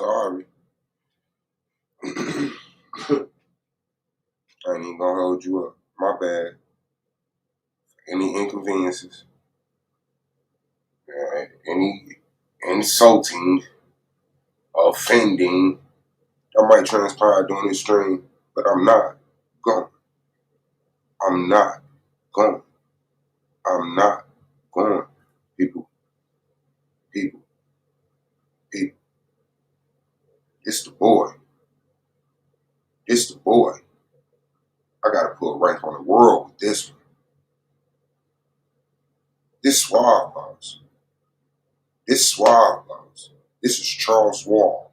Sorry. I ain't even gonna hold you up. My bad. Any inconveniences, any insulting, offending that might transpire during this stream, but I'm not going. I'm not going. I'm not going. People, people, people. It's the boy. It's the boy. I gotta put a rank on the world with this one. This suave boss. This suave boss. This is Charles Wall.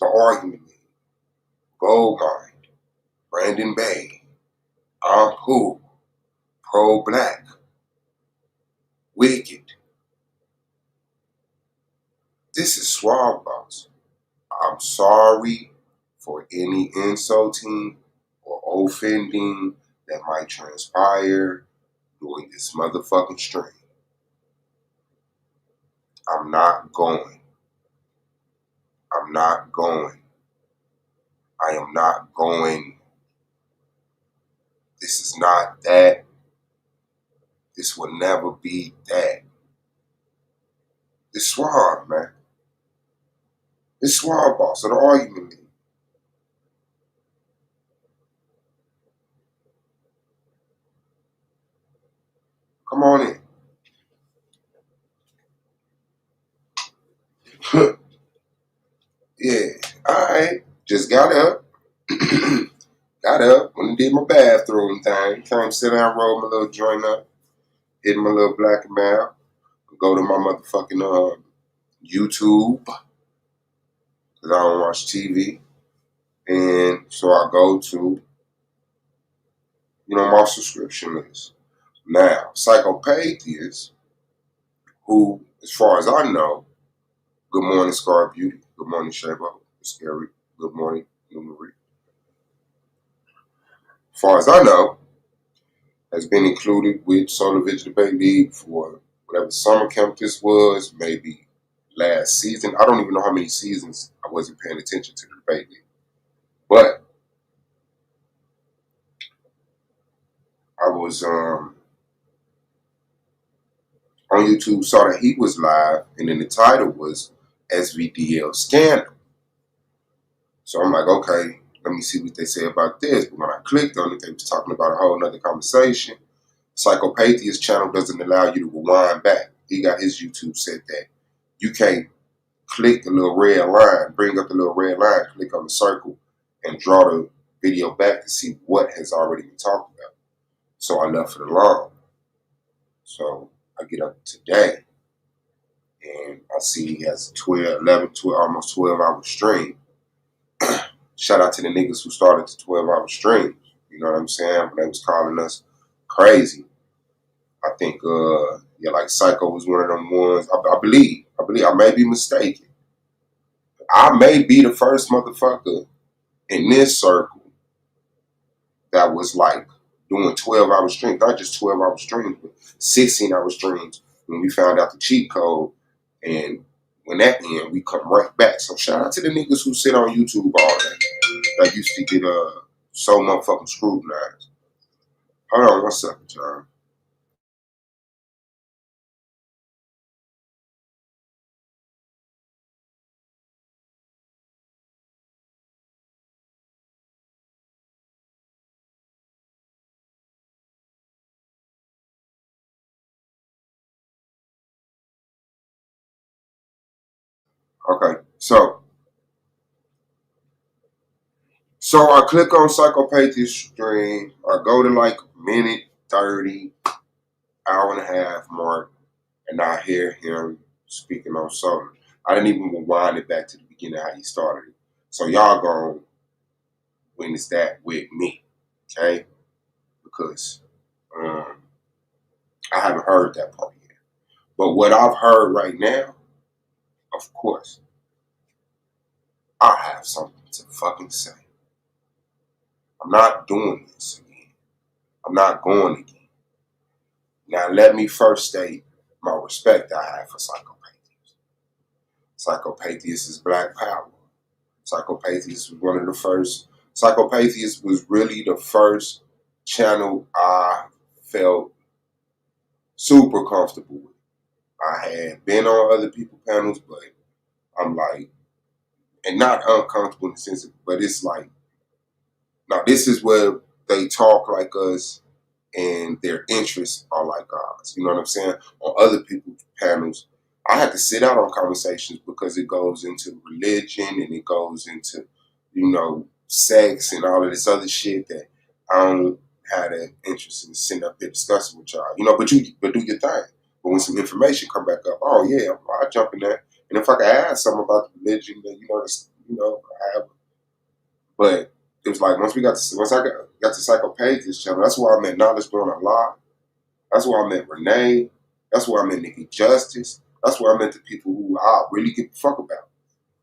The argument league. Gold Mine. Brandon Bay. I'm who? Pro-black. Wicked. This is Suave Boss. I'm sorry for any insulting or offending that might transpire during this motherfucking stream. I'm not going. I'm not going. I am not going. This is not that. This will never be that. It's Suave, man. It's Suave Boss of the argument league. Come on in. Yeah, alright. Just got up. Got up, went and did my bathroom thing. Came sit down, roll my little joint up, hit my little black and mild, go to my motherfucking YouTube, because I don't watch TV. And so I go to, my subscription list. Now, Psychopatheists, who, as far as I know, good morning, Scar Beauty. Good morning, Shabo. Scary. Good morning, New Marie. As far as I know, has been included with Solar Vision Debate League for whatever summer camp this was, maybe last season. I don't even know how many seasons I wasn't paying attention to the debate league. But I was on YouTube, saw that he was live, and then the title was SVDL Scandal. So I'm like, okay, let me see what they say about this. But when I clicked on it, they was talking about a whole nother conversation. Psychopathist channel doesn't allow you to rewind back. He got his YouTube said that you can't click the little red line, bring up the little red line, click on the circle, and draw the video back to see what has already been talked about. So I left it alone. So I get up today, and I see he has 12, 11, 12, almost 12-hour stream. Shout out to the niggas who started the 12-hour stream. You know what I'm saying? When they was calling us crazy. I think, like Psycho was one of them ones. I believe, I may be mistaken. I may be the first motherfucker in this circle that was like doing 12-hour streams, not just 12-hour streams, but 16-hour streams when we found out the cheat code. And when that ended, we come right back. So shout out to the niggas who sit on YouTube all day. That used to get so motherfucking scrutinized. Hold on one second, John. Okay, so I click on Psychopathist stream. I go to like minute 30, hour and a half mark, and I hear him speaking on something. I didn't even rewind it back to the beginning how he started it. So y'all gonna witness that with me, okay? Because I haven't heard that part yet. But what I've heard right now, of course, I have something to fucking say. I'm not doing this again. I'm not going again. Now let me first state my respect I have for Psychopaths. Psychopathist is Black Power. Psychopathist was one of the first. Psychopathist was really the first channel I felt super comfortable with. I had been on other people's panels, but I'm like, and not uncomfortable in the sense of, but it's like, now this is where they talk like us and their interests are like ours. You know what I'm saying? On other people's panels, I had to sit out on conversations because it goes into religion and it goes into, sex and all of this other shit that I don't have an interest in sitting up here discussing with y'all. But do your thing. But when some information come back up, oh yeah, I jump in there. And if I can add something about the religion, then I have. But it was like once I got to Psychopathist channel, that's where I met Knowledge Going a lot. That's where I met Renee. That's where I met Nikki Justice. That's where I met the people who I really give a fuck about,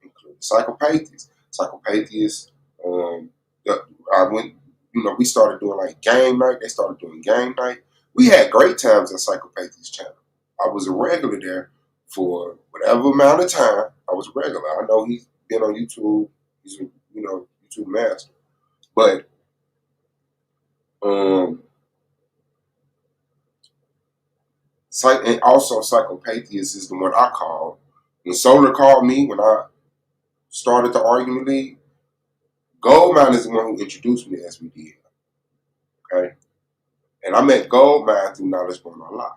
including Psychopathist. Psychopathist. Um, I went. We started doing like game night. They started doing game night. We had great times at Psychopathist channel. I was a regular there for whatever amount of time. I was a regular. I know he's been on YouTube. He's a YouTube master. But um, and also Psychopathist is the one I called. When Solar called me when I started the argument league, Goldmine is the one who introduced me to SVD. Okay, and I met Goldmine through Knowledge Born Allah.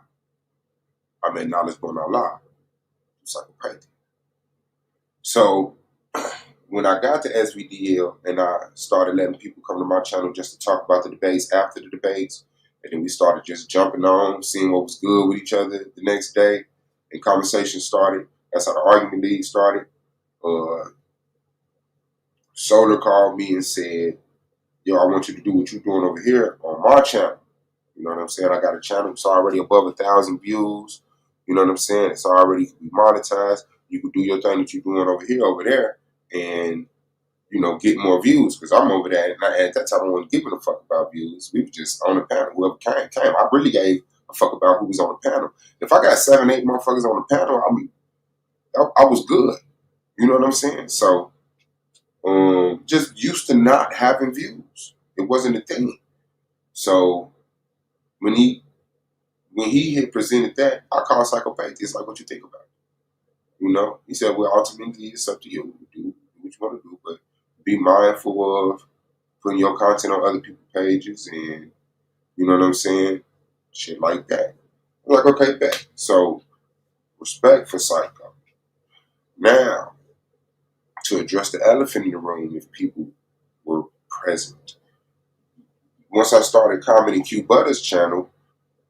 I met Knowledge Born Allah through Psychopathist. So when I got to SVDL and I started letting people come to my channel just to talk about the debates after the debates, and then we started just jumping on, seeing what was good with each other the next day, and conversation started. That's how the argument league started. Solar called me and said, yo, I want you to do what you're doing over here on my channel. You know what I'm saying? I got a channel. It's already above 1,000 views. You know what I'm saying? It's already monetized. You can do your thing that you're doing over there, and get more views because I'm over there. And at that time, I wasn't giving a fuck about views. We were just on the panel. Whoever came. I really gave a fuck about who was on the panel. If I got 7, 8 motherfuckers on the panel, I was good. You know what I'm saying? So, just used to not having views. It wasn't a thing. So when he had presented that, I called Psychopath. It's like, what you think about it? He said, well, ultimately, it's up to you. Do what you want to do, but be mindful of putting your content on other people's pages and, you know what I'm saying? Shit like that. I'm like, okay, bet. So, respect for Psycho. Now, to address the elephant in the room, if people were present. Once I started commenting Q Butter's channel,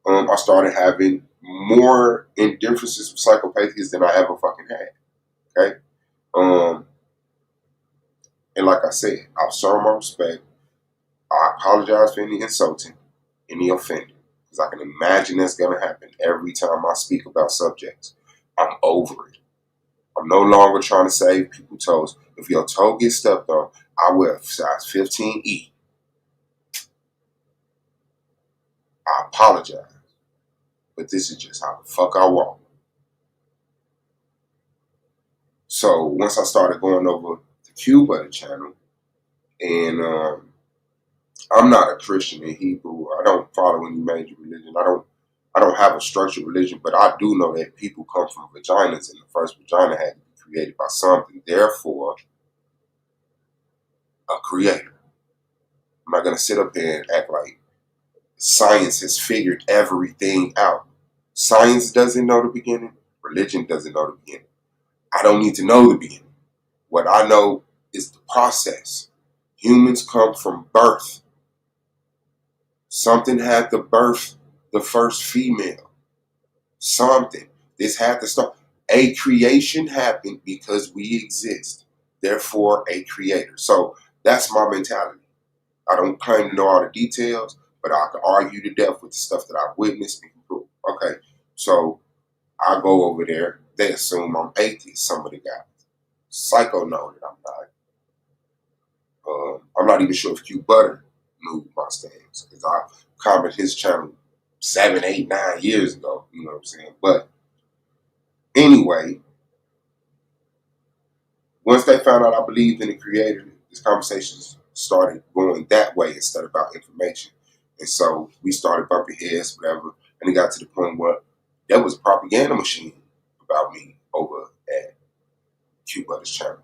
I started having more indifferences with Psychopathist than I ever fucking had. Okay? And like I said, I'll show my respect. I apologize for any insulting, any offending. Because I can imagine that's going to happen every time I speak about subjects. I'm over it. I'm no longer trying to save people's toes. If your toe gets stepped on, I wear size 15E. I apologize. But this is just how the fuck I walk. So once I started going over the Cuba channel, and I'm not a Christian in Hebrew. I don't follow any major religion. I don't have a structured religion, but I do know that people come from vaginas, and the first vagina had to be created by something. Therefore, a creator. I'm not gonna sit up here and act like science has figured everything out. Science doesn't know the beginning. Religion doesn't know the beginning. I don't need to know the beginning. What I know is the process. Humans come from birth. Something had to birth the first female. Something. This had to start. A creation happened because we exist. Therefore, a creator. So that's my mentality. I don't claim to know all the details, but I can argue to death with the stuff that I've witnessed and can prove. Okay, so I go over there. They assume I'm atheist, some of the guys. Psycho know that I'm not. I'm not even sure if Q Butter knew my stance because I commented his channel 7, 8, 9 years ago. You know what I'm saying? But anyway, Once they found out I believed in the creator, this conversation started going that way instead of about information. And so we started bumping heads, whatever. And it got to the point where there was a propaganda machine about me over at Q-Butter's channel.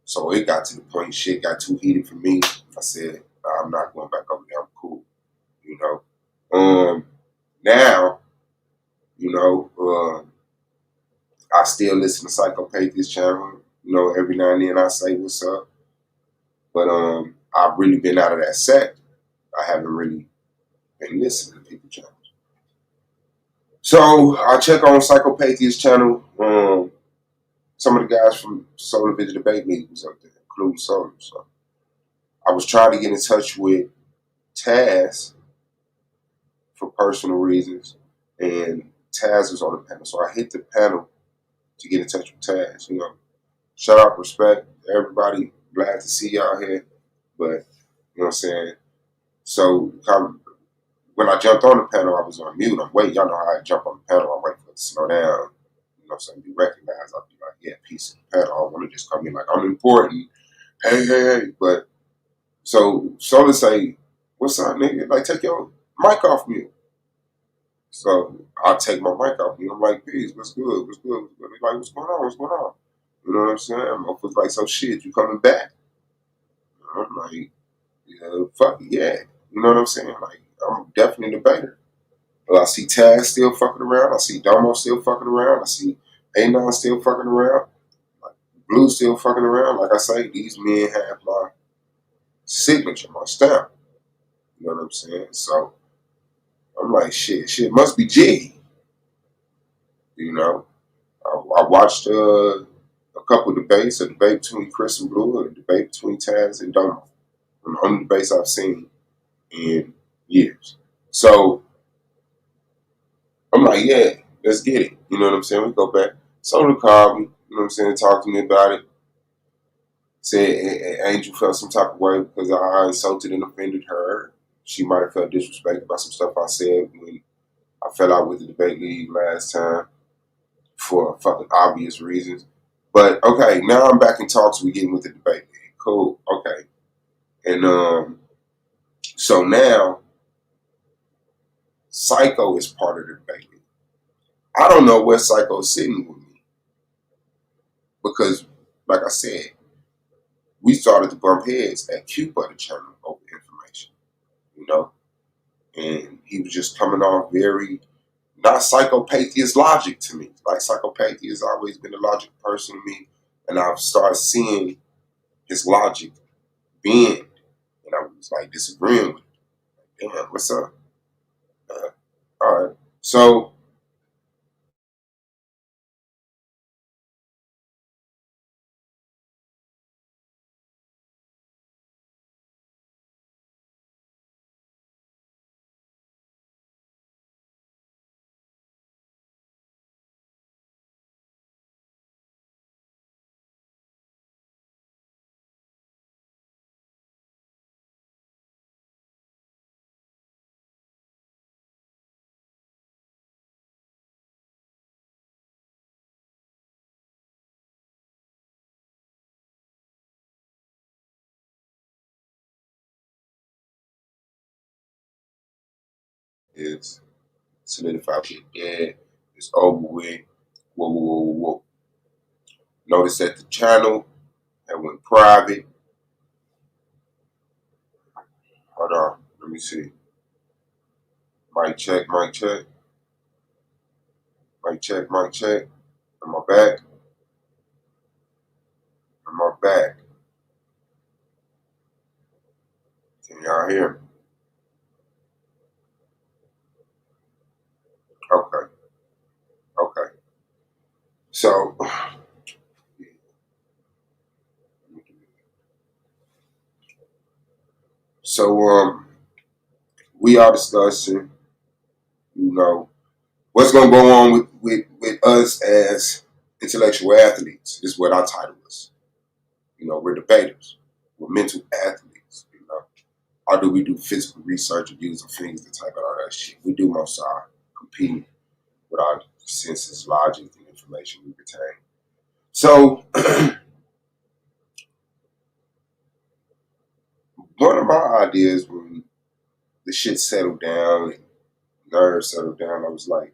So it got to the point shit got too heated for me. I said, "Nah, I'm not going back over there. I'm cool." You know. Now, you know, I still listen to Psychopathist channel. You know, every now and then I say what's up. But I've really been out of that sect. I haven't really been listening to people channels. So I check on Psychopathist channel. Some of the guys from Solar Vision Debate League was up there, including Solar. So I was trying to get in touch with Taz for personal reasons, and Taz was on the panel. So I hit the panel to get in touch with Taz. You know, shout out, respect, everybody. Glad to see y'all here. But you know what I'm saying. So when I jumped on the panel, I was on mute. I'm waiting. Y'all know how I jump on the panel. I wait for it to slow down. You know, so be recognized. I'll be like, yeah, peace in the panel. I don't want to just come in like I'm important. Hey, hey, hey. But so Solar say, "What's up, nigga? Like, take your mic off mute." So I take my mic off mute. I'm like, "Peace. What's good? What's good? What's good?" They're like, "What's going on? What's going on?" You know what I'm saying? Motherfuckers like, "So shit, you coming back?" I'm like, "Yeah, fuck it, yeah." You know what I'm saying? Like, I'm definitely a debater. Well, I see Taz still fucking around. I see Domo still fucking around. I see A9 still fucking around. Like, Blue still fucking around. Like I say, these men have my signature, my stamp. You know what I'm saying? So I'm like, shit must be jiggy. You know, I watched a couple debates, a debate between Chris and Blue, and a debate between Taz and Domo. The only debates I've seen in years. So I'm like, yeah, let's get it. You know what I'm saying? We go back. Soda called me, you know what I'm saying, talked to me about it. Said Angel felt some type of way because I insulted and offended her. She might have felt disrespected by some stuff I said when I fell out with the debate league last time for fucking obvious reasons. But okay, now I'm back in talks. We getting with the debate league. Cool. Okay. And so now Psycho is part of the debate league. I don't know where Psycho's sitting with me because, like I said, we started to bump heads at Q Butter channel over information, you know, and he was just coming off very not psychopathist logic to me. Like psychopathy has always been a logic person to me, and I've started seeing his logic bend, and I was like disagreeing with him. Damn, what's up? All right, so it's solidified. Yeah, it's over with. Whoa, whoa, whoa, whoa, whoa. Notice that the channel that went private. Hold on, let me see. Mic check, mic check, mic check, mic check. Am I back? Am I back? Can y'all hear me? Okay, okay. So, so we are discussing, you know, what's gonna go on with us as intellectual athletes is what our title is. You know, we're debaters. We're mental athletes, you know. How do we do physical research and use our fingers to type out all that shit? We do most of our competing with our senses, logic, and information we retain. So idea is when the shit settled down and nerves settled down, I was like,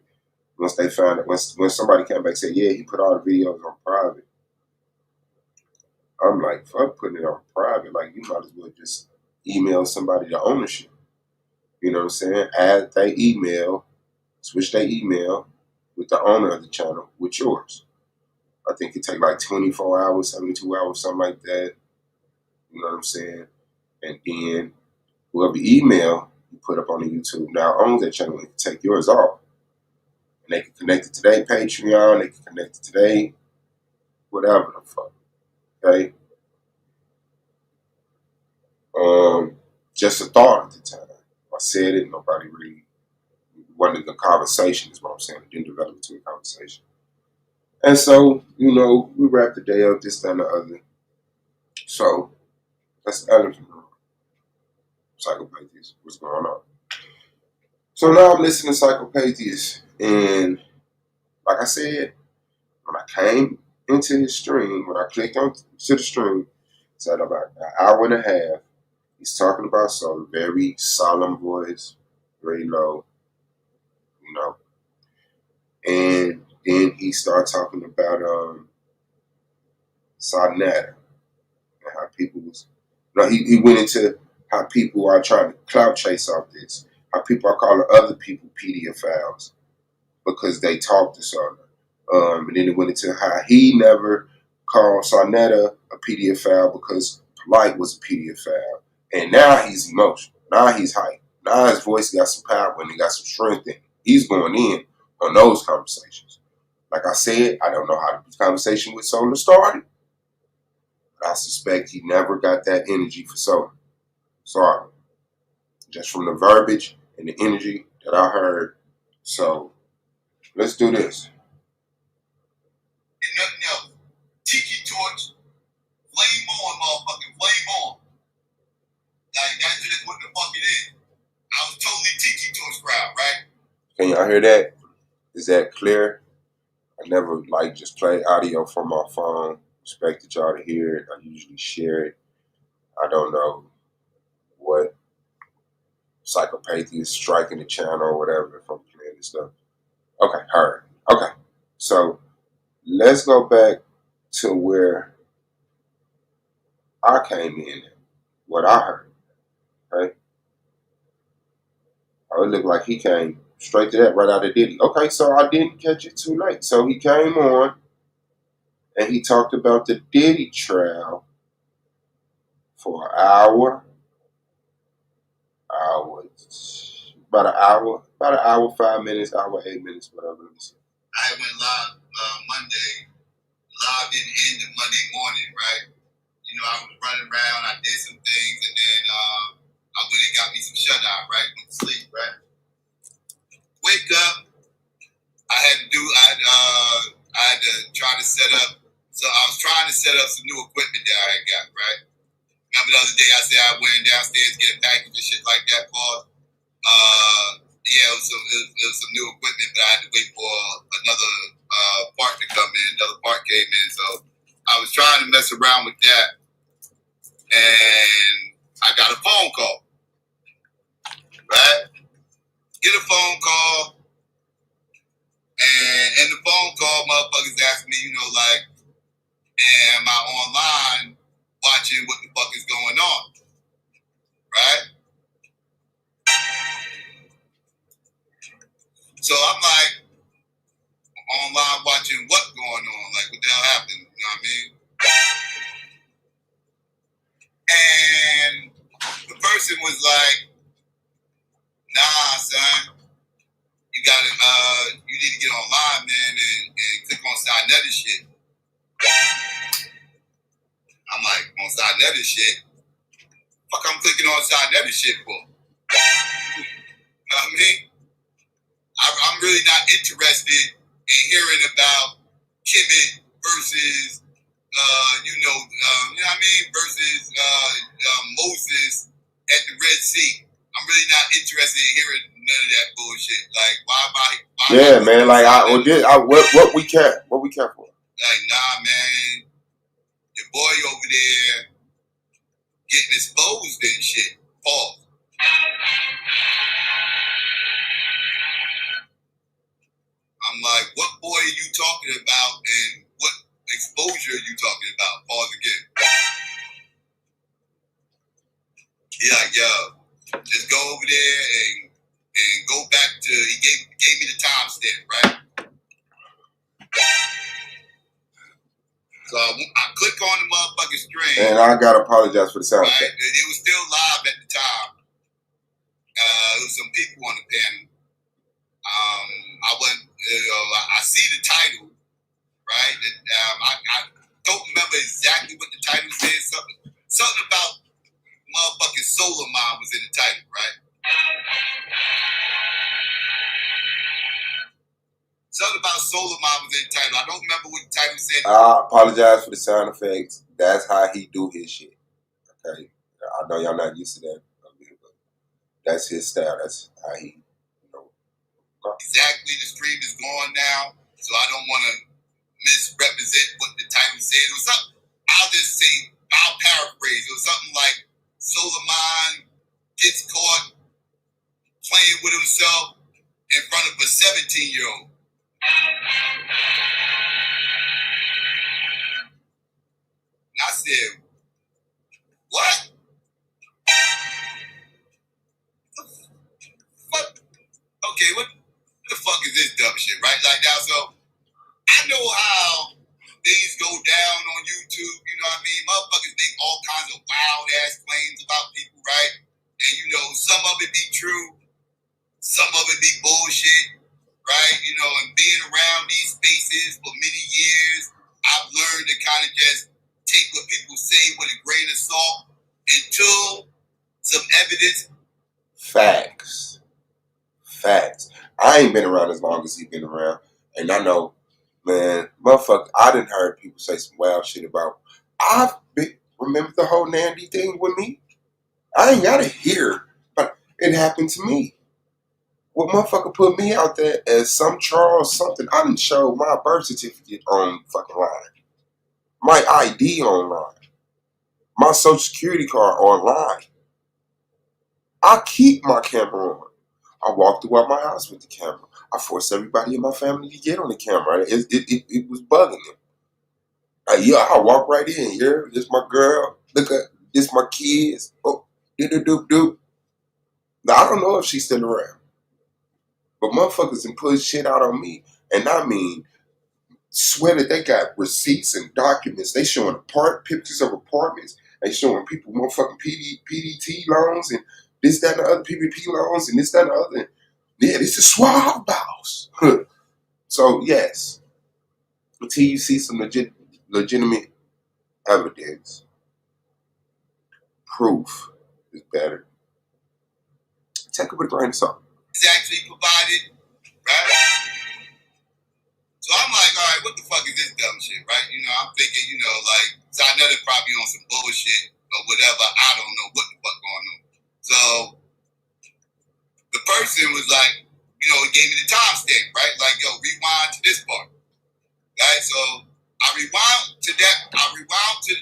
once they found it, when somebody came back and said, yeah, he put all the videos on private, I'm like, fuck putting it on private. Like, you might as well just email somebody the ownership. You know what I'm saying? Add their email, switch their email with the owner of the channel with yours. I think it take like 24 hours, 72 hours, something like that. You know what I'm saying? And then whoever email you put up on the YouTube now owns that channel and can take yours off. And they can connect it to their Patreon, they can connect it to their whatever the fuck. Okay? Just a thought at the time. I said it, nobody really wanted the conversation, is what I'm saying. It didn't develop into a conversation. And so, you know, we wrapped the day up, this, that, and the other. So, that's the elephant in the room. Psychopathist, what's going on? So now I'm listening to Psychopathist, and like I said, when I came into his stream, when I clicked on to the stream, it's at about an hour and a half. He's talking about some very solemn voice, very low, you know. And then he started talking about Sonata and how people was, you know, he went into how people are trying to clout chase off this, how people are calling other people pedophiles because they talk to Sonata. And then it went into how he never called Sonata a pedophile because Polite was a pedophile. And now he's emotional. Now he's hyped. Now his voice got some power and he got some strength in it. He's going in on those conversations. Like I said, I don't know how the conversation with Solar started. But I suspect he never got that energy for Solar. Sorry. Just from the verbiage and the energy that I heard. So, let's do this. And nothing else. Tiki torch, flame on, motherfucking flame on. Like, that's just what the fuck it is. I was totally tiki torch crowd, right? Can y'all hear that? Is that clear? I never like just play audio from my phone. Expected y'all to hear it. I usually share it. I don't know what Psychopathy is striking the channel or whatever if I'm playing this stuff. Okay, heard. Okay. So let's go back to where I came in, what I heard. Okay. Oh, it looked like he came straight to that right out of Diddy. Okay, so I didn't catch it too late. So he came on and he talked about the Diddy trial for an hour, about an hour, 5 minutes, hour, 8 minutes, whatever. I went live Monday. Live didn't end the Monday morning, right? You know, I was running around, I did some things, and then I went and got me some shut-eye, right? Went to sleep, right? Wake up. I had to try to set up. So I was trying to set up some new equipment that I had got, right? Remember the other day I said I went downstairs to get a package and shit like that for yeah, it was some new equipment, but I had to wait for another part to come in. Another part came in, so I was trying to mess around with that, and I got a phone call. Right? Get a phone call, and in the phone call, motherfuckers asked me, you know, like, am I online watching what the fuck is going on? Right? So I'm like, online watching what's going on? Like, what the hell happened? You know what I mean? And the person was like, nah, son, you need to get online, man, and click on Sinetta shit. I'm like, on Sinetta shit? Fuck, I'm clicking on Sinetta shit for? You know what I mean? I'm really not interested in hearing about Kemet versus, you know what I mean, versus Moses at the Red Sea. I'm really not interested in hearing none of that bullshit. Like, why man, like what we care for? Like, nah, man, your boy over there getting exposed and shit. Pause. yo, just go over there and go back to, he gave me the timestamp, right? So I click on the motherfucking stream. And I gotta apologize for the sound effect. Right? It was still live at the time. There was some people on the panel. I wasn't, I see the title, right? I don't remember exactly what the title said. Something about motherfucking Solar Mom was in the title, right? Something about Solar Mom was in the title. I don't remember what the title said. I apologize for the sound effects. That's how he do his shit. Okay, I know y'all not used to that, but that's his style. That's how he, you know. Exactly, the stream is gone now, so I don't want to misrepresent what the title said. It was something. I'll just say, I'll paraphrase. It was something like Solar Mom gets caught playing with himself in front of a 17-year-old. And I said, what? What? Okay, what the fuck is this dumb shit, right? Like now, so I know how things go down on YouTube, you know what I mean? Motherfuckers make all kinds of wild ass claims about people, right? And you know, some of it be true, some of it be bullshit, right? You know, and being around these spaces for many years, I've learned to kind of just take what people say with a grain of salt until some evidence. Facts. I ain't been around as long as he been around, and I know, man, motherfucker, I done heard people say some wild shit about. Remember the whole Nandy thing with me? I ain't gotta hear, but it happened to me. What motherfucker put me out there as some Charles something? I didn't show my birth certificate on fucking line, my ID online, my social security card online. I keep my camera on. I walk throughout my house with the camera. I forced everybody in my family to get on the camera. It was bugging them. Yeah, I walk right in here. This my girl. Look at this my kids. Oh, doop. Now I don't know if she's still around, but motherfuckers can put shit out on me, and I mean, swear that they got receipts and documents. They showing pictures of apartments. They showing people motherfucking PDT loans and this, that, and the other PPP loans and this, that, and the other. Yeah, this is Swab Boss. So yes, until you see some legitimate evidence, proof is better. Take it with a grain of salt. It's actually provided, right? So I'm like, all right, what the fuck is this dumb shit, right? You know, I'm thinking, you know, like, so I know they're probably on some bullshit or whatever. I don't know what the fuck going on. So the person was like, you know, he gave me the timestamp, right? Like, yo, rewind to this part, right? So I rewound to the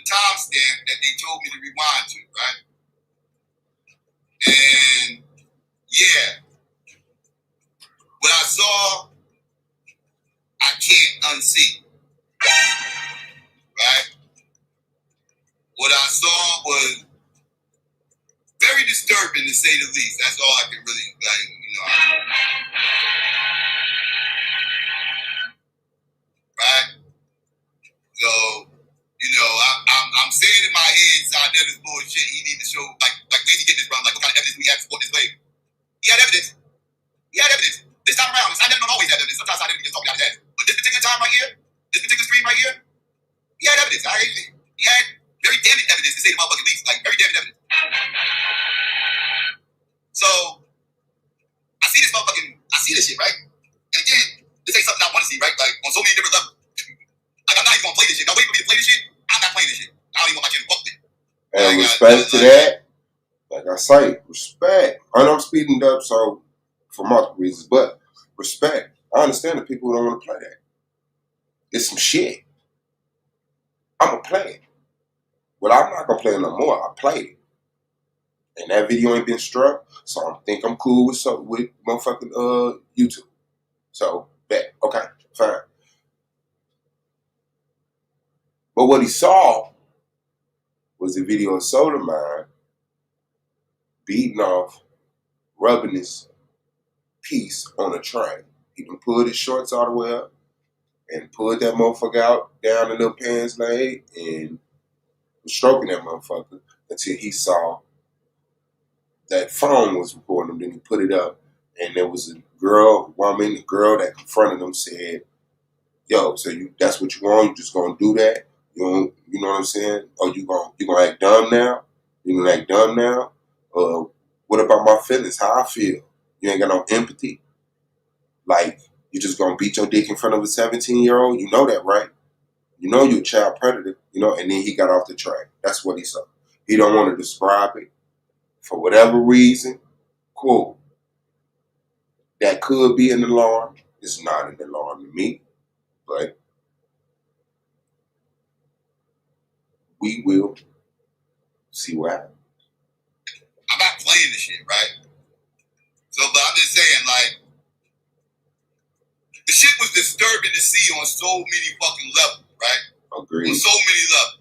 timestamp that they told me to rewind to, right? And yeah, what I saw, I can't unsee, right? What I saw was very disturbing, to say the least. That's all I can really, like, you know. Right? So, you know, I'm saying in my head, so I know this bullshit. He need to show, like, where'd he get this from? Like, what kind of evidence we have to support this way? He had evidence. This time around, I don't always have evidence. Sometimes I didn't just talk out his ass. But this particular time right here, this particular stream right here, he had evidence. He had very damning evidence to say the motherfucking least. Like, very damning evidence. So, I see this shit, right? And again, this ain't something I want to see, right? Like, on so many different levels. Like, I'm not even going to play this shit. Now, wait for me to play this shit. I'm not playing this shit. I don't even want my kid to fuck it. And respect to that, like I say, respect. I know I'm speeding up, so for multiple reasons, but respect. I understand the people who don't want to play that. It's some shit. I'm going to play it. Well, I'm not going to play it no more. I played it. And that video ain't been struck, so I think I'm cool with motherfucking YouTube. So, bet. Okay, fine. But what he saw was a video of Soda Mine beating off, rubbing his piece on a train. He done pulled his shorts all the way up and pulled that motherfucker out down the little pants leg and was stroking that motherfucker until he saw that phone was recording him. Then he put it up, and there was a girl that confronted him said, "Yo, so that's what you want? You just gonna do that? You know what I'm saying? Or you gonna act dumb now? You gonna act dumb now? What about my feelings? How I feel? You ain't got no empathy? Like you just gonna beat your dick in front of a 17-year-old? You know that, right? You know you're a child predator. You know." And then he got off the track. That's what he saw. He don't want to describe it for whatever reason. Cool. That could be an alarm. It's not an alarm to me, but we will see what happens. I'm not playing the shit, right? So, but I'm just saying, like, the shit was disturbing to see on so many fucking levels, right? Agreed. On so many levels,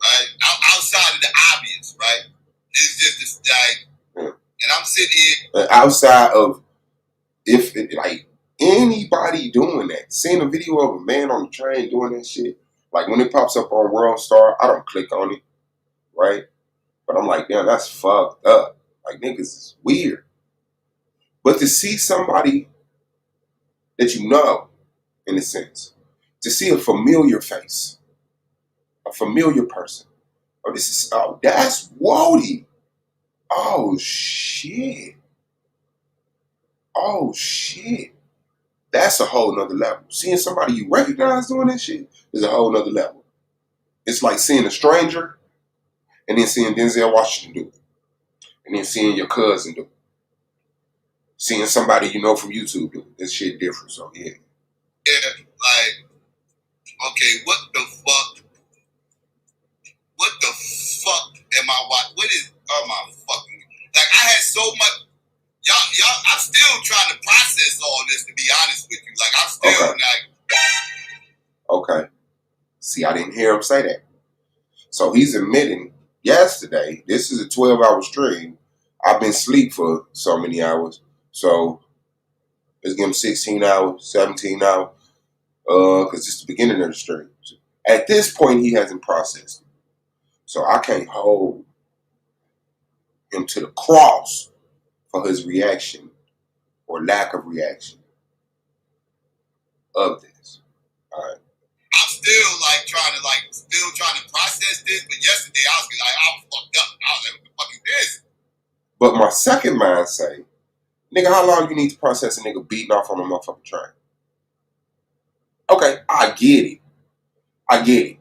right? Outside of the obvious, right? It's just this, like, and I'm sitting here. Outside of if like anybody doing that, seeing a video of a man on the train doing that shit, like when it pops up on World Star, I don't click on it, right? But I'm like, damn, that's fucked up. Like niggas is weird. But to see somebody that you know, in a sense, to see a familiar face, a familiar person. That's Wody. Oh shit. Oh shit. That's a whole nother level. Seeing somebody you recognize doing that shit is a whole nother level. It's like seeing a stranger and then seeing Denzel Washington do it. And then seeing your cousin do it. Seeing somebody you know from YouTube do it. This shit different, so yeah. Yeah, like, okay, what the fuck? What the fuck am I watching? What is, oh my fucking, like I had so much, y'all, I'm still trying to process all this, to be honest with you. Like I'm still Okay. See, I didn't hear him say that. So he's admitting yesterday, this is a 12-hour stream. I've been asleep for so many hours. So let's give him 16 hours, 17 hours, because it's the beginning of the stream. At this point, he hasn't processed it. So I can't hold him to the cross for his reaction or lack of reaction of this. All right. I'm still trying to process this. But yesterday I was fucked up. I was like, what the fuck is this? But my second mind say, nigga, how long you need to process a nigga beating off on a motherfucking train? Okay, I get it.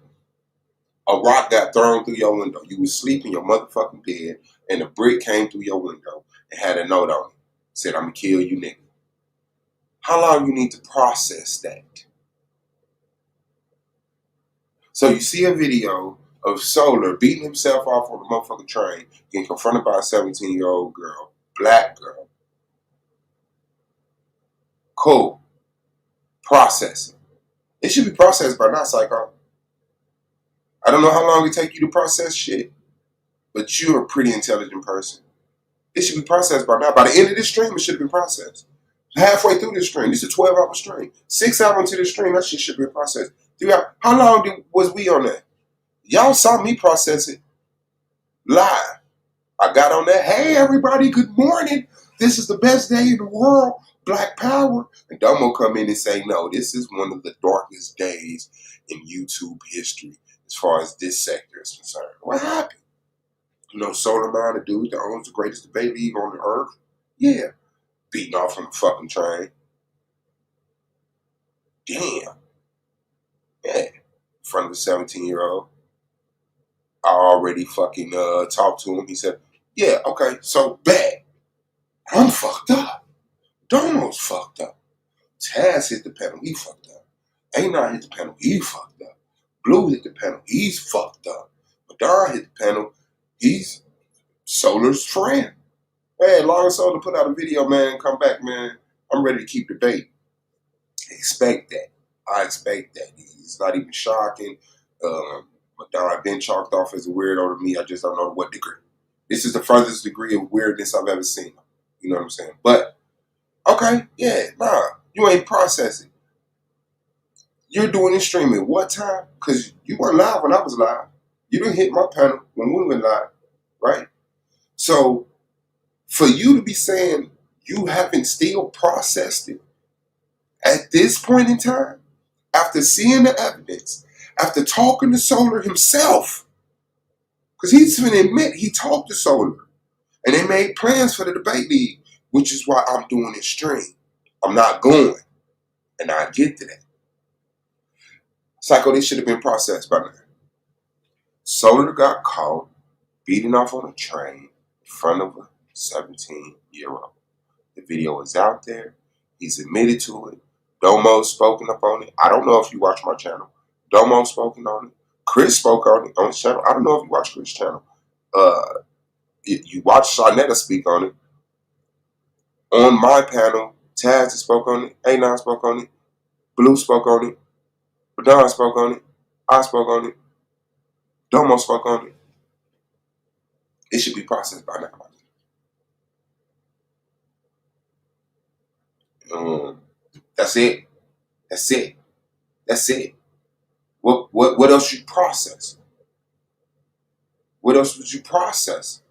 A rock got thrown through your window. You was sleeping in your motherfucking bed, and a brick came through your window and had a note on it. Said, I'm gonna kill you, nigga. How long you need to process that? So you see a video of Solar beating himself off on the motherfucking train, getting confronted by a 17-year-old girl, black girl. Cool. Processing. It should be processed by now, psycho. I don't know how long it take you to process shit, but you're a pretty intelligent person. It should be processed by now. By the end of this stream, it should have been processed. Halfway through this stream, this is a 12-hour stream. 6 hours into the stream, that shit should be processed. 3 hours. How long was we on that? Y'all saw me process it live. I got on that. Hey, everybody, good morning. This is the best day in the world. Black power. And Domo come in and say, no, this is one of the darkest days in YouTube history as far as this sector is concerned. What happened? You know, Solar Man, the dude that owns the greatest debate league on the earth? Yeah. Beating off on the fucking train. Damn. Yeah. In front of a 17-year-old. I already fucking talked to him. He said, yeah, okay, so bad. I'm fucked up. Domo's fucked up. Taz hit the panel. He fucked up. A9 hit the panel. He fucked up. Blue hit the panel. He's fucked up. Madon hit the panel. He's Solar's friend. Hey, long as Solar put out a video, man, come back, man. I'm ready to keep debate. Expect that. I expect that. It's not even shocking. Madon been chalked off as a weirdo to me. I just don't know to what degree. This is the furthest degree of weirdness I've ever seen. You know what I'm saying? But, okay, yeah, nah, you ain't processing. You're doing this streaming what time? Because you weren't live when I was live. You didn't hit my panel when we went live, right? So, for you to be saying you haven't still processed it at this point in time, after seeing the evidence, after talking to Solar himself, because he's going to admit he talked to Solar, and they made plans for the debate league, which is why I'm doing this stream. I'm not going, and I get to that. Psycho, this should have been processed by now. Solar got caught beating off on a train in front of a 17-year-old. The video is out there. He's admitted to it. Domo's spoken up on it. I don't know if you watch my channel. Domo's spoken on it. Chris spoke on it on his channel. I don't know if you watch Chris' channel. You watch Sharnetta speak on it. On my panel, Taz spoke on it. A9 spoke on it. Blue spoke on it. Badon spoke on it. I spoke on it. Domo spoke on it. It should be processed by now. That's it. That's it. That's it. What else you process? What else would you process?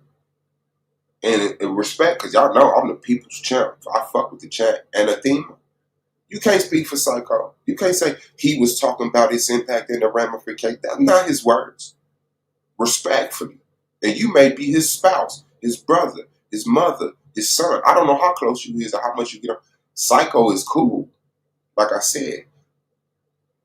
And in respect, because y'all know I'm the people's champ. I fuck with the chat. And a theme. You can't speak for Psycho. You can't say he was talking about its impact and the ramification. That's not his words. Respectfully. And you may be his spouse, his brother, his mother, his son. I don't know how close you is or how much you get up. Psycho is cool. Like I said,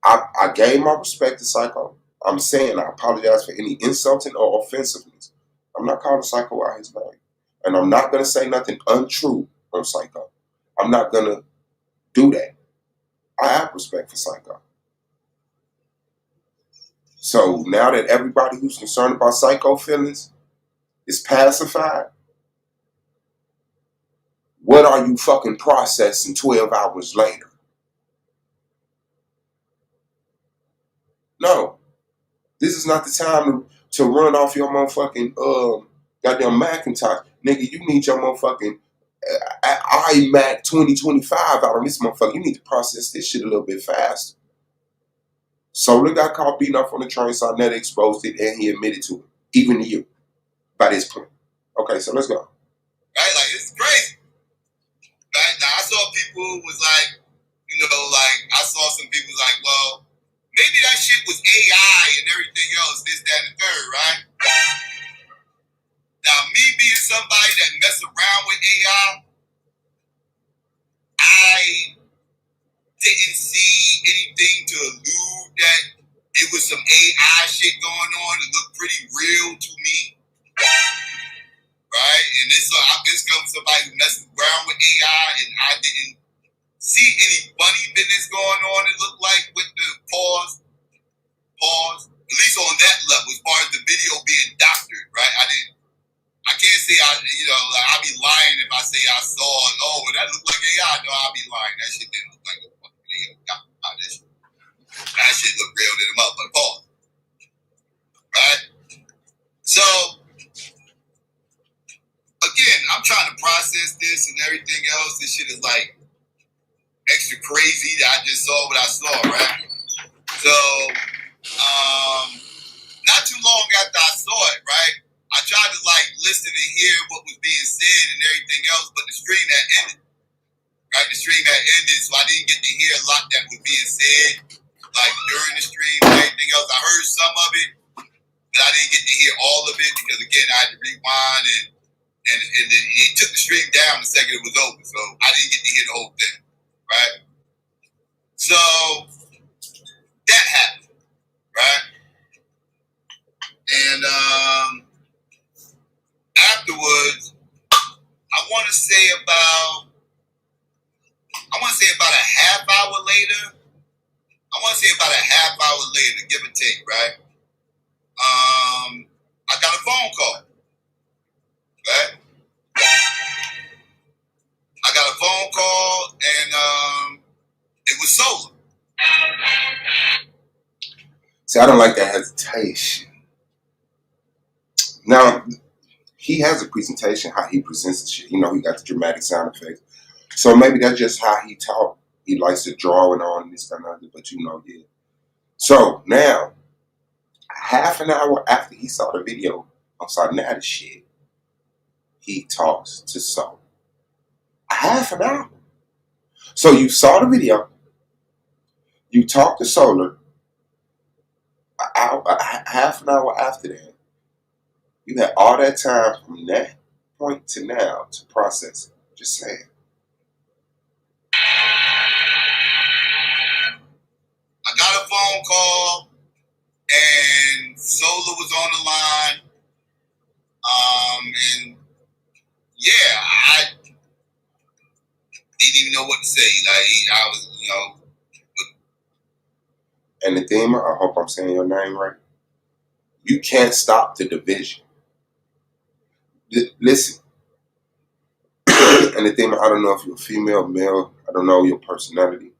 I gave my respect to Psycho. I'm saying I apologize for any insulting or offensiveness. I'm not calling Psycho out his name. And I'm not going to say nothing untrue on Psycho. I'm not going to do that. I have respect for Psycho. So now that everybody who's concerned about Psycho feelings is pacified, what are you fucking processing 12 hours later? No. This is not the time to run off your motherfucking goddamn Macintosh. Nigga, you need your motherfucking iMac 2025 out on this motherfucker. You need to process this shit a little bit faster. Solar got caught beating up on the train, Sarnetta exposed it, and he admitted to it. Even to you. By this point. Okay, so let's go. Right? Like, it's crazy. Right? Now, I saw people who was like, you know, like, I saw some people like, well, maybe that shit was AI and everything else, this, that, and the third, right? Now, me being somebody that mess around with AI, I didn't see anything to allude that it was some AI shit going on. It looked pretty real to me. Right? And this comes from somebody who messes around with AI, and I didn't see any funny business going on, it looked like, with the pause, at least on that level, as far as the video being doctored, right? I can't say I'll be lying if I say I saw it. Oh, that looked like AI. No, I'll be lying. That shit didn't look like a fucking AI. That shit looked real to them up, but pause. Right? So, again, I'm trying to process this and everything else. This shit is like extra crazy that I just saw what I saw, right? So, not too long after I saw it, right, I tried to like listen and hear what was being said and everything else, but the stream had ended. Right, the stream had ended, so I didn't get to hear a lot that was being said, like during the stream and everything else. I heard some of it, but I didn't get to hear all of it because again I had to rewind and it took the stream down the second it was over, so I didn't get to hear the whole thing. Right? So that happened, right? And afterwards, I want to say about a half hour later. Give or take, right? I got a phone call, right? I got a phone call, and it was Solar. See, I don't like that hesitation. Now, he has a presentation, how he presents the shit. He got the dramatic sound effects. So maybe that's just how he talk. He likes to draw and on this and other, but yeah. So now, half an hour after he saw the video, I'm sorry, now the shit, he talks to Soul. Half an hour. So you saw the video, you talked to Solar, half an hour after that, you had all that time from that point to now to process it. Just saying. I got a phone call and Solar was on the line. And yeah, I didn't even know what to say. Like, I was, And the theme, I hope I'm saying your name right. You can't stop the division. Listen. And the theme, I don't know if you're female, male, I don't know your personality.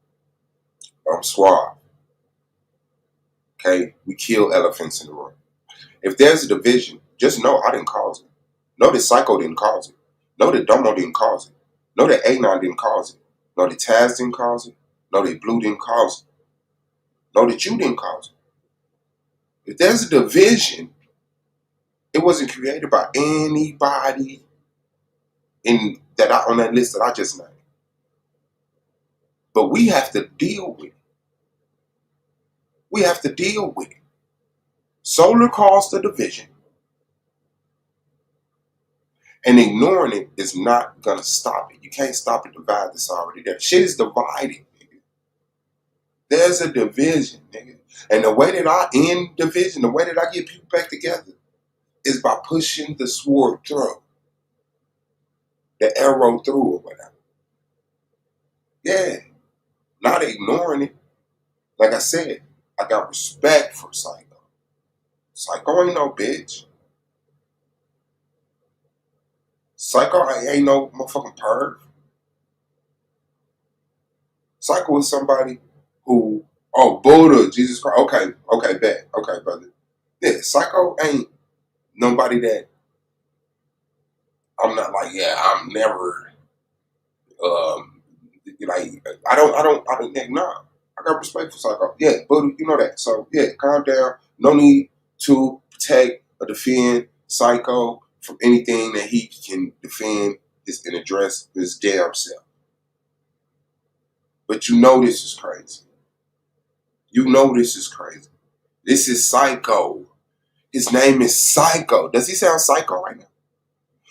I'm suave. Okay? We kill elephants in the room. If there's a division, just know I didn't cause it. Know that Psycho didn't cause it. Know that Domo didn't cause it. Know that A9 didn't cause it. Know that Taz didn't cause it. Know that Blue didn't cause it. Know that you didn't cause it. If there's a division, it wasn't created by anybody on that list that I just named. But we have to deal with it. We have to deal with it. Solar caused the division. And ignoring it is not going to stop it. You can't stop a divide that's already there. Shit is divided, nigga. There's a division, nigga. And the way that I end division, the way that I get people back together is by pushing the sword through. The arrow through or whatever. Yeah. Not ignoring it. Like I said, I got respect for Psycho. Psycho ain't no bitch. Psycho ain't no motherfucking perv. Psycho is somebody who, Buddha, Jesus Christ. Okay, bet. Okay, brother. Yeah, Psycho ain't nobody that I'm not like, yeah, I'm never, like, I don't, nah. I got respect for Psycho. Yeah, Buddha, you know that. So, yeah, calm down. No need to protect or defend Psycho from anything that he can defend and address his damn self. But you know this is crazy. You know this is crazy. This is Psycho. His name is Psycho. Does he sound psycho right now?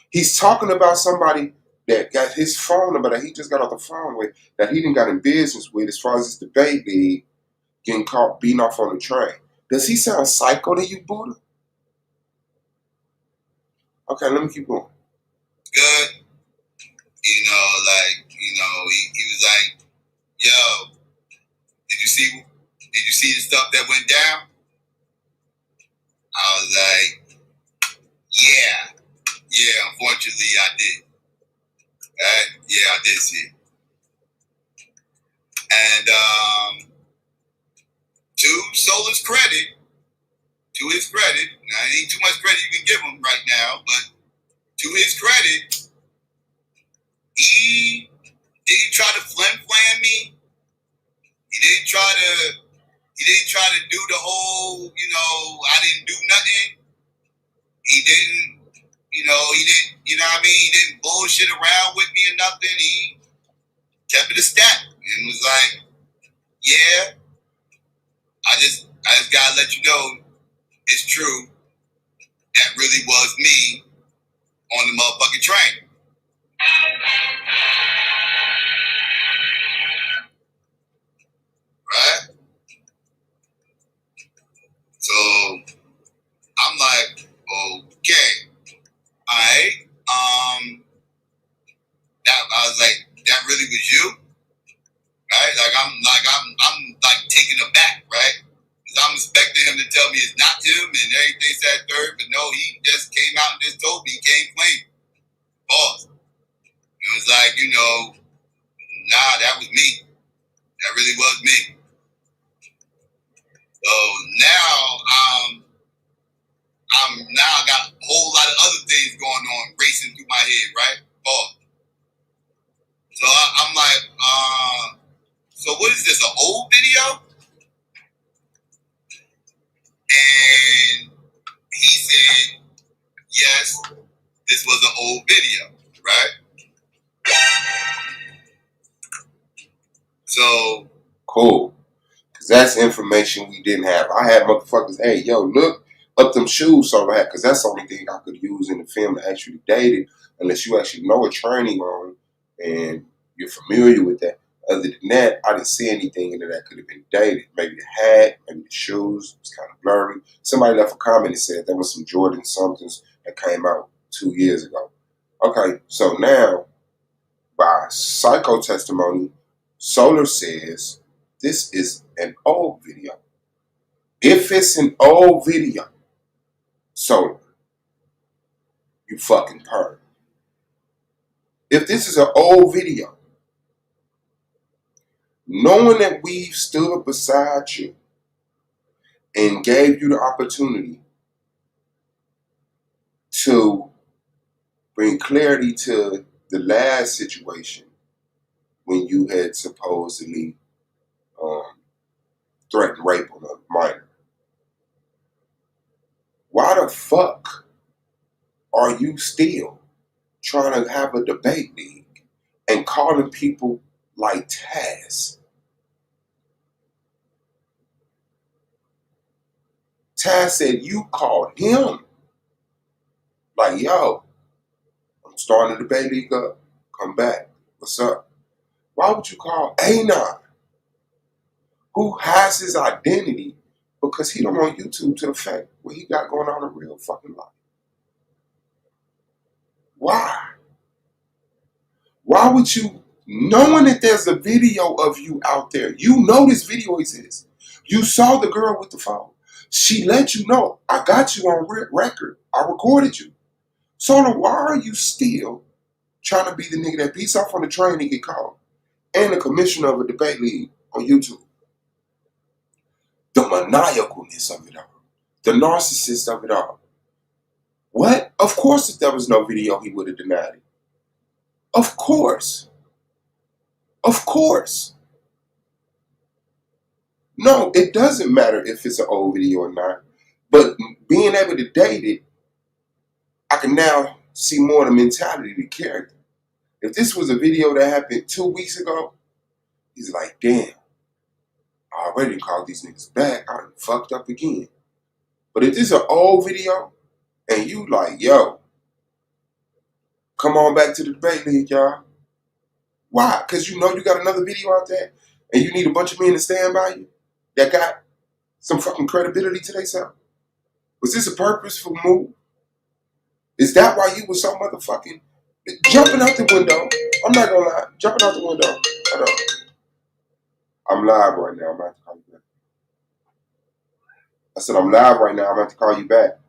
He's talking about somebody that got his phone number that he just got off the phone with, that he didn't got in business with as far as this debate league getting caught beating off on the train. Does he sound psycho to you, Buddha? Okay, let me keep going. good. He was like, yo, did you see the stuff that went down? I was like, yeah, unfortunately I did. Yeah, I did see it. And to Solar's credit, now ain't too much credit you can give him right now, but to his credit, he didn't try to flim-flam me. He didn't try to do the whole, I didn't do nothing. He didn't, he didn't bullshit around with me or nothing. He kept it a stat and was like, yeah, I just gotta let you know it's true. That really was me on the motherfucking train. Right? So I'm like, okay, alright. I was like, that really was you? Right? I'm like taken aback, right? Because I'm expecting him to tell me it's not him and everything's that third, but no, he just came out and just told me he came clean. Boss. It was like, nah, that was me. That really was me. So now I got a whole lot of other things going head, right? Pause. So I'm like, so what is this, an old video? And he said, yes, this was an old video, right? So cool. Because that's information we didn't have. I had motherfuckers, hey, yo, look up them shoes so I had, because that's the only thing I could use in the film to actually date it, unless you actually know a training on and you're familiar with that. Other than that, I didn't see anything in there that could have been dated. Maybe the hat, maybe the shoes, it was kind of blurry. Somebody left a comment and said there was some Jordan somethings that came out 2 years ago. Okay, so now, by psycho testimony, Solar says this is an old video. If it's an old video, Solar, you fucking perv. If this is an old video, knowing that we've stood beside you and gave you the opportunity to bring clarity to the last situation when you had supposedly threatened rape on a minor, why the fuck are you still trying to have a debate league and calling people like Taz? Taz said you called him like, yo, I'm starting the debate league up. Come back. What's up? Why would you call Anon, who has his identity because he don't want YouTube to affect what he got going on in real fucking life? Why? Why would you, knowing that there's a video of you out there, you know this video exists. You saw the girl with the phone. She let you know, I got you on record. I recorded you. So now why are you still trying to be the nigga that beats off on the train and get caught? And the commissioner of a debate league on YouTube. The maniacalness of it all. The narcissist of it all. What? Of course if there was no video, he would have denied it. Of course. Of course. No, it doesn't matter if it's an old video or not. But being able to date it, I can now see more of the mentality, the character. If this was a video that happened 2 weeks ago, he's like, damn, I already called these niggas back. I done fucked up again. But if this is an old video and you like, yo, come on back to the debate league, y'all. Why? Because you know you got another video out there and you need a bunch of men to stand by you that got some fucking credibility to themselves. Was this a purposeful move? Is that why you was so motherfucking jumping out the window? I'm not gonna lie, jumping out the window. Hold on. I'm live right now. I'm about to call you back. I said I'm live right now. I'm about to call you back.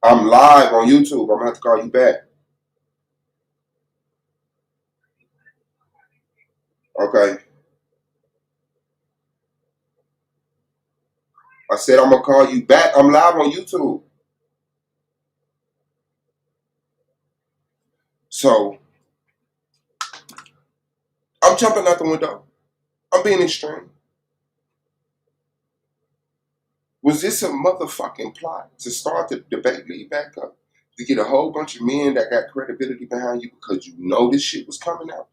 I'm live on YouTube. I'm gonna have to call you back. Okay. I said I'm gonna call you back. I'm live on YouTube. So I'm jumping out the window. I'm being extreme. Was this a motherfucking plot to start the debate league back up? To get a whole bunch of men that got credibility behind you because you know this shit was coming out?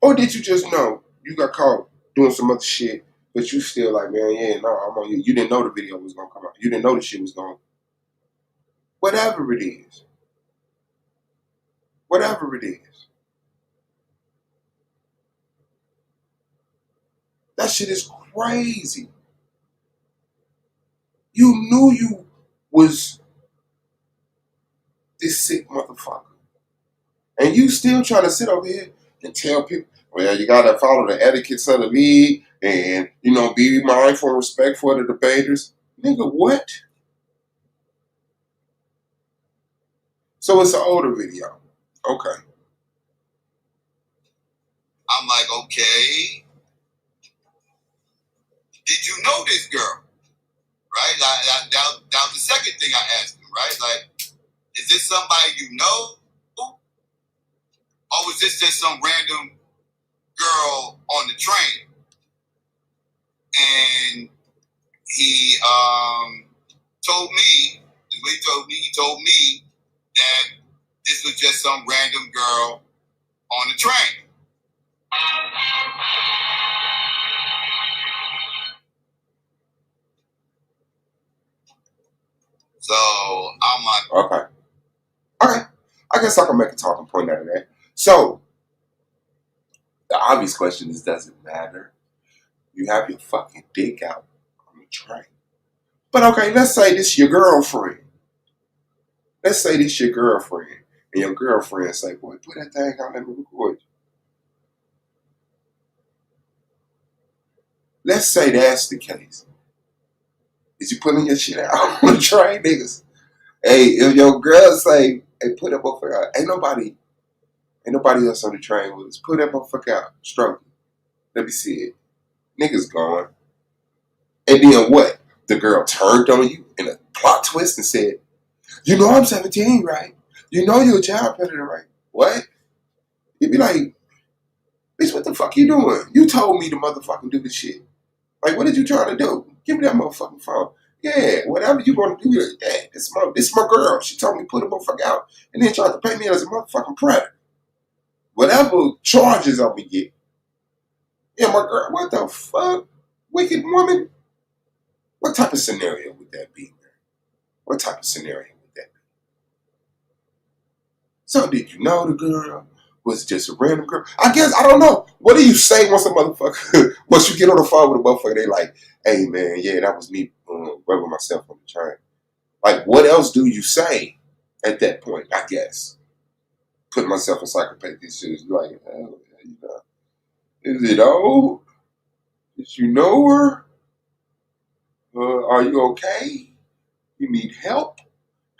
Or did you just know you got caught doing some other shit, but you still like, man, yeah, no, I'm on you. You didn't know the video was gonna come out. You didn't know the shit was going. Whatever it is. Whatever it is. That shit is crazy. You knew you was this sick motherfucker. And you still trying to sit over here and tell people, well, you gotta follow the etiquettes of the league and, you know, be mindful and respectful of the debaters. Nigga, what? So it's an older video. Okay. I'm like, okay, did you know this girl? right? That was the second thing I asked him, right? Like, is this somebody you know? Or was this just some random girl on the train? And he told me, he told me that this was just some random girl on the train. So I'm like, Okay. Okay. I guess I can make a talking point out of that. So the obvious question is, does it matter? You have your fucking dick out on the train. But okay, let's say this your girlfriend. Let's say this your girlfriend. And your girlfriend say, boy, put that thing out, let me record you. Let's say that's the case. Is you putting your shit out on the train, niggas? Hey, if your girl say, hey, put that motherfucker out. Ain't nobody else on the train with us. Put that motherfucker out. Stroke it. Let me see it. Niggas gone. And then what? The girl turned on you in a plot twist and said, you know I'm 17, right? You know you're a child predator, right? What? You'd be like, bitch, what the fuck you doing? You told me to motherfucking do this shit. Like, what did you trying to do? Give me that motherfucking phone. Yeah, whatever you want to do, yeah, this my girl. She told me to put a motherfucker out and then tried to pay me as a motherfucking predator. Whatever charges I'm gonna get. Yeah, my girl, what the fuck? Wicked woman? What type of scenario would that be, man? What type of scenario would that be? So did you know the girl? Was it just a random girl? I guess, I don't know. What do you say once a motherfucker, once you get on the phone with a motherfucker, they like, hey man, yeah, that was me rubbing myself on the train. Like, what else do you say at that point, I guess? Put myself in psychopathic shoes. Like, oh, you know, is it old? Did you know her? Are you okay? You need help?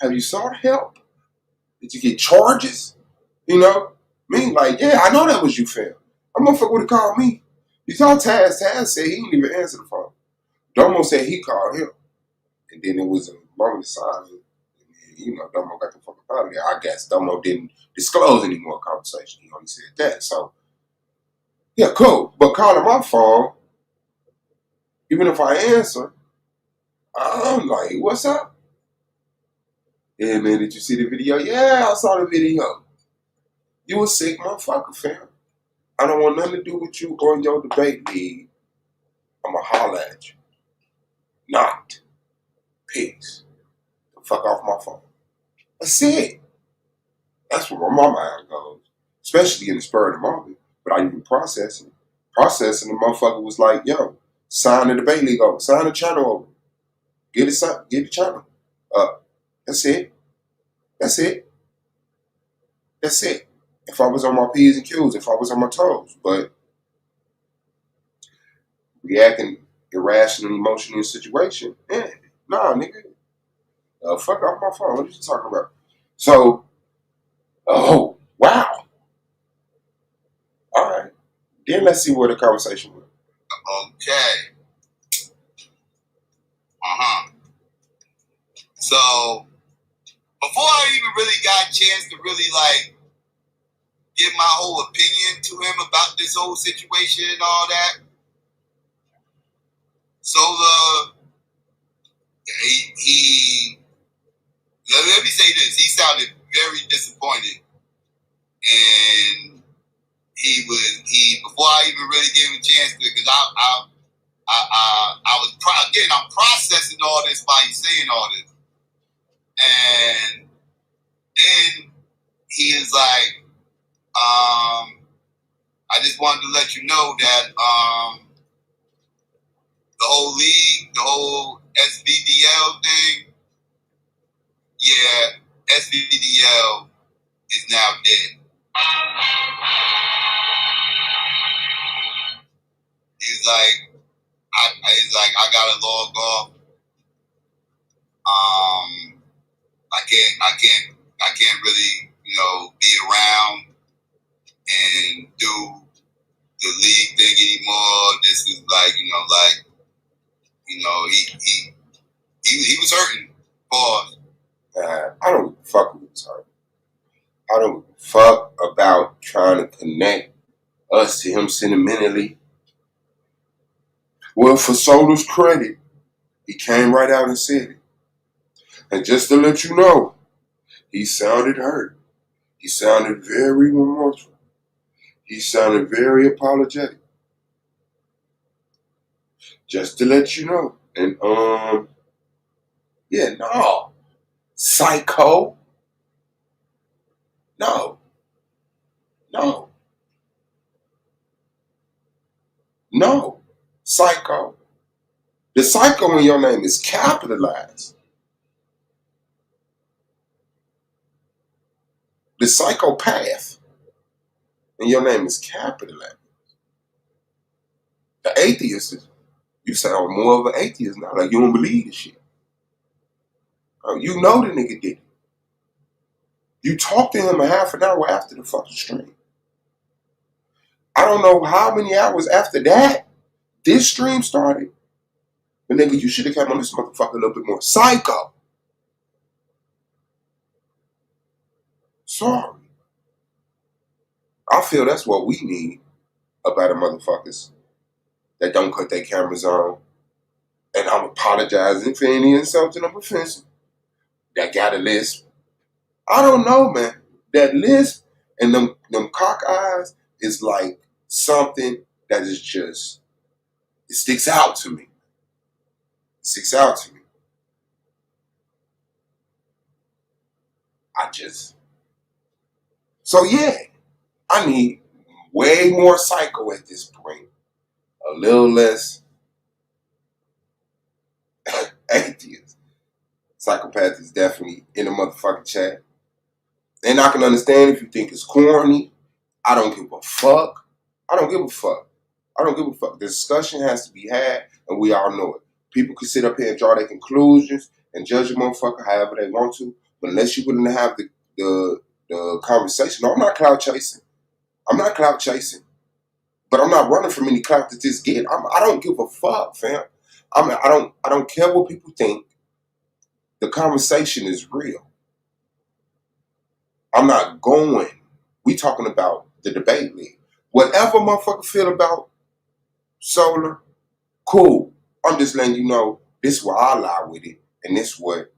Have you sought help? Did you get charges? You know? Me, like, yeah, I know that was you, fam. A motherfucker would have called me. You saw Taz. Taz said he didn't even answer the phone. Domo said he called him. And then it was a moment of silence. You know, Domo got the fuck out of there. I guess Domo didn't disclose any more conversation. He only said that. So, yeah, cool. But calling my phone, even if I answer, I'm like, what's up? Yeah, man, did you see the video? Yeah, I saw the video. You a sick motherfucker, fam. I don't want nothing to do with you or your debate league. I'ma holler at you. Not. Peace. The fuck off my phone. That's it. That's where my mind goes. Especially in the spur of the moment. But I even processing. Processing, the motherfucker was like, yo, sign the debate league over. Sign the channel over. Get the channel. That's it. That's it. That's it. If I was on my P's and Q's, if I was on my toes. But reacting irrationally, emotionally in a situation, nah, nigga. Fuck off my phone. What are you talking about? So, oh, wow. All right. Then let's see where the conversation went. okay. So, before I even really got a chance to really, like, give my whole opinion to him about this whole situation and all that, so he let me say this. He sounded very disappointed. And he before I even really gave him a chance to, because I was, again, I'm processing all this while he's saying all this. And then he is like, I just wanted to let you know that the whole league, the whole SVDL thing, yeah, SVDL is now dead. He's like, I gotta log off. I can't really, be around and do the league thing anymore. This is like, he he was hurting. Pause. I don't give a fuck who was hurting. I don't give a fuck about trying to connect us to him sentimentally. Well, for Solar's credit, he came right out and said it. And just to let you know, he sounded hurt. He sounded very remorseful. He sounded very apologetic. Just to let you know. And yeah, no. Psycho. No. No. No. Psycho. The psycho in your name is capitalized. The psychopath in your name is capitalized. The atheist is, you sound more of an atheist now. Like you don't believe this shit. You know the nigga did it. You talked to him a half an hour after the fucking stream. I don't know how many hours after that this stream started. But nigga, you should have come on this motherfucker a little bit more psycho. Sorry. I feel that's what we need about the motherfuckers that don't cut their cameras on. And I'm apologizing for any insulting or offensive. That got a lisp. I don't know, man. That lisp and them cock eyes is like something that is just, it sticks out to me. It sticks out to me. So yeah, I need way more psycho at this point. A little less atheist. Psychopath is definitely in the motherfucking chat. And I can understand if you think it's corny. I don't give a fuck. I don't give a fuck. I don't give a fuck. The discussion has to be had, and we all know it. People can sit up here and draw their conclusions and judge a motherfucker however they want to, but unless you're willing to have the conversation, no, I'm not clout chasing. I'm not clout chasing, but I'm not running from any clout that this get. I don't give a fuck, fam. I don't care what people think. The conversation is real. I'm not going. We talking about the debate league. Whatever motherfucker feel about Solar, cool. I'm just letting you know this is where I lie with it, and this is what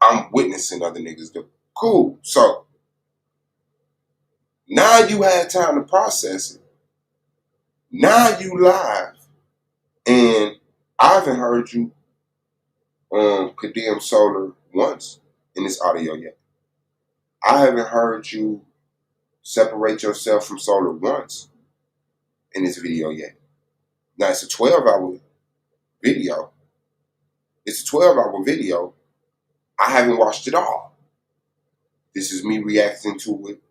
I'm witnessing other niggas do. Cool. So now you had time to process it. Now you live, and I haven't heard you condemn Solar once in this audio yet. I haven't heard you separate yourself from Solar once in this video yet. Now it's a 12-hour video. It's a 12-hour video. I haven't watched it all. This is me reacting to it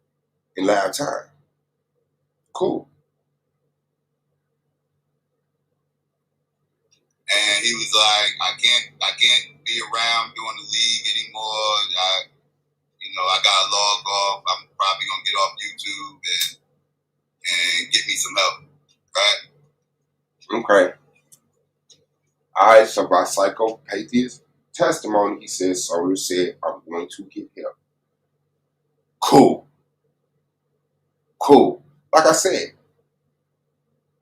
in live time. Cool. And he was like, I can't be around doing the league anymore. I gotta log off. I'm probably gonna get off YouTube and get me some help. Right? Okay. Alright, so by Psychopathist testimony, he says Solar said, I'm going to get help. Cool. Cool. Like I said,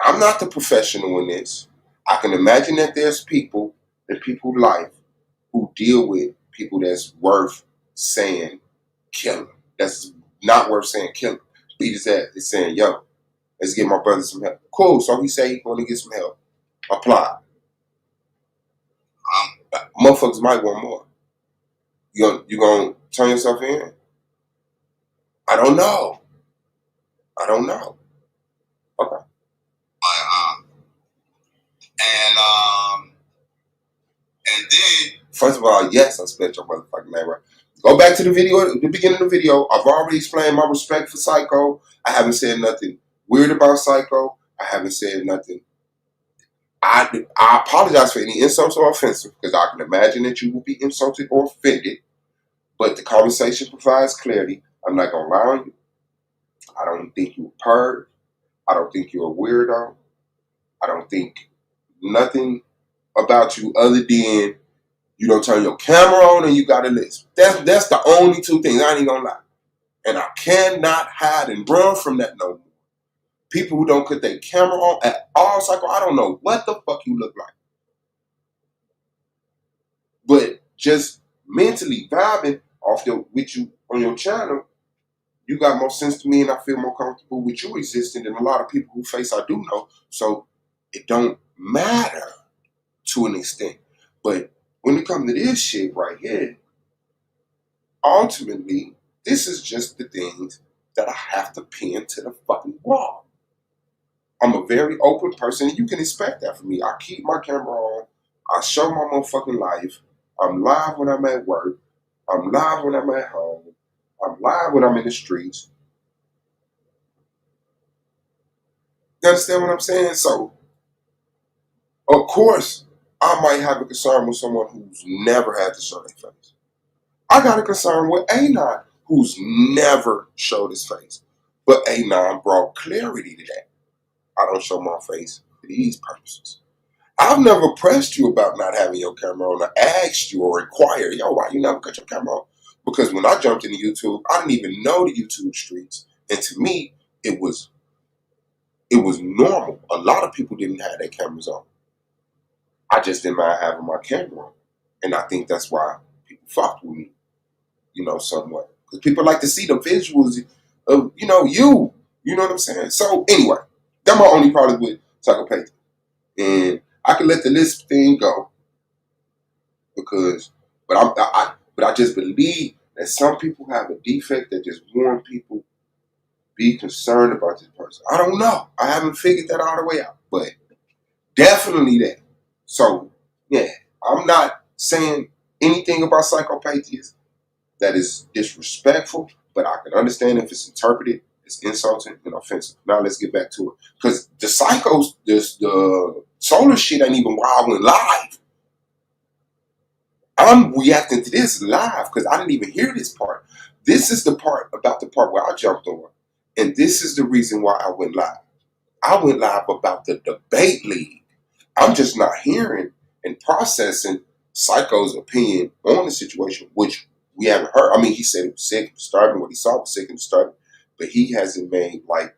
I'm not the professional in this. I can imagine that there's people in people's life who deal with people that's worth saying kill him. That's not worth saying kill him. Beat his ass. It's saying, yo, let's get my brother some help. Cool. So he say he's going to get some help. Apply. Motherfuckers might want more. You gonna turn yourself in? I don't know. Okay. And then First of all, yes, I spelled your motherfucking name right. Go back to the video, the beginning of the video. I've already explained my respect for Psycho. I haven't said nothing weird about Psycho. I haven't said nothing. I apologize for any insults or offensive because I can imagine that you will be insulted or offended. But the conversation provides clarity. I'm not gonna lie on you. I don't think you're a perv. I don't think you're a weirdo. I don't think nothing about you other than You don't turn your camera on and you got a list. That's the only two things. I ain't gonna lie. And I cannot hide and run from that no more. People who don't put their camera on at all, Psycho, I don't know what the fuck you look like. But just mentally vibing off with you on your channel, you got more sense to me and I feel more comfortable with you existing than a lot of people whose face I do know. So it don't matter to an extent. But when it comes to this shit right here, ultimately, this is just the things that I have to pin to the fucking wall. I'm a very open person, and you can expect that from me. I keep my camera on. I show my motherfucking life. I'm live when I'm at work. I'm live when I'm at home. I'm live when I'm in the streets. You understand what I'm saying? So, of course, I might have a concern with someone who's never had to show their face. I got a concern with A9, who's never showed his face. But A9 brought clarity to that. I don't show my face for these purposes. I've never pressed you about not having your camera on or asked you or inquired, yo, why you never cut your camera on? Because when I jumped into YouTube, I didn't even know the YouTube streets. And to me, it was normal. A lot of people didn't have their cameras on. I just didn't mind having my camera on. And I think that's why people fucked with me, somewhat. Because people like to see the visuals of, you. You know what I'm saying? So anyway, that's my only problem with psychopathy. And I can let the list thing go because, but I just believe that some people have a defect that just want people be concerned about this person. I don't know. I haven't figured that all the way out, but definitely that. So yeah, I'm not saying anything about psychopathy that is disrespectful, but I can understand if it's interpreted as insulting and offensive. Now let's get back to it. Because the psychos, the solar shit ain't even wild and live. I'm reacting to this live because I didn't even hear this part. This is the part where I jumped on. And this is the reason why I went live. I went live about the debate league. I'm just not hearing and processing Psycho's opinion on the situation, which we haven't heard. I mean, he said it was sick and starting. What he saw was sick and starting, but he hasn't made like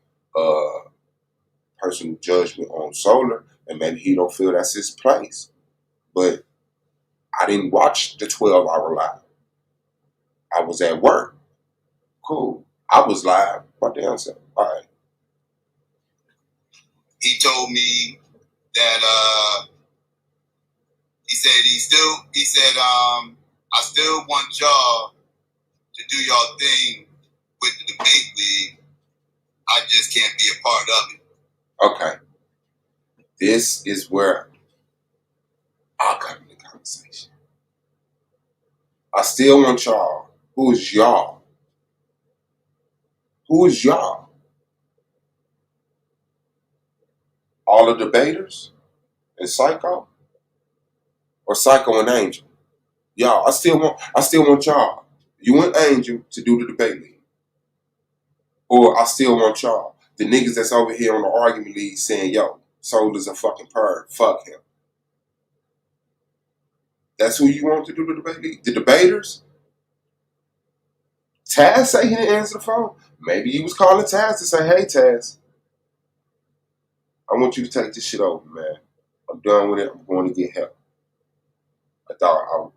personal judgment on solar, and maybe he don't feel that's his place. But I didn't watch the 12-hour live. I was at work. Cool. I was live. My damn self. All right. He told me that he said I still want y'all to do y'all thing with the debate league. I just can't be a part of it. Okay. This is where I'll come in the conversation. I still want y'all. Who is y'all? Who is y'all? All the debaters and Psycho? Or Psycho and Angel? Y'all, I still want y'all. You and Angel to do the debate league. Or I still want y'all. The niggas that's over here on the argument league saying, yo, Soul is a fucking perv. Fuck him. That's who you want to do the debate league? The debaters? Taz say he didn't answer the phone. Maybe he was calling Taz to say, hey, Taz, I want you to take this shit over, man. I'm done with it. I'm going to get help. I thought,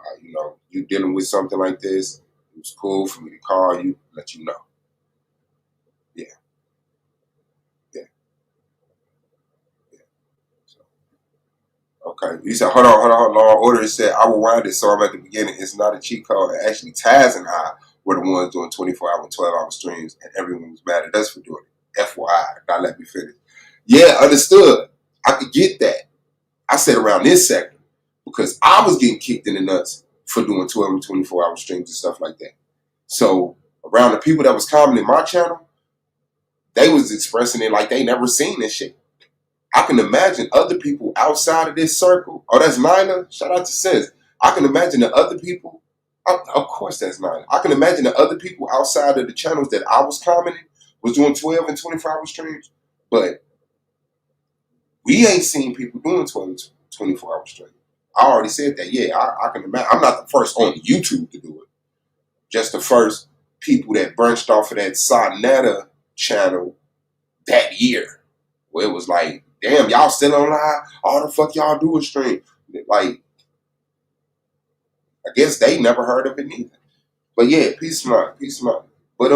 you dealing with something like this, it was cool for me to call you, let you know. Yeah. Yeah. Yeah. So, okay. You said, hold on. Law and Order said, I will wind it so I'm at the beginning. It's not a cheat code. Actually, Taz and I were the ones doing 24-hour, 12-hour streams, and everyone was mad at us for doing it. FYI. Now let me finish. Yeah, understood. I could get that. I said around this sector because I was getting kicked in the nuts for doing 12 and 24-hour streams and stuff like that. So around the people that was commenting my channel, they was expressing it like they never seen this shit. I can imagine other people outside of this circle. Oh, that's Nina. Shout out to Sis. I can imagine the other people. Of course, that's Nina. I can imagine the other people outside of the channels that I was commenting was doing 12 and 24-hour streams. But we ain't seen people doing 12 and 24-hour streams. I already said that. Yeah, I can imagine. I'm not the first on YouTube to do it. Just the first people that branched off of that Sonetta channel that year. Where it was like, damn, y'all still on live? All the fuck y'all do is stream. Like, I guess they never heard of it neither. But yeah, peace of mind, peace of mind. But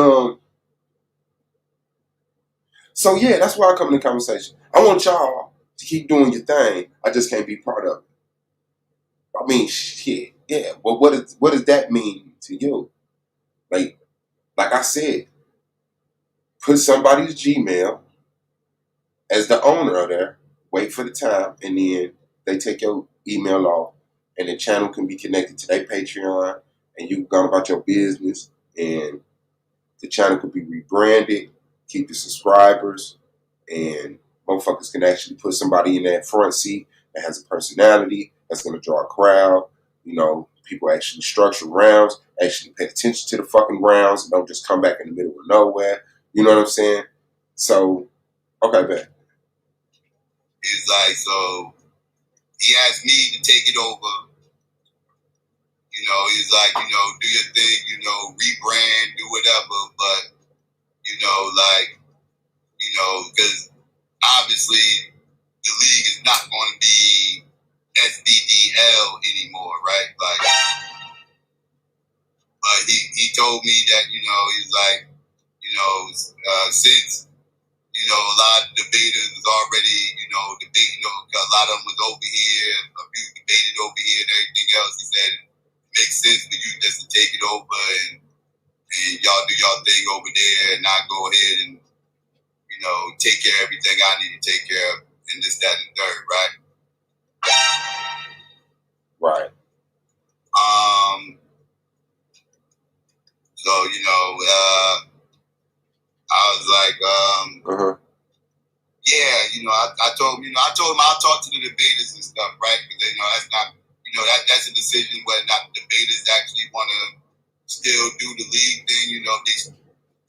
so yeah, that's why I come to the conversation. I want y'all to keep doing your thing. I just can't be part of it. I mean, shit, yeah. But what does that mean to you? Like I said, put somebody's Gmail as the owner of there. Wait for the time, and then they take your email off, and the channel can be connected to their Patreon, and you can go about your business, and the channel could be rebranded, keep the subscribers, and motherfuckers can actually put somebody in that front seat that has a personality, that's going to draw a crowd. You know, people actually structure rounds, actually pay attention to the fucking rounds, and don't just come back in the middle of nowhere. You know what I'm saying? So, okay, bet. It's like, so he asked me to take it over. You know, he's like, you know, do your thing, you know, rebrand, do whatever. But, you know, like, you know, because obviously the league is not going to be SBDL anymore, right? Like, but he told me that, you know, he's like, you know, since, you know, a lot of debaters was already, you know, debating, you know, a lot of them was over here, a few debated over here and everything else. He said it makes sense for you just to take it over and y'all do y'all thing over there and I go ahead and, you know, take care of everything I need to take care of and this, that, and third, right? Right. So, you know, I was like, yeah, you know, I told him, I'll talk to the debaters and stuff, right? Because, you know, that's not, you know, that's a decision whether or not the debaters actually want to still do the league thing, you know, if they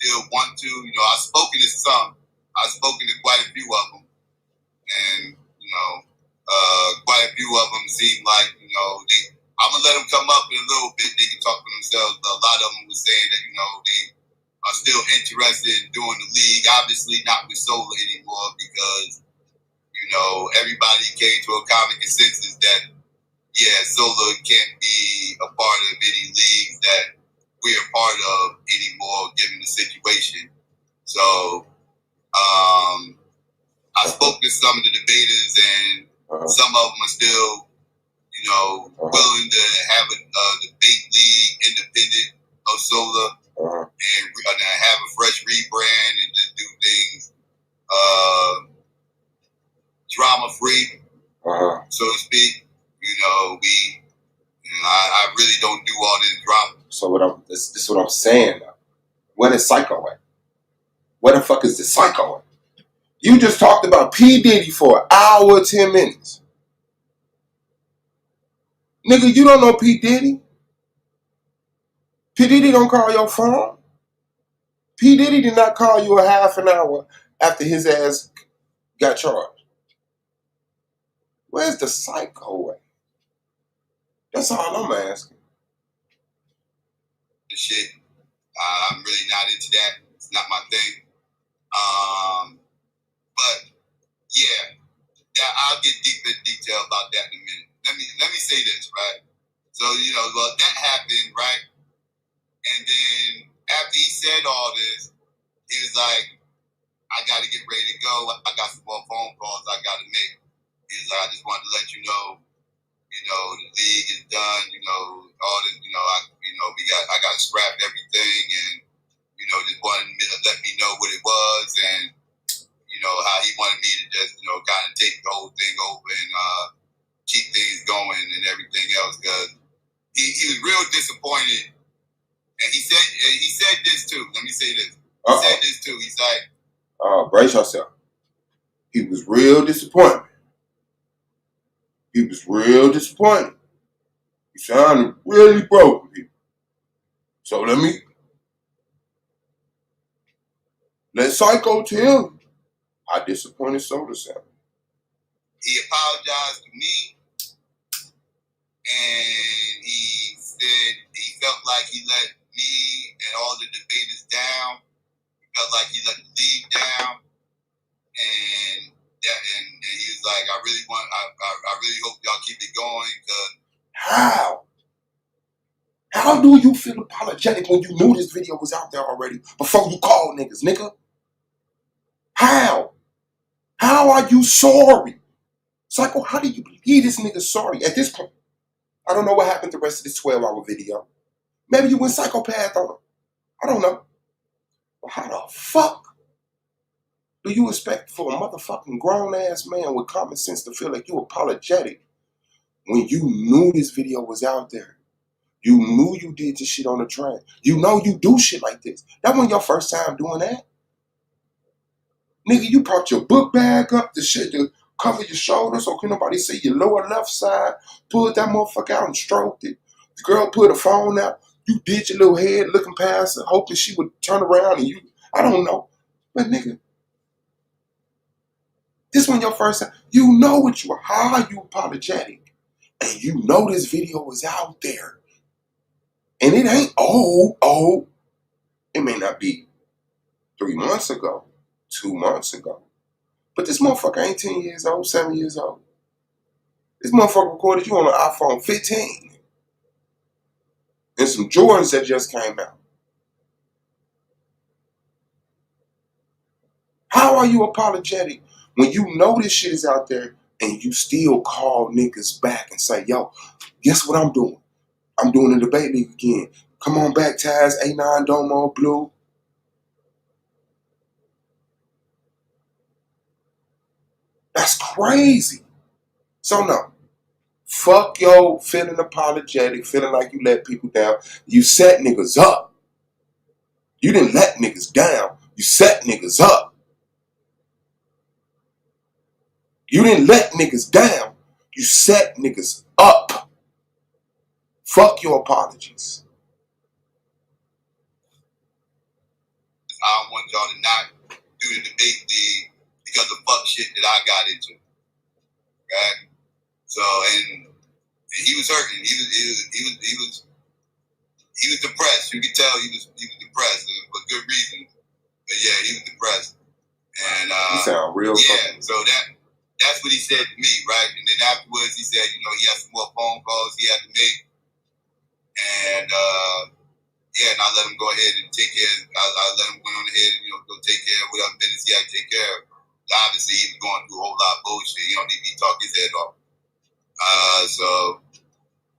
still want to. You know, I've spoken to some. I've spoken to quite a few of them. And, you know, quite a few of them seem like, you know, I'm going to let them come up in a little bit. They can talk for themselves. But a lot of them were saying that, you know, they are still interested in doing the league. Obviously not with Solar anymore because, you know, everybody came to a common consensus that, yeah, Solar can't be a part of any leagues that we're a part of anymore given the situation. So, I spoke to some of the debaters, and some of them are still, you know, willing to have a debate league independent of Solar, and we're gonna have a fresh rebrand and just do things drama free, so to speak. You know, I really don't do all this drama. So this is what I'm saying. Where the psycho at? Where the fuck is the psycho at? You just talked about P. Diddy for an hour, 10 minutes. Nigga, you don't know P. Diddy? P. Diddy don't call your phone. P. Diddy did not call you a half an hour after his ass got charged. Where's the psycho at? That's all I'm asking. The shit, I'm really not into that. It's not my thing. But yeah, I'll get deep in detail about that in a minute. Let me say this, right? So, you know, well, that happened, right? And then after he said all this, he was like, I got to get ready to go. I got some more phone calls I got to make. He was like, I just wanted to let you know, the league is done, all this, I got scrapped everything and, just wanted to let me know what it was and, how he wanted me to just, kind of take the whole thing over and keep things going and everything else because he was real disappointed. And he said this too. Let me say this. He said this too. He's like, brace yourself. He was real disappointed. He was real disappointed. He sounded really broken, people. So let Psycho tell you how disappointed Soda sounded. He apologized to me. like he let me and all the debaters down. He felt like he let the league down. And he was like, I really hope y'all keep it going. How? How do you feel apologetic when you knew this video was out there already before you called niggas, nigga? How? How are you sorry? Psycho, how do you believe this nigga sorry at this point? I don't know what happened the rest of this 12-hour video. Maybe you went psychopath on him. I don't know. But how the fuck do you expect for a motherfucking grown-ass man with common sense to feel like you apologetic when you knew this video was out there? You knew you did this shit on the train. You know you do shit like this. That wasn't your first time doing that. Nigga, you brought your book bag up, the shit to cover your shoulders so can nobody see your lower left side. Pulled that motherfucker out and stroked it. The girl put her phone out. You did your little head looking past her, hoping she would turn around and you, I don't know. But nigga, this one your first time. You know what you are. How are you apologetic? And you know this video was out there. And it ain't old. It may not be 3 months ago, 2 months ago. But this motherfucker ain't 10 years old, 7 years old. This motherfucker recorded you on an iPhone 15. And some Jordans that just came out. How are you apologetic when you know this shit is out there and you still call niggas back and say, yo, guess what I'm doing? I'm doing the debate league again. Come on back, Taz, A9, Domo, Blue. That's crazy. So no, fuck yo feeling apologetic, feeling like you let people down. You set niggas up. You didn't let niggas down. You set niggas up. You didn't let niggas down. You set niggas up. Fuck your apologies. I don't want y'all to not do the debate league because of fuck shit that I got into. Right? So and he was hurting. He was depressed. You could tell he was depressed for good reason. But yeah, he was depressed. And you sound real. Yeah, so that's what he said to me, right? And then afterwards he said, you know, he had some more phone calls he had to make. And yeah, and I let him go ahead and take care. I let him go on ahead and, you know, go take care of whatever business he had to take care of. Obviously, he was going through a whole lot of bullshit. He don't need me to talk his head off.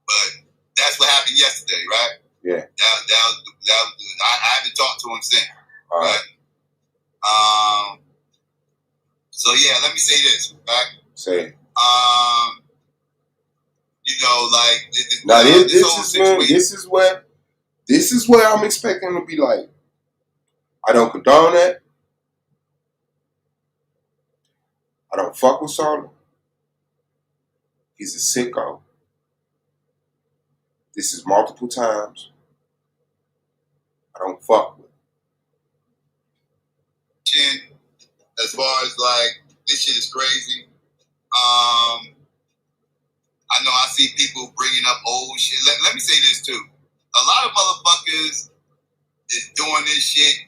But that's what happened yesterday, right? Yeah. I haven't talked to him since. All right. So yeah, let me say this, right? Say it. You know, like now this is where I'm expecting to be like, I don't condone that. I don't fuck with Solo. He's a sicko. This is multiple times. I don't fuck with. As far as like, this shit is crazy. I know I see people bringing up old shit. Let me say this too. A lot of motherfuckers is doing this shit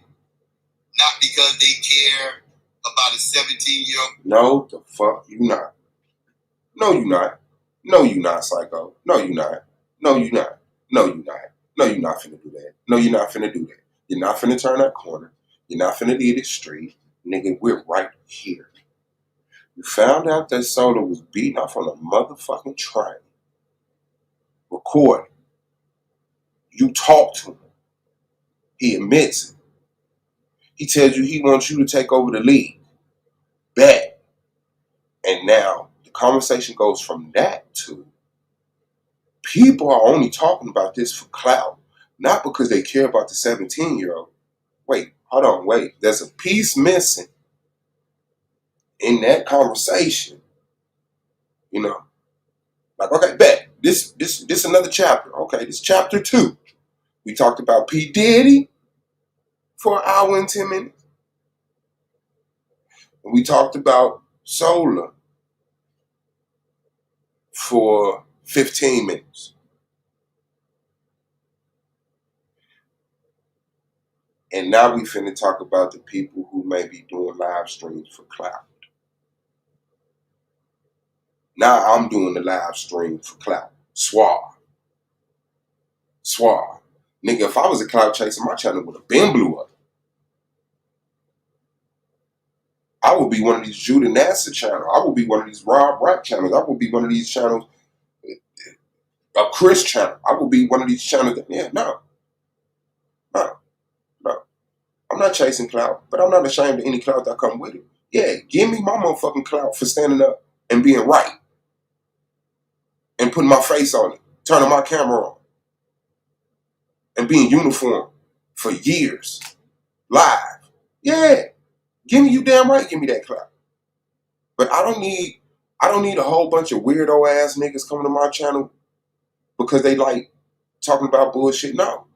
not because they care about a 17-year-old. No, the fuck you not. No, you not. No, you not, psycho. No, you not. No, you not. No, you not. No, you not finna do that. No, you're not finna do that. You're not finna turn that corner. You're not finna leave it straight. Nigga, we're right here. You found out that Solo was beating off on a motherfucking train. Recording. You talk to him. He admits it. He tells you he wants you to take over the league. Bet. And now the conversation goes from that to people are only talking about this for clout, not because they care about the 17-year-old. Wait, hold on, wait. There's a piece missing in that conversation. You know, like, okay, bet. This another chapter. Okay, this chapter 2. We talked about P. Diddy for an hour and 10 minutes. And we talked about Solar for 15 minutes. And now we finna talk about the people who may be doing live streams for clout. Now I'm doing the live stream for clout. Suave. Nigga, if I was a clout chaser, my channel would have been blew up. I would be one of these Judah NASA channels. I would be one of these Rob Rap channels. I would be one of these channels, a Chris channel. I would be one of these channels that, no. I'm not chasing clout, but I'm not ashamed of any clout that come with it. Yeah, give me my motherfucking clout for standing up and being right and putting my face on it, turning my camera on, and being uniform for years, live. Yeah, give me, you damn right, give me that clout. But I don't need a whole bunch of weirdo ass niggas coming to my channel because they like talking about bullshit. No,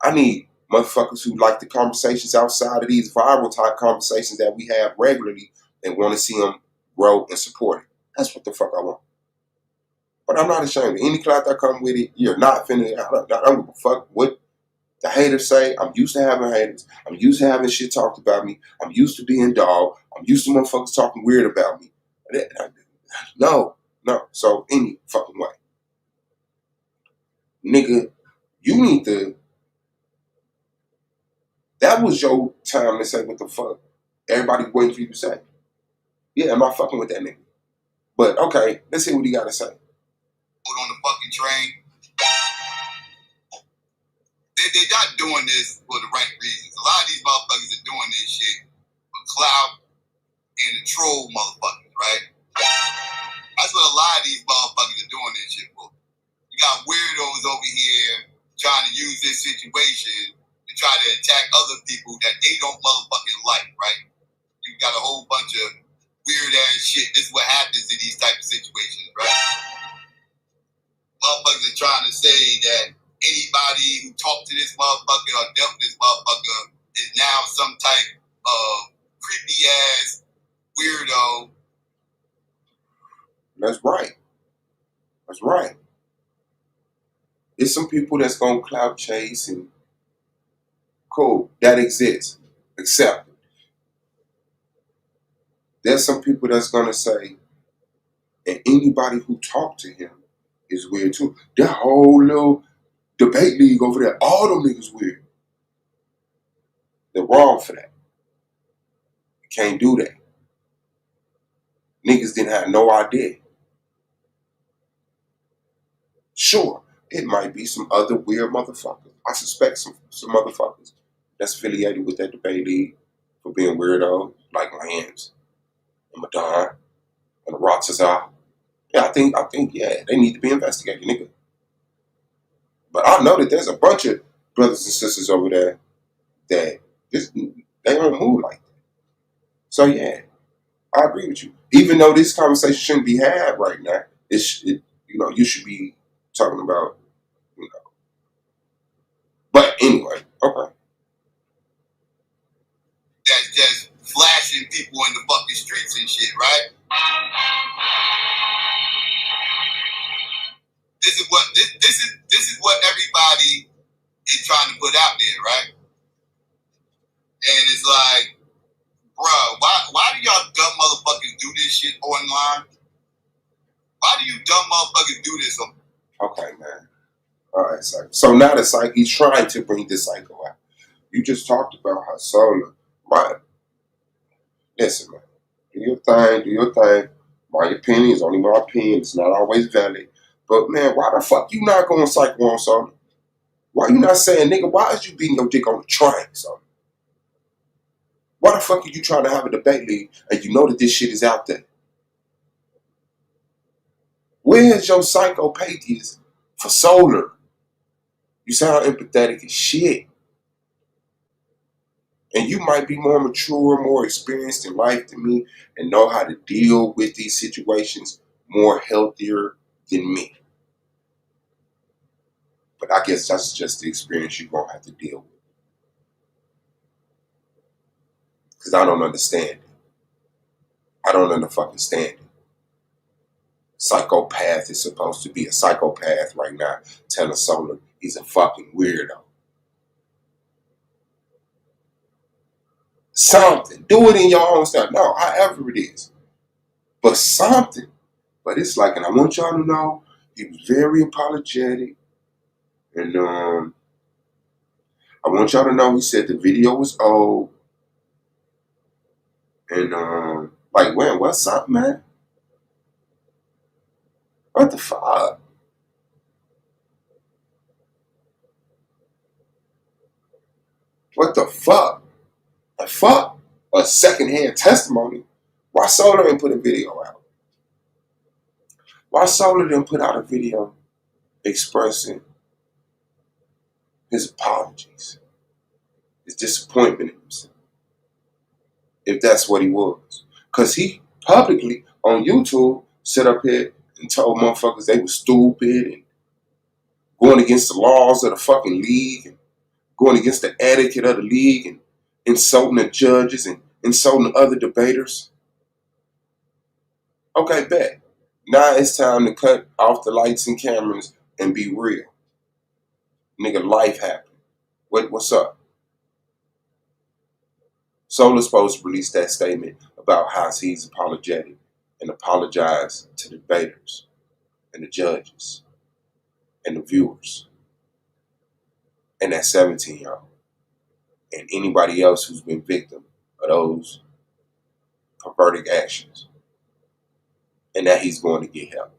I need motherfuckers who like the conversations outside of these viral type conversations that we have regularly and want to see them grow and support it. That's what the fuck I want. But I'm not ashamed of any clout that come with it. You're not finna. I don't give a fuck what the haters say. I'm used to having haters. I'm used to having shit talked about me. I'm used to being dog. I'm used to motherfuckers talking weird about me. No. So any fucking way. Nigga, you need to. That was your time to say what the fuck everybody waiting for you to say. Yeah, I'm not fucking with that nigga. But okay, let's see what he got to say. On the fucking train. They're not doing this for the right reasons. A lot of these motherfuckers are doing this shit for clout and to troll motherfuckers, right? That's what a lot of these motherfuckers are doing this shit for. You got weirdos over here trying to use this situation to try to attack other people that they don't motherfucking like, right? You got a whole bunch of weird ass shit. This is what happens in these type of situations, right? Motherfuckers are trying to say that anybody who talked to this motherfucker or dealt with this motherfucker is now some type of creepy ass weirdo. That's right. There's some people that's gonna clout chase and cool. That exists. Accept it. There's some people that's gonna say, and anybody who talked to him is weird too. That whole little debate league over there, all them niggas weird. They're wrong for that. You can't do that. Niggas didn't have no idea. Sure, it might be some other weird motherfuckers. I suspect some motherfuckers that's affiliated with that debate league for being weirdos, like Lance and Madonna and Roxazar. Yeah, I think, yeah, they need to be investigated, nigga. But I know that there's a bunch of brothers and sisters over there that just, they don't move like that. So yeah, I agree with you. Even though this conversation shouldn't be had right now, you should be talking about, But anyway, okay. That's just flashing people in the fucking streets and shit, right? This is what everybody is trying to put out there, right? And it's like, bro, why do y'all dumb motherfuckers do this shit online? Why do you dumb motherfuckers do this? Okay, man. All right, so now the psyche, he's trying to bring the psycho out. You just talked about how solar, right? Listen, man. Do your thing. My opinion is only my opinion. It's not always valid. But man, why the fuck you not going psycho on solar? Why you not saying, nigga, why is you beating your dick on the train, solar? Why the fuck are you trying to have a debate league and you know that this shit is out there? Where's your psychopathies for solar? You sound empathetic as shit. And you might be more mature, more experienced in life than me, and know how to deal with these situations more healthier than me. But I guess that's just the experience you're going to have to deal with. Because I don't understand it. I don't understand it. Psychopath is supposed to be a psychopath right now, telling someone he's a fucking weirdo. Something. Do it in your own style. No, however it is. But something. But it's like, and I want y'all to know, he was very apologetic. And I want y'all to know he said the video was old. And like, man, what's up, man? What the fuck? What the fuck? The fuck? A secondhand testimony? Why Solar didn't put a video out? Why Solar didn't put out a video expressing his apologies, his disappointment in himself, if that's what he was? Because he publicly on YouTube set up here and told motherfuckers they were stupid and going against the laws of the fucking league and going against the etiquette of the league and insulting the judges and insulting the other debaters. Okay, bet. Now it's time to cut off the lights and cameras and be real. Nigga, life happened. What's up? Solar's supposed to release that statement about how he's apologetic and apologize to the debaters and the judges and the viewers and that 17-year-old and anybody else who's been victim of those perverted actions, and that he's going to get help.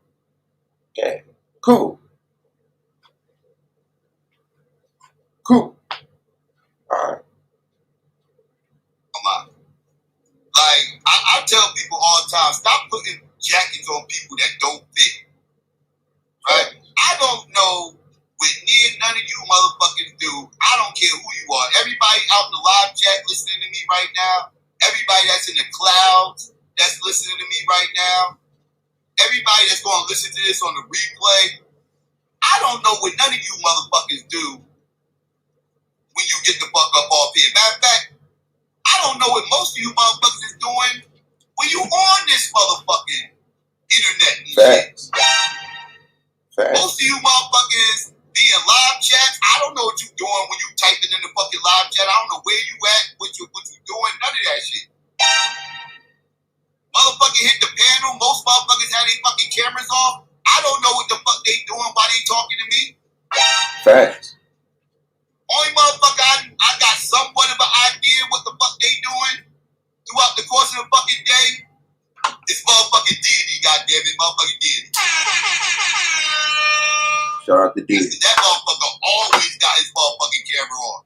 Yeah, cool. Cool. All right. Come on. Like, I tell people all the time, stop putting jackets on people that don't fit. Right? I don't know what none of you motherfuckers do. I don't care who you are. Everybody out in the live chat listening to me right now, everybody that's in the clouds that's listening to me right now, everybody that's going to listen to this on the replay, I don't know what none of you motherfuckers do when you get the fuck up off here. Matter of fact, I don't know what most of you motherfuckers is doing when you on this motherfucking internet and Facts. shit. Facts. Most of you motherfuckers be in live chats. I don't know what you doing when you typing in the fucking live chat. I don't know where you at, what you doing, none of that shit. Motherfucker hit the panel. Most motherfuckers have their fucking cameras off. I don't know what the fuck they doing while they talking to me. Facts. Only motherfucker I got somewhat of an idea what the fuck they doing throughout the course of the fucking day is motherfucking Diddy, goddammit, motherfucking Diddy. Shout out to Diddy. That motherfucker always got his motherfucking camera on.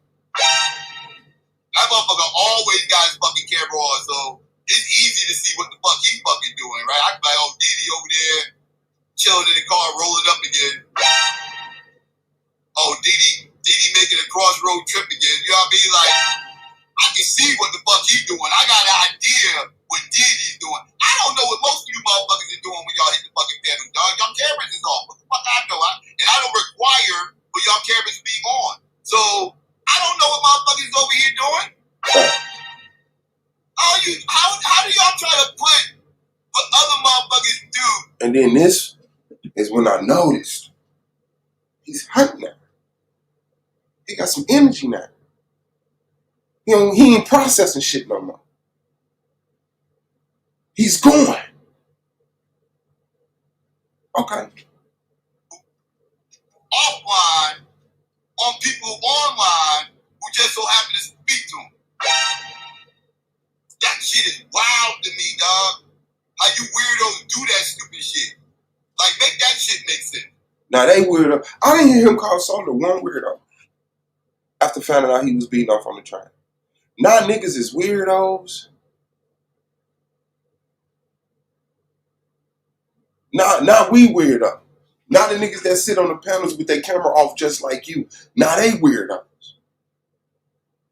That motherfucker always got his fucking camera on, so it's easy to see what the fuck he's fucking doing, right? I can be like, oh, Diddy over there chilling in the car, rolling up again. Oh, Diddy making a crossroad trip again. You know what I mean? Like, I can see what the fuck he's doing. I got an idea what Diddy's doing. I don't know what most of you motherfuckers are doing when y'all hit the fucking panel, dog. Y'all cameras is off. What the fuck I know? And I don't require for y'all cameras to be on. So, I don't know what motherfuckers is over here doing. How do y'all try to put what other motherfuckers do? And then this is when I noticed he's hurt now. He got some energy now. He ain't processing shit no more. He's going. Okay. Offline on people online who just so happen to speak to him. That shit is wild to me, dog. How you weirdos do that stupid shit. Like, make that shit make sense. Now they weirdo. I didn't hear him call Solar one weirdo after finding out he was beating off on the train. Now niggas is weirdos. Now we weirdo. Now the niggas that sit on the panels with their camera off just like you. Now they weirdos.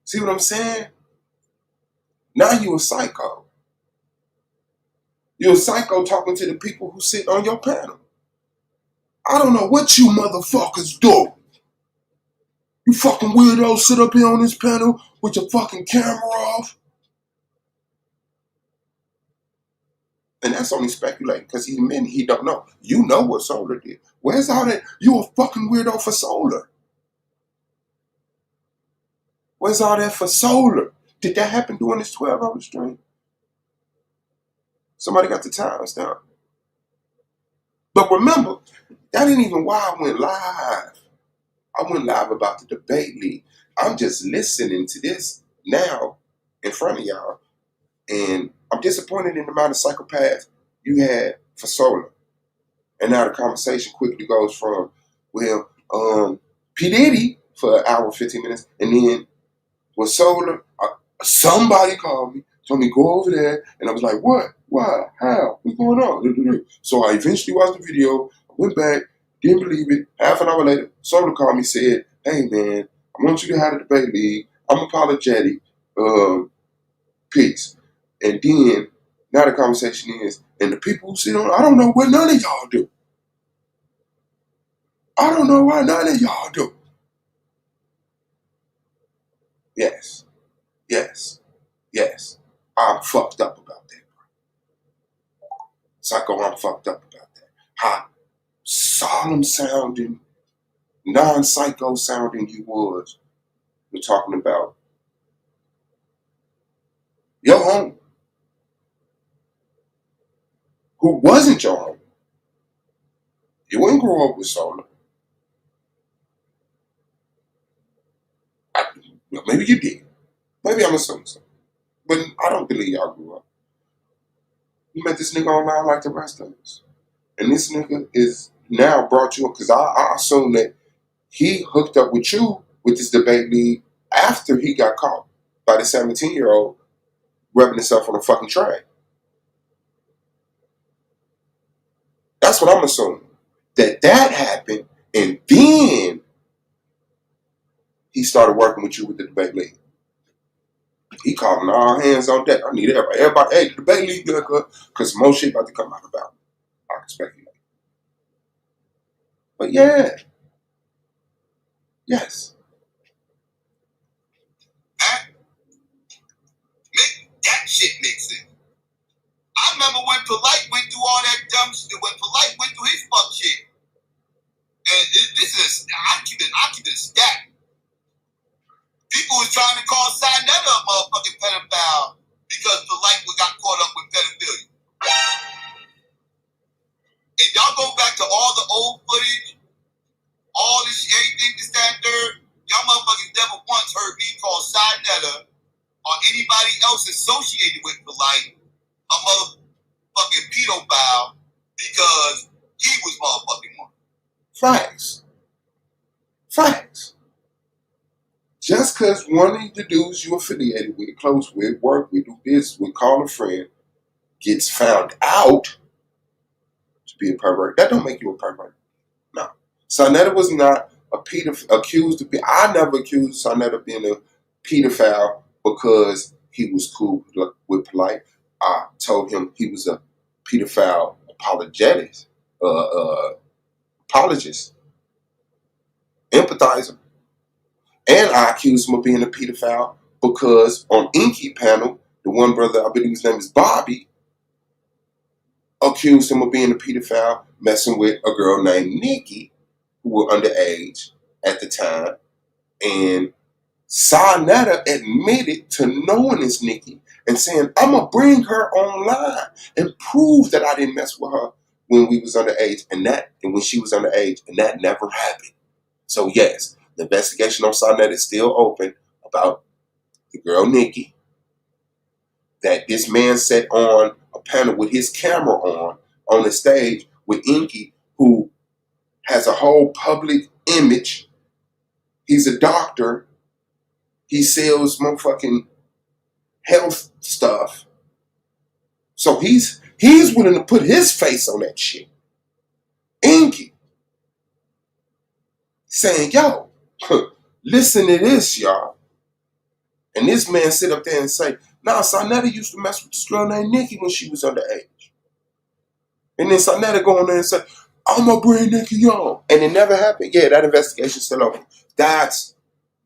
See what I'm saying? Now you a psycho. You're a psycho talking to the people who sit on your panel. I don't know what you motherfuckers do. You fucking weirdos sit up here on this panel with your fucking camera off. And that's only speculating because he don't know. You know what Solar did. Where's all that? You a fucking weirdo for Solar. Where's all that for Solar? Did that happen during this 12-hour stream? Somebody got the times down. But remember, that ain't even why I went live. I went live about the debate league. I'm just listening to this now in front of y'all, and I'm disappointed in the amount of psychopaths you had for Solar. And now the conversation quickly goes from, well, P. Diddy for an hour, 15 minutes, and then was Solar. Somebody called me, told me go over there, and I was like, what? Why? How? What's going on? So I eventually watched the video, I went back, didn't believe it. Half an hour later, Solar called me, said, hey man, I want you to have the debate league. I'm apologetic. Peace. And then now the conversation is, and the people who sit on, I don't know what none of y'all do. I don't know why none of y'all do. Yes. Yes. Yes. I'm fucked up about that. Psycho, I'm fucked up about that. How solemn sounding, non-psycho sounding you was. We're talking about your home, who wasn't your home. You wouldn't grow up with Solar. Maybe you did. Maybe I'm assuming so. But I don't believe y'all grew up. You met this nigga online like the rest of us. And this nigga is now brought you up, because I assume that he hooked up with you with this debate league after he got caught by the 17-year-old rubbing himself on a fucking train. That's what I'm assuming. That happened, and then he started working with you with the debate league. He calling all hands on deck. I need everybody. Everybody, hey, the debate league good, because more shit about to come out about it. I can speculate. But yeah. Yes. That shit makes sense. I remember when Polite went through all that dumb shit, when Polite went through his fuck shit. And this is, I keep it stacked. People was trying to call Sinetta a motherfucking pedophile because Polite got caught up with pedophilia. And y'all go back to all the old footage, all this shit, everything, this, that, and third. Y'all motherfuckers never once heard me call Sinetta or anybody else associated with Polite a motherfucking pedophile because he was motherfucking one. Facts. Facts. Just because one of the dudes you affiliated with, close with, work with, do business with, call a friend, gets found out to be a pervert, that don't make you a pervert. No. Sonetta was not a accused of being, I never accused Sonetta of being a pedophile because he was cool with Polite. I told him he was a pedophile apologist, empathizer. And I accused him of being a pedophile because on Inky panel, the one brother, I believe his name is Bobby, accused him of being a pedophile, messing with a girl named Nikki, who were underage at the time. And Sarnetta admitted to knowing this Nikki and saying, I'm going to bring her online and prove that I didn't mess with her when we was underage and when she was underage, and that never happened. So yes, the investigation on Sarnetta is still open about the girl Nikki, that this man sat on a panel with his camera on the stage with Inky, who has a whole public image. He's a doctor. He sells motherfucking health stuff. So he's willing to put his face on that shit. Inky. Saying, yo, listen to this, y'all. And this man sit up there and say, nah, Sarnetta used to mess with this girl named Nikki when she was underage. And then Sarnetta go on there and say, I'm going to bring Nikki on. And it never happened. Yeah, that investigation's still open. That's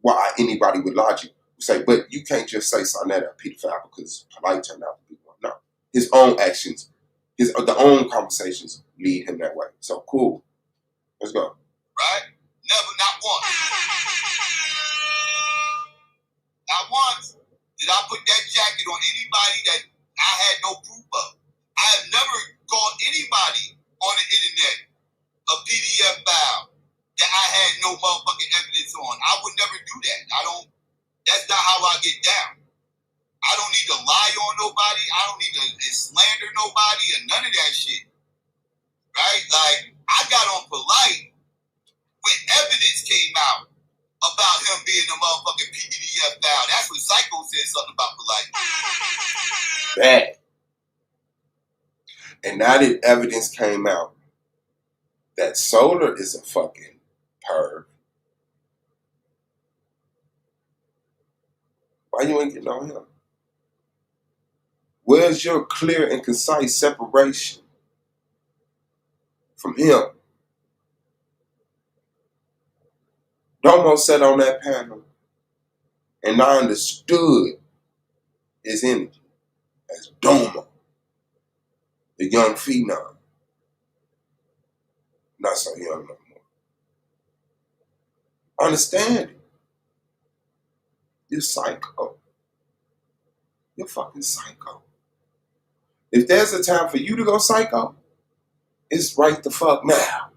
why anybody with logic would say, but you can't just say Sarnetta a pedophile because Polite turned out to be one. No. His own actions, the own conversations lead him that way. So cool. Let's go. Right? Never, not once. Not once Did I put that jacket on anybody that I had no proof of? I have never called anybody on the internet a PDF file that I had no motherfucking evidence on. I would never do that. That's not how I get down. I don't need to lie on nobody. I don't need to slander nobody or none of that shit. Right? Like, I got on polite when evidence came out about him being a motherfucking PDF file. That's when Psycho said something about polite. Bad. And now that evidence came out that Solar is a fucking perv, why you ain't getting on him? Where's your clear and concise separation from him? Domo sat on that panel and I understood his energy as Domo, the young phenom. Not so young no more. Understand it. You're psycho. You're fucking psycho. If there's a time for you to go psycho, it's right the fuck now.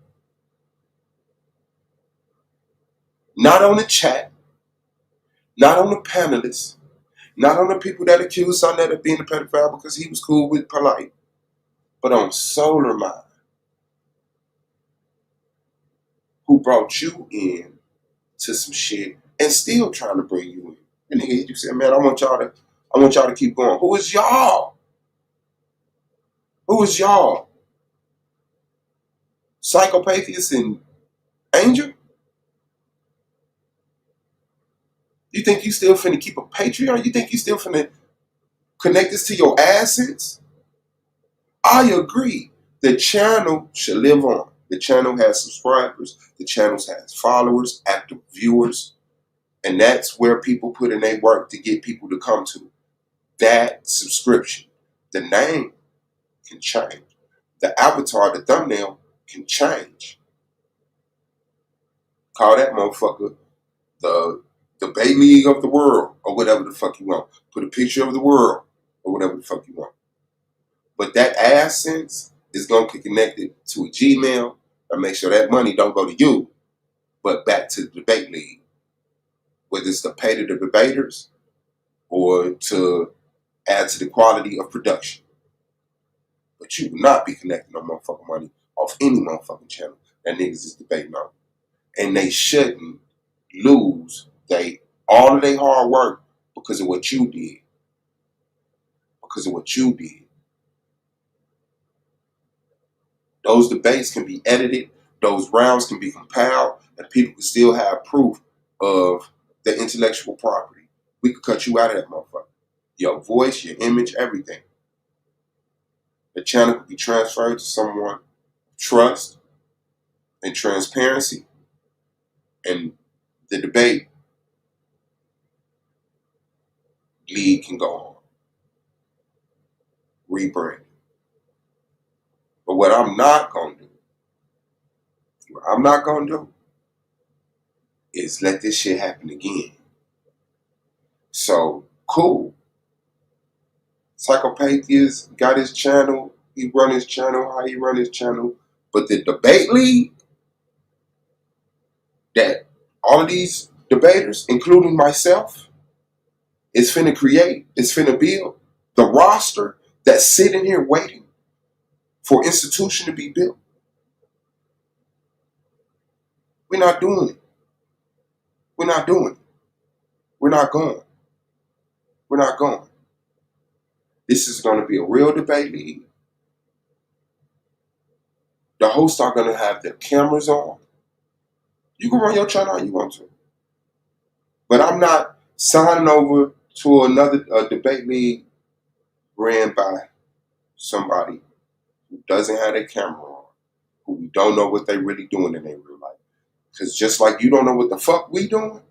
Not on the chat, not on the panelists, not on the people that accused Sonnet of being a pedophile because he was cool with Polite, but on Solar Mind, who brought you in to some shit and still trying to bring you in. And nigga, you said, man, I want y'all to keep going. Who is y'all? Who is y'all? Psychopathist and Angel? You think you still finna keep a Patreon? You think you still finna connect this to your assets? I agree. The channel should live on. The channel has subscribers. The channel has followers, active viewers. And that's where people put in their work to get people to come to that subscription. The name can change. The avatar, the thumbnail can change. Call that motherfucker the Bay League of the world or whatever the fuck you want. Put a picture of the world or whatever the fuck you want. But that AdSense is going to connect it to a Gmail and make sure that money don't go to you, but back to the debate league. Whether it's to pay the debaters or to add to the quality of production. But you will not be connecting no motherfucking money off any motherfucking channel that niggas is debating on. And they shouldn't lose all of their hard work because of what you did. Because of what you did. Those debates can be edited, those rounds can be compiled, and people can still have proof of the intellectual property. We could cut you out of that motherfucker. Your voice, your image, everything. The channel could be transferred to someone trust and transparency, and the debate league can go on. Rebrand. But what I'm not going to do, is let this shit happen again. So, cool. Psychopathist got his channel. He run his channel, how he run his channel. But the debate league, that all of these debaters, including myself, is finna create, is finna build the roster that's sitting here waiting for institution to be built. We're not doing it. We're not doing it. We're not going. We're not going. This is going to be a real debate league. The hosts are going to have their cameras on. You can run your channel how you want to. But I'm not signing over to another debate league ran by somebody who doesn't have their camera on, who we don't know what they really doing in their real life. Because just like you don't know what the fuck we doing,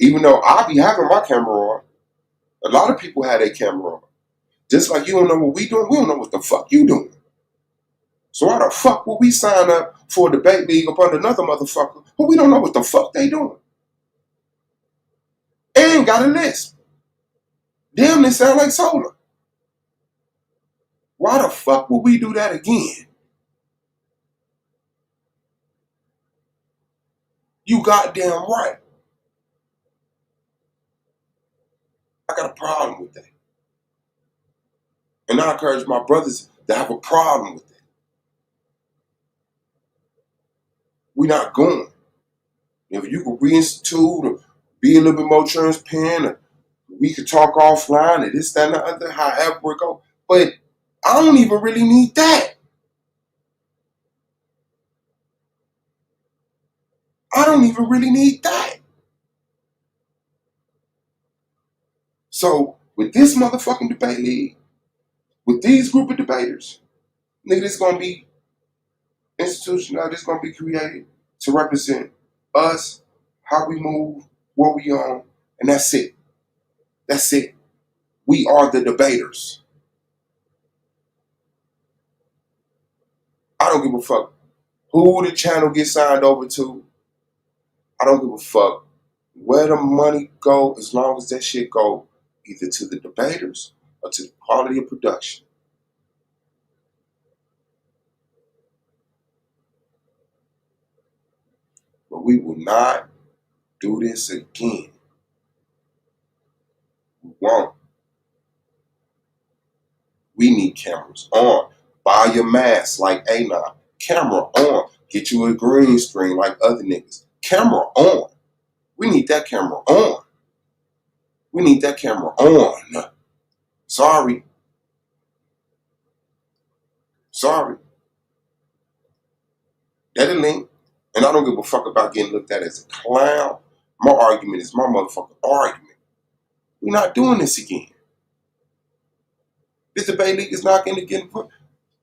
even though I be having my camera on, a lot of people have their camera on. Just like you don't know what we doing, we don't know what the fuck you doing. So why the fuck would we sign up for a debate league up under another motherfucker who we don't know what the fuck they doing? And got a list. Damn, they sound like Solar. Why the fuck would we do that again? You goddamn right. I got a problem with that. And I encourage my brothers to have a problem with that. We're not going. If you could reinstitute or be a little bit more transparent, or we could talk offline, or this, that, and the other, however it go. But I don't even really need that. I don't even really need that. So with this motherfucking debate league, with these group of debaters, nigga, this gonna be institutional. This gonna be created to represent us, how we move, what we on, and that's it. That's it. We are the debaters. I don't give a fuck who the channel gets signed over to. I don't give a fuck where the money go, as long as that shit go either to the debaters or to the quality of production. But we will not do this again. We won't. We need cameras on. Buy your mask like A9. Camera on. Get you a green screen like other niggas. Camera on. We need that camera on. We need that camera on. Sorry. That a link. And I don't give a fuck about getting looked at as a clown. My argument is my motherfucking argument. We're not doing this again. This debate league is not going to get put.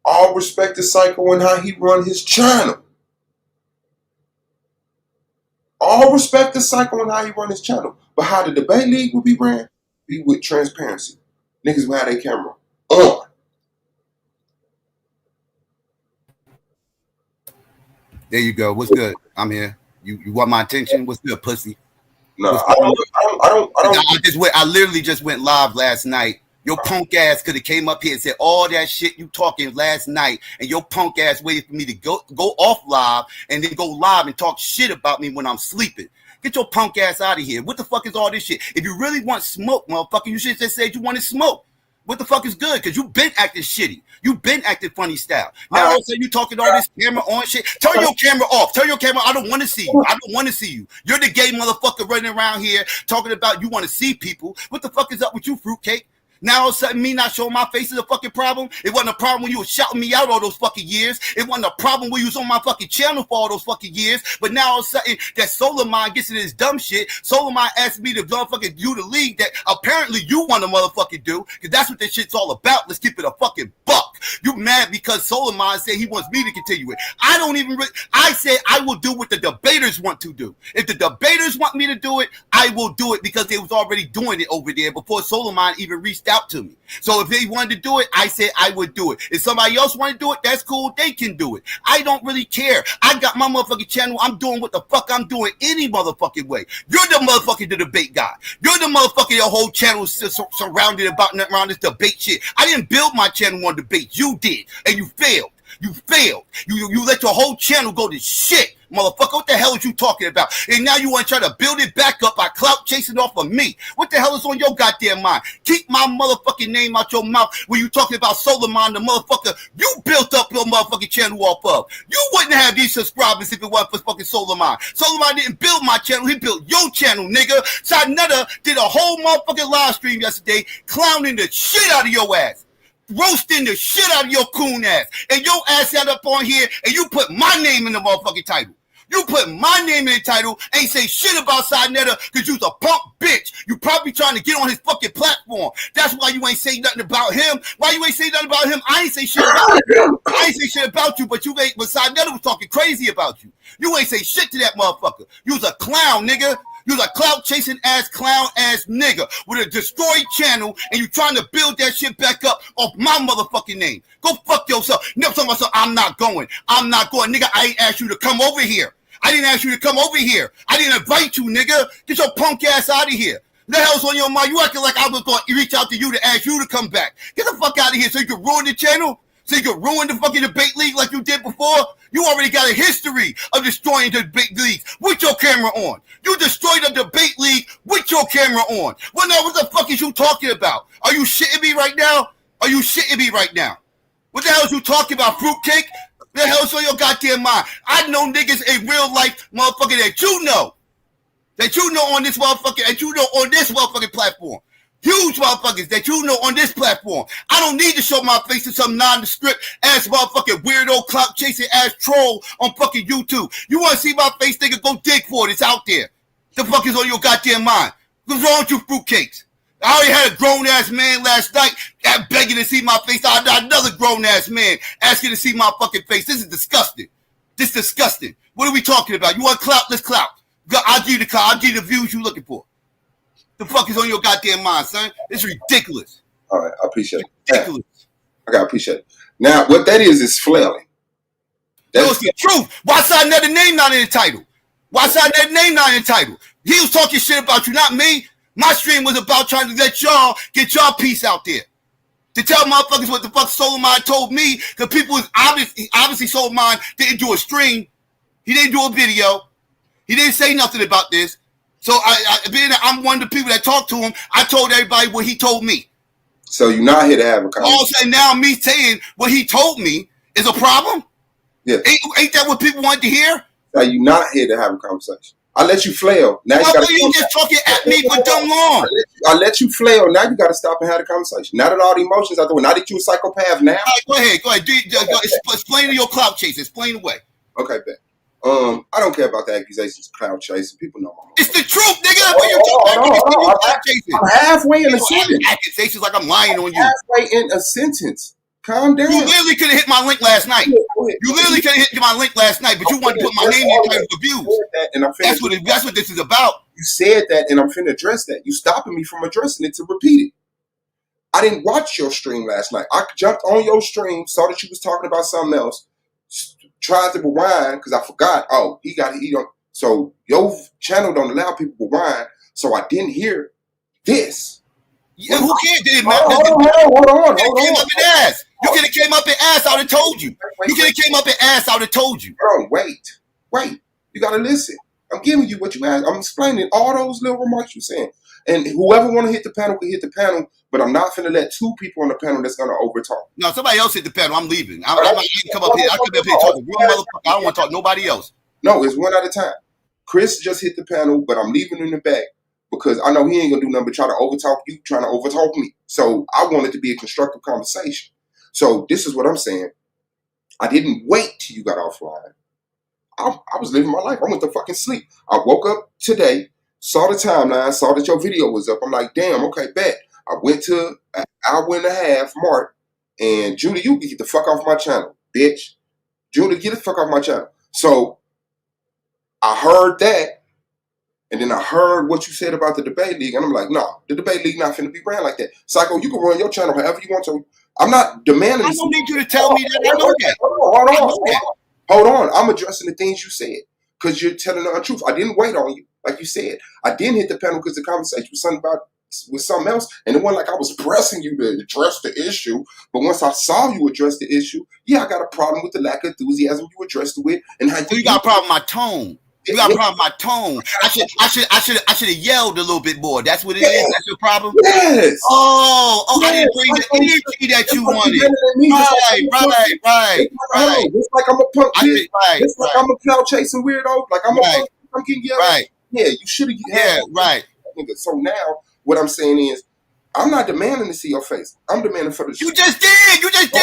All respect to Psycho and how he run his channel. All respect to Psycho and how he run his channel. But how the debate league will be ran, be with transparency. Niggas will have their camera on. There you go. What's good? I'm here. You want my attention? What's good, pussy? No, I don't. I literally just went live last night. Your punk ass could have came up here and said all that shit you talking last night, and your punk ass waited for me to go off live and then go live and talk shit about me when I'm sleeping. Get your punk ass out of here. What the fuck is all this shit? If you really want smoke, motherfucker, you should have just said you wanted smoke. What the fuck is good? Because you've been acting shitty. You've been acting funny style. Now all of a sudden you talking all this camera on shit. Turn your camera off. Turn your camera. I don't want to see you. I don't want to see you. You're the gay motherfucker running around here talking about you want to see people. What the fuck is up with you, fruitcake? Now all of a sudden me not showing my face is a fucking problem. It wasn't a problem when you was shouting me out all those fucking years. It wasn't a problem when you was on my fucking channel for all those fucking years. But now all of a sudden that Solar Mind gets into this dumb shit. Solar Mind asked me to motherfucking do the league that apparently you want to motherfucking do. Because that's what this shit's all about. Let's keep it a fucking buck. You mad because Solar Mind said he wants me to continue it. I don't even I said I will do what the debaters want to do. If the debaters want me to do it, I will do it because they was already doing it over there before Solar Mind even reached out to me. So if they wanted to do it, I said I would do it. If somebody else wanted to do it, that's cool. They can do it. I don't really care. I got my motherfucking channel. I'm doing what the fuck I'm doing any motherfucking way. You're the motherfucking debate guy. You're the motherfucking your whole channel is surrounded around this debate shit. I didn't build my channel on debate. You did, and you failed. You failed. You let your whole channel go to shit. Motherfucker, what the hell is you talking about? And now you want to try to build it back up by clout chasing off of me. What the hell is on your goddamn mind? Keep my motherfucking name out your mouth when you talking about Solar Mind, the motherfucker you built up your motherfucking channel off of. You wouldn't have these subscribers if it wasn't for fucking Solar Mind. Solar Mind didn't build my channel. He built your channel, nigga. Sarnetta did a whole motherfucking live stream yesterday clowning the shit out of your ass. Roasting the shit out of your coon ass. And your ass got up on here and you put my name in the motherfucking title. You put my name in the title, ain't say shit about Sarnetta because you's a punk bitch. You probably trying to get on his fucking platform. That's why you ain't say nothing about him. Why you ain't say nothing about him? I ain't say shit about you. I ain't say shit about you, but Sarnetta was talking crazy about you. You ain't say shit to that motherfucker. You was a clown, nigga. You was a clout chasing ass clown ass nigga with a destroyed channel and you trying to build that shit back up off my motherfucking name. Go fuck yourself. Never tell myself I'm not going. I'm not going. Nigga, I ain't asked you to come over here. I didn't ask you to come over here. I didn't invite you, nigga. Get your punk ass out of here. The hell's on your mind? You acting like I was going to reach out to you to ask you to come back. Get the fuck out of here so you can ruin the channel? So you can ruin the fucking debate league like you did before? You already got a history of destroying the debate league with your camera on. You destroyed the debate league with your camera on. Well, now what the fuck is you talking about? Are you shitting me right now? Are you shitting me right now? What the hell is you talking about? Fruitcake? The hell's on your goddamn mind? I know niggas in real life, motherfucker, that you know on this motherfucker, that you know on this motherfucking platform. Huge motherfuckers that you know on this platform. I don't need to show my face to some nondescript ass motherfucking weirdo clout chasing ass troll on fucking YouTube. You want to see my face, nigga? Go dig for it. It's out there. The fuck is on your goddamn mind? What's wrong with you fruitcakes? I already had a grown ass man last night begging to see my face. I had another grown ass man asking to see my fucking face. This is disgusting. This is disgusting. What are we talking about? You want clout? Let's clout. I'll give you the clout. I'll give you the views you're looking for. The fuck is on your goddamn mind, son? It's ridiculous. All right, I appreciate it. Ridiculous. Okay, I appreciate it. Now, what that is flailing. That's the truth. Why side another name not in the title? Why side that name not in the title? He was talking shit about you, not me. My stream was about trying to let y'all get y'all piece out there. To tell motherfuckers what the fuck Soul of Mine told me, because people was obviously Soul of Mine didn't do a stream. He didn't do a video. He didn't say nothing about this. So being that I'm one of the people that talked to him, I told everybody what he told me. So you're not here to have a conversation. All of a sudden now me saying what he told me is a problem? Yeah. Ain't that what people wanted to hear? Now you're not here to have a conversation. I let you flail. Now you just talking at me for dumb long. I let you flail. Now you got to stop and have a conversation. Now that all the emotions out there, now that you're a psychopath now. All right, go ahead. Explain your clout chase. Explain away. Okay, bet. I don't care about the accusations of clout chasing. People know. It's the truth, nigga. What you talking I'm halfway in a sentence. Accusations like I'm lying on you. Halfway in a sentence. Calm down. You literally could have hit my link last night. You literally could have hit my link last night, but you wanted to put my name in the views. That's what this is about. You said that, and I'm finna address that. You stopping me from addressing it to repeat it. I didn't watch your stream last night. I jumped on your stream, saw that you was talking about something else, tried to rewind because I forgot. Oh, he got to eat on. So your channel don't allow people to rewind, so I didn't hear this. Yeah, who cares? Hold on. You could have came up and asked. I would have told you. You could have came up and asked. I would have told you. Bro, wait. You got to listen. I'm giving you what you asked. I'm explaining all those little remarks you're saying. And whoever want to hit the panel can hit the panel, but I'm not finna let two people on the panel that's gonna overtalk. No, somebody else hit the panel. I'm leaving. I might come up here. I come up here talking real motherfucker. I don't want to talk to nobody else. No, it's one at a time. Chris just hit the panel, but I'm leaving in the back because I know he ain't gonna do nothing but try to overtalk you, trying to overtalk me. So I want it to be a constructive conversation. So this is what I'm saying. I didn't wait till you got offline. I was living my life. I went to fucking sleep. I woke up today, saw the timeline, saw that your video was up. I'm like, damn, okay, bet. I went to an hour and a half mark, and Julie, you can get the fuck off my channel, bitch. Julie, get the fuck off my channel. So I heard that, and then I heard what you said about the debate league, and I'm like, no, the debate league not finna be ran like that. Psycho, you can run your channel however you want to. I'm not demanding. I don't need you to tell me that. I know that. Hold on. I'm addressing the things you said because you're telling the untruth. I didn't wait on you, like you said. I didn't hit the panel because the conversation was something about with something else, and it wasn't like I was pressing you to address the issue. But once I saw you address the issue, yeah, I got a problem with the lack of enthusiasm you addressed it with, and how you got a problem with my tone. You got a problem with my tone. I should have yelled a little bit more. That's what it is. That's your problem. Yes. Oh, I didn't bring the energy that you wanted. Right. It's like I'm a punk kid. It's like I'm a clout chasing weirdo. Like I'm a punk. I'm getting yelled. Right. Yeah, you should have. Yeah, right. So now what I'm saying is, I'm not demanding to see your face. I'm demanding for the. You just did. You just did.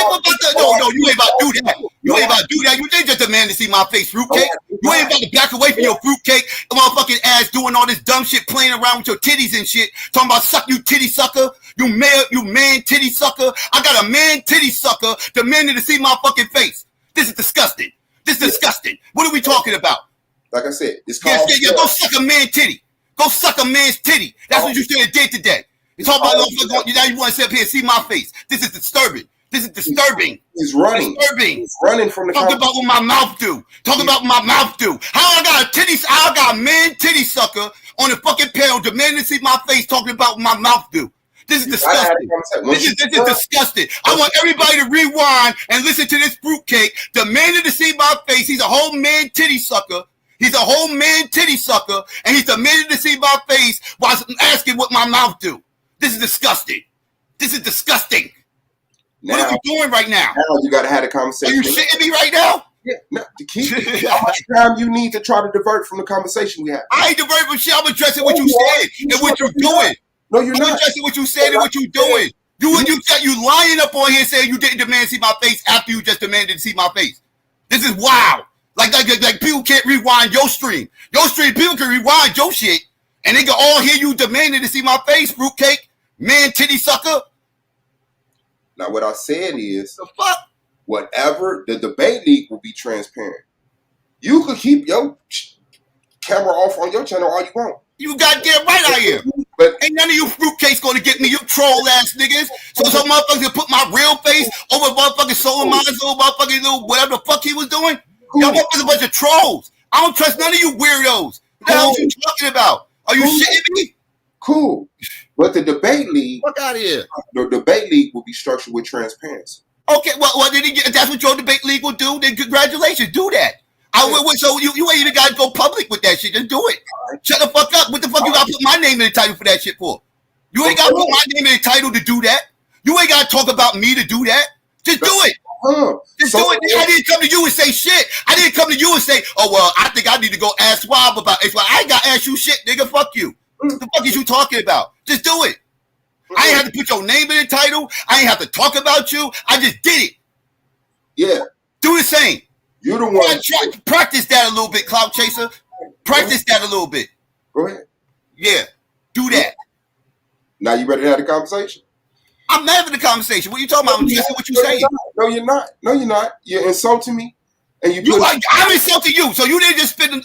No. You ain't about to do that. You ain't about to do that. You didn't just demand to see my face, fruitcake. You ain't about to back away from your fruitcake, motherfucking ass doing all this dumb shit, playing around with your titties and shit, talking about suck you titty sucker, you man titty sucker. I got a man titty sucker demanding to see my fucking face. This is disgusting. What are we talking about? Like I said, it's called. Yeah, go suck a man titty. Go suck a man's titty. That's what you should have did today. You talk about now you want to sit up here and see my face. This is disturbing. He's running. He's running from the. Talk about what my mouth do. How I got a man titty sucker on the fucking panel demanding to see my face talking about what my mouth do. This is disgusting. This is disgusting. I want everybody to rewind and listen to this fruitcake demanding to see my face. He's a whole man titty sucker. He's a whole man titty sucker, and he's demanding to see my face while asking what my mouth do. This is disgusting. This is disgusting. Now, what are you doing right now? Now you got to have a conversation. Are you shitting me right now? Yeah, no, to keep how much time you need to try to divert from the conversation we have. I ain't diverting from shit. I'm addressing what you said and what you're doing. No, you're not. I'm addressing what you said and what you're doing. You lying up on here saying you didn't demand to see my face after you just demanded to see my face. This is wild. Like people can't rewind your stream. Your stream, people can rewind your shit, and they can all hear you demanding to see my face, fruitcake, man, titty sucker. Now, what I said is, the fuck? Whatever, the debate league will be transparent. You could keep your camera off on your channel all you want. You goddamn right I am. But ain't none of you fruitcakes gonna get me, you troll ass niggas. So some motherfuckers can put my real face over motherfucking Solomon's little motherfucking little whatever the fuck he was doing. Y'all motherfuckers a bunch of trolls. I don't trust none of you weirdos. What the hell are you talking about? Are you shitting me? Cool. But the debate league, fuck out of here. The debate league will be structured with transparency. Okay, well, that's what your debate league will do. Then congratulations, do that. So you ain't even got to go public with that shit. Just do it. Right. Shut the fuck up. What the fuck you got to put my name in the title for that shit for? You ain't got to put my name in the title to do that. You ain't got to talk about me to do that. Just do it. Just do it. I didn't come to you and say shit. I didn't come to you and say, oh, well, I think I need to go ask Swab about it. I ain't got to ask you shit, nigga. Fuck you. What the fuck is you talking about? Just do it. I ain't have to put your name in the title. I ain't have to talk about you. I just did it. Yeah. Do the same. You're the one. Practice that a little bit, Cloud Chaser. Practice that a little bit. Go ahead. Yeah. Do that. Now you ready to have the conversation? I'm not having the conversation. What are you talking about? I'm listening to what you're saying. No, you're not. No, you're not. You're insulting me. And I'm insulting you. So you didn't just spend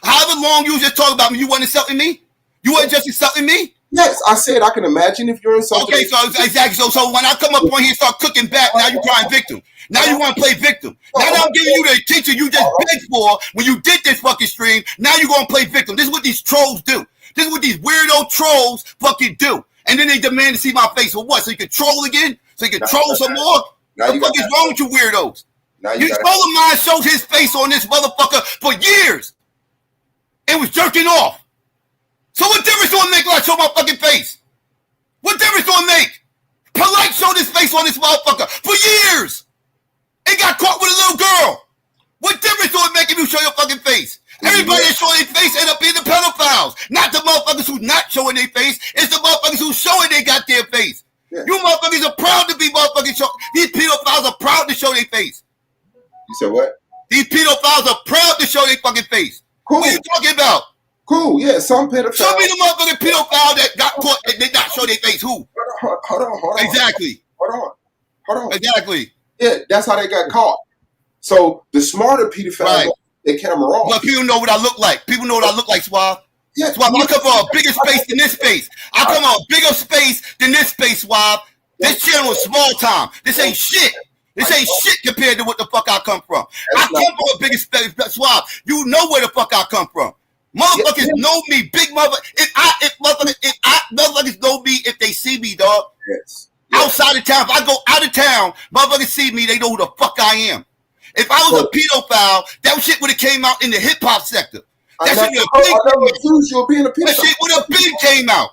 however long you was just talking about me. You weren't insulting me? You weren't just insulting me? Yes, I said I can imagine if you're insulting. Okay, so exactly. So when I come up on here and start cooking back, now you're crying victim. Now you want to play victim. Now I'm giving you the attention you just begged for when you did this fucking stream. Now you're going to play victim. This is what these trolls do. This is what these weirdo trolls fucking do. And then they demand to see my face for what? So you can troll again? So you can troll some more? What the fuck is wrong with you weirdos? You Solomon showed his face on this motherfucker for years. It was jerking off. So what difference do it make when I show my fucking face? What difference do it make? Polite showed his face on this motherfucker for years. It got caught with a little girl. What difference do it make if you show your fucking face? Everybody that showing their face end up being the pedophiles. Not the motherfuckers who's not showing their face. It's the motherfuckers who's showing they got their face. Yeah. You motherfuckers are proud to be motherfucking show. These pedophiles are proud to show their face. You said what? These pedophiles are proud to show their fucking face. Cool. What are you talking about? Cool, yeah, some pedophiles. Show me the motherfucking pedophile that got caught and did not show their face. Who? Hold on. Exactly. Hold on. Exactly. Yeah, that's how they got caught. So the smarter pedophiles, their camera off. But people know what I look like. People know what I look like, Suave. Yeah, Suave, I come from a bigger space than this space. I come from a bigger space than this space, Suave. This channel is small time. This ain't shit. This ain't shit compared to what the fuck I come from. I come from a bigger space, Suave. You know where the fuck I come from. Motherfuckers know me, big mother. If motherfuckers know me if they see me, dog. Yes. Outside of town, if I go out of town, motherfuckers see me, they know who the fuck I am. If I was a pedophile, that shit would have came out in the hip hop sector. That shit would have been came out.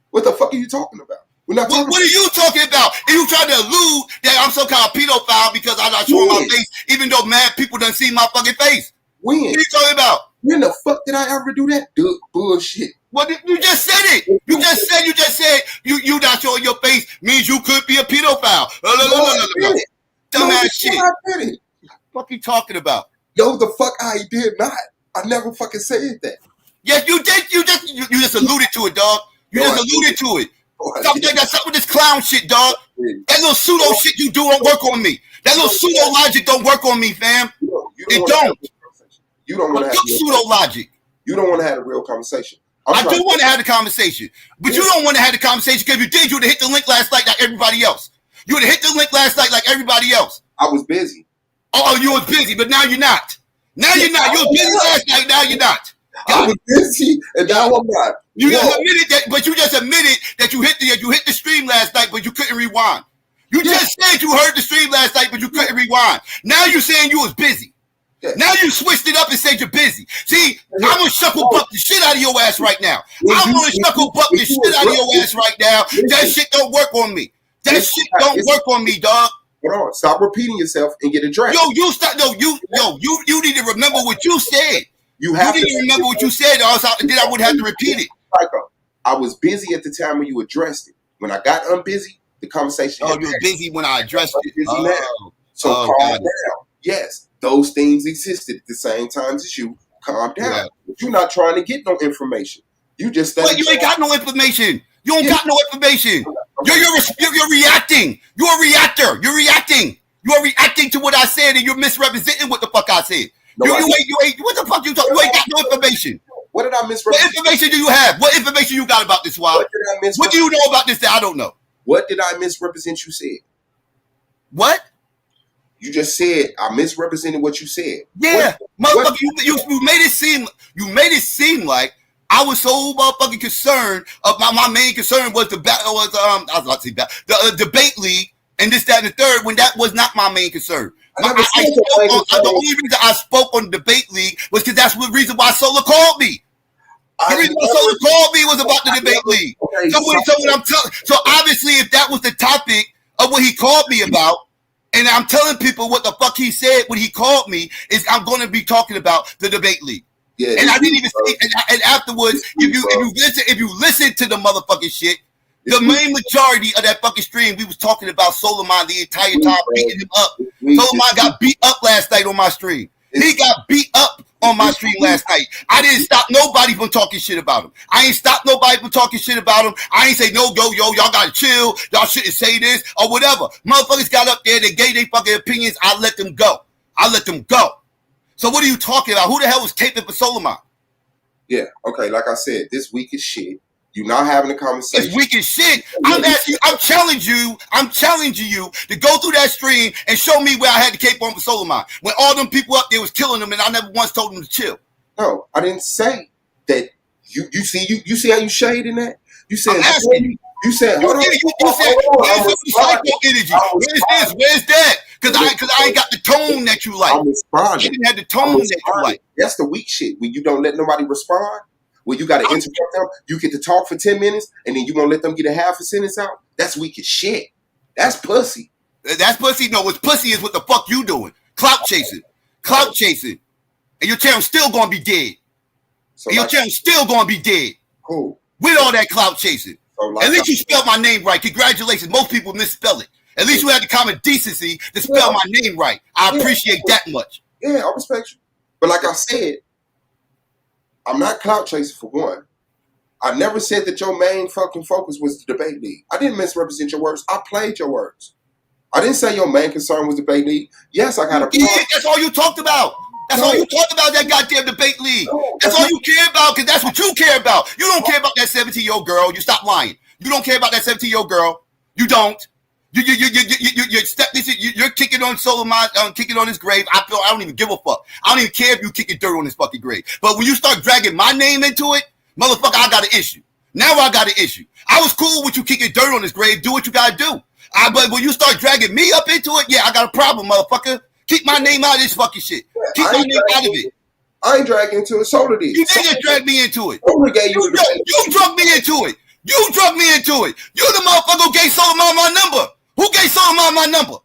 What the fuck are you talking about? We're not talking what are you talking about? Are you trying to allude that I'm some kind of pedophile because I'm not showing my face, even though mad people done see my fucking face? When? What are you talking about? When the fuck did I ever do that? Bullshit. Well, you just said it. You just said you not showing your face means you could be a pedophile. Dumbass shit. I did it. What you talking about? Yo, the fuck I did not. I never fucking said that. Yes, you did. You just alluded to it, dog. You just alluded to it. Stop with this clown shit, dog. That little pseudo shit you do don't work on me. That little pseudo logic don't work on me, fam. It don't. You don't want to have pseudo logic. You don't want to have a real conversation. I do want to have the conversation, but you don't want to have the conversation because if you did, you would have hit the link last night like everybody else. You would have hit the link last night like everybody else. I was busy. Oh, you was busy, but now you're not. Now you're not. You were busy last night. Now you're not. I was busy, and now I'm not. You just admitted that, but you just admitted that you hit the stream last night, but you couldn't rewind. You just said you heard the stream last night, but you couldn't rewind. Now you're saying you was busy. Now you switched it up and said you're busy. See, I'm gonna shuckle buck the shit out of your ass right now. I'm gonna shuckle buck the shit out of your ass right now. That shit don't work on me. That shit don't work on me, dog. Hold on, stop repeating yourself and get addressed. You need to remember what you said. You need to remember what you said, or else then I would have to repeat it. Psycho. I was busy at the time when you addressed it. When I got unbusy, the conversation. Oh, you were busy when I addressed it. So calm down. Yes, those things existed at the same time as you. Calm down. Yeah. But you're not trying to get no information. You just. But you ain't got no information. You don't got no information. You're reacting. You're a reactor. You're reacting. You're reacting to what I said, and you're misrepresenting what the fuck I said. No, you ain't. What the fuck you talking? You ain't got no information. What did I misrepresent? What information do you have? What information you got about this, Wild? What do you know about this that I don't know? What did I misrepresent you said? What? You just said I misrepresented what you said. Yeah, motherfucker, you made it seem like I was so motherfucking concerned. My main concern was the debate league and this, that, and the third. When that was not my main concern. The only reason I spoke on the debate league was because that's the reason why Solar called me. The reason why Solar called me was about the debate league. So obviously, if that was the topic of what he called me about, and I'm telling people what the fuck he said when he called me, is I'm going to be talking about the debate league. Yeah, and I didn't even say. And afterwards, if you listen to the motherfucking shit. The main majority of that fucking stream, we was talking about Solomon the entire time, beating him up. Solomon got beat up last night on my stream. He got beat up on my stream last night. I didn't stop nobody from talking shit about him. I ain't stopped nobody from talking shit about him. I ain't say, no, yo, y'all gotta chill. Y'all shouldn't say this or whatever. Motherfuckers got up there, they gave their fucking opinions. I let them go. So what are you talking about? Who the hell was taping for Solomon? Yeah, okay, like I said, this week is shit. You're not having a conversation. It's weak as shit. I'm challenging you to go through that stream and show me where I had the cape on for Solomon. When all them people up there was killing them and I never once told them to chill. No, I didn't say that. You see how you shading that? You said, I'm asking you. You said, hold on. You said, where's the psycho energy? Where's this? Where's that? Because I ain't got the tone that you like. I'm responding. You didn't have the tone that you like. That's the weak shit. When you don't let nobody respond. Well, you got to interrupt them. You get to talk for 10 minutes, and then you gonna let them get a half a sentence out. That's weak as shit. That's pussy. That's pussy. No, what's pussy is what the fuck you doing. Clout chasing, and your channel's still gonna be dead. So and your channel's still gonna be dead. Cool. With all that clout chasing. So at least you spelled my name right. Congratulations. Most people misspell it. At least you had the common decency to spell my name right. I appreciate that much. Yeah, I respect you. But like I said, I'm not clout chasing for one. I never said that your main fucking focus was the debate league. I didn't misrepresent your words. I played your words. I didn't say your main concern was the debate league. Yes, I got a problem. Yeah, that's all you talked about. That's all you talked about, that goddamn debate league. That's all you care about, because that's what you care about. You don't care about that 17-year-old girl. You stop lying. You don't care about that 17-year-old girl. You don't. You're kicking on Solomon, kicking on his grave. I don't even give a fuck. I don't even care if you kicking dirt on his fucking grave. But when you start dragging my name into it, motherfucker, I got an issue. Now I got an issue. I was cool with you kicking dirt on his grave. Do what you gotta do. But when you start dragging me up into it, yeah, I got a problem, motherfucker. Keep my name out of this fucking shit. Keep my name out of it. I ain't dragging into it. Solar did. You didn't drag me into it. You drug me into it. You drug me into it. You the motherfucker who gave Solomon my number. Who gave Solomon my number?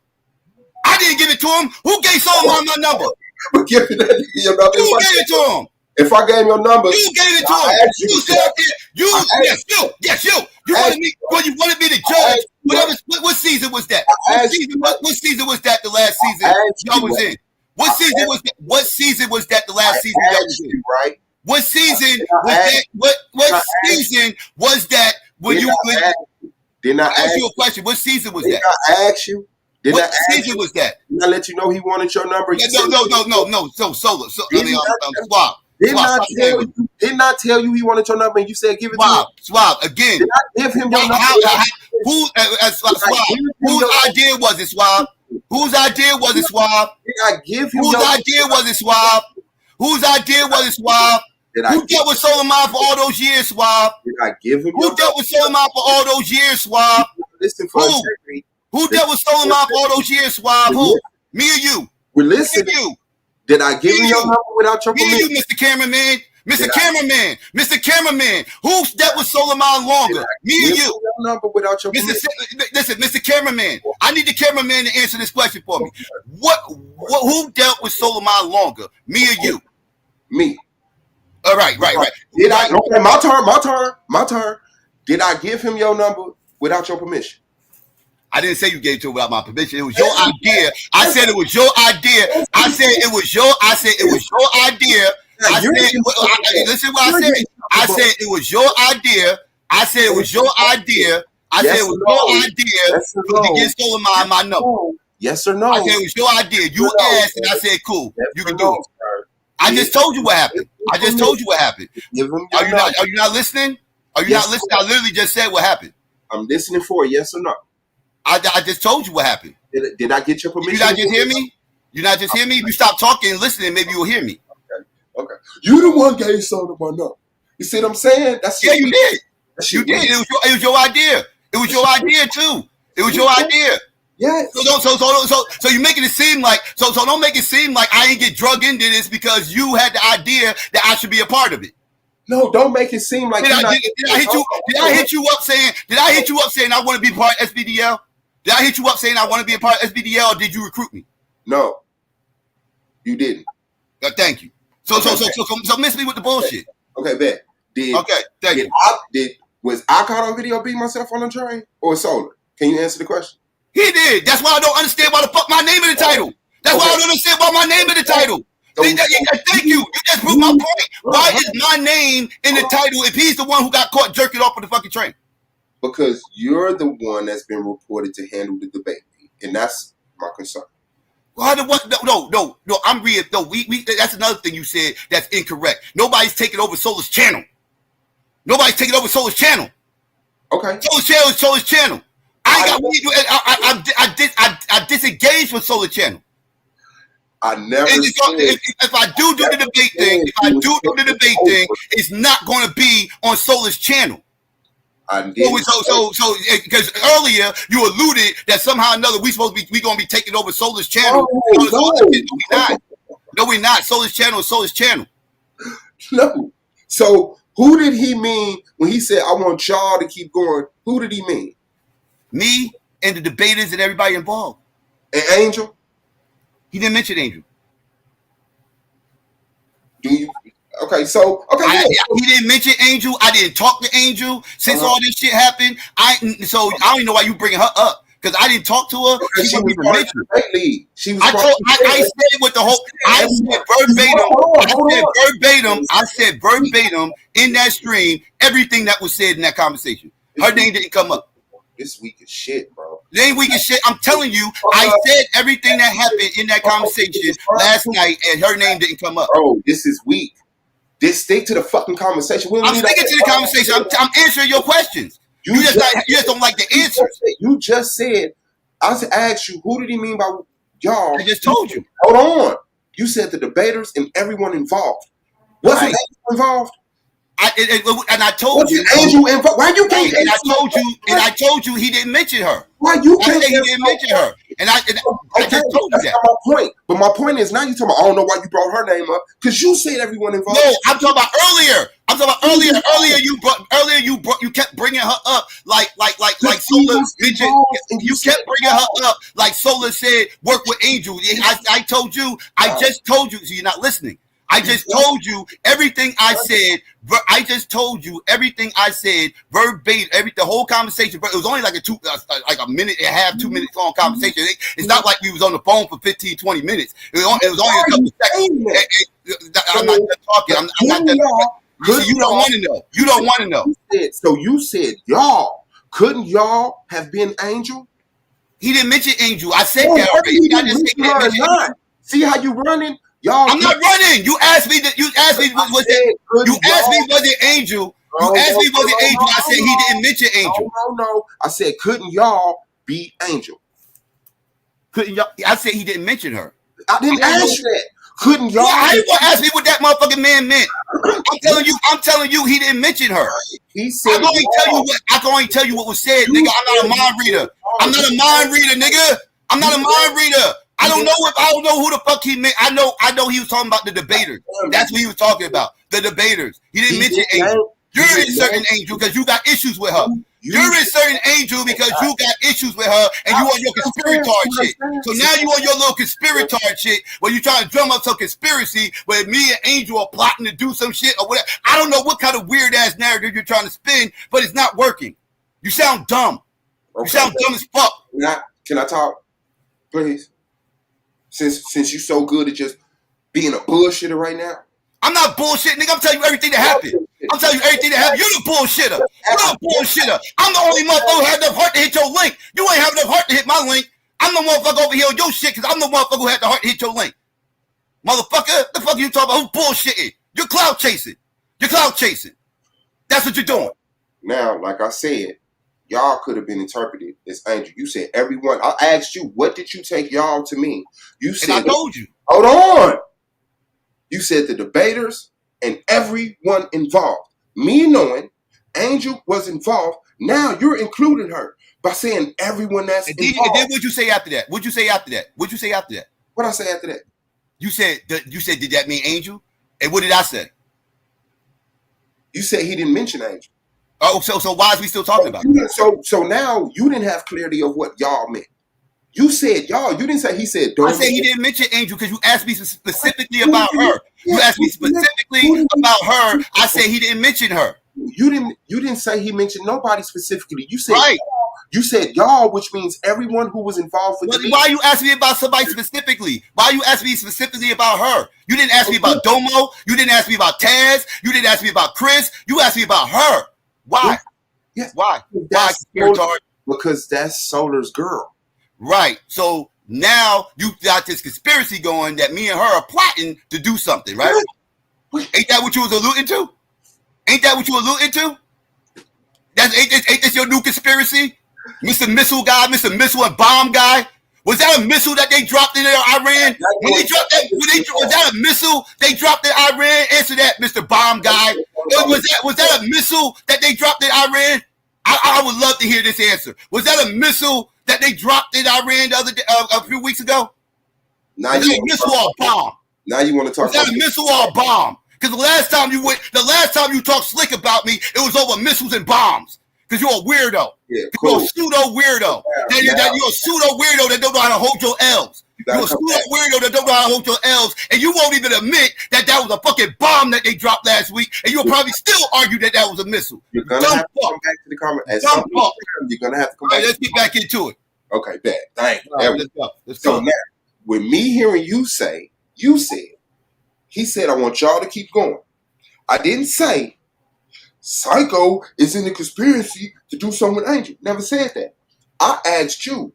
I didn't give it to him. Who gave Solomon my number? Who gave it to him? If I gave your number, you gave it to him. You said yes, you. You wanted me to judge. What season was that? What season was that? The last season y'all was in. What season was that? What season was that? The last season y'all was in. Right. What season was that? What season was that? Didn't I ask you a question? What season was that? Did I ask you? What season was that? Did I let you know he wanted your number? No. So Solar. Swab. Didn't I tell you he wanted your number and you said give it to him? Swab. Again. Did I give him your number? Whose idea was it, Swab? Whose idea was it, Swab? Did I give him Whose idea was it, Swab? Whose idea was it, Swab? Who dealt with Solomon for all those years, Swab? Did I give him? Who dealt with Solomon for all those years, Swab? Listen for integrity. Who dealt with Solomon for all those years, Swab? Who? Me or you? We're listening. You. Did I give him your number without your permission? Me or you, Mr. Cameraman? Mr. Cameraman, Mr. Cameraman, who dealt with Solomon longer? Me or you? Your number without your permission? Listen, Mr. Cameraman, I need the cameraman to answer this question for me. Who dealt with Solomon longer? Me or you? Me. All right. Did I? Okay, my turn. Did I give him your number without your permission? I didn't say you gave it to him without my permission. It was your idea. I said it was your idea. I said it was your idea. Listen what I said. I said it was your idea. I said it was your idea. I said it was your idea to get Solomon my number. Yes or no? I said it was your idea. You asked and I said, cool. You can do it. I just told you what happened. Are you not listening? Are you not listening? I literally just said what happened. I'm listening for a yes or no. I just told you what happened. Did I get your permission? You not just hear me? You not just hear me? If you stop talking and listening, maybe you'll hear me. Okay. You the one gave Solomon up. You see what I'm saying? You did. You did. It was your idea. It was your idea too. It was your idea. Yes. So you making it seem like so don't make it seem like I ain't get drug into this because you had the idea that I should be a part of it. No, don't make it seem like did I hit you up saying I want to be part of SBDL? Did I hit you up saying I want to be a part of SBDL or did you recruit me? No. You didn't. Thank you. So miss me with the bullshit. Okay, bet. Thank you. Was I caught on video beating myself on the train or Solar? Can you answer the question? He did. That's why I don't understand why the fuck my name in the title. That's why I don't understand why my name in the title. Thank you. You just proved my point. Why is my name in the title if he's the one who got caught jerking off on the fucking train? Because you're the one that's been reported to handle the debate, and that's my concern. No, I'm real. No, we. That's another thing you said that's incorrect. Nobody's taking over Solar's channel. Nobody's taking over Solar's channel. Okay. Solar's channel is Solar's channel. I disengaged with Solar Channel. I never. If I do the debate thing, it's not going to be on Solar's channel. So because earlier you alluded that somehow or another we gonna be taking over Solar's channel. No, we're not. Solar's channel is Solar's channel. No. So who did he mean when he said I want y'all to keep going? Who did he mean? Me and the debaters and everybody involved. And Angel? He didn't mention Angel. Do you? Okay, so he didn't mention Angel. I didn't talk to Angel since all this shit happened. I don't even know why you bringing her up because I didn't talk to her. She was part of the debate league. I said with the whole. I said verbatim in that stream everything that was said in that conversation. Her name didn't come up. This week is shit, bro. It ain't weak as shit. I'm telling you, I said everything that happened in that conversation last night, and her name didn't come up. Bro, this is weak. Just stick to the fucking conversation. I'm sticking to the conversation. I'm answering your questions. You just don't like the answers. You just said, I asked you, who did he mean by y'all? I just told you. Hold on. You said the debaters and everyone involved. Wasn't Angel involved? And I told you. Angel involved. Why you can't? And I told you he didn't mention her. Why you can't? He didn't mention her. And I just told you that. That's not my point. But my point is now you're talking about, I don't know why you brought her name up. Because you said everyone involved. No, I'm talking about earlier. Earlier you kept bringing her up like Solar mentioned. You kept bringing her up like Solar said work with Angel. I told you. I just told you. So you're not listening. I just told you everything I said. I just told you everything I said verbatim. The whole conversation. It was only like a minute and a half, 2 minutes long conversation. It's not like we was on the phone for 15, 20 minutes. It was only a couple seconds. I'm not done talking. I'm not done talking. You don't want to know. You don't want to know. So you said y'all. Couldn't y'all have been Angel? He didn't mention Angel. I said that already. See how you running? Y'all, I'm not running. You asked me was it Angel? You asked me was it Angel? I said he didn't mention Angel. No. I said couldn't y'all be Angel? Couldn't y'all? I said he didn't mention her. I didn't ask you that. Couldn't y'all? How you gonna ask me what that motherfucking man meant? I'm telling you, he didn't mention her. He said, I can only tell you what was said, nigga. I'm not a mind reader. I'm not a mind reader, nigga. I'm not a mind reader. I don't know who the fuck he meant. I know he was talking about the debaters. That's what he was talking about. The debaters. He didn't mention Angel. You're in certain Angel because you got issues with her. You're in certain Angel because you got issues with her and you on your conspiratard shit. So now you on your little conspiratard shit where you trying to drum up some conspiracy where me and Angel are plotting to do some shit or whatever. I don't know what kind of weird ass narrative you're trying to spin, but it's not working. You sound dumb. You sound dumb as fuck. Can I talk, please? Since you so good at just being a bullshitter right now. I'm not bullshit, nigga. I'm telling you everything that happened. I'm telling you everything that happened. You're the bullshitter. You're the bullshitter. I'm the only motherfucker who had enough heart to hit your link. You ain't have enough heart to hit my link. I'm the motherfucker over here on your shit because I'm the motherfucker who had the heart to hit your link. Motherfucker, the fuck are you talking about? Who's bullshitting? You're cloud chasing. You're cloud chasing. That's what you're doing. Now, like I said, y'all could have been interpreted as Angel. You said everyone. I asked you, what did you take y'all to mean? You said, and I told you. Hold on. You said the debaters and everyone involved. Me knowing Angel was involved, now you're including her by saying everyone that's involved. And then what'd you say after that? What'd you say after that? What I say after that? You said, did that mean Angel? And what did I say? You said he didn't mention Angel. Oh, so why is we still talking about it? So now you didn't have clarity of what y'all meant. You said y'all. You didn't say he said. Don't I said he didn't mention Angel because you asked me specifically about her. You asked me specifically about her. I said he didn't mention her. You didn't say he mentioned nobody specifically. You said right. You said y'all, which means everyone who was involved with. Why you asking me about somebody specifically? Why you asking me specifically about her? You didn't ask me about Domo. You didn't ask me about Taz. You didn't ask me about Chris. You asked me about her. Why? Yes. Why? Because that's Solar's girl. Right. So now you got this conspiracy going that me and her are plotting to do something, right? Ain't that what you was alluding to? Ain't that what you alluding to? Ain't this your new conspiracy? Mr. Missile guy, Mr. Missile and Bomb guy? Was that a missile that they dropped in Iran? When they dropped that, was that a missile they dropped in Iran? Answer that, Mr. Bomb guy. Was that a missile that they dropped in Iran? I would love to hear this answer. Was that a missile that they dropped in Iran the other day, a few weeks ago? Now was that a missile or a bomb? Now you want to talk? Was that a missile or a bomb? Because the last time you talked slick about me, it was over missiles and bombs. Because you're a weirdo. Yeah, cool. You're a pseudo weirdo. You're a pseudo weirdo that don't know how to hold your L's. You're a pseudo weirdo that don't know how to hold your L's, and you won't even admit that was a fucking bomb that they dropped last week, and you'll probably still argue that was a missile. You're gonna have to come back to the comment. You're gonna have to come back. Let's get back into it. Okay, bad. Thank you. Let's go. So now, with me hearing you say, he said, I want y'all to keep going. I didn't say Psycho is in the conspiracy to do something with Angel. Never said that. I asked you,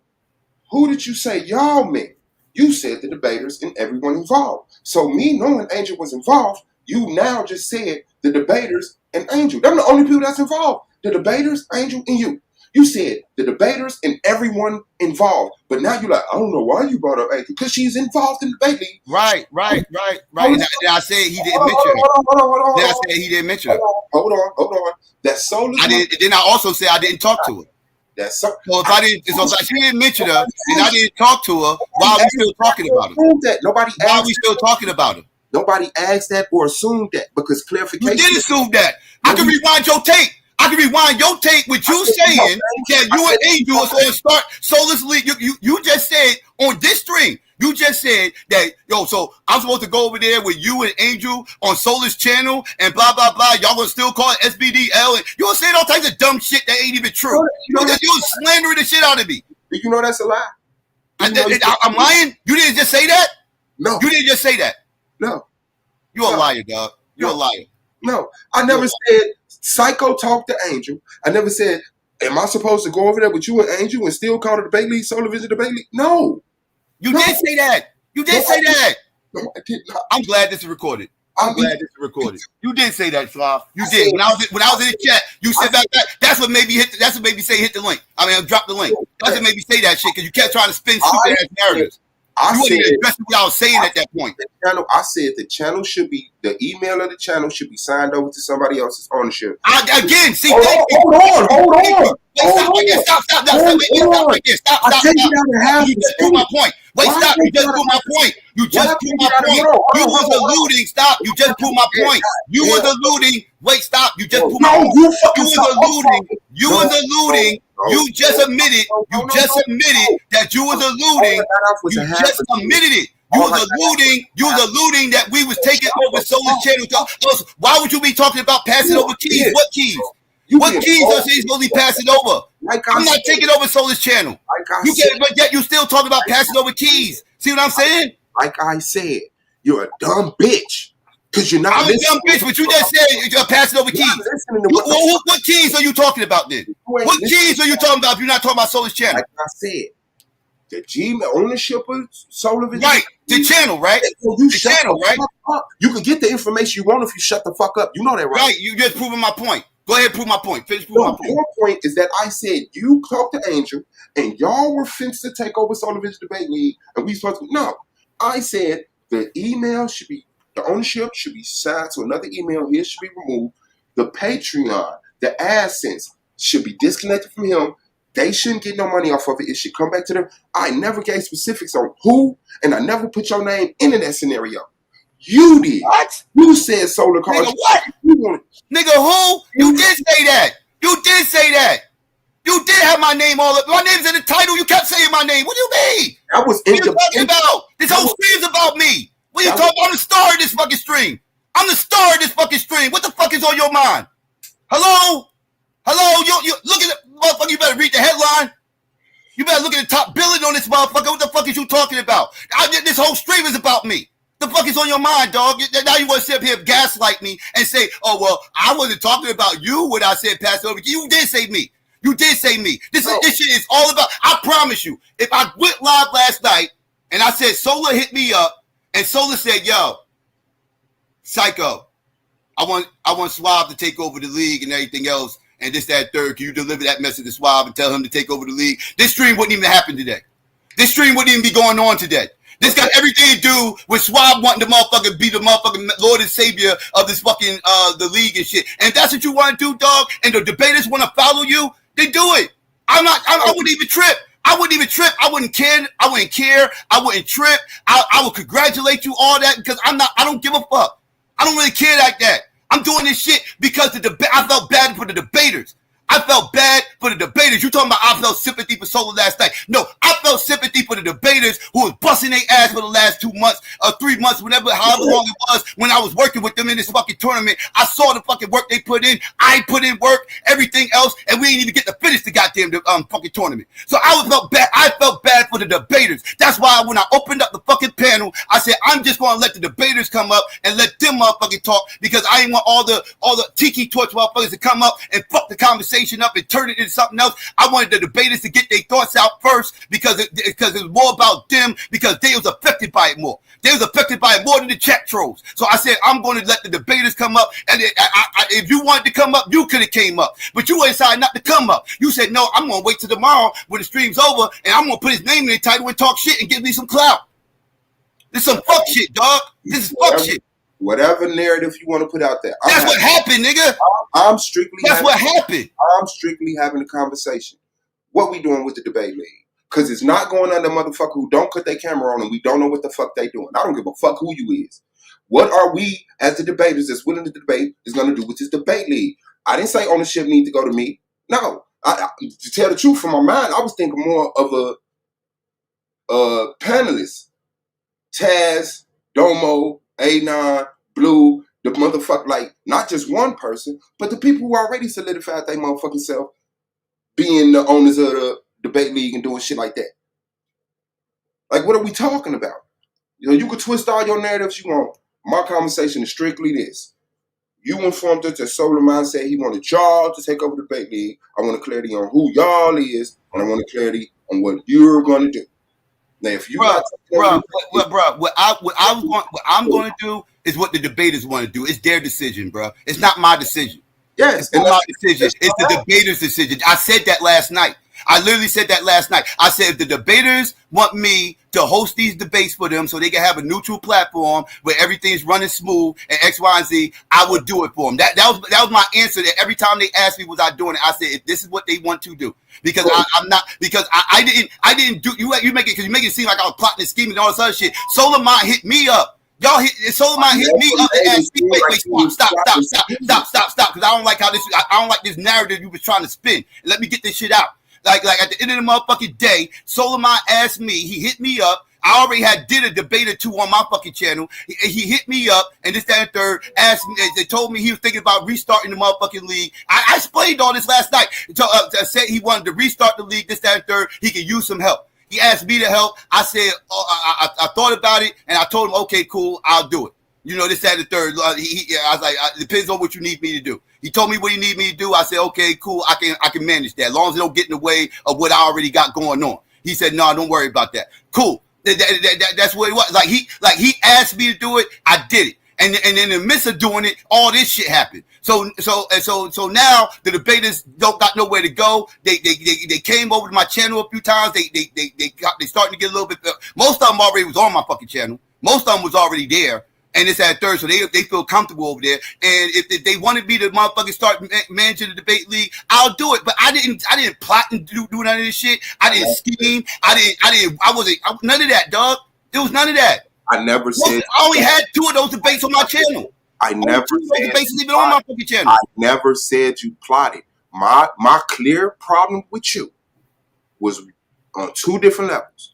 who did you say y'all meant? You said the debaters and everyone involved. So me knowing Angel was involved, you now just said the debaters and Angel. They're the only people that's involved. The debaters, Angel, and you. You said the debaters and everyone involved. But now you're like, I don't know why you brought up Angel. Because she's involved in the debate league. Right. And I said he didn't mention her. Hold on. Then I said he didn't mention her. Hold on. That's Solar's. Then I also said I didn't talk to her. That's so. So if she didn't mention her and I didn't talk to her, why are we still talking about her? Why are we still talking about her? Nobody asked that or assumed that because clarification. You did assume that. I can rewind your tape. With you saying that you and Angel was going to start Solar's League. You just said on this stream, you just said that, so I'm supposed to go over there with you and Angel on Solar's channel and blah, blah, blah. Y'all going to still call it SBDL. And you were saying all types of dumb shit that ain't even true. You were slandering the shit out of me. Do you know that's a lie? I'm lying? You didn't just say that? No. You didn't just say that? No. You're a liar, dog. You're a liar. No. I never said Psycho talked to Angel. I never said, am I supposed to go over there with you and Angel and still call it the debate league, Solar Vision debate league? No. You did say that. You did say that. No, I did not. I'm glad this is recorded. You did say that, Slav. You did. When I was in the chat, you said that. That's what made me say hit the link. Drop the link. That's what made me say that shit because you kept trying to spin stupid ass narratives. You wasn't even addressing what I was saying at that point. I said the channel should be the email of the channel should be signed over to somebody else's ownership. Again, see, hold on. Stop right there. Stop. You just proved my point. Wait, stop. You just proved my point. You just proved my point. You was alluding. Stop. You just proved my point. You was alluding. Wait, stop. You just proved my point. You was alluding. You just admitted. You just admitted that you was alluding. You just admitted it. You was alluding that we was taking over Solar's channel. Why would you be talking about passing over keys? What keys? What keys are they supposed to be passing over? I'm not taking over Solar's channel. But yet you still talking about passing over keys. See what I'm saying? Like I said, you're a dumb bitch. Because you're not. I'm a dumb bitch, but you just said you're passing over keys. What keys are you talking about then? What keys are you talking about if you're not talking about Solar's channel? Like I said, the Gmail ownership of Solar Vision. Right. The channel, right? The channel, right? You can get the information you want if you shut the fuck up. You know that, right? Right. You just proving my point. Go ahead, prove my point. Finish proving my point. Your point is that I said you talked to Angel and y'all were fenced to take over Solar Vision Debate League, and we supposed to. No, I said the email should be, the ownership should be signed to another email. His should be removed. The Patreon, the AdSense should be disconnected from him. They shouldn't get no money off of it. It should come back to them. I never gave specifics on who, and I never put your name into that scenario. You did. What? You said Solar Card. Nigga, what? Nigga, who? You did say that. You did say that. You did have my name all up. My name's in the title. You kept saying my name. What do you mean? That was what are you talking about? This whole stream's about me. What are you talking about? I'm the star of this fucking stream. I'm the star of this fucking stream. What the fuck is on your mind? Hello? You look at the motherfucker. You better read the headline. You better look at the top billing on this motherfucker. What the fuck is you talking about? This whole stream is about me. The fuck is on your mind, dog? Now you want to sit up here and gaslight me and say, oh, well, I wasn't talking about you when I said pass it over. You did say me. You did say me. This shit is all about, I promise you, if I went live last night and I said Solar hit me up and Solar said, yo, Psycho, I want Swab to take over the league and everything else, and this, that, third. Can you deliver that message to Swab and tell him to take over the league? This stream wouldn't even happen today. This stream wouldn't even be going on today. This got everything to do with Swab wanting the motherfucker be the motherfucking Lord and Savior of this fucking the league and shit. And if that's what you want to do, dog, and the debaters want to follow you, then do it. I wouldn't even trip. I wouldn't care. I wouldn't trip. I would congratulate you, all that, because I don't give a fuck. I don't really care like that. I'm doing this shit because I felt bad for the debaters. I felt bad for the debaters. You talking about I felt sympathy for Solar last night. No, I felt sympathy for the debaters who was busting their ass for the last 2 months or 3 months, however long it was when I was working with them in this fucking tournament. I saw the fucking work they put in. I put in work, everything else, and we didn't even get to finish the goddamn fucking tournament. So I felt bad. I felt bad for the debaters. That's why when I opened up the fucking panel, I said I'm just going to let the debaters come up and let them motherfucking talk, because I ain't want all the tiki torch motherfuckers to come up and fuck the conversation up and turn it into something else. I wanted the debaters to get their thoughts out first, because it was more about them, because they was affected by it more. They was affected by it more than the chat trolls. So I said, I'm going to let the debaters come up, and if you wanted to come up, you could have came up, but you decided not to come up. You said, no, I'm going to wait till tomorrow when the stream's over, and I'm going to put his name in the title and talk shit and give me some clout. This is some fuck shit, dog. This is fuck shit. Whatever narrative you want to put out there. That's what happened, nigga. I'm strictly. That's what happened. I'm strictly having a conversation. What we doing with the debate league? Because it's not going under motherfucker who don't cut their camera on and we don't know what the fuck they doing. I don't give a fuck who you is. What are we as the debaters that's willing to debate is going to do with this debate league? I didn't say ownership need to go to me. No. To tell the truth, from my mind, I was thinking more of a panelist. Taz, Domo, A9, Blue, the motherfucker, like, not just one person, but the people who already solidified their motherfucking self being the owners of the debate league and doing shit like that. Like, what are we talking about? You know, you can twist all your narratives you want. My conversation is strictly this. You informed us that Solar Mind said he wanted y'all to take over the debate league. I want clarity on who y'all is, and I want clarity on what you're going to do. Now, if you what I'm going to do is what the debaters want to do. It's their decision, bro. It's not my decision. Yes, it's not my decision. It's the debaters' decision. I said that last night. I literally said that last night. I said if the debaters want me to host these debates for them so they can have a neutral platform where everything's running smooth and X, Y, and Z, I would do it for them. That was my answer. That every time they asked me was I doing it, I said if this is what they want to do. Because I'm not, because I didn't do, you make it, because you make it seem like I was plotting and scheming and all this other shit. Solar Mind hit me up. Y'all hit, Solar Mind hit me up and asked me, wait, stop, because I don't like how this, I don't like this narrative you was trying to spin. Let me get this shit out. Like at the end of the motherfucking day, Solar Mind asked me, he hit me up. I already did a debate or two on my fucking channel. He hit me up and this, that, and third. Asked me, they told me he was thinking about restarting the motherfucking league. I explained all this last night. Said he wanted to restart the league, this, that, and third. He could use some help. He asked me to help. I said, I thought about it, and I told him, okay, cool, I'll do it. You know, this, that, and the third. I was like, it depends on what you need me to do. He told me what he need me to do. I said, okay, cool, I can manage that, as long as it don't get in the way of what I already got going on. He said, no, don't worry about that. Cool. That's what it was. Like he asked me to do it, I did it. And in the midst of doing it, all this shit happened. So now the debaters don't got nowhere to go. They came over to my channel a few times. They starting to get a little bit. Most of them already was on my fucking channel. Most of them was already there. And it's at third, so they feel comfortable over there. And if they wanted me to motherfucking start managing the debate league, I'll do it. But I didn't plot and do none of this shit. I didn't scheme. I wasn't none of that, dog. There was none of that. I never said. I only had 2 of those debates on my channel. I never said debates even on my fucking channel. I never said you plotted. My clear problem with you was on 2 different levels: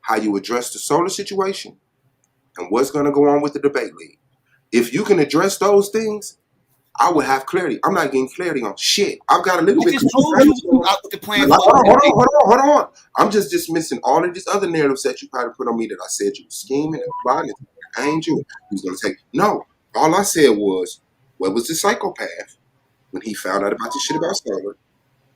how you address the solar situation and what's going to go on with the debate league. If you can address those things, I would have clarity. I'm not getting clarity on shit. I've got a little bit. I just told you about the plan. Hold on. I'm just dismissing all of these other narratives that you probably put on me that I said you were scheming and plotting. I ain't you. He was going to take. No. All I said was, where was the psychopath when he found out about this shit about solar?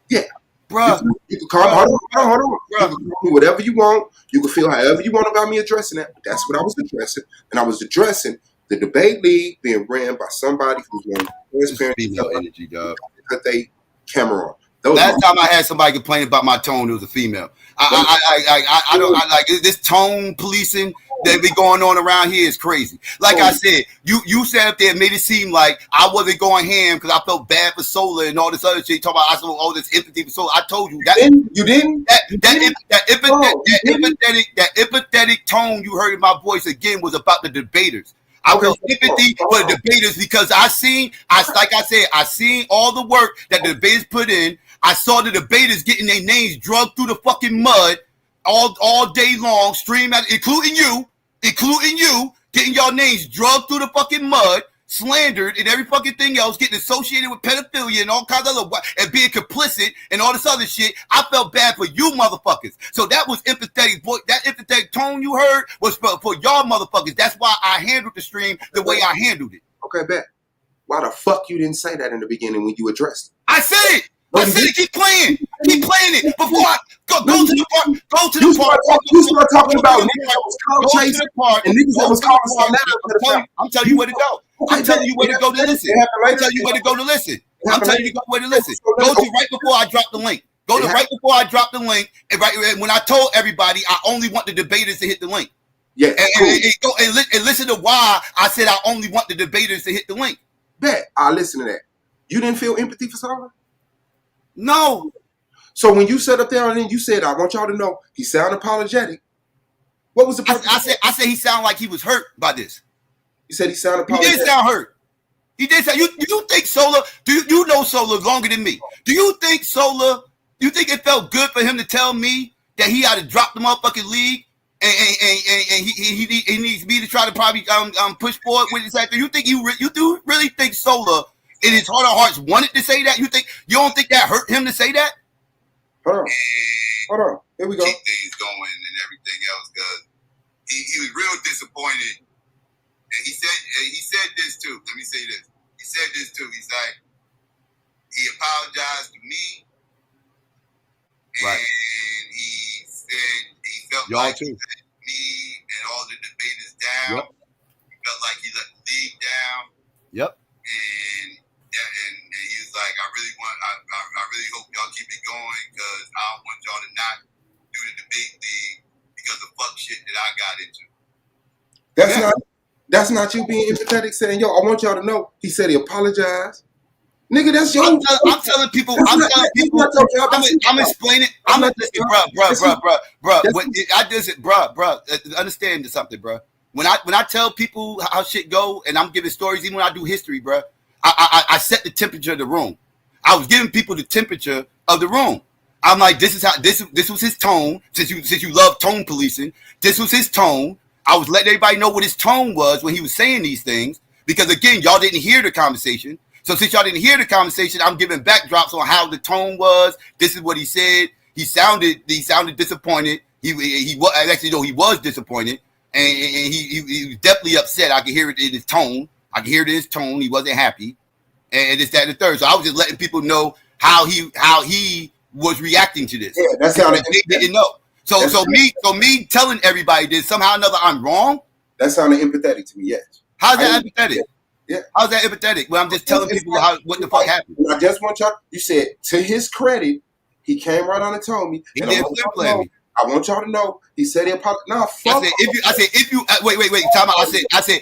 Yeah. Bruh. You can call me. Hold on. You can call me whatever you want. You can feel however you want about me addressing that. But that's what I was addressing. And I was addressing the debate league being ran by somebody who's going to transparent energy, dog. Cut they camera on. Last time I had somebody complain about my tone, it was a female. I don't like this tone policing that be going on around here is crazy. Like I said, you sat up there and made it seem like I wasn't going ham because I felt bad for solar and all this other shit. Talk about I said all this empathy for solar. I told you that you didn't. That empathetic tone you heard in my voice again was about the debaters. I felt empathy for the debaters because I seen all the work that the debaters put in. I saw the debaters getting their names drugged through the fucking mud all day long, including you, getting your names drugged through the fucking mud, slandered, and every fucking thing else, getting associated with pedophilia and all kinds of other, and being complicit and all this other shit. I felt bad for you motherfuckers. So that was empathetic. Boy, that empathetic tone you heard was for y'all motherfuckers. That's why I handled the stream the way I handled it. Okay, bet. Why the fuck you didn't say that in the beginning when you addressed it? I said it. I said it. Keep playing it before I go to the part. Go to the part. You start talking about niggas that was clout chasing and niggas that was calling something out. I'm telling you where to go. I'm telling you where to go to listen. I'm telling you where to go to listen. I'm telling you where to listen. Go to right before I drop the link. Go to right before I drop the link. And right when I told everybody I only want the debaters to hit the link. Yeah, and listen to why I said I only want the debaters to hit the link. Bet I listen to that. You didn't feel empathy for Solar? No. So when you sat up there and then you said, I want y'all to know he sounded apologetic. What was the purpose? I said he sounded like he was hurt by this. You said he sounded apologetic. He did sound hurt. He did sound. You think Solar? You know Solar longer than me? Do you think Solar? You think it felt good for him to tell me that he had to drop the motherfucking league and he needs me to try to probably push forward with his actor? You think you do really think Solar in his heart of hearts wanted to say that? You don't think that hurt him to say that? Hold on. Here we go. Keep things going and everything else because he was real disappointed. And he said this too. Let me say this. He said this too. He's like, he apologized to me. Right. And he said he felt y'all like too. he let me and all the debaters down. Yep. He felt like he let the league down. Yep. And he was like, I really hope y'all keep it going because I I got into. That's not you being empathetic saying, yo, I want y'all to know. He said he apologized. Nigga, that's your. I'm telling people. I'm explaining. Bruh. Understand something, bruh. When I tell people how shit go, and I'm giving stories, even when I do history, bruh, I set the temperature of the room. I was giving people the temperature of the room. I'm like, this is how this was his tone. Since you love tone policing, this was his tone. I was letting everybody know what his tone was when he was saying these things, because again, y'all didn't hear the conversation. So since y'all didn't hear the conversation, I'm giving backdrops on how the tone was. This is what he said. He sounded disappointed. He was disappointed, and he was definitely upset. I could hear it in his tone. He wasn't happy, and it's that and the third. So I was just letting people know how he was reacting to this. Yeah, that's how they didn't know. So me telling everybody this, somehow or another I'm wrong. That sounded empathetic to me. Yes. How's that empathetic? Yeah. How's that empathetic? Well, I'm just telling people what the fuck happened. I just want y'all. You said, to his credit, he came right on and told me. He did flip play me. I want y'all to know. He said he apologized. Nah, fuck. I said if you wait. Time out. I said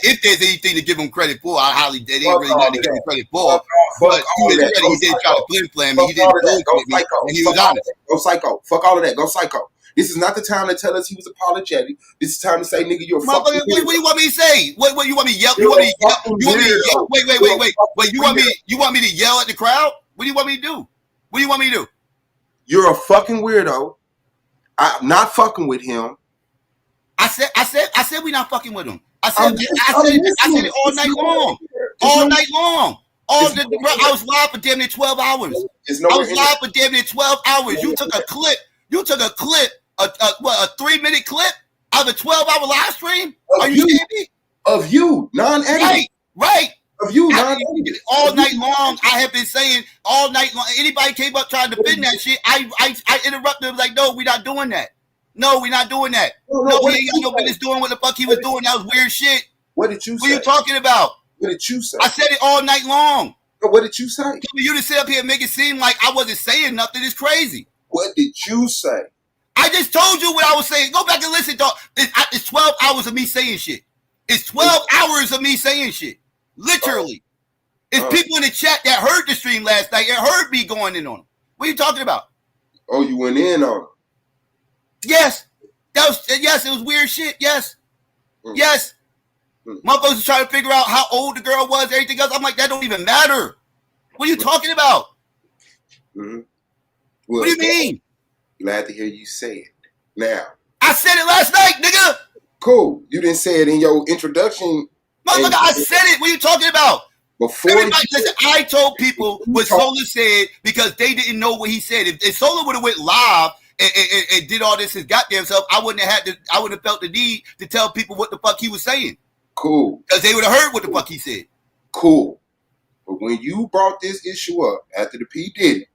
if there's anything to give him credit for, I highly they ain't really nothing to give him credit for. But to his credit, he didn't try to flip play me. He didn't bullshit me, and he was honest. Go psycho. Fuck all of that. Go psycho. This is not the time to tell us he was apologetic. This is time to say, nigga, you're fucking. What do you want me to say? What you want me to yell? You want me to yell? Wait. Wait. You want me to yell at the crowd? What do you want me to do? What do you want me to do? You're a fucking weirdo. I'm not fucking with him. I said we not fucking with him. I said it all night long. All night long. I was live for damn near 12 hours. I was live for damn near 12 hours. You took a clip. A 3-minute clip of a 12-hour live stream? Are you kidding me? Of you, non-edited. Right. Of you, non-edited. All night long, I have been saying all night long. Anybody came up trying to defend that shit, I interrupted them like, no, we're not doing that. No, we're not doing that. No, we ain't got no business doing what the fuck he was doing. That was weird shit. What did you say? What are you talking about? What did you say? I said it all night long. What did you say? For you to sit up here and make it seem like I wasn't saying nothing is crazy. What did you say? I just told you what I was saying. Go back and listen, dog. It's 12 hours of me saying shit. It's 12 hours of me saying shit. Literally. It's people in the chat that heard the stream last night and heard me going in on them. What are you talking about? Oh, you went in on them. Yes. It was weird shit. Yes. Yes. Motherfuckers was trying to figure out how old the girl was, everything else. I'm like, that don't even matter. What are you talking about? Well, what do you mean? Glad to hear you say it. Now. I said it last night, nigga. Cool. You didn't say it in your introduction. Motherfucker, I said it. What are you talking about? Listen, I told people what Solar said because they didn't know what he said. If Solar would have went live and did all this his goddamn self, I wouldn't have felt the need to tell people what the fuck he was saying. Cool. Because they would have heard what the fuck he said. Cool. But when you brought this issue up after the P Diddy,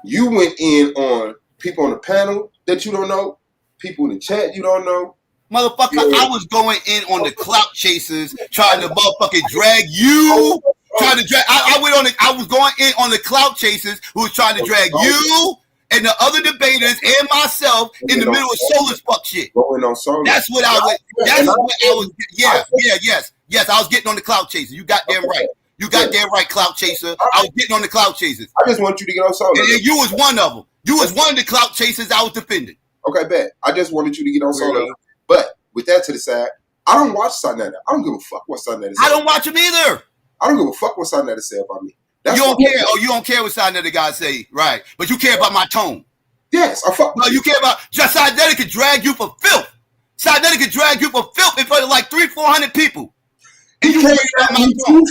you went in on people on the panel that you don't know, people in the chat you don't know. Motherfucker, yeah. I was going in on the clout chasers, trying to motherfucking drag you. I was going in on the clout chasers who was trying to drag you and the other debaters and myself in the middle of Solar's fuck shit. Going on Solar. That's what I was. Yes. I was getting on the clout chasers. You goddamn right. You goddamn right, clout chaser. I was getting on the clout chasers. I just want you to get on Solar. And you was one of them. You was one of the clout chasers I was defending. Okay, bet. I just wanted you to get on Solar. But with that to the side, I don't watch Sunetta. I don't give a fuck what Sunetta says. I don't watch him either. I don't give a fuck what Sunetta said about me. You don't care. Oh, you don't care what Sunetta guys say, right? But you care about my tone. Yes, I fuck. No, you care about just Sunetta could drag you for filth. Sunetta could drag you for filth in front of like 300-400 people. And you worried about my tone.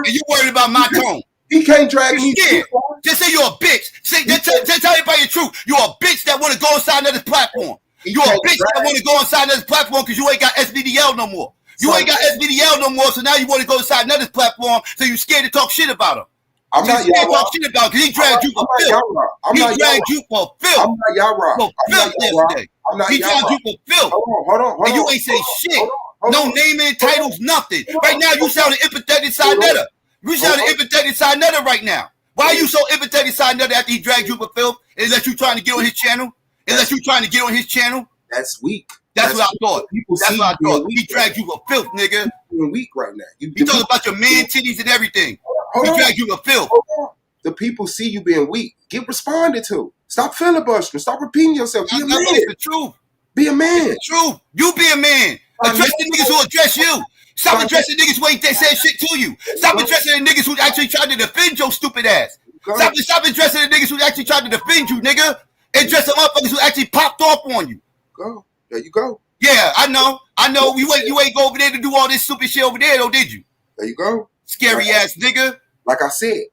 And you worried about my tone. He can't drag me too far. Just say you're a bitch. Just tell everybody the truth. You're a bitch that want to go inside another platform. You're a bitch that want to go inside another platform because you ain't got SBDL no more. You ain't got SBDL no more, so now you want to go inside another platform, so you're scared to talk shit about him. I'm not scared to talk shit about him because he dragged you for filth. He dragged you for filth. I'm not y'all rock. For filth yesterday. He dragged you for filth. Hold on. And you ain't say shit. No naming titles, nothing. Right now, you sounding empathetic Sinetta. You sounding empathetic Sinetta right now. Why are you so empathetic Sinetta after he dragged you for filth? Unless you trying to get on his channel? Unless you trying to get on his channel? That's weak. That's what I thought. People That's see what I you being thought. He weak. dragged you for filth, nigga. You're weak right now. You talking about your man titties and everything. Hold He on. dragged you for filth. Hold on. The people see you being weak. Get responded to. Stop filibustering. Stop repeating yourself. Be a man. It's the truth. Be a man. It's the truth. You be a man. Address the niggas who address you. Stop addressing niggas who ain't said shit to you. Stop addressing the niggas who actually tried to defend your stupid ass. Stop addressing the niggas who actually tried to defend you, nigga. Address the motherfuckers who actually popped off on you. Go. There you go. Yeah, I know. You ain't go over there to do all this stupid shit over there, though, did you? There you go. Scary ass nigga. Like I said,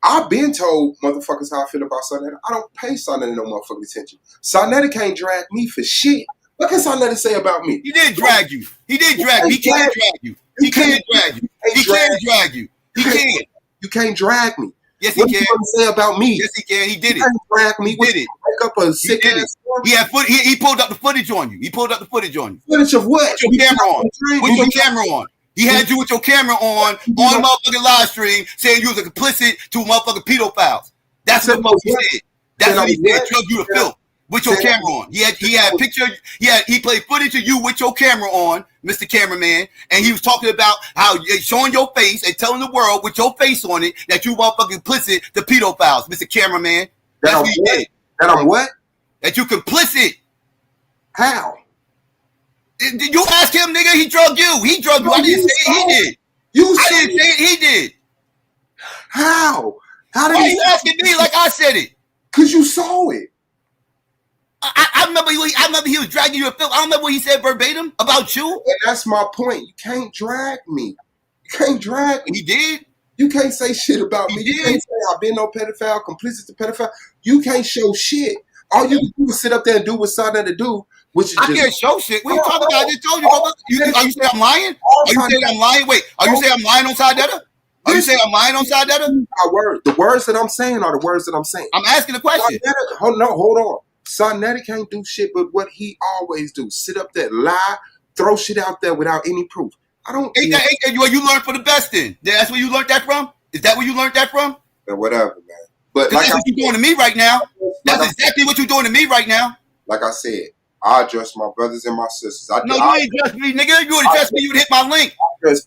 I've been told motherfuckers how I feel about Sonetta. I don't pay Sonetta no motherfucking attention. Sonetta can't drag me for shit. What can Sonetta say about me? He did drag you. He did drag you. He can't drag you. He can't drag you. He can't drag you. He can't. You can't drag me. Yes, he what can. What you gonna say about me? Yes, he can. He did it. You can't drag me. He did it. Make up a sick ass. He pulled up the footage on you. He pulled up the footage on you. Footage of what? With your camera on. With your camera on. He had you with your camera on motherfucking live stream saying you was a complicit to motherfucking pedophiles. That's what he said. That's what he said. Drug you to filth with your camera on. He had picture. He played footage of you with your camera on, Mr. Cameraman, and he was talking about how showing your face and telling the world with your face on it that you motherfucking complicit to pedophiles, Mr. Cameraman. That's what he did. That I'm what? That you complicit. How? You ask him, nigga. He drugged you. He drugged you. I didn't say it. He did. I didn't say it. He did. How? Why are you asking me like I said it? Because you saw it. I remember he was dragging you a film. I don't remember what he said verbatim about you. And that's my point. You can't drag me. You can't drag me. He did. You can't say shit about me. You can't say I've been no pedophile, complicit to pedophile. You can't show shit. All you can do is sit up there and do what Sonetta to do, which is I can't show shit. What are you talking about? I just told you. Are you saying I'm lying? Are you saying I'm lying? Wait, are you saying I'm lying on Sonetta? Are you saying I'm lying on Sonetta? The words that I'm saying are the words that I'm saying. I'm asking the question. Hold on. Sonetta can't do shit but what he always do. Sit up there, lie, throw shit out there without any proof. I don't. You learned for the best then. That's where you learned that from? Is that where you learned that from? Whatever, man. But like that's what you're doing to me right now. That's exactly what you're doing to me right now. Like I said, I address my brothers and my sisters. You ain't address me, nigga. You would address me, you would hit my link.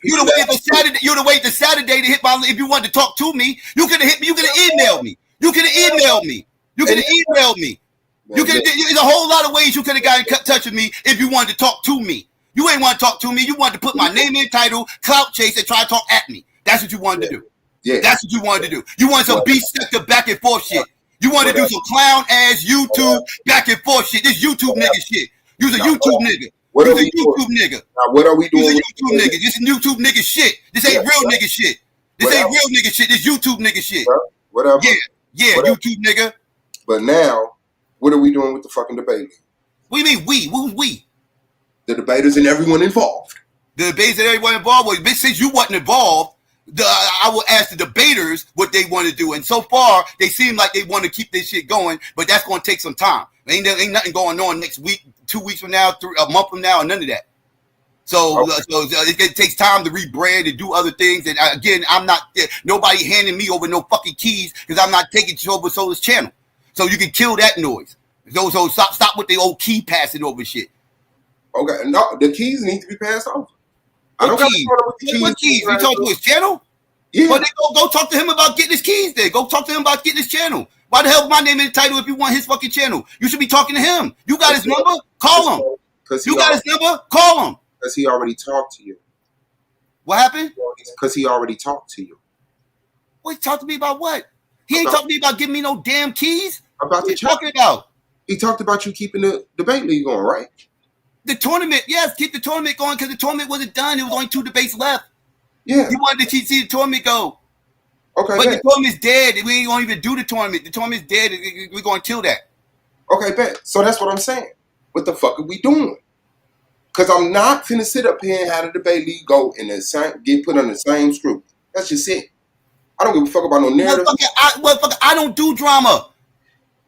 You'd have waited for Saturday to hit my link. If you wanted to talk to me, you could have hit me. You could have emailed me. You could have emailed me. There's a whole lot of ways you could have got in touch with me if you wanted to talk to me. You ain't want to talk to me. You wanted to put my name in the title, clout chase, and try to talk at me. That's what you wanted to do. Yeah. That's what you wanted to do. You wanted some beast sector back and forth shit. You wanted to do some clown ass YouTube back and forth shit. This YouTube nigga shit. You's a YouTube nigga. What You's a YouTube nigga. Now, what are we doing? You's a YouTube nigga. This is YouTube nigga shit. This ain't real nigga shit. This ain't real nigga shit. This YouTube nigga shit. Whatever. Yeah, whatever. YouTube nigga. But now, what are we doing with the fucking debate? What do you mean we? Who's we? The debaters and everyone involved. The debaters and everyone involved. Well, since you wasn't involved, I will ask the debaters what they want to do. And so far, they seem like they want to keep this shit going, but that's going to take some time. Ain't nothing going on next week, 2 weeks from now, a month from now, or none of that. So, it takes time to rebrand and do other things. And again, I'm not, nobody handing me over no fucking keys because I'm not taking over Solar's channel. So you can kill that noise. So stop with the old key passing over shit. Okay, no, the keys need to be passed over. What keys? You talk to his channel? Yeah. Well, then go talk to him about getting his keys then. Go talk to him about getting his channel. Why the hell is my name in the title if you want his fucking channel? You should be talking to him. You got his number? Call him. You got his number? Call him. Because he already talked to you. What happened? Because he already talked to you. Well, he talked to me about what? He ain't talking to me about giving me no damn keys. What you talking about? He talked about you keeping the debate league going, right? The tournament, yes, keep the tournament going because the tournament wasn't done. It was only 2 debates left. Yeah. He wanted to see the tournament go. Okay, but the tournament's dead. We ain't going to even do the tournament. The tournament's dead. We're going to kill that. Okay, bet. So that's what I'm saying. What the fuck are we doing? Because I'm not finna sit up here and have the debate league go in the same, get put on the same screw. That's just it. I don't give a fuck about no narrative. I don't do drama.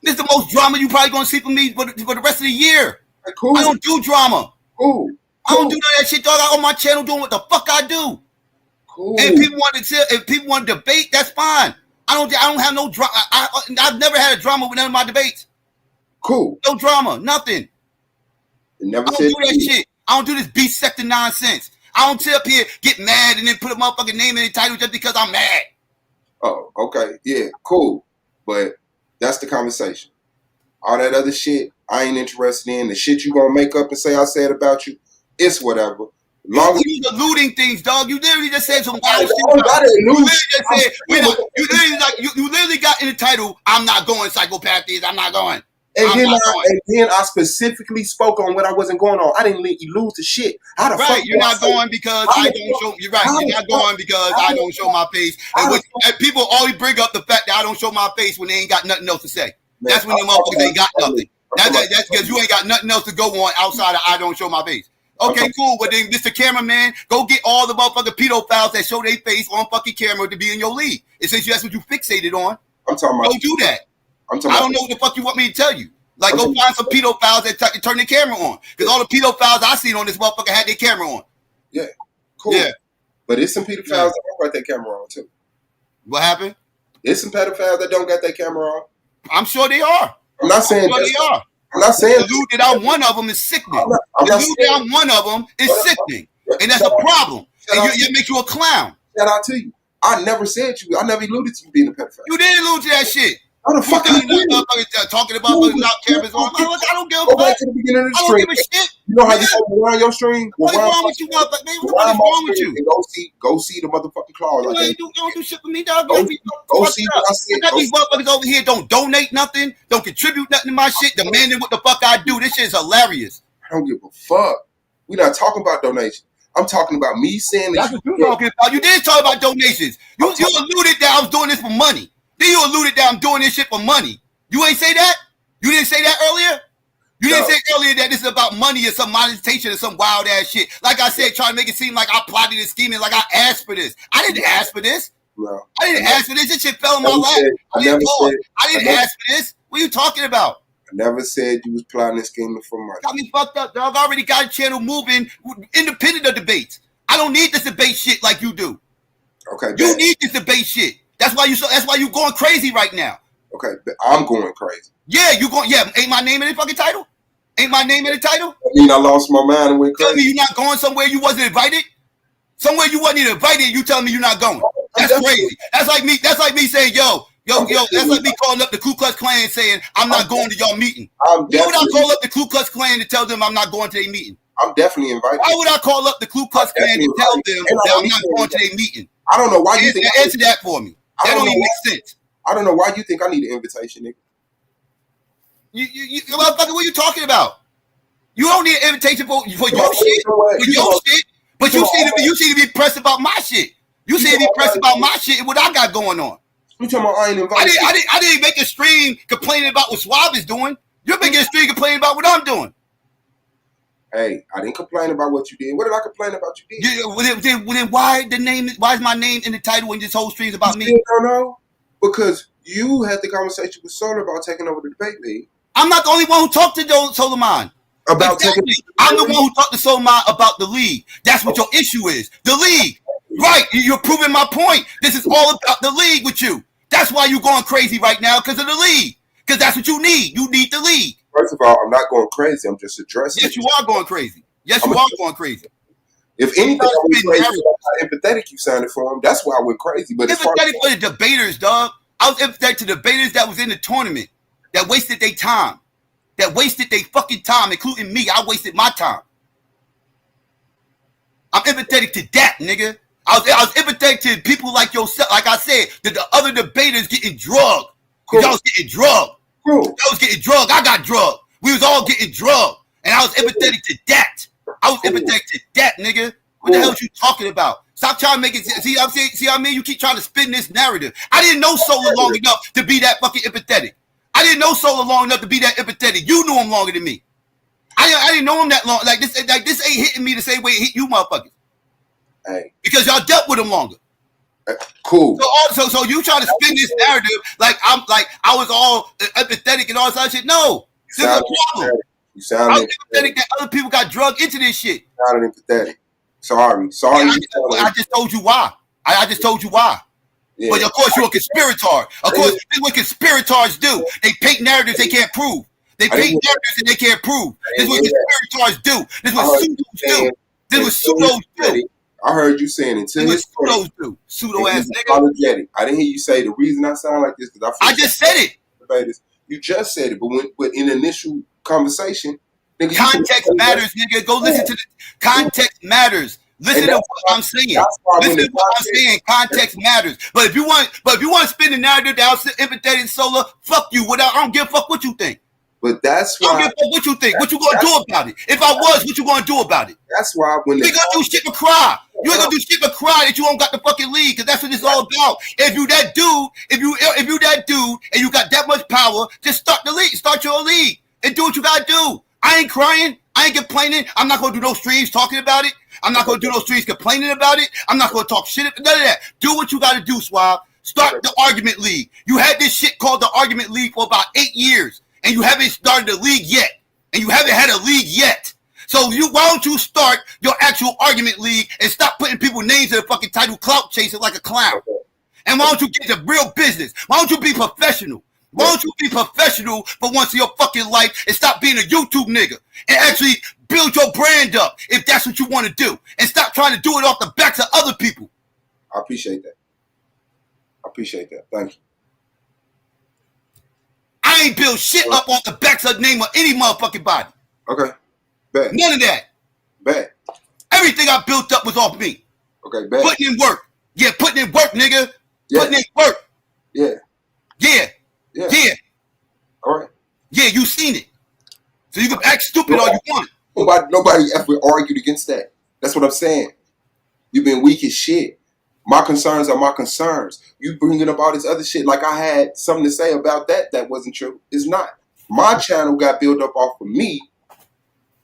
This is the most drama you probably going to see from me for the rest of the year. Cool. I don't do drama. Cool. I don't do none of that shit, dog. I on my channel doing what the fuck I do. Cool. And if people want to debate, that's fine. I don't have no drama. I've never had a drama with none of my debates. Cool. No drama, nothing. It never I don't said do that shit. I don't do this beast sector nonsense. I don't sit up here, get mad, and then put a motherfucking name in the title just because I'm mad. Oh, okay. Yeah, cool. But that's the conversation. All that other shit, I ain't interested in. The shit you gonna make up and say I said about you, it's whatever. You alluding things, dog. You literally just said some wild shit. You literally got in the title, I'm not going psychopathist, I'm not going. And then I specifically spoke on what I wasn't going on. I didn't let you lose the shit. How the fuck you're not going because I don't show. You're right. You're not going because I don't show my face. And people always bring up the fact that I don't show my face when they ain't got nothing else to say. Man, that's when the motherfuckers ain't got nothing. That's because you ain't got nothing else to go on outside of I don't show my face. Okay, cool. But then, Mr. Cameraman, go get all the motherfucking pedophiles that show their face on fucking camera to be in your league. And since that's what you fixated on, don't do that. I don't know what the fuck you want me to tell you. Like, go find some pedophiles that turn their camera on. Because all the pedophiles I seen on this motherfucker had their camera on. Yeah, cool. Yeah. But it's some pedophiles that don't got their camera on, too. What happened? There's some pedophiles that don't got their camera on. I'm sure they are. I'm not saying they are. I'm not saying the dude that I'm one of them is sickening. I'm one of them is sickening. And that's a problem. And you make you a clown. Shout out to you. I never said you. I never alluded to you being a pedophile. You didn't allude to that shit. How the fuck you talking about without cameras on? I don't give a fuck. Go back to the beginning of the stream. I don't give a shit. You know how you around your stream? What's wrong with you, motherfucker? What is wrong with you? Go see the motherfucking claws. You don't do shit for me, dog. Go see what I said. I got these motherfuckers over here don't donate nothing, don't contribute nothing to my shit, demanding what the fuck I do. This shit is hilarious. I don't give a fuck. We're not talking about donations. I'm talking about me saying that. That's what you're talking about. You did talk about donations. You alluded that I was doing this for money. Then you alluded that I'm doing this shit for money. You ain't say that? You didn't say that earlier? You didn't say earlier that this is about money or some monetization or some wild ass shit. Like I said, trying to make it seem like I plotted and scheming, like I asked for this. I didn't ask for this. No. I didn't ask for this. This shit fell in my lap. I didn't ask for this. What are you talking about? I never said you was plotting and scheming for money. Got me fucked up, dog. I already got a channel moving independent of debates. I don't need this debate shit like you do. Okay. You need this debate shit. That's why you going crazy right now. Okay, but I'm going crazy. Yeah, you going? Yeah, ain't my name in the fucking title? Ain't my name in the title? I mean, I lost my mind and went crazy. Tell me you're not going somewhere you wasn't invited? Somewhere you wasn't even invited, you telling me you're not going. That's crazy. That's like me saying, yo, that's like me calling up the Ku Klux Klan and saying, I'm not going to y'all meeting. Why would I call up the Ku Klux Klan to tell them I'm not going to their meeting? I'm definitely invited. Why would I call up the Ku Klux Klan to tell them that I'm not going to their meeting? I don't know why you think. Answer that for me. That don't even make sense. I don't know why you think I need an invitation, nigga. You motherfucker, what are you talking about? You don't need an invitation for your shit. But you seem to be pressed about my shit. You seem to be pressed about my shit and what I got going on. You talking about I ain't invited? I didn't make a stream complaining about what Swab is doing. You're making a stream complaining about what I'm doing. Hey, I didn't complain about what you did. What did I complain about you did? Then why is my name in the title when this whole stream's about me? I don't know. Because you had the conversation with Solar about taking over the debate league. I'm not the only one who talked to Solomon. I'm the one who talked to Solomon about the league. That's what your issue is. The league. Right. You're proving my point. This is all about the league with you. That's why you're going crazy right now, because of the league. Because that's what you need. You need the league. First of all, I'm not going crazy. I'm just addressing Yes, you are going crazy. Yes, you are going crazy. If anything, I went crazy. How empathetic you sounded for him. That's why I went crazy. But empathetic for the debaters, dog. I was empathetic to debaters that was in the tournament, that wasted their time. That wasted their fucking time, including me. I wasted my time. I'm empathetic to that, nigga. I was empathetic to people like yourself. Like I said, that the other debaters getting drugged. Cool. Y'all was getting drugged. Cool. I was getting drugged. I got drugged. We was all getting drugged. And I was empathetic to that. I was empathetic to that, nigga. What the hell are you talking about? Stop trying to make it. See what I mean? You keep trying to spin this narrative. I didn't know Solar long enough to be that fucking empathetic. I didn't know Solar long enough to be that empathetic. You knew him longer than me. I didn't know him that long. Like this ain't hitting me the same way it hit you motherfuckers. Hey. Because y'all dealt with him longer. Cool. So you trying to spin this narrative like I was all empathetic and all this other shit. No. This is a problem. I was empathetic that other people got drugged into this shit. You sounded empathetic. Sorry. I just told you why. I just told you why. Yeah. But of course you're a conspirator. Of course, this is what conspirators do. They paint narratives they can't prove. They paint narratives and they can't prove. This is what conspirators do. This is what pseudos do. This is what pseudos do. I heard you saying until his pseudos do. Pseudo ass nigga. Apologetic. I didn't hear you say the reason I sound like this because I just said it. You just said it, but in initial conversation, nigga, context matters, nigga. Go listen to the context matters. Listen to what I'm saying. Listen to what I'm saying. Context matters. But if you want to spin the narrative that I was imitating Solar, fuck you. I don't give a fuck what you think. But that's why. I don't give a fuck what you think. What you gonna do about it? If I was, what you gonna do about it? That's why when you ain't gonna do shit but cry. You ain't gonna do shit but cry that you don't got the fucking lead, because that's what it's all about. If you that dude, if you that dude and you got that much power, just start the league. Start your league and do what you gotta do. I ain't crying. I ain't complaining. I'm not gonna do no streams talking about it. I'm not gonna do no streams complaining about it. I'm not gonna talk shit. None of that. Do what you gotta do, Swab. Start the argument league. You had this shit called the argument league for about 8 years, and you haven't started a league yet, and you haven't had a league yet. So why don't you start your actual argument league and stop putting people's names in the fucking title clout chasing like a clown? And why don't you get to real business? Why don't you be professional? Why don't you be professional for once in your fucking life and stop being a YouTube nigga and actually build your brand up if that's what you want to do, and stop trying to do it off the backs of other people? I appreciate that. Thank you. I ain't build shit up off the backs of the name of any motherfucking body. Okay. Bet. None of that. Bet. Everything I built up was off me. Okay, bet. Putting in work. Yeah, putting in work, nigga. Yeah. Putting in work. Yeah. Yeah. Yeah. Yeah. All right. Yeah, you seen it. So you can act stupid all you want. Nobody ever argued against that. That's what I'm saying. You've been weak as shit. My concerns are my concerns. You bringing up all this other shit like I had something to say about that wasn't true. It's not. My channel got built up off of me.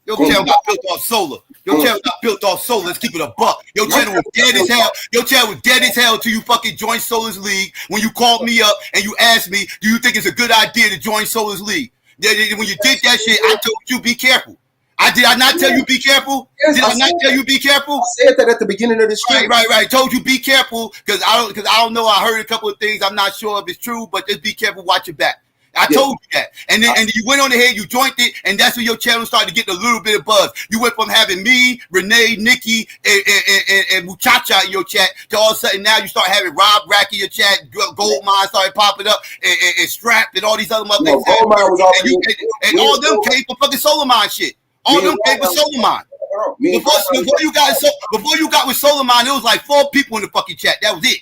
Your channel got built off Solar. Let's keep it a buck. Your channel was dead as hell. Your channel was dead as hell till you fucking joined Solar's League. When you called me up and you asked me, do you think it's a good idea to join Solar's League? When you did that shit, I told you be careful. Did I not tell you be careful? Yes, did I not tell you be careful? I said that at the beginning of the stream. Right. Told you be careful because I don't know. I heard a couple of things. I'm not sure if it's true, but just be careful. Watch your back. I told you that. And then you went on ahead, you joined it, and that's when your channel started to get a little bit of buzz. You went from having me, Renee, Nikki, and Muchacha in your chat to all of a sudden now you start having Rob Rack in your chat, Goldmine started popping up, and Strap, and all these other motherfuckers. And all of them came for fucking Solarmine shit. All of them came for Solarmine. Before you got with Solarmine, it was like 4 people in the fucking chat. That was it.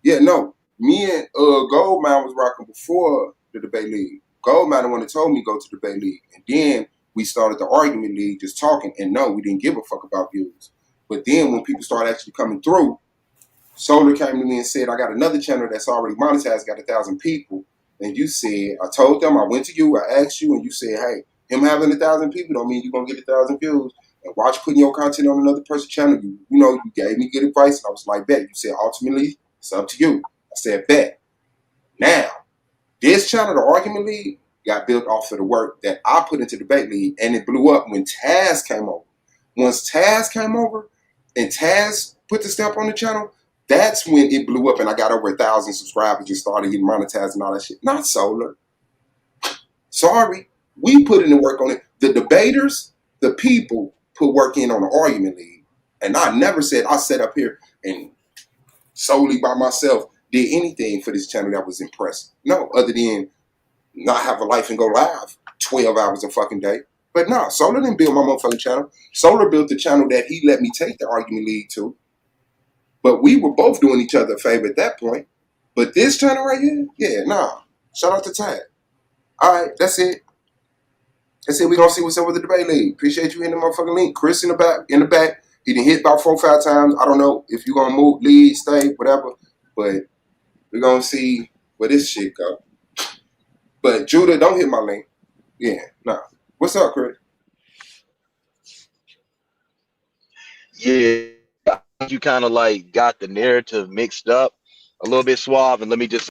Yeah, no. Me and Goldmine was rocking before the debate league. Goldmine the one that told me go to the debate league. And then we started the argument league just talking. And no, we didn't give a fuck about views. But then when people started actually coming through, Solar came to me and said, I got another channel that's already monetized, got 1,000 people. And you said, I told them, I went to you, I asked you, and you said, hey, him having 1,000 people don't mean you're going to get 1,000 views. And watch putting your content on another person's channel. You gave me good advice. And I was like, bet. You said, ultimately, it's up to you. I said, bet. Now, this channel, the Argument League, got built off of the work that I put into the debate league, and it blew up when Taz came over. Once Taz came over and Taz put the stamp on the channel, that's when it blew up and I got over 1,000 subscribers and started getting monetized and all that shit. Not Solar. Sorry. We put in the work on it. The debaters, the people, put work in on the Argument League. And I never said I sat up here and solely by myself did anything for this channel that was impressive. No, other than not have a life and go live 12 hours a fucking day. But no, Solar didn't build my motherfucking channel. Solar built the channel that he let me take the Argument League to. But we were both doing each other a favor at that point. But this channel right here, yeah, nah. Shout out to Tag. All right, that's it. That's it. We're going to see what's up with the debate league. Appreciate you hitting the motherfucking link. Chris in the back. He done hit about 4 or 5 times. I don't know if you're going to move, lead, stay, whatever. But we're going to see where this shit go. But Judah, don't hit my link. Yeah, nah. What's up, Chris? Yeah, you kind of like got the narrative mixed up a little bit, Suave. And let me just.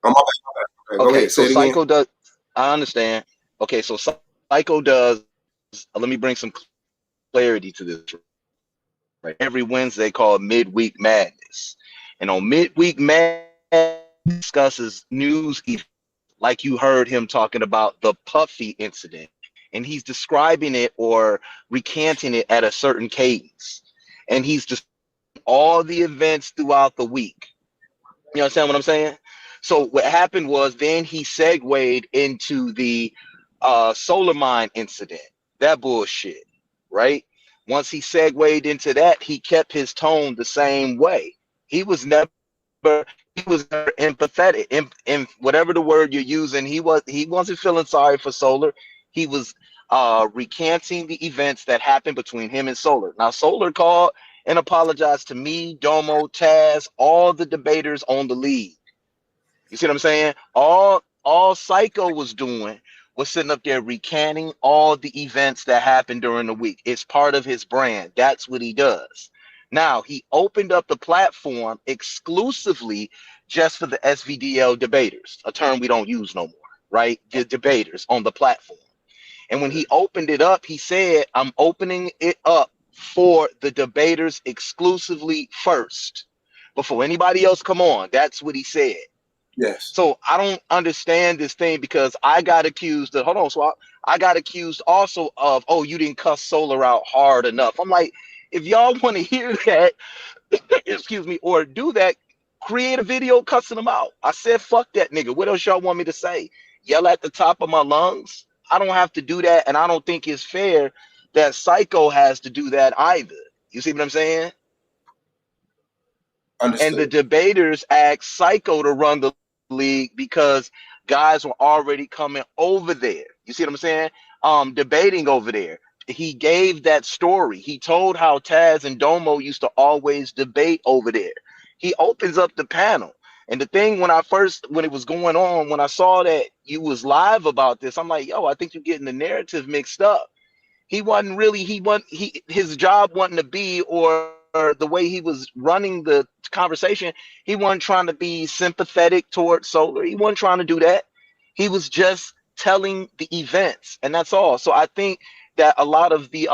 My bad. Okay, so Psycho does. I understand. Okay, so Psycho does. Let me bring some clarity to this. Right, every Wednesday called Midweek Madness, and on Midweek Madness discusses news like you heard him talking about the Puffy incident, and he's describing it or recanting it at a certain cadence, and he's just all the events throughout the week. You understand what I'm saying? So what happened was then he segued into the solar mine incident, that bullshit, right? Once he segued into that, he kept his tone the same way. He was never empathetic in whatever the word you're using. He wasn't feeling sorry for Solar. He was recanting the events that happened between him and Solar. Now Solar called and apologized to me, Domo, Taz, all the debaters on the league. You see what I'm saying? All Psycho was doing was sitting up there recanting all the events that happened during the week. It's part of his brand. That's what he does. Now, he opened up the platform exclusively just for the SVDL debaters, a term we don't use no more, right? The debaters on the platform. And when he opened it up, he said, I'm opening it up for the debaters exclusively first before anybody else come on. That's what he said. Yes. So I don't understand this thing because I got accused of, hold on, Swap. I got accused also of, oh, you didn't cuss Solar out hard enough. I'm like, if y'all want to hear that, excuse me, or do that, create a video cussing him out. I said, fuck that nigga. What else y'all want me to say? Yell at the top of my lungs? I don't have to do that, and I don't think it's fair that Psycho has to do that either. You see what I'm saying? Understood. And the debaters asked Psycho to run the league because guys were already coming over there. You see what I'm saying? Debating over there. He gave that story. He told how Taz and Domo used to always debate over there. He opens up the panel. And the thing when it was going on, when I saw that you was live about this, I'm like, yo, I think you're getting the narrative mixed up. His job wasn't to be, or the way he was running the conversation, he wasn't trying to be sympathetic towards Solar. He wasn't trying to do that. He was just telling the events, and that's all. So I think that a lot of the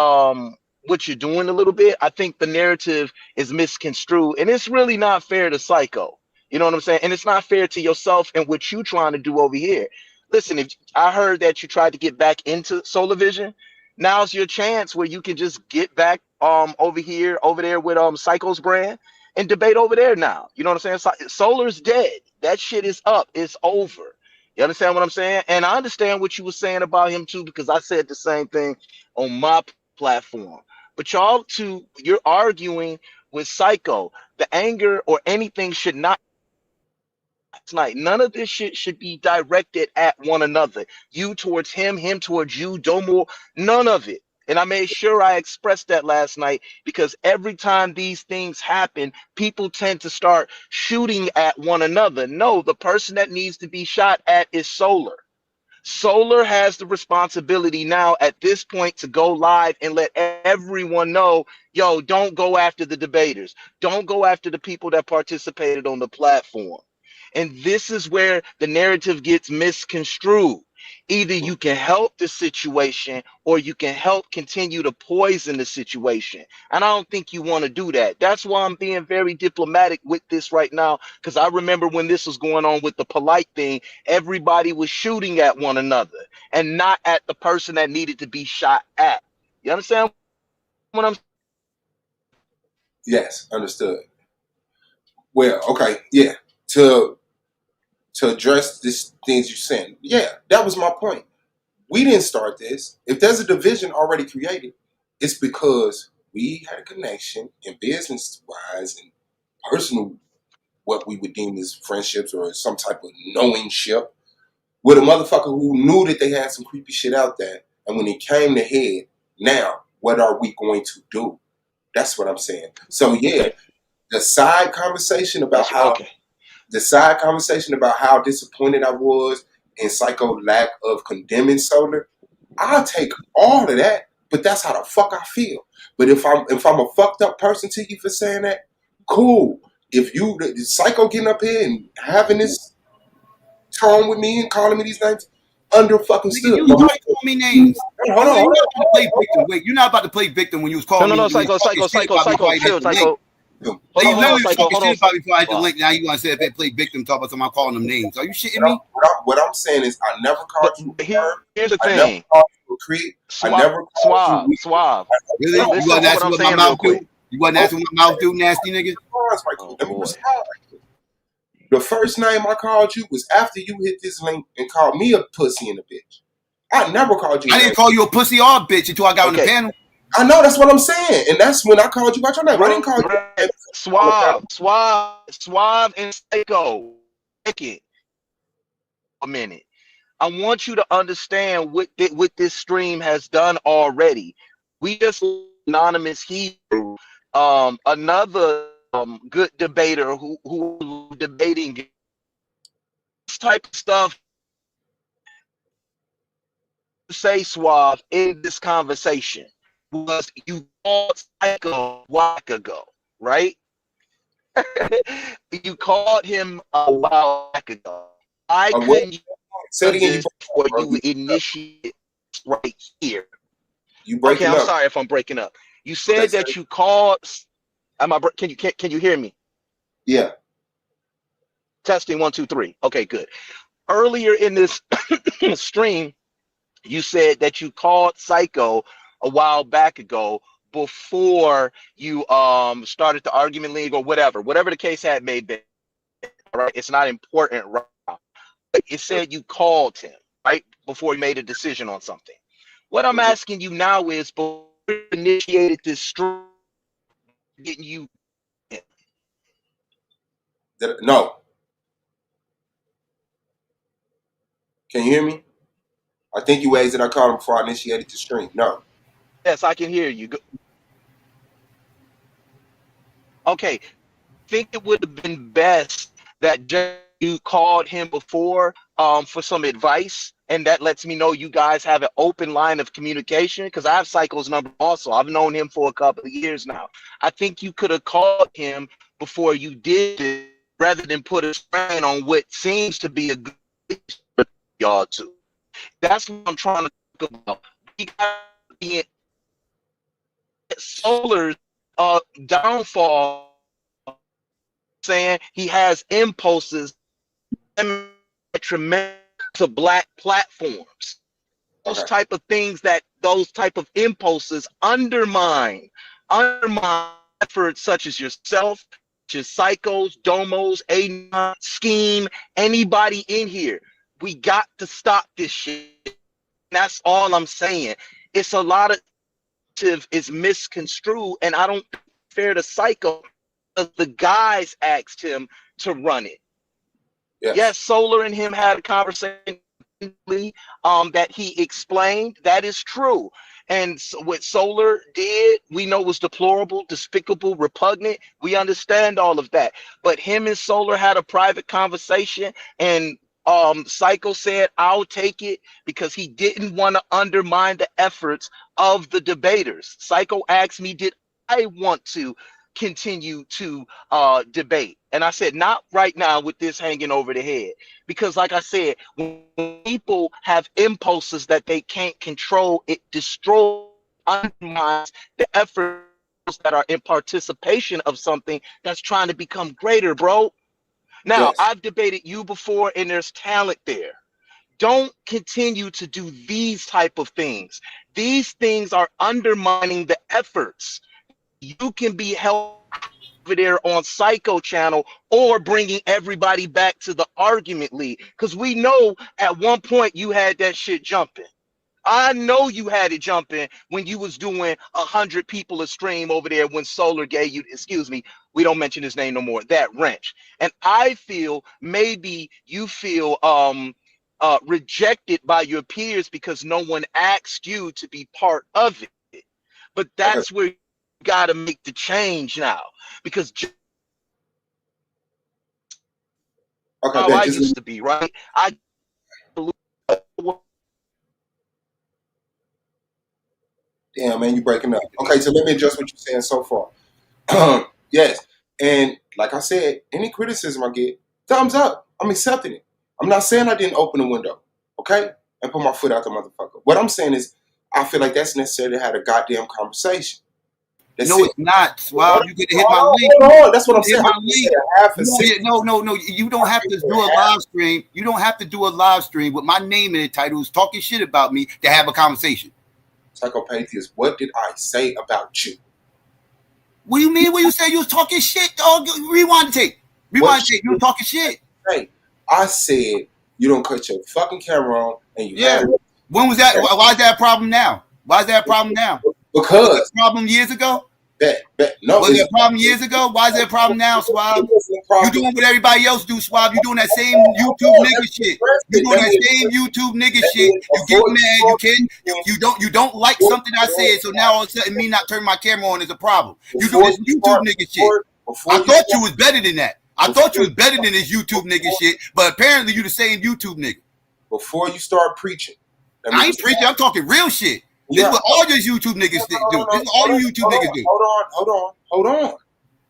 what you're doing a little bit, I think the narrative is misconstrued, and it's really not fair to Psycho. You know what I'm saying? And it's not fair to yourself and what you're trying to do over here. Listen, if I heard that you tried to get back into Solar Vision, now's your chance where you can just get back over there with Psycho's brand and debate over there now. You know what I'm saying? Solar's dead. That shit is up. It's over. You understand what I'm saying? And I understand what you were saying about him too, because I said the same thing on my platform. But you're arguing with Psycho. The anger or anything should not tonight. None of this shit should be directed at one another. You towards him towards you, Domo, none of it. And I made sure I expressed that last night because every time these things happen, people tend to start shooting at one another. No, the person that needs to be shot at is Solar. Solar has the responsibility now at this point to go live and let everyone know, yo, don't go after the debaters. Don't go after the people that participated on the platform. And this is where the narrative gets misconstrued. Either you can help the situation or you can help continue to poison the situation. And I don't think you want to do that. That's why I'm being very diplomatic with this right now, because I remember when this was going on with the polite thing, everybody was shooting at one another and not at the person that needed to be shot at. You understand what I'm saying? Yes, understood. Well, okay, yeah. To address this things you're saying, yeah, that was my point. We didn't start this. If there's a division already created, it's because we had a connection in business wise and personal, what we would deem as friendships or some type of knowingship, with a motherfucker who knew that they had some creepy shit out there. And when it came to head, now, what are we going to do? That's what I'm saying. So yeah, the side conversation about how disappointed I was in Psycho's lack of condemning Solar, I'll take all of that, but that's how the fuck I feel. But if I'm a fucked up person to you for saying that, cool. If you Psycho getting up here and having this tone with me and calling me these names, under fucking stood. You already call me names. Hold on. You're not about to play victim. Wait, you're not about to play victim when you was calling me. No, Psycho, chill, Psycho. victim. You Hold on, literally was Psycho. talking Hold on, shit about me before I hit the Psycho. link. Now you want to say if they play victim, talk about somebody calling them names. Are you shitting me? What I'm saying is, I never But called you a perv. here's the I never thing. called you a creep. I Suave, never called you weak. suave. Really? No, You Listen wasn't to what asking I'm what my saying real mouth do? quick. You wasn't asking what my mouth do, nasty nigga? pause right quick. Oh Let me boy. respond right quick. The first name I called you was after you hit this link and called me a pussy and a bitch. I never called you a I name. didn't call you a pussy or a bitch until I got on the Okay. panel. I know, that's what I'm saying. And that's when I called you by your name. I didn't call you a name. Suave, and Psycho. Take it a minute. I want you to understand what this stream has done already. We just anonymous Hebrew, another good debater who debating this type of stuff. Say Suave in this conversation was you called Psycho a while ago, right? You called him a while ago. I What? couldn't Say it use again. You this before you initiate right here. Okay, breaking I'm up. sorry if I'm breaking up. You Okay, said that you called. Can you hear me? yeah. Testing 1 2 3. Okay, good. Earlier in this stream, you said that you called Psycho a while back ago before you started the argument league or whatever the case had may be. All right, it's not important right now. But it said you called him right before you made a decision on something. What I'm asking you now is, before you initiated this stream, getting you. No. Can you hear me? I think you asked that I called him before I initiated the stream. No. Yes, I can hear you. Okay, think it would have been best that you called him before for some advice, and that lets me know you guys have an open line of communication, because I have Psycho's number also. I've known him for a couple of years now. I think you could have called him before you did it, rather than put a strain on what seems to be a good for y'all two. That's what I'm trying to talk about. We got the Solar's downfall, saying he has impulses detrimental to black platforms. Those Okay. type of things, that those type of impulses undermine efforts such as yourself, such as Psychos, Domos, A Scheme, anybody in here. We got to stop this shit. That's all I'm saying. It's a lot of is misconstrued, and I don't think it's fair to Psycho, because the guys asked him to run it. Yes. Yes, Solar and him had a conversation that he explained. That is true. And so what Solar did, we know, was deplorable, despicable, repugnant. We understand all of that. But him and Solar had a private conversation, and Psycho said, I'll take it, because he didn't want to undermine the efforts of the debaters. Psycho asked me, did I want to continue to debate? And I said, not right now with this hanging over the head. Because like I said, when people have impulses that they can't control, it destroys, undermines the efforts that are in participation of something that's trying to become greater, bro. Now, Yes. I've debated you before, and there's talent there. Don't continue to do these type of things. These things are undermining the efforts. You can be held over there on Psycho channel, or bringing everybody back to the argument league, because we know at one point you had that shit jumping. I know you had it jumping when you was doing 100 people a stream over there, when Solar gave you, excuse me, we don't mention his name no more, that wrench. And I feel maybe you feel rejected by your peers because no one asked you to be part of it. But Okay. that's where you got to make the change now, because Okay, how Ben, I just used to be, right? I damn, man, you breaking up. Okay, so let me adjust what you're saying so far. Yes. And like I said, any criticism I get, thumbs up. I'm accepting it. I'm not saying I didn't open the window, okay? And put my foot out the motherfucker. What I'm saying is, I feel like that's necessary to have a goddamn conversation. That's No, it. it's not. Suave, you could hit my Hold link. on, hold on. That's what I'm Hit saying. my I link. said half a No, second. no. You don't have to do a live stream. You don't have to do a live stream with my name in the title who's talking shit about me to have a conversation. Psychopathist, what did I say about you? What do you mean when you say you was talking shit, dog? Rewind the tape. Rewind the tape. You were talking shit. Hey, I said you don't cut your fucking camera on and you Yeah. have When was that? Why is that a problem now? Why is that a problem now? Was because that a problem years ago? no, Was it a problem years ago? Why is it a problem now, Swab? You doing what everybody else do, Swab. You doing that same YouTube nigga shit. You doing that same YouTube nigga shit. You get mad. You can't. You don't like something I said. So now all of a sudden, me not turning my camera on is a problem. You do this YouTube nigga shit. I thought you was better than that. I thought you was better than this YouTube nigga shit. But apparently, you the same YouTube nigga. Before you start preaching, I ain't preaching. I'm talking real shit. This is what all these YouTube niggas do. This is all you YouTube niggas do. Hold on.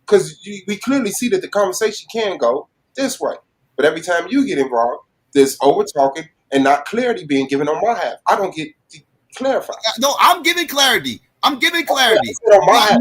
Because we clearly see that the conversation can go this way. But every time you get involved, there's over talking and not clarity being given on my half. I don't get clarified. No, I'm giving clarity. I'm giving clarity.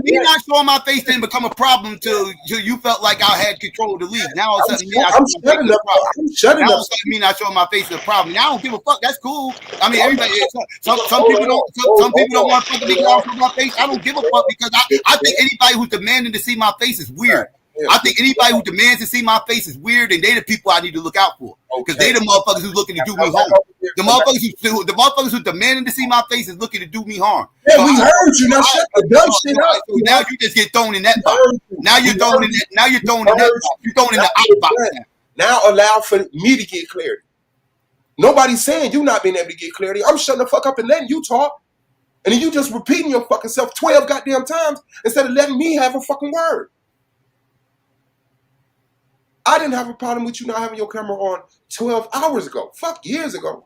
Me not showing my face didn't become a problem till you felt like I had control of the league. Now all of a sudden, I'm shutting up. Now all of a sudden, me not showing my face is a problem. Now I don't give a fuck. That's cool. I mean, everybody. Some people don't. Some people don't want to fucking make off my face. I don't give a fuck because I think anybody who's demanding to see my face is weird. I think anybody who demands to see my face is weird, and they the people I need to look out for because they the motherfuckers who's looking to do me harm. The motherfuckers who demanding to see my face is looking to do me harm. Yeah, so we heard you. Now shut the dumb shit up. So now you just get thrown in that box. Now you're thrown in that. Now you're thrown in that box. You're thrown in the out box. Now allow for me to get clarity. Nobody's saying you not being able to get clarity. I'm shutting the fuck up and letting you talk, and then you just repeating your fucking self 12 goddamn times instead of letting me have a fucking word. I didn't have a problem with you not having your camera on 12 hours ago. Fuck, years ago.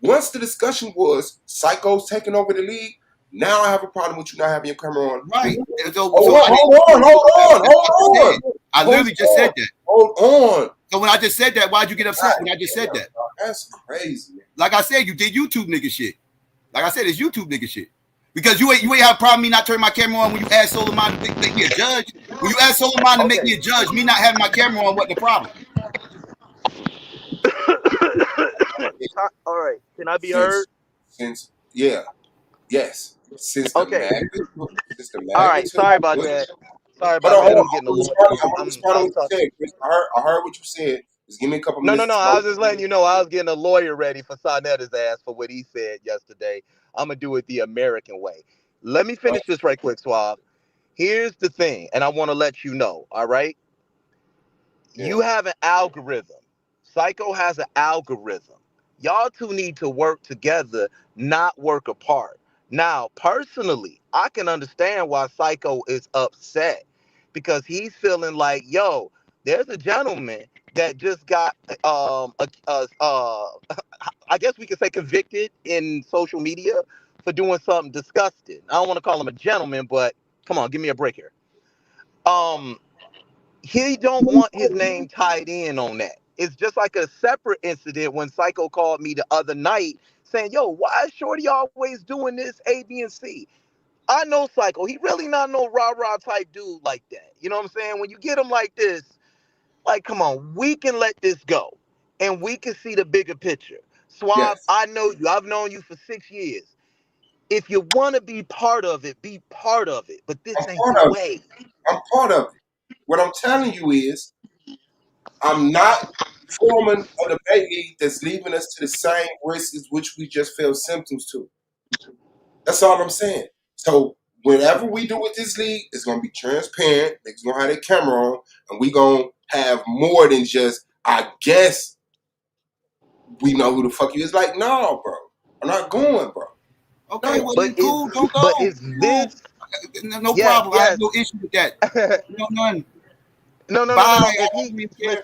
Once the discussion was Psycho's taking over the league, now I have a problem with you not having your camera on. Right. Hold on. I literally just said that. Hold on. So when I just said that, why'd you get upset when I just said that? That's crazy. Like I said, you did YouTube nigga shit. Like I said, it's YouTube nigga shit. Because you ain't have a problem me not turning my camera on when you asked Solomon to make me a judge. When you asked Solomon to make me a judge, me not having my camera on, what the problem? All right, can I be heard? Yes. Okay. All right, sorry about that. Sorry about that. I'm getting a little. I heard what you said. Just give me a couple minutes. No. I was just letting you know I was getting a lawyer ready for Sonetta's ass for what he said yesterday. I'm going to do it the American way. Let me finish this right quick, Suave. Here's the thing, and I want to let you know, all right? Yeah. You have an algorithm. Psycho has an algorithm. Y'all two need to work together, not work apart. Now, personally, I can understand why Psycho is upset because he's feeling like, yo, there's a gentleman that just got, I guess we could say convicted in social media for doing something disgusting. I don't want to call him a gentleman, but come on, give me a break here. He don't want his name tied in on that. It's just like a separate incident when Psycho called me the other night saying, yo, why is Shorty always doing this A, B, and C? I know Psycho. He really not no rah-rah type dude like that. You know what I'm saying? When you get him like this, like, come on, we can let this go. And we can see the bigger picture. Suave, yes. I know you. I've known you for 6 years. If you want to be part of it, be part of it. But this ain't the way. I'm part of it. What I'm telling you is, I'm not forming a debate league that's leaving us to the same risks as which we just felt symptoms to. That's all I'm saying. So whenever we do with this league, it's going to be transparent. It's going to have their camera on, and we're going to have more than just, I guess, we know who the fuck you is. Like, no, bro. I'm not going, bro. Okay, well, then cool. Don't go. But is this... No problem. I have no issue with that. None. No.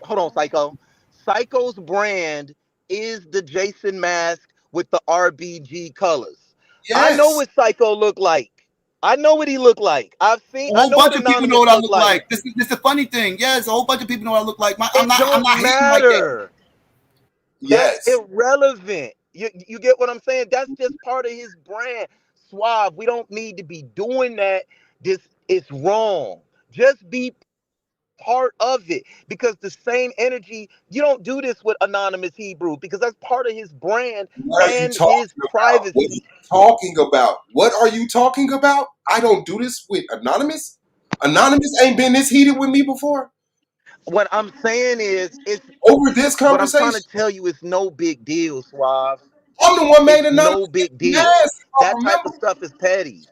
Hold on, Psycho. Psycho's brand is the Jason mask with the RBG colors. Yes. I know what Psycho look like. I know what he look like. I've seen. A whole bunch of people know what I look like. This is the funny thing. Yes, a whole bunch of people know what I look like. I'm not hating like that. Yes, that's irrelevant. You get what I'm saying? That's just part of his brand. Suave. We don't need to be doing that. This It's wrong. Just be part of it, because the same energy, you don't do this with Anonymous Hebrew because that's part of his brand What are you and talking his about? What are you privacy. talking about? What are you talking about? I don't do this with Anonymous. Anonymous ain't been this heated with me before What I'm saying is, it's over this what I'm trying to conversation. tell you is no big deal, Suave. I'm the one made It's Anonymous no big deal. mask. I That type remember. of stuff is petty.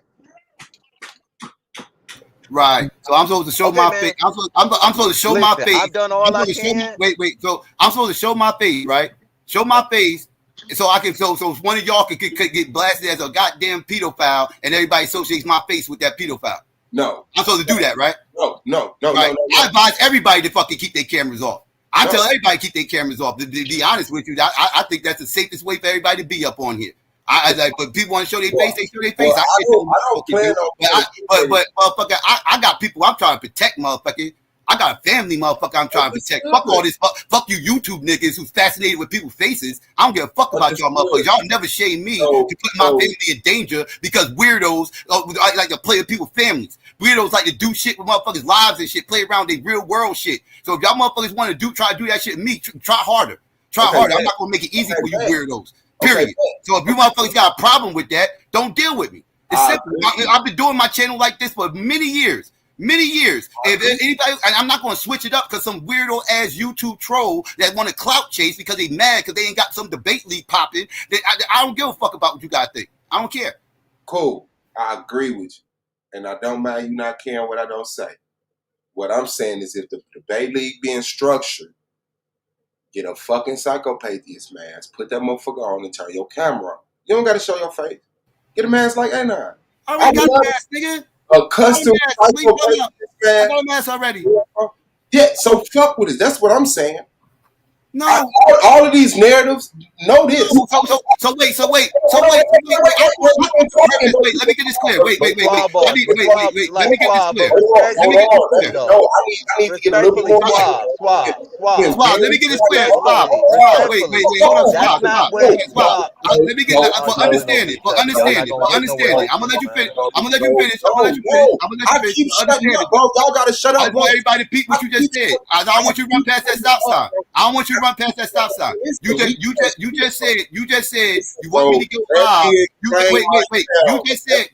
Right. So I'm supposed to show Okay, my face. man. I'm supposed to show my Listen, face. I've done I'm all I supposed to show my, can. wait. So I'm supposed to show my face, right? Show my face, so I can so one of y'all could get blasted as a goddamn pedophile, and everybody associates my face with that pedophile. No. I'm supposed to do that, right? No. Right. I advise everybody to fucking keep their cameras off. I tell everybody to keep their cameras off. To be honest with you, I think that's the safest way for everybody to be up on here. I like, but people want to show their face, they show their face. Well, I don't plan on. But motherfucker, I got people I'm trying to protect, motherfucker. I got a family, motherfucker. I'm trying to protect. Fuck all this. Fuck you, YouTube niggas who's fascinated with people's faces. I don't give a fuck about y'all, motherfuckers. Y'all never shame me to put my family in danger because weirdos like to play with people's families. Weirdos like to do shit with motherfuckers' lives and shit, play around their real world shit. So if y'all motherfuckers want to try to do that shit with me, try harder. Try harder. I'm not gonna make it easy for you weirdos. Period. So if you motherfuckers got a problem with that, don't deal with me. It's simple. I've been doing my channel like this for many years. If anybody, and I'm not going to switch it up because some weirdo ass YouTube troll that want to clout chase because they mad because they ain't got some debate league popping. I don't give a fuck about what you guys think. I don't care. Cool. I agree with you. And I don't mind you not caring what I don't say. What I'm saying is if the debate league being structured, get a fucking psychopathist mask, put that motherfucker on and turn your camera on. You don't got to show your face. Get a mask like A9. I already got a mask, nigga. A custom psychopathist I mask. got a mask already. Yeah, so fuck with it. That's what I'm saying. No. All of these narratives, know this. So wait. Let me get this clear. Wait. Let me get this clear. No, I need to get a little bit more. Swab, let me get this clear. Swab. Wait. Hold on. Swab. Let me get for understanding. I'm gonna let you finish. I keep shutting up, bro. Y'all gotta shut up, I want everybody to peep what you just said. I don't want you to run past that stop sign. I don't want you to run past that stop sign. You just said you want me to go live. Wait. You just said.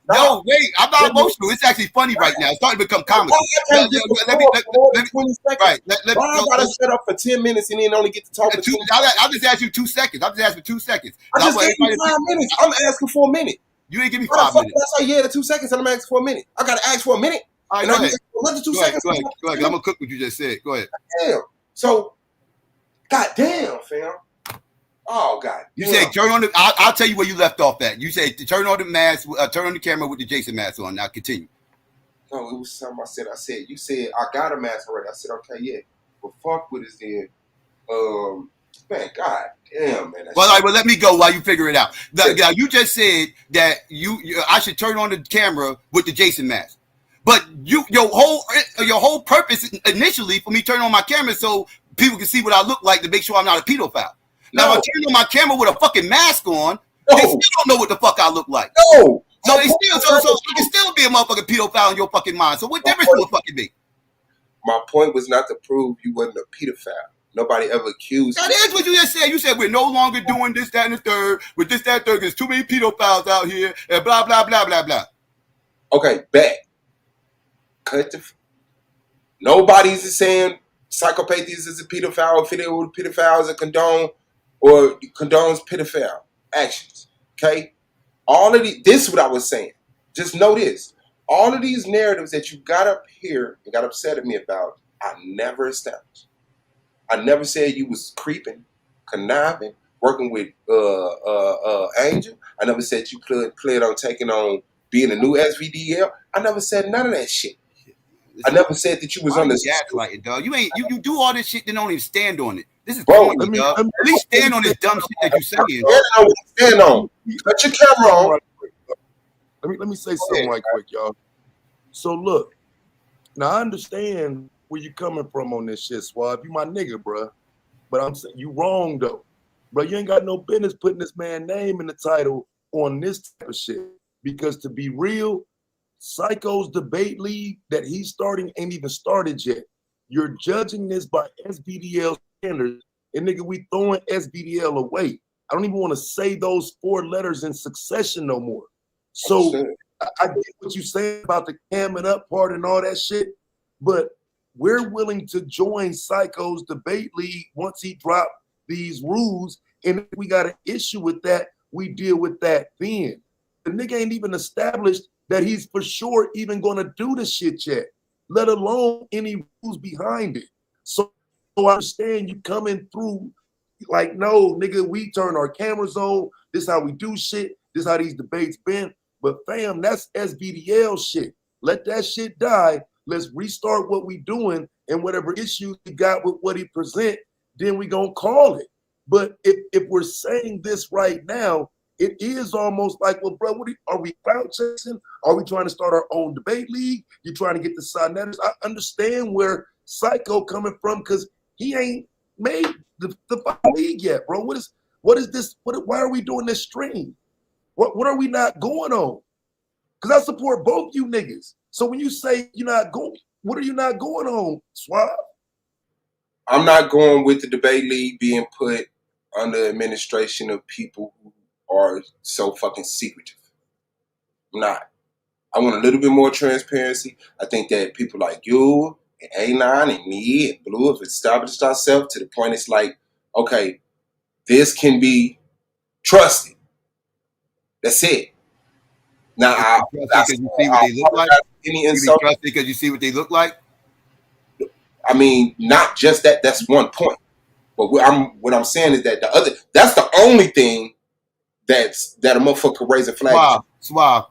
No, wait. I'm not emotional. It's actually funny right now. It's starting to become comical. Let me right. I gotta shut up for 10 minutes and then only get to talk for 2 I'll just ask you 2 seconds. I just gave you 5 minutes. I'm asking for a minute. You didn't give me 5 minutes. That's like, yeah, the 2 seconds and I'm asking for a minute. I gotta ask for a minute. All right, go ahead. Another 2 seconds. Go ahead. I'm gonna cook what you just said. Go ahead. Damn. So, goddamn, fam. Oh God! You said turn on the. I'll tell you where you left off at. You said turn on the mask, turn on the camera with the Jason mask on. Now continue. No, it was something I said. You said I got a mask already. I said okay, yeah. But fuck with us then. Man, god damn, man. Well, all right, well, let me go while you figure it out. Now, you just said that I should turn on the camera with the Jason mask, but your whole purpose initially for me turning on my camera so people can see what I look like to make sure I'm not a pedophile. Now, if I turn on my camera with a fucking mask on, they still don't know what the fuck I look like. No. So they still, so I can still be a motherfucking pedophile in your fucking mind. So what difference will it fucking be? My point was not to prove you wasn't a pedophile. Nobody ever accused. That is what you just said. You said we're no longer doing this, that, and the third. With this, that, and third, there's too many pedophiles out here, and blah, blah, blah, blah, blah. Okay, bet. Cut the. Nobody's saying psychopathies is a pedophile, or video with pedophiles, a condone, or condones pedophile actions. Okay? All of this is what I was saying. Just know this. All of these narratives that you got up here and got upset at me about, I never established. I never said you was creeping, conniving, working with Angel. I never said you planned on taking on being a new SVDL. I never said none of that shit. I never said that you was on the gaslighting, dog. You do all this shit, then don't even stand on it. This is corny, dog. At least stand on this dumb shit that you saying. Stand on. Cut your camera on. Let me say something right quick, y'all. So look, now I understand where you coming from on this shit, Swab. You my nigga, bro. But I'm saying you wrong though, bro. You ain't got no business putting this man's name in the title on this type of shit because to be real, Psycho's debate league that he's starting ain't even started yet. You're judging this by SBDL standards, and nigga, we throwing SBDL away. I don't even want to say those 4 letters in succession no more. So I get what you're saying about the camming up part and all that shit, but we're willing to join Psycho's debate league once he dropped these rules. And if we got an issue with that, we deal with that then. The nigga ain't even established that he's for sure even going to do the shit yet, let alone any rules behind it. So I understand you coming through like, no, nigga, we turn our cameras on. This is how we do shit. This is how these debates been. But fam, that's SBDL shit. Let that shit die. Let's restart what we doing, and whatever issues we got with what he present, then we gonna call it. But if we're saying this right now, it is almost like, well, bro, are we clout chasing? Are we trying to start our own debate league? You trying to get the side netters? I understand where Psycho coming from because he ain't made the league yet, bro. What is this? Why are we doing this stream? What are we not going on? Because I support both you niggas. So when you say you're not going, what are you not going on, Swab? I'm not going with the debate league being put under administration of people who are so fucking secretive. I'm not. I want a little bit more transparency. I think that people like you and A9 and me and Blue have established ourselves to the point it's like, okay, this can be trusted. That's it. Now, because you see what they look like. Any insult because you see what they look like. I mean, not just that. That's one point. But what I'm saying is that that's the only thing that a motherfucker raise a flag. Suave.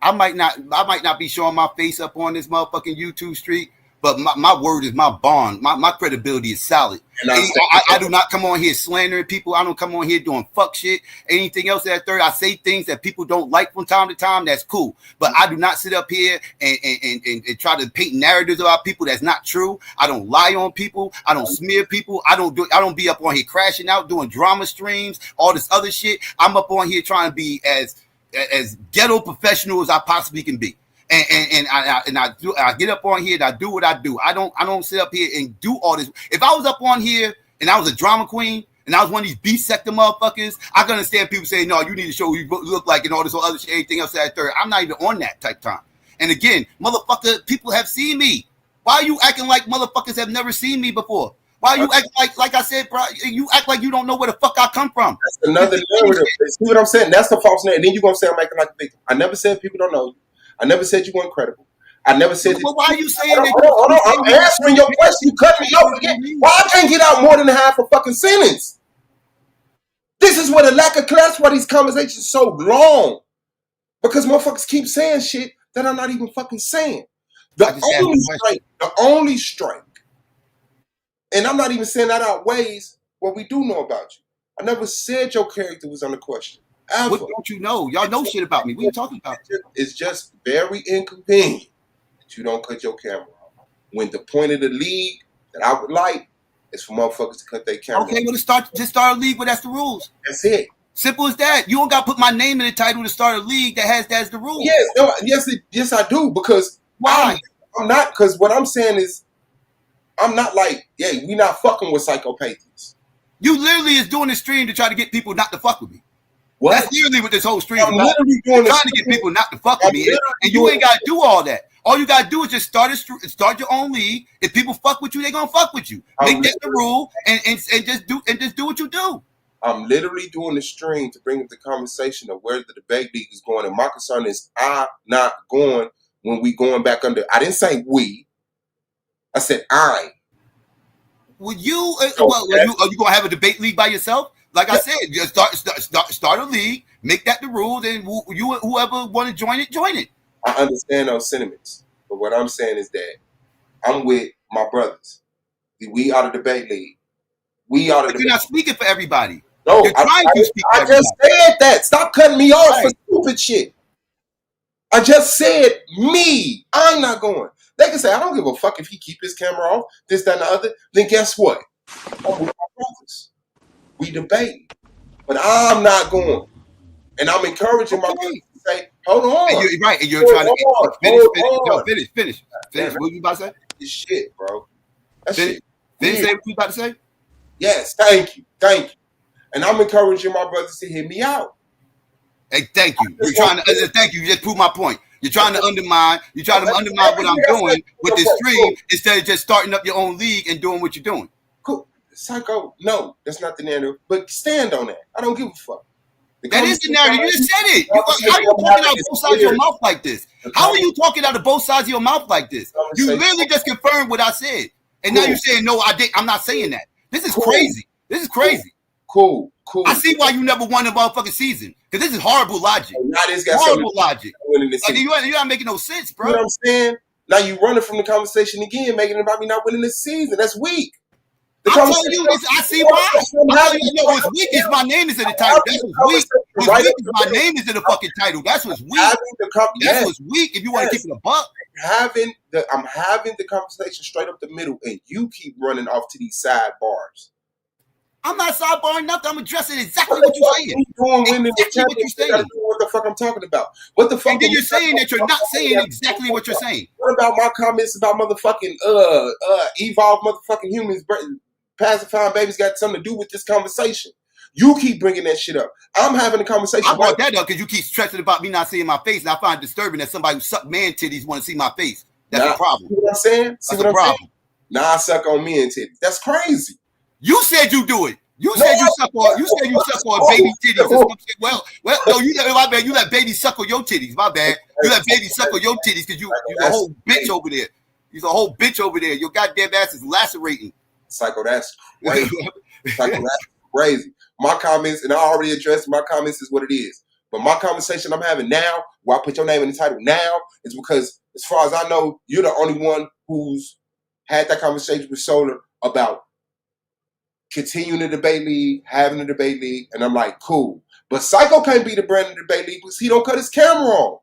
I might not be showing my face up on this motherfucking YouTube street, but my word is my bond. My credibility is solid. And I do not come on here slandering people. I don't come on here doing fuck shit. Anything else that third, I say things that people don't like from time to time. That's cool. But I do not sit up here and try to paint narratives about people that's not true. I don't lie on people. I don't smear people. I don't be up on here crashing out, doing drama streams, all this other shit. I'm up on here trying to be as ghetto professional as I possibly can be. And I get up on here and I do what I do. I don't sit up here and do all this. If I was up on here and I was a drama queen and I was one of these beast sector motherfuckers, I can understand people saying, no, you need to show who you look like and all this other shit, anything else that third. I'm not even on that type time. And again, motherfucker, people have seen me. Why are you acting like motherfuckers have never seen me before? Why you act like I said, bro? You act like you don't know where the fuck I come from. That's another narrative. See what I'm saying? That's the false narrative. And then you're gonna say I'm acting like a victim. I never said people don't know you. I never said you weren't credible. I never said. Well, why are you saying that? Hold on. I'm answering your question. You cut me off again. Why I can't get out more than half a fucking sentence? This is where the lack of class. Why these conversations are so long? Because motherfuckers keep saying shit that I'm not even fucking saying. The only strike, and I'm not even saying that outweighs what we do know about you. I never said your character was on the question. Ever. What don't you know? Y'all know shit about me. What are you talking about? It's just very inconvenient that you don't cut your camera off. When the point of the league that I would like is for motherfuckers to cut their camera off. Okay, well, just start a league, but that's the rules. That's it. Simple as that. You don't got to put my name in the title to start a league that's the rules. Yes, I do. Because why? I'm not. Because what I'm saying is, I'm not like, we not fucking with psychopathists. You literally is doing this stream to try to get people not to fuck with me. What? That's literally what this whole stream is I'm about. literally You're trying to get people not to fuck with me, and you ain't got to do all that. All you got to do is just start your own league. If people fuck with you, they're gonna fuck with you. Make that the rule, and just do what you do. I'm literally doing the stream to bring up the conversation of where the debate league is going, and my concern is I'm not going when we going back under. I didn't say we. I said I. Are you gonna have a debate league by yourself? Like I said, just start a league, make that the rules, and whoever want to join it. I understand those sentiments, but what I'm saying is that I'm with my brothers. We are the debate league. But you're not speaking for everybody. No, you're trying to speak for everybody. I just said that. Stop cutting me off for stupid shit. I just said me. I'm not going. They can say, I don't give a fuck if he keep his camera off, this, that, and the other. Then guess what? I'm with my brothers. We debate. But I'm not going. And I'm encouraging my brothers to say, Hold on. And you're right, and you're Hold trying to on, finish. hold No, on. finish. What you about to say? This shit, bro. That Finish. shit. Finish. weird. Say what you about to say. Yes, thank you. And I'm encouraging my brothers to hear me out. Hey, thank you. You're trying to thank you. You just proved my point. You're trying to undermine. You're trying to undermine what I'm doing with this stream instead of just starting up your own league and doing what you're doing. Cool. Psycho, no, that's not the narrative. But stand on that. I don't give a fuck. That is the narrative. You just said it. How are you talking out of both sides of your mouth like this? How are you talking out of both sides of your mouth like this? You literally just confirmed what I said. And now you're saying, no, I'm not saying that. This is crazy. This is crazy. Cool. I see why you never won the motherfucking season. Because this is horrible logic. Horrible logic. Like, you're not making no sense, bro. You know what I'm saying? Now you running from the conversation again, making it about me not winning this season. That's weak. I'm telling you, I see why. I'm telling you, what's weak is my name is in the title. That's what's weak. What's weak is my name is in the fucking title. That's what's weak. That's what's weak if you want to keep it a buck. I'm having the conversation straight up the middle, and you keep running off to these sidebars. I'm not sidebarring nothing. I'm addressing exactly what you're saying. What the fuck I'm talking about? What the fuck? And then you're saying that you're not saying exactly what you're saying. What about my comments about motherfucking evolved motherfucking humans pacifying babies got something to do with this conversation? You keep bringing that shit up. I'm having a conversation. I brought that up because you keep stressing about me not seeing my face, and I find it disturbing that somebody who suck man titties want to see my face. That's a problem. See what I'm saying? That's a problem. Nah, I suck on men titties. That's crazy. You said you do it. You said you suck on baby titties. Well, no, my bad. You let baby suck on your titties. My bad. You let baby suck on your titties because you're a whole bitch over there. You're a whole bitch over there. Your goddamn ass is lacerating. Psycho, that's crazy. Psycho, that's crazy. My comments, and I already addressed my comments, is what it is. But my conversation I'm having now, where I put your name in the title now, is because, as far as I know, you're the only one who's had that conversation with Solar about continuing the debate league, having a debate league, and I'm like, cool. But Psycho can't be the brand of the debate league because he don't cut his camera on.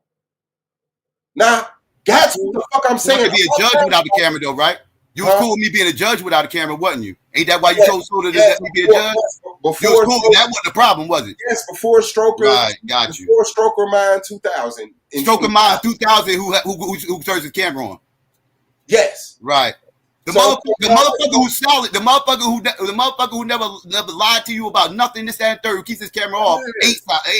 Now, that's what the fuck I'm saying. You could be a judge without the camera, though, right? You was cool with me being a judge without a camera, wasn't you? Ain't that why you told Solar to let me be a judge? Before you was cool. That wasn't the problem, was it? Yes, before Stroker. Right, got you. Before Stroker Mine 2000. Stroker Mine 2000, who turns his camera on? Yes. Right. The motherfucker who's solid, the motherfucker who never lied to you about nothing, this, that, and third, who keeps his camera off,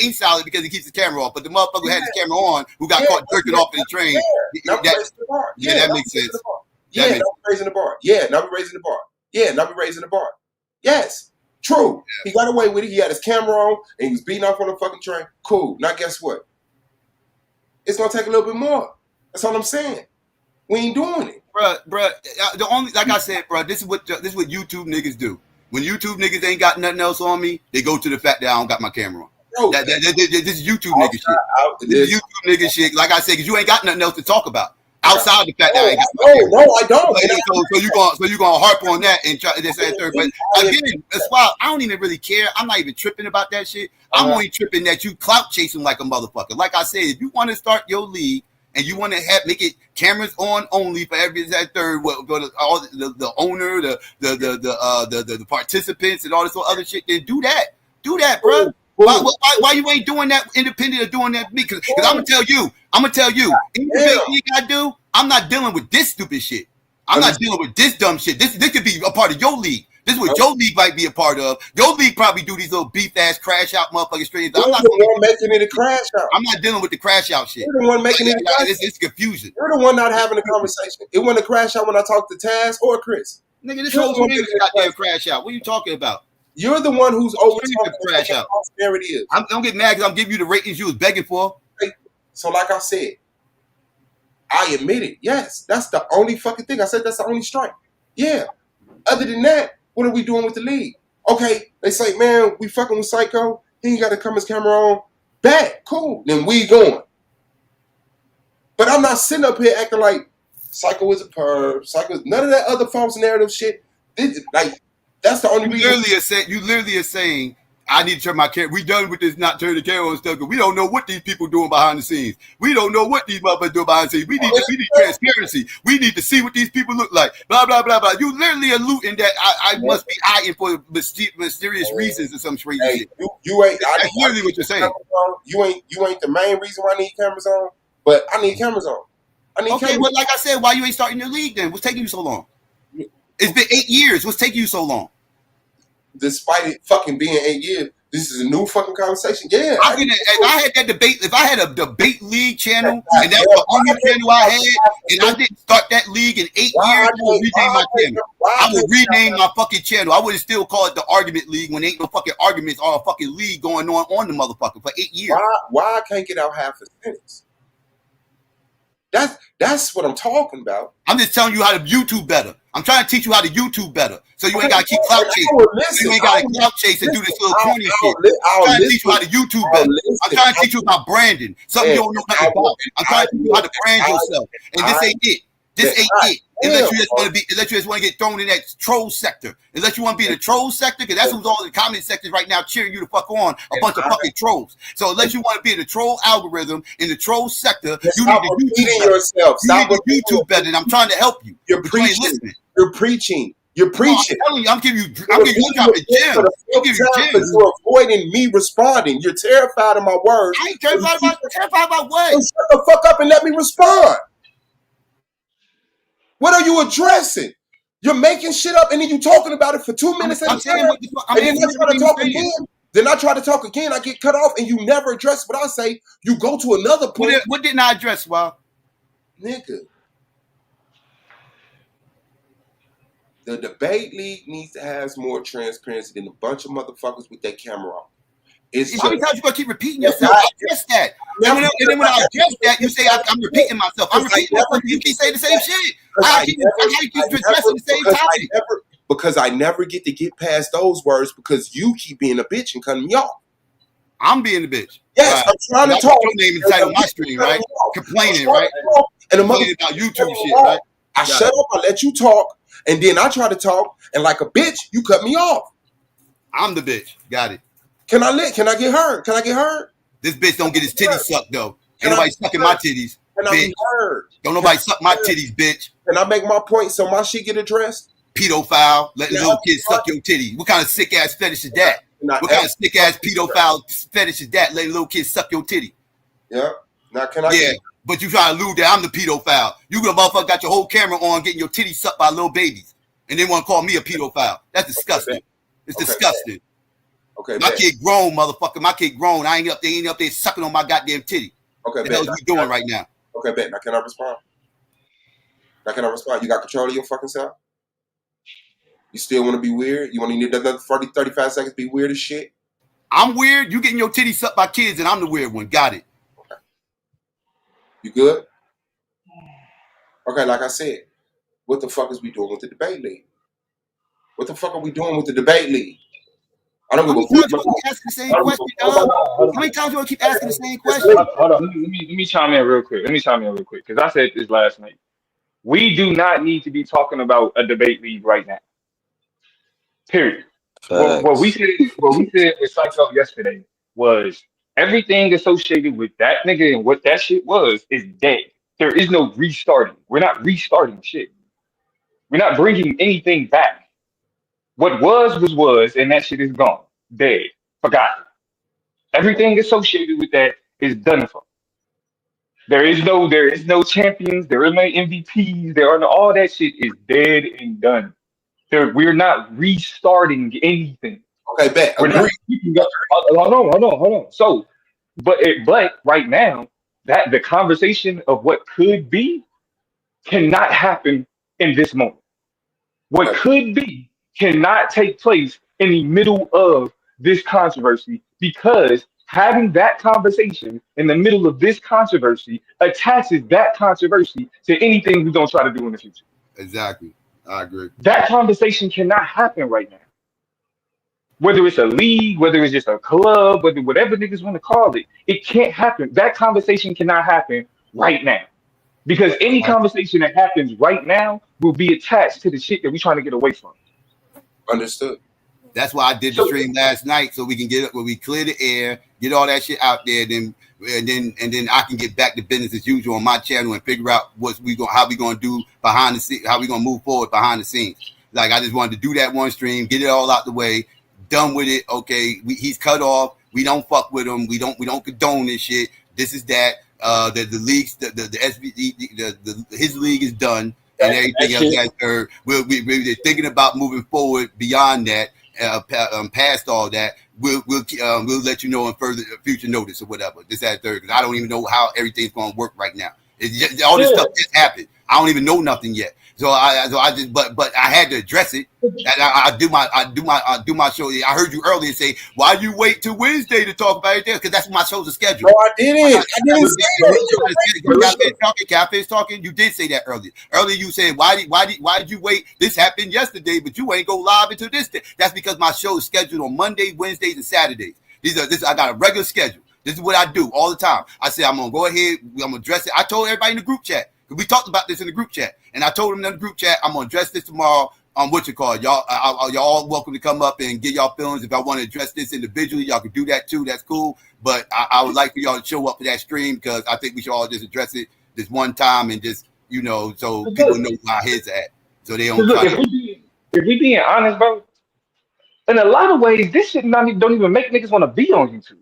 ain't solid because he keeps his camera off. But the motherfucker who had his camera on, who got caught jerking off in the train, that makes sense. Yeah, now we raising the bar. Yeah, now we raising the bar. Yeah, now we raising the bar. Yes, true. Yeah. He got away with it. He had his camera on, and he was beating off on the fucking train. Cool. Now guess what? It's gonna take a little bit more. That's all I'm saying. We ain't doing it. Bruh, the only, like I said, bruh, this is what YouTube niggas do. When YouTube niggas ain't got nothing else on me, they go to the fact that I don't got my camera on. Bro, this is YouTube nigga shit. This is YouTube nigga shit. Like I said, because you ain't got nothing else to talk about outside the fact that I ain't got my camera. No, I don't. So you gonna harp on that and try this and third. But again, that's why I don't even really care. I'm not even tripping about that shit. I'm only tripping that you clout chasing like a motherfucker. Like I said, if you want to start your league and you want to make it cameras on only for every third, all the owner, the participants, and all this other shit, then do that. Do that, bro. Why you ain't doing that independent of doing that? Because I'm gonna tell you, any debate league I do, I'm not dealing with this stupid shit. I'm not dealing with this dumb shit. This could be a part of your league. This is what your league might be a part of. Your league probably do these little beef ass crash out motherfucking straight. I'm not the one making it a crash out. I'm not dealing with the crash out shit. You're the one making it a crash out. It's confusion. You're the one not having a conversation. It wasn't a crash out when I talked to Taz or Chris. Nigga, this whole thing is goddamn crash out. What are you talking about? You're the one who's over talking crash out. There it is. Don't get mad because I'm giving you the ratings you was begging for. So like I said, I admit it. Yes, that's the only fucking thing. I said that's the only strike. Yeah. Other than that, what are we doing with the league? Okay, they say, man, we fucking with Psycho. He ain't got to come his camera on. Bad, cool. Then we going. But I'm not sitting up here acting like Psycho is a perv. Psycho is none of that other false narrative shit. That's the only reason. You literally are saying I need to turn my camera. We done with this not turning the camera on stuff because we don't know what these people doing behind the scenes. We don't know what these motherfuckers doing behind the scenes. We need transparency. We need to see what these people look like. Blah blah blah blah. You literally alluding that I must be eyeing for mysterious reasons or some crazy shit. You ain't. That's literally what you're saying. You ain't the main reason why I need cameras on, but I need cameras on. Okay, well, like I said, why you ain't starting your league then? What's taking you so long? It's been 8 years. What's taking you so long? Despite it fucking being 8 years, this is a new fucking conversation. Yeah. If I had that debate, if I had a debate league channel, and that's the only channel I had, and I didn't start that league in 8 years, I would rename my channel. I would rename my fucking channel. I would still call it the argument league when ain't no fucking arguments or a fucking league going on the motherfucker for 8 years. Why I can't get out half a sentence? That's what I'm talking about. I'm just telling you how to YouTube better. I'm trying to teach you how to YouTube better, so you ain't gotta keep clout chasing. You ain't gotta clout chase and do this little corny shit. I'm trying to teach you how to YouTube better. I'm trying to teach you about branding. Something you don't know nothing about. I'm trying to teach you how to brand yourself. And this ain't it. This ain't it. Unless you just want to get thrown in that troll sector. Unless you want to be in the troll sector, because that's who's all in the comment sectors right now cheering you the fuck on, a bunch of fucking trolls. So unless you want to be in the troll algorithm, in the troll sector, you need to YouTube yourself. You need to YouTube better, and I'm trying to help you. You're preaching. You're preaching. You're preaching. I'm giving you dropping gems. You're avoiding me responding. You're terrified of my words. I ain't terrified about what? So shut the fuck up and let me respond. What are you addressing? You're making shit up and then you talking about it for 2 minutes at a time. And then I try to talk again. Then I try to talk again. I get cut off and you never address what I say. You go to another point. What didn't I address, Wild? Nigga. The debate league needs to have more transparency than a bunch of motherfuckers with their camera on. How many times you gonna keep repeating yourself? I address that. And then when I address that, you say I'm repeating myself. I'm repeating myself. You keep saying the same shit. I keep addressing the same topic. Because I never get to get past those words because you keep being a bitch and cutting me off. I'm being a bitch. Yes, right. I'm trying to talk. Your name inside of my stream, right? Complaining, right? And complaining about YouTube shit, right? I shut up. I let you talk, and then I try to talk, and like a bitch, you cut me off. I'm the bitch. Got it. Can I get heard? Can I get heard? This bitch don't get his titties sucked though. Ain't nobody sucking my titties. Can I be heard? Don't nobody suck my titties, bitch. Can I make my point so my shit get addressed? Pedophile, letting little kids suck your titty. What kind of sick ass fetish is that? What kind of sick ass pedophile fetish is that? Letting little kids suck your titty. Yeah. Now can I? Yeah. But you try to allude that I'm the pedophile. You motherfucker got your whole camera on getting your titties sucked by little babies, and then want to call me a pedophile. That's disgusting. It's disgusting. Okay. My kid grown, motherfucker. My kid grown. I ain't up there sucking on my goddamn titty. Okay. What the hell is we doing right now? Okay, bet. Now can I respond? You got control of your fucking self? You still want to be weird? You want to need another 40, 35 seconds to be weird as shit? I'm weird. You getting your titties sucked by kids, and I'm the weird one. Got it. Okay. You good? Okay, like I said, what the fuck is we doing with the debate league? What the fuck are we doing with the debate league? I don't give a fuck. How many times you want to keep asking the same question? Hold on. Let me chime in real quick. Because I said this last night. We do not need to be talking about a debate league right now. Period. What we said with Psycho yesterday was everything associated with that nigga and what that shit was is dead. There is no restarting. We're not restarting shit. We're not bringing anything back. What was, and that shit is gone, dead, forgotten. Everything associated with that is done for. There is no champions. There are no MVPs. All that shit is dead and done. We're not restarting anything. Okay, bet. We're not keeping up. Hold on. So, but right now, that the conversation of what could be cannot happen in this moment. What could be cannot take place in the middle of this controversy because having that conversation in the middle of this controversy attaches that controversy to anything we're going to try to do in the future. Exactly. I agree. That conversation cannot happen right now. Whether it's a league, whether it's just a club, whatever niggas want to call it, it can't happen. That conversation cannot happen right now. Because any conversation that happens right now will be attached to the shit that we're trying to get away from. Understood. That's why I did the stream last night, so we can get it where we clear the air, get all that shit out there, then I can get back to business as usual on my channel and figure out how we gonna do behind the scenes, how we gonna move forward behind the scenes. Like I just wanted to do that one stream, get it all out the way, done with it. Okay, he's cut off. We don't fuck with him. We don't condone this shit. This is that. The leagues, the SVD, his league is done, and everything else has heard. We're thinking about moving forward beyond that, past all that. We'll let you know in future notice or whatever. This, that, third, because I don't even know how everything's going to work right now. It's just, all this stuff just happened. I don't even know nothing yet. So I just but I had to address it. And I do my show. I heard you earlier say, why you wait till Wednesday to talk about it there? Because that's when my shows are scheduled. No, I didn't. I didn't say that. Cafe's talking. You did say that earlier. Earlier you said, why did you wait? This happened yesterday, but you ain't go live until this day. That's because my show is scheduled on Monday, Wednesdays, and Saturdays. I got a regular schedule. This is what I do all the time. I said, I'm gonna go ahead, I'm gonna address it. I told everybody in the group chat. We talked about this in the group chat, and I told them in the group chat, I'm gonna address this tomorrow on what you call it. Y'all all welcome to come up and get y'all feelings. If I want to address this individually, y'all can do that too. That's cool. But I would like for y'all to show up for that stream because I think we should all just address it this one time and just, so people know where our heads at. So they don't look, if we being honest, bro, in a lot of ways, this shit don't even make niggas want to be on YouTube.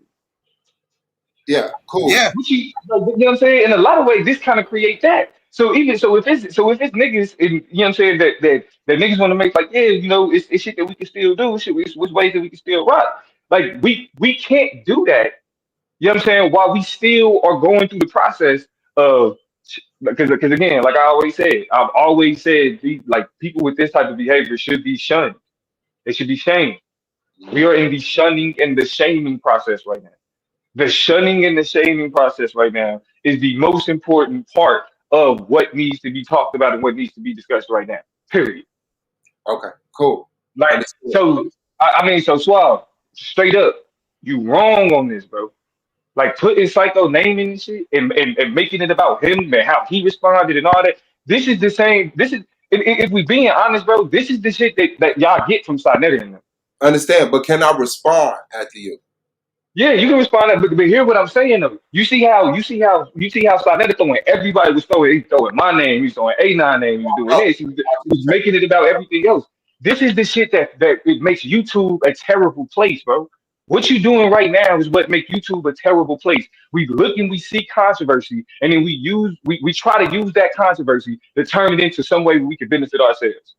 Yeah, cool. Yeah, you know what I'm saying? In a lot of ways, this kind of create that. So if it's niggas, and, you know what I'm saying, that niggas want to make like, yeah, it's shit that we can still do, shit, it's ways that we can still rock. Like we can't do that. You know what I'm saying? While we still are going through the process of, because again, like I've always said, like people with this type of behavior should be shunned. They should be shamed. We are in the shunning and the shaming process right now. The shunning and the shaming process right now is the most important part of what needs to be talked about and what needs to be discussed right now. Period. Okay, cool. Like, so, I mean, so Suave, straight up, you wrong on this, bro. Like, putting Psycho name in this shit and making it about him and how he responded and all that. This is the same. If we being honest, bro, this is the shit that y'all get from Sinetta and them. Understand, but can I respond after you? Yeah, you can respond, but hear what I'm saying though. You see how Sinetta throwing everybody was throwing. He's throwing my name. He's throwing A9 name. He was doing this. He was making it about everything else. This is the shit that it makes YouTube a terrible place, bro. What you doing right now is what makes YouTube a terrible place. We look and we see controversy, and then we try to use that controversy to turn it into some way we can benefit ourselves.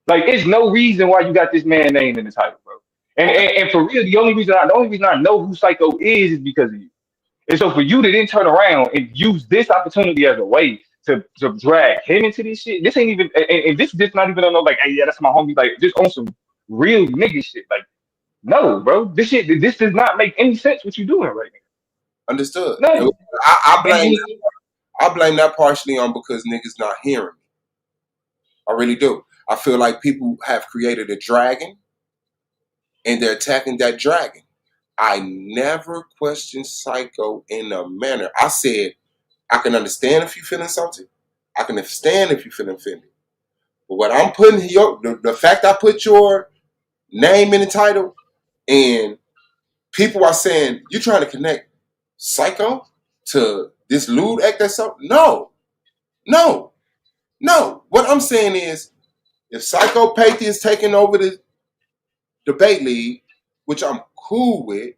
Like, there's no reason why you got this man name in the title, bro. And for real, the only reason I know who Psycho is because of you. And so for you to then turn around and use this opportunity as a way to drag him into this shit, this ain't even, and this just not even on no like, hey, yeah, that's my homie, like just on some real nigga shit. Like, no, bro, this does not make any sense what you doing right now. Understood. No. I blame that partially on because niggas not hearing me. I really do. I feel like people have created a dragon and they're attacking that dragon. I never questioned Psycho in a manner. I said, I can understand if you're feeling salty. I can understand if you're feeling offended. But what I'm putting the fact I put your name in the title and people are saying, you're trying to connect Psycho to this lewd act that's up? No. What I'm saying is, if Psychopathy is taking over the debate league, which I'm cool with,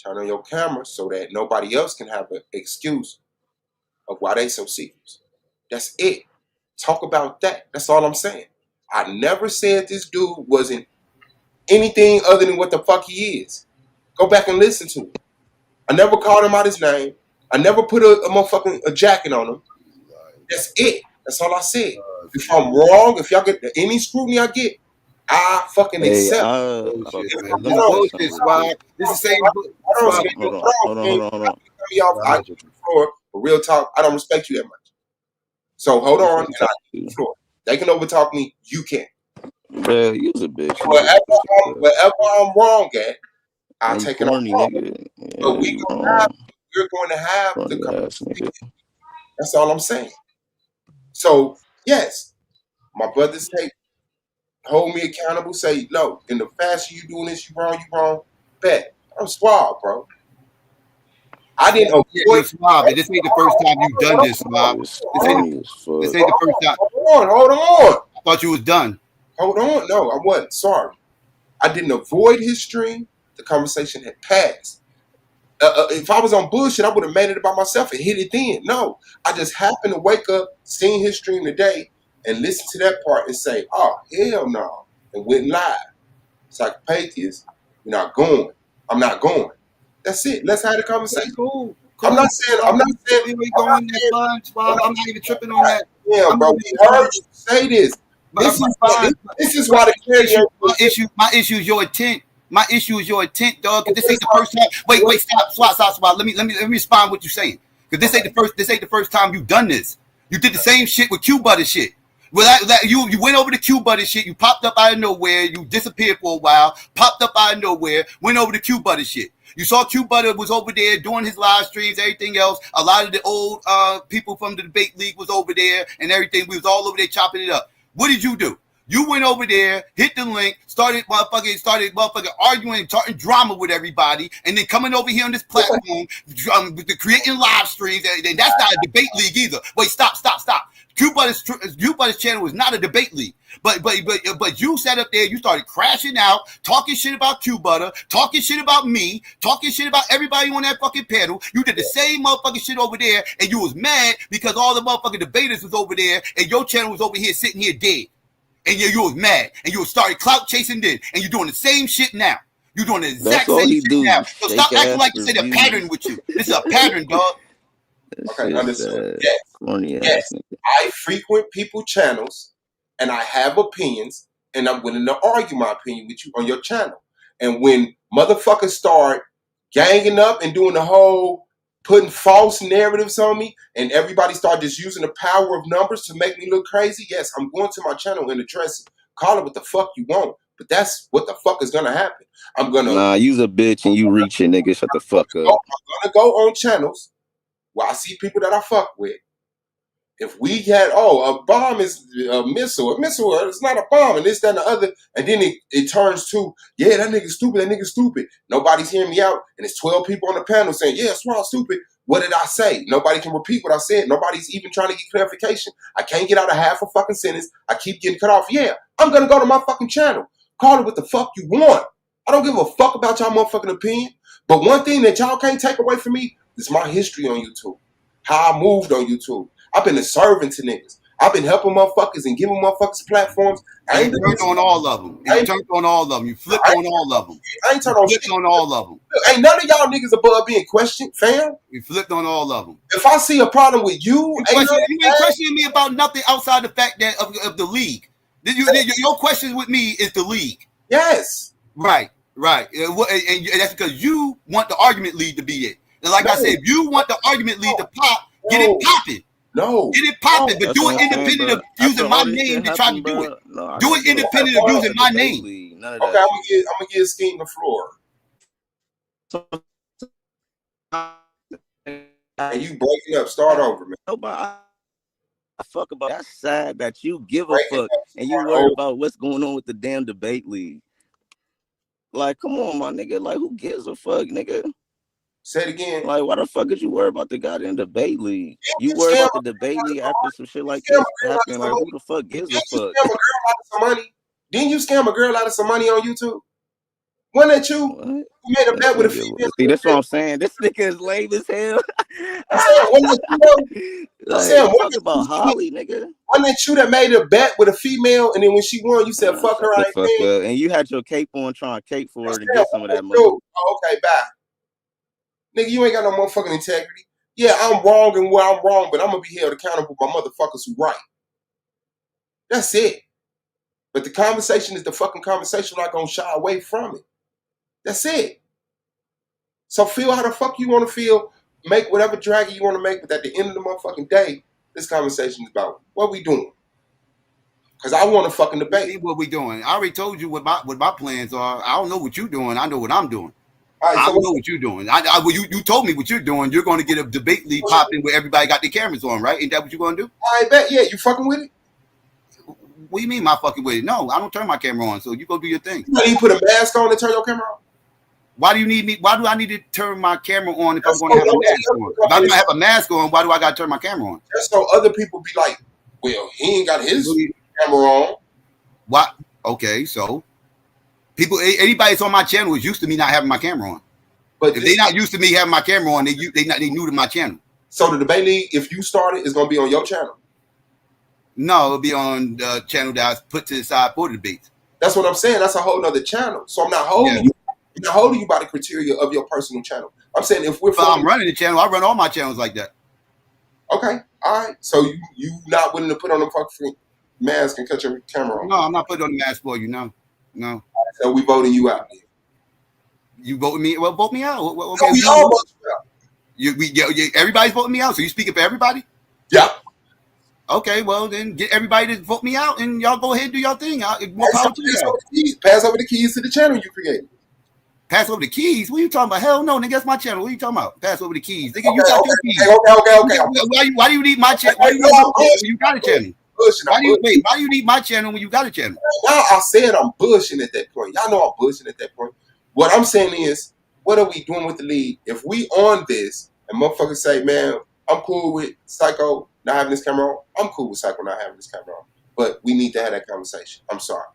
turn on your camera so that nobody else can have an excuse of why they so serious. That's it. Talk about that. That's all I'm saying. I never said this dude wasn't anything other than what the fuck he is. Go back and listen to it. I never called him out his name. I never put a motherfucking jacket on him. That's it. That's all I said. If I'm wrong, if y'all get any scrutiny I get, I fucking accept. This is the same. Hold on. For real talk, I don't respect you that much. So hold on, and I get the floor. They can overtalk me. You can't. Bro, you was a bitch. Wherever I'm wrong at, I'll take it on. But we're going to have the conversation. That's all I'm saying. So yes, my brothers say hold me accountable, say, no, then the faster you doing this, you wrong. Bet. I'm suave, bro. I didn't avoid. You're suave. This ain't the first time you've done this, suave. It's funny as fuck. This ain't the first time. Hold on. I thought you was done. Hold on. No, I wasn't. Sorry. I didn't avoid his stream. The conversation had passed. If I was on bullshit, I would have made it about myself and hit it then. No, I just happened to wake up, seen his stream today, and listen to that part and say, oh, hell no, and went live. Psychopathist, you're not going. I'm not going. That's it. Let's have the conversation. Cool. I'm not saying you ain't going that fun, suave. I'm not even tripping on that. Yeah, bro, we heard you say this. This is why the my issue is your intent. My issue is your intent, dog. Cause this ain't the first time. Wait, stop. Let me respond what you're saying. Cause this ain't the first time you've done this. You did the same shit with Q Butter shit. Well, you went over to Q Butter shit. You popped up out of nowhere. You disappeared for a while. Popped up out of nowhere. Went over to Q Butter shit. You saw Q Butter was over there doing his live streams, everything else. A lot of the old people from the debate league was over there and everything. We was all over there chopping it up. What did you do? You went over there, hit the link, started motherfucking arguing, talking drama with everybody, and then coming over here on this platform, creating live streams. And that's not a debate league either. Wait, stop. Q Butter's channel is not a debate league. But you sat up there, you started crashing out, talking shit about Q Butter, talking shit about me, talking shit about everybody on that fucking panel. You did the same motherfucking shit over there, and you was mad because all the motherfucking debaters was over there, and your channel was over here sitting here dead. And you was mad, and you started clout chasing then, and you're doing the same shit now. You're doing the exact same shit now. So stop acting like this is a pattern with you. This is a pattern, dog. Okay, understood. Yes. I frequent people channels, and I have opinions, and I'm willing to argue my opinion with you on your channel. And when motherfuckers start ganging up and doing the whole putting false narratives on me, and everybody start just using the power of numbers to make me look crazy, yes, I'm going to my channel and address it. Call it what the fuck you want, but that's what the fuck is gonna happen. I'm gonna you's a bitch and you reach it, nigga. Shut the fuck up. I'm gonna go on channels where I see people that I fuck with. If we had, a bomb is a missile, it's not a bomb, and this, that, and the other, and then it turns to, yeah, that nigga's stupid. Nobody's hearing me out, and it's 12 people on the panel saying, yeah, Swall stupid. What did I say? Nobody can repeat what I said. Nobody's even trying to get clarification. I can't get out a half a fucking sentence. I keep getting cut off. Yeah, I'm gonna go to my fucking channel. Call it what the fuck you want. I don't give a fuck about y'all motherfucking opinion. But one thing that y'all can't take away from me is my history on YouTube. How I moved on YouTube. I've been a servant to niggas. I've been helping motherfuckers and giving motherfuckers platforms. I ain't turned on all of them. You turned on all of them. You flipped on all of them. I ain't turned on shit. On all of them. Ain't none of y'all niggas above being questioned, fam. You flipped on all of them. If I see a problem with you ain't questioning me about nothing outside the fact that of the league. Your question with me is the league. Yes. Right. And that's because you want the argument lead to be it. And like I said, if you want the argument lead to pop, get it popping. No. Get it popping, but do it independent of using my name to try to do it. Do it independent of using my name. Okay, I'm gonna give Scheme the floor. And you breaking up, start over, man. I fuck about that's sad that you give a fuck and you worry about what's going on with the damn debate league. Like, come on, my nigga. Like, who gives a fuck, nigga? Say it again. Like, why the fuck is you worried about the goddamn debate league? You worry about the debate league after some shit like this happening. Like, who the fuck gives a fuck? Scam a girl out of some money? Didn't you scam a girl out of some money on YouTube? Wasn't that you? What? You made a bet with a female. See, that's what I'm saying. This nigga is lame as hell. I'm saying, talk about Holly, nigga. Wasn't that you that made a bet with a female, and then when she won, you said, fuck her, I ain't paying? And you had your cape on trying to cape for her to get some of that money. Oh, okay, bye. Nigga, you ain't got no motherfucking integrity. Yeah, I'm wrong and where I'm wrong, but I'm going to be held accountable by motherfuckers who right. That's it. But the conversation is the fucking conversation. I'm not going to shy away from it. That's it. So feel how the fuck you want to feel. Make whatever dragon you want to make. But at the end of the motherfucking day, this conversation is about what we doing. Because I want to fucking debate. What we doing? I already told you what my plans are. I don't know what you're doing. I know what I'm doing. Right, I don't know what you're doing. You told me what you're doing. You're going to get a debate league popping where everybody got their cameras on, right? Ain't that what you're going to do? I bet. Yeah, you fucking with it? What do you mean my fucking with it? No, I don't turn my camera on. So you go do your thing. You need to put a mask on and turn your camera on. Why do you need me? Why do I need to turn my camera on if I'm going to have a mask on? If I'm going to have a mask on, why do I got to turn my camera on? Just so other people be like, well, he ain't got his camera on. What? Okay, so people, anybody that's on my channel is used to me not having my camera on. But if they're not used to me having my camera on, they new to my channel. So the debate league, if you start it, it's going to be on your channel. No, it'll be on the channel that I put to the side for the debates. That's what I'm saying. That's a whole nother channel. So I'm not holding you. I'm not holding you by the criteria of your personal channel. I'm saying if we're. I'm running the channel. I run all my channels like that. Okay, all right. So you not willing to put on a fucking mask and cut your camera on? No, I'm not putting on the mask for you. No. So we voting you out. Then. You voting me? Well, vote me out. Okay, so we all vote you out. Everybody's voting me out. So you speaking for everybody? Yeah. Okay, well then get everybody to vote me out, and y'all go ahead and do y'all thing. Pass over the keys to the channel you created. Pass over the keys? What are you talking about? Hell no, nigga, that's my channel. What are you talking about? Pass over the keys. Nigga, you got your keys. Okay. Why do you need my channel? Why do you need my channel when you got a channel? Why do you need my channel when you got a channel? Now I said I'm bullshitting at that point. Y'all know I'm bullshitting at that point. What I'm saying is, what are we doing with the league? If we on this and motherfuckers say, man, I'm cool with Psycho not having this camera on, I'm cool with Psycho not having this camera on. But we need to have that conversation. I'm sorry.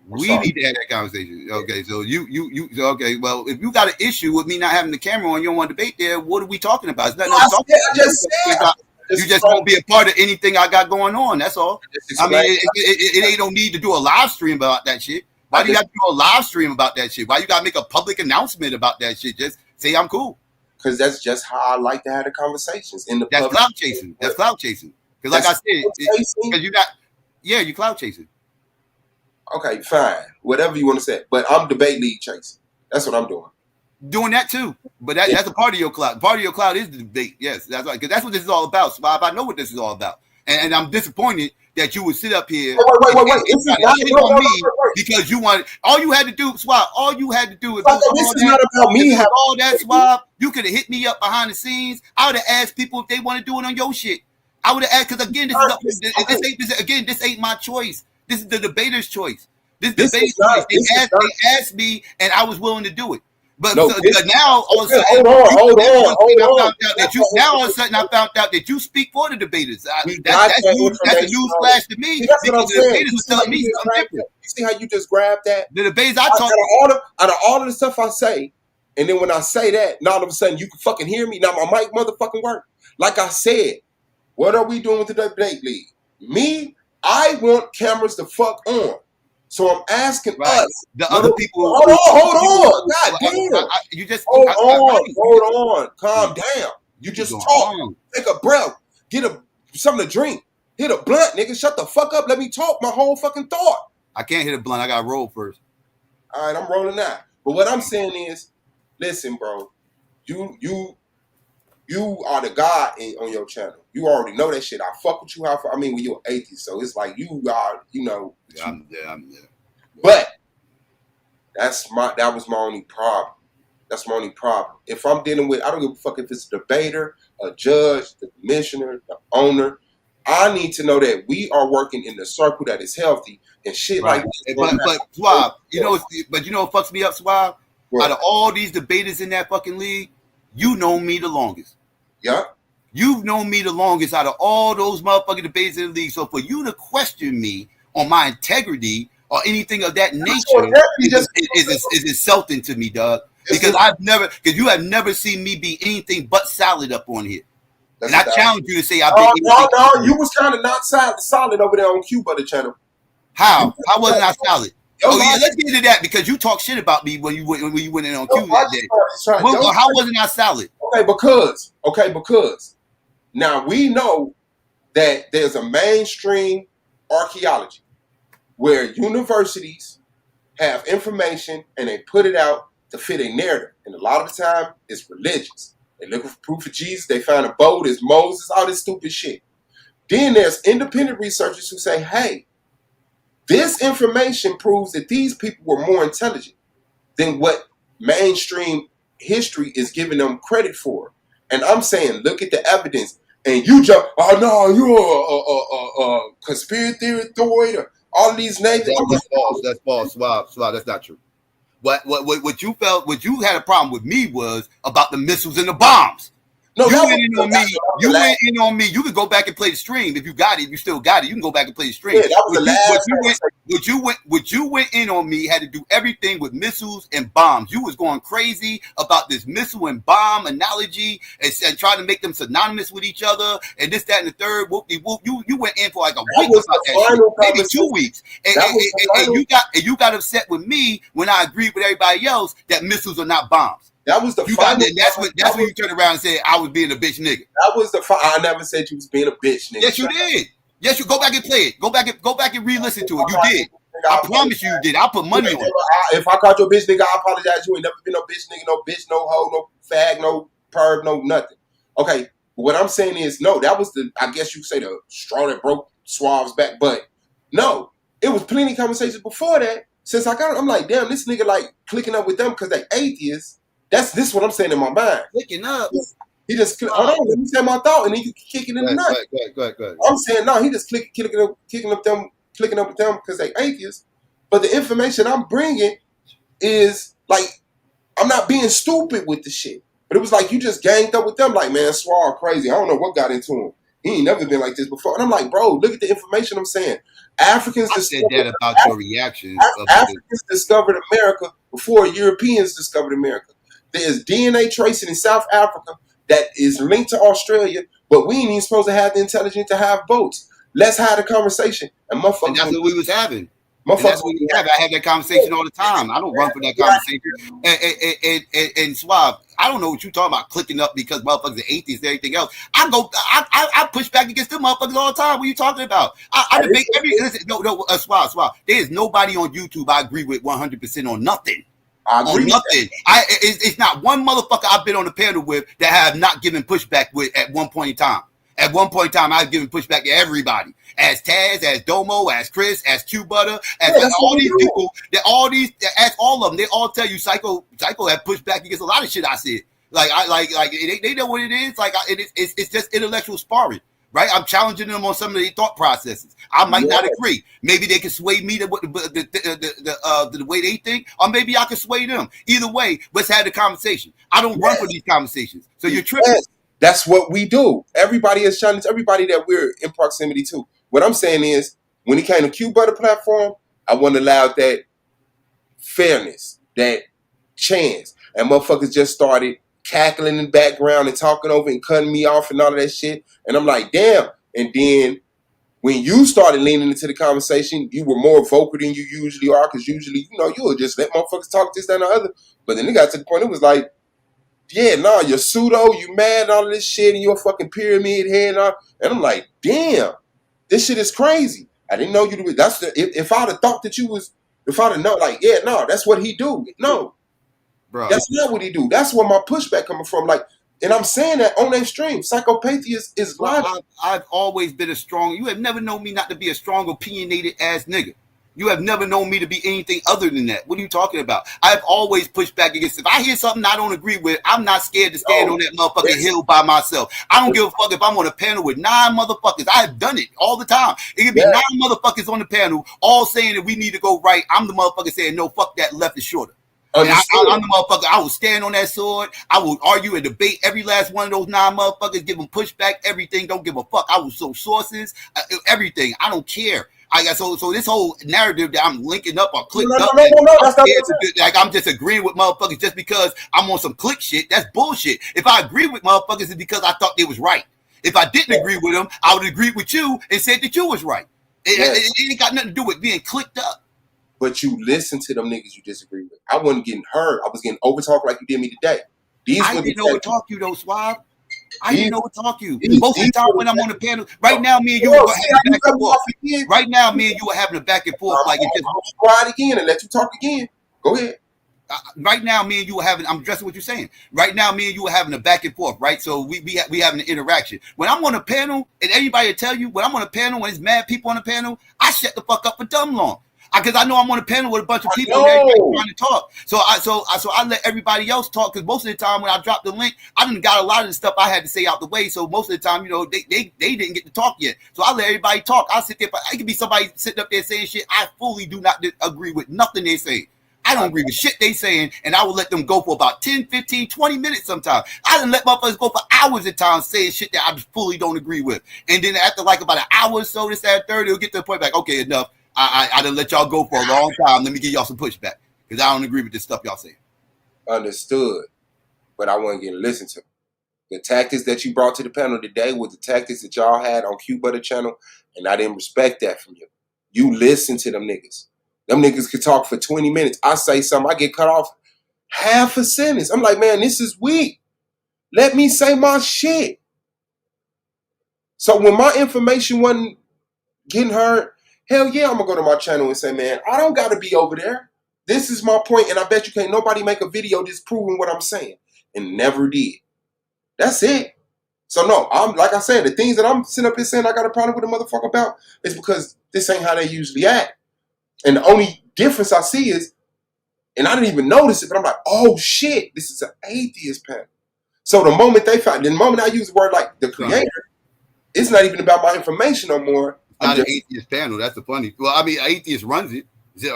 We need to have that conversation. Okay, so okay. Well, if you got an issue with me not having the camera on, you don't want to debate there. What are we talking about? It's nothing else to talk about. You just won't be a part of anything I got going on. That's all. I mean, it ain't no need to do a live stream about that shit. Why do you got to do a live stream about that shit? Why you got to make a public announcement about that shit? Just say I'm cool. Because that's just how I like to have the conversations in the. That's clout chasing. That's clout chasing. Because like I said, because you got, you clout chasing. Okay, fine. Whatever you want to say. But I'm debate league chasing. That's what I'm doing. Doing that too. But that's a part of your clout. Part of your clout is the debate. Yes, that's right. Because that's what this is all about. So I know what this is all about. And I'm disappointed that you would sit up here because you wanted. All you had to do, Swap. All you had to do was this is not about me. All that, Swap. You could have hit me up behind the scenes. I would have asked people if they want to do it on your shit. I would have asked because again, this ain't my choice. This is the debater's choice. This debater's choice. They asked me, and I was willing to do it. But now, all of a sudden, all of a sudden, I found out that you speak for the debaters. That's a news flash to me. That's what I'm saying. The debaters was telling me something different. You see how you just grabbed that? The debaters I talk out of all of the stuff I say, and then when I say that, now all of a sudden you can fucking hear me. Now my mic motherfucking work. Like I said, what are we doing with the debate league? Me, I want cameras to fuck on. So I'm asking us. The other people. Hold on. God damn. You just hold on. Calm down. You just talk. Take a breath. Get something to drink. Hit a blunt, nigga. Shut the fuck up. Let me talk my whole fucking thought. I can't hit a blunt. I gotta roll first. All right, I'm rolling out. But what I'm saying is, listen, bro. You are the God on your channel. You already know that shit. I fuck with you. When you're an atheist, so it's like you are, I'm there. But that was my only problem. That's my only problem. If I'm dealing with, I don't give a fuck if it's a debater, a judge, the commissioner, the owner. I need to know that we are working in the circle that is healthy and shit like this. But Swab, you know what fucks me up, Swab? Out of all these debaters in that fucking league, you know me the longest. Yeah. You've known me the longest out of all those motherfucking debaters in the league. So for you to question me on my integrity or anything of that nature is insulting to me, dog. Because you have never seen me be anything but solid up on here. And I challenge you to say I've been No, you was kind of not solid over there on Q Butter channel. How wasn't I solid? Let's get into that because you talk shit about me when you went in on Q that day. How wasn't I solid? Okay, because now we know that there's a mainstream archaeology where universities have information and they put it out to fit a narrative. And a lot of the time, it's religious. They look for proof of Jesus. They find a boat as Moses, all this stupid shit. Then there's independent researchers who say, hey, this information proves that these people were more intelligent than what mainstream history is giving them credit for. And I'm saying, look at the evidence. And you jump, oh no, you're a conspiracy theory. All these names. That's false. That's false. Swab. That's not true. What you felt, what you had a problem with me was about the missiles and the bombs. No, you went in on me. You went in on me. You can go back and play the stream if you got it. If you still got it, you can go back and play the stream. Yeah, that was the last. What you went in on me had to do everything with missiles and bombs. You was going crazy about this missile and bomb analogy and trying to make them synonymous with each other and this, that, and the third. Whoop-de-whoop. You went in for like a week about that shit, maybe 2 weeks, and you got upset with me when I agreed with everybody else that missiles are not bombs. That was the final. That's when you turned around and said I was being a bitch nigga. That was the. I never said you was being a bitch nigga. Yes, you did. Yes, you go back and play it. Go back and re-listen to it. You did. I promise you did. I put money on it. If I called you a bitch nigga, I apologize. You ain't never been no bitch nigga, no bitch, no hoe, no fag, no perv, no nothing. Okay, what I'm saying is no. That was the. I guess you could say the straw that broke Suave's back, but no, it was plenty of conversations before that. Since I'm like, damn, this nigga like clicking up with them because they atheists. This what I'm saying in my mind. Clicking up. He just hold on, let me say my thought, and then you can kick it in the nut. Go ahead. I'm saying no, he just clicking up with them because they atheists. But the information I'm bringing is like I'm not being stupid with the shit. But it was like you just ganged up with them, like man, Swall crazy. I don't know what got into him. He ain't never been like this before. And I'm like, bro, look at the information I'm saying. Africans said that about your reaction. Africans discovered America before Europeans discovered America. There's DNA tracing in South Africa that is linked to Australia, but we ain't even supposed to have the intelligence to have votes. Let's have the conversation. And that's what we was having. That's what we have. I have that conversation all the time. I don't run for that conversation. And Suave, I don't know what you're talking about clicking up because motherfuckers are atheists and everything else. I push back against them motherfuckers all the time. What are you talking about? I debate Suave. There is nobody on YouTube I agree with 100% on nothing. I agree on nothing. It's not one motherfucker I've been on the panel with that I have not given pushback with at one point in time. At one point in time, I've given pushback to everybody. As Taz, as Domo, as Chris, as Q Butter, as all these people, ask all of them, they all tell you Psycho had pushed back against a lot of shit I said. They know what it is. Like it's just intellectual sparring. Right, I'm challenging them on some of their thought processes. I might not agree. Maybe they can sway me the way they think, or maybe I can sway them. Either way, let's have the conversation. I don't run for these conversations, so you're tripping. Yes. That's what we do. Everybody is challenged everybody that we're in proximity to. What I'm saying is, when it came to Q Butter platform, I want to allow that fairness, that chance, and motherfuckers just started cackling in the background and talking over and cutting me off and all of that shit. And I'm like, damn. And then when you started leaning into the conversation, you were more vocal than you usually are, because usually, you'll just let motherfuckers talk this, that, and the other. But then it got to the point, it was like, yeah, no, you're pseudo, you mad, and all of this shit, and you're a fucking pyramid head. And I'm like, damn, this shit is crazy. I didn't know you. If I'd have thought that you was, if I'd have known, like, yeah, no, that's what he do. No. Bro. That's not what he do. That's where my pushback coming from. Like, and I'm saying that on that stream, Psychopathia is logical. I've always been you have never known me not to be a strong, opinionated ass nigga. You have never known me to be anything other than that. What are you talking about? I've always pushed back against. If I hear something I don't agree with, I'm not scared to stand on that motherfucking hill by myself. I don't give a fuck if I'm on a panel with 9 motherfuckers. I have done it all the time. It could be 9 motherfuckers on the panel, all saying that we need to go right. I'm the motherfucker saying, no, fuck that, left is shorter. I'm the motherfucker. I will stand on that sword. I will argue and debate every last one of those 9 motherfuckers, give them pushback, everything. Don't give a fuck. I will show sources, everything. I don't care. So this whole narrative that I'm linking up or clicked up, I'm just agreeing with motherfuckers just because I'm on some click shit. That's bullshit. If I agree with motherfuckers, it's because I thought they was right. If I didn't agree with them, I would agree with you and said that you was right. It ain't got nothing to do with being clicked up. But you listen to them niggas you disagree with. I wasn't getting hurt. I was getting overtalked like you did me today. I didn't overtalk you though, Suave. I didn't overtalk you. Most of the time when I'm on the panel, right now, me and you were having a back and forth. Right now, me and you are having a back and forth. I'm quiet again and let you talk again. Go ahead. Right now, me and you are having. I'm addressing what you're saying. Right now, me and you are having a back and forth. Right, so we having an interaction. When I'm on a panel, and anybody will tell you, when I'm on a panel, when there's mad people on the panel, I shut the fuck up for dumb long. Because I know I'm on a panel with a bunch of people and everybody trying to talk. So I let everybody else talk, because most of the time when I drop the link, I done got a lot of the stuff I had to say out the way. So most of the time, you know, they didn't get to talk yet. So I let everybody talk. I sit there, but it could be somebody sitting up there saying shit I fully do not agree with nothing they say. I don't agree with shit they saying, and I will let them go for about 10, 15, 20 minutes sometimes. I done let motherfuckers go for hours at times saying shit that I just fully don't agree with. And then after like about an hour or so, this, that, third, it'll get to the point like, okay, enough. I done let y'all go for a long time. Let me give y'all some pushback, because I don't agree with this stuff y'all saying. Understood. But I wasn't getting listened to. The tactics that you brought to the panel today was the tactics that y'all had on Q Butter channel, and I didn't respect that from you. You listen to them niggas. Them niggas could talk for 20 minutes. I say something, I get cut off half a sentence. I'm like, man, this is weak. Let me say my shit. So when my information wasn't getting heard, hell yeah, I'm gonna go to my channel and say, man, I don't gotta be over there. This is my point, and I bet you can't nobody make a video disproving what I'm saying. And never did. That's it. So no, I'm like I said, the things that I'm sitting up here saying I got a problem with a motherfucker about is because this ain't how they usually act. And the only difference I see is, and I didn't even notice it, but I'm like, oh shit, this is an atheist panel. So the moment I use the word like the creator, it's not even about my information no more. It's not an atheist panel. That's the funny. Well, I mean, atheist runs it.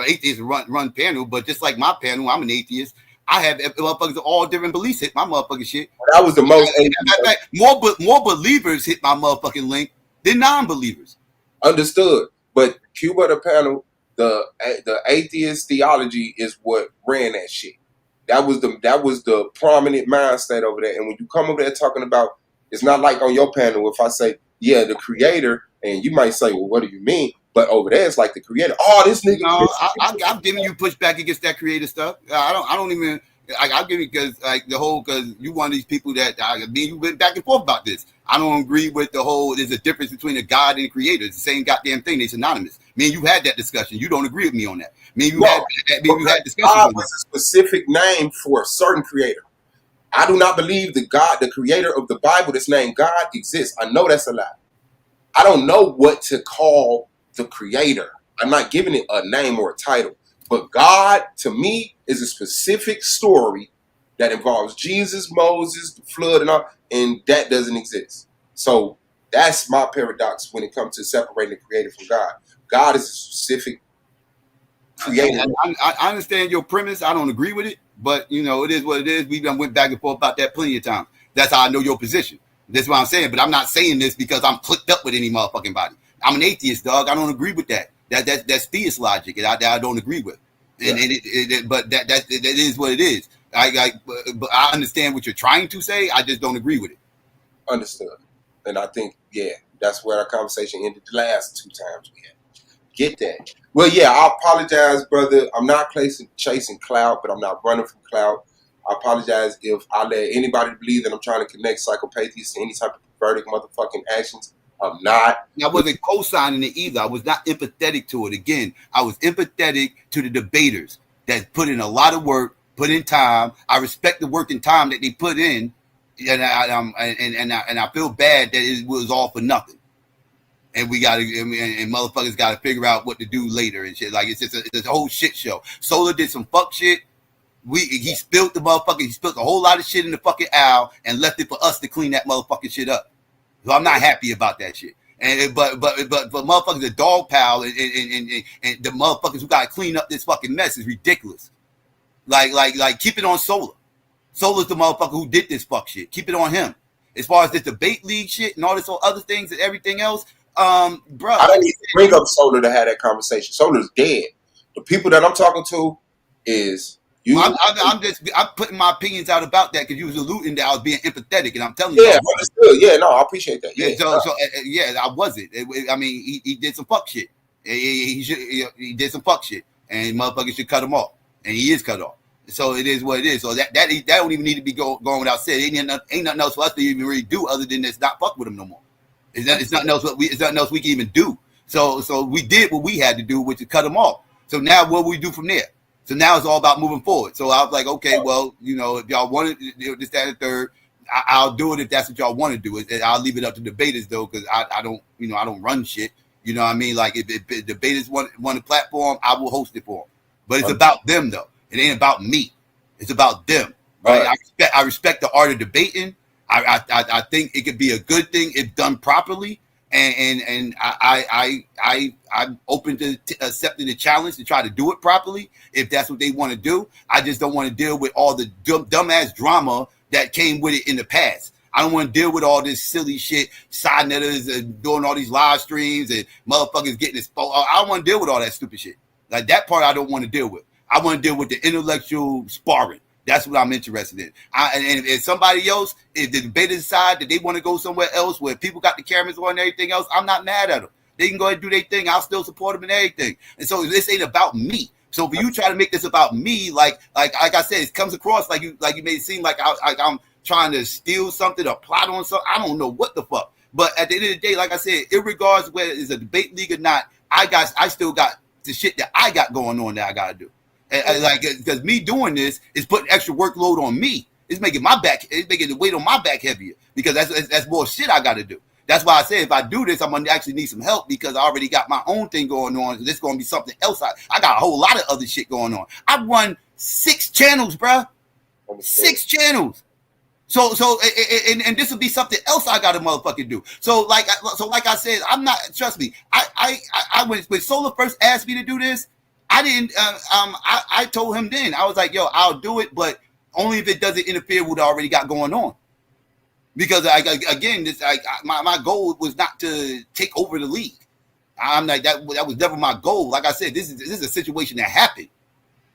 Atheist run panel, but just like my panel, I'm an atheist. I have motherfuckers of all different beliefs hit my motherfucking shit. That was the most. More believers hit my motherfucking link than non-believers. Understood. But Cuba the panel, the atheist theology is what ran that shit. That was the prominent mind state over there. And when you come over there talking about, it's not like on your panel if I say, yeah, the creator, and you might say, well, what do you mean? But over there, it's like the creator. Oh, this nigga. No, I'm giving you pushback against that creator stuff. I don't even. I'll give you, because like because you one of these people that you went back and forth about this. I don't agree with the whole. There's a difference between a God and a creator. It's the same goddamn thing. They're synonymous. Me and you had that discussion. You don't agree with me on that. Me and you had discussion. God was a specific name for a certain creator. I do not believe the creator of the Bible that's named God exists. I know that's a lie. I don't know what to call the creator. I'm not giving it a name or a title. But God, to me, is a specific story that involves Jesus, Moses, the flood, and all, and that doesn't exist. So that's my paradox when it comes to separating the creator from God. God is a specific creator. I understand your premise. I don't agree with it, but you know, it is what it is. We done went back and forth about that plenty of times. That's how I know your position. That's what I'm saying. But I'm not saying this because I'm clicked up with any motherfucking body. I'm an atheist, dog. I don't agree with that. That's theist logic, and I don't agree with. And but that is what it is. But I understand what you're trying to say. I just don't agree with it. Understood. And I think, yeah, that's where our conversation ended the last two times we had. Get that. Well, yeah, I apologize, brother. I'm not chasing clout, but I'm not running from clout. I apologize if I let anybody believe that I'm trying to connect psychopathies to any type of perverted motherfucking actions. I'm not. I wasn't co-signing it either. I was not empathetic to it. Again, I was empathetic to the debaters that put in a lot of work, put in time. I respect the work and time that they put in, and I feel bad that it was all for nothing. And we got to, and motherfuckers got to figure out what to do later and shit. Like it's a whole shit show. Solar did some fuck shit. He spilled he spilled a whole lot of shit in the fucking aisle and left it for us to clean that motherfucking shit up. So I'm not happy about that shit. And but motherfuckers, a dog pile and the motherfuckers who got to clean up this fucking mess is ridiculous. Like keep it on Solar. Solar's the motherfucker who did this fuck shit. Keep it on him. As far as this debate league shit and all this other things and everything else, bro. I don't need to bring up Solar to have that conversation. Solar's dead. The people that I'm talking to is you. I'm putting my opinions out about that because you was alluding that I was being empathetic, and I'm telling you. Yeah, understood. Yeah, no, I appreciate that. Yeah, I wasn't. I mean, he did some fuck shit. He did some fuck shit, and motherfuckers should cut him off, and he is cut off. So it is what it is. So that don't even need to be going without said. Ain't nothing else for us to even really do other than just not fuck with him no more. It's nothing else we can even do. So we did what we had to do, which is cut him off. So now what we do from there? So now it's all about moving forward. So I was like, okay, well, you know, if y'all want to this, that, and third, I'll do it if that's what y'all want to do. I'll leave it up to debaters though, because I don't run shit. You know what I mean? Like if debaters want a platform, I will host it for them. But it's about them though. It ain't about me. It's about them, right? I respect the art of debating. I think it could be a good thing if done properly. And I'm open to accepting the challenge to try to do it properly if that's what they want to do. I just don't want to deal with all the dumbass drama that came with it in the past. I don't want to deal with all this silly shit, side netters and doing all these live streams and motherfuckers getting exposed. I don't want to deal with all that stupid shit. Like that part I don't want to deal with. I want to deal with the intellectual sparring. That's what I'm interested in. And if somebody else, if the debaters decide that they want to go somewhere else where people got the cameras on and everything else, I'm not mad at them. They can go ahead and do their thing. I'll still support them and everything. And so this ain't about me. So for you try to make this about me, like I said, it comes across like you made it seem like I'm trying to steal something or plot on something. I don't know what the fuck. But at the end of the day, like I said, irregardless whether it's a debate league or not, I still got the shit that I got going on that I gotta do. And like, because me doing this is putting extra workload on me. It's making the weight on my back heavier because that's more shit I got to do. That's why I say if I do this, I'm gonna actually need some help because I already got my own thing going on. This is gonna be something else. I got a whole lot of other shit going on. I run 6 channels, bruh. 6 channels. So and this will be something else I got to motherfucking do. So like I said, I'm not. Trust me. I when Solar first asked me to do this. I didn't. I told him then. I was like, "Yo, I'll do it, but only if it doesn't interfere with what I already got going on." Because my goal was not to take over the league. I'm like that. That was never my goal. Like I said, this is a situation that happened.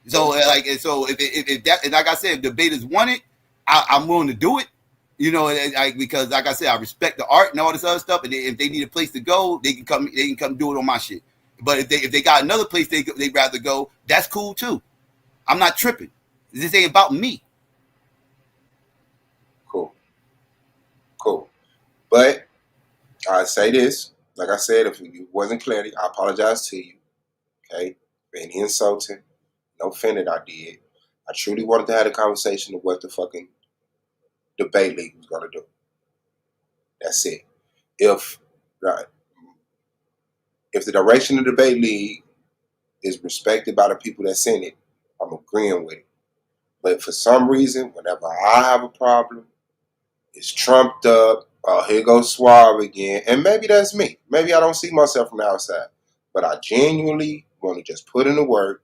So if that, and like I said, if debaters want it, I'm willing to do it. You know, because like I said, I respect the art and all this other stuff. And if they need a place to go, they can come. They can come do it on my shit. But if they got another place they'd rather go, that's cool too. I'm not tripping. This ain't about me. Cool. But I say this, like I said, if it wasn't clarity, I apologize to you. Okay? For any insulting, no offended I did. I truly wanted to have a conversation of what the fucking debate league was gonna do. That's it. If the direction of the debate league is respected by the people that send it, I'm agreeing with it. But for some reason, whenever I have a problem, it's trumped up. Oh, here goes Suave again. And maybe that's me. Maybe I don't see myself from the outside. But I genuinely want to just put in the work.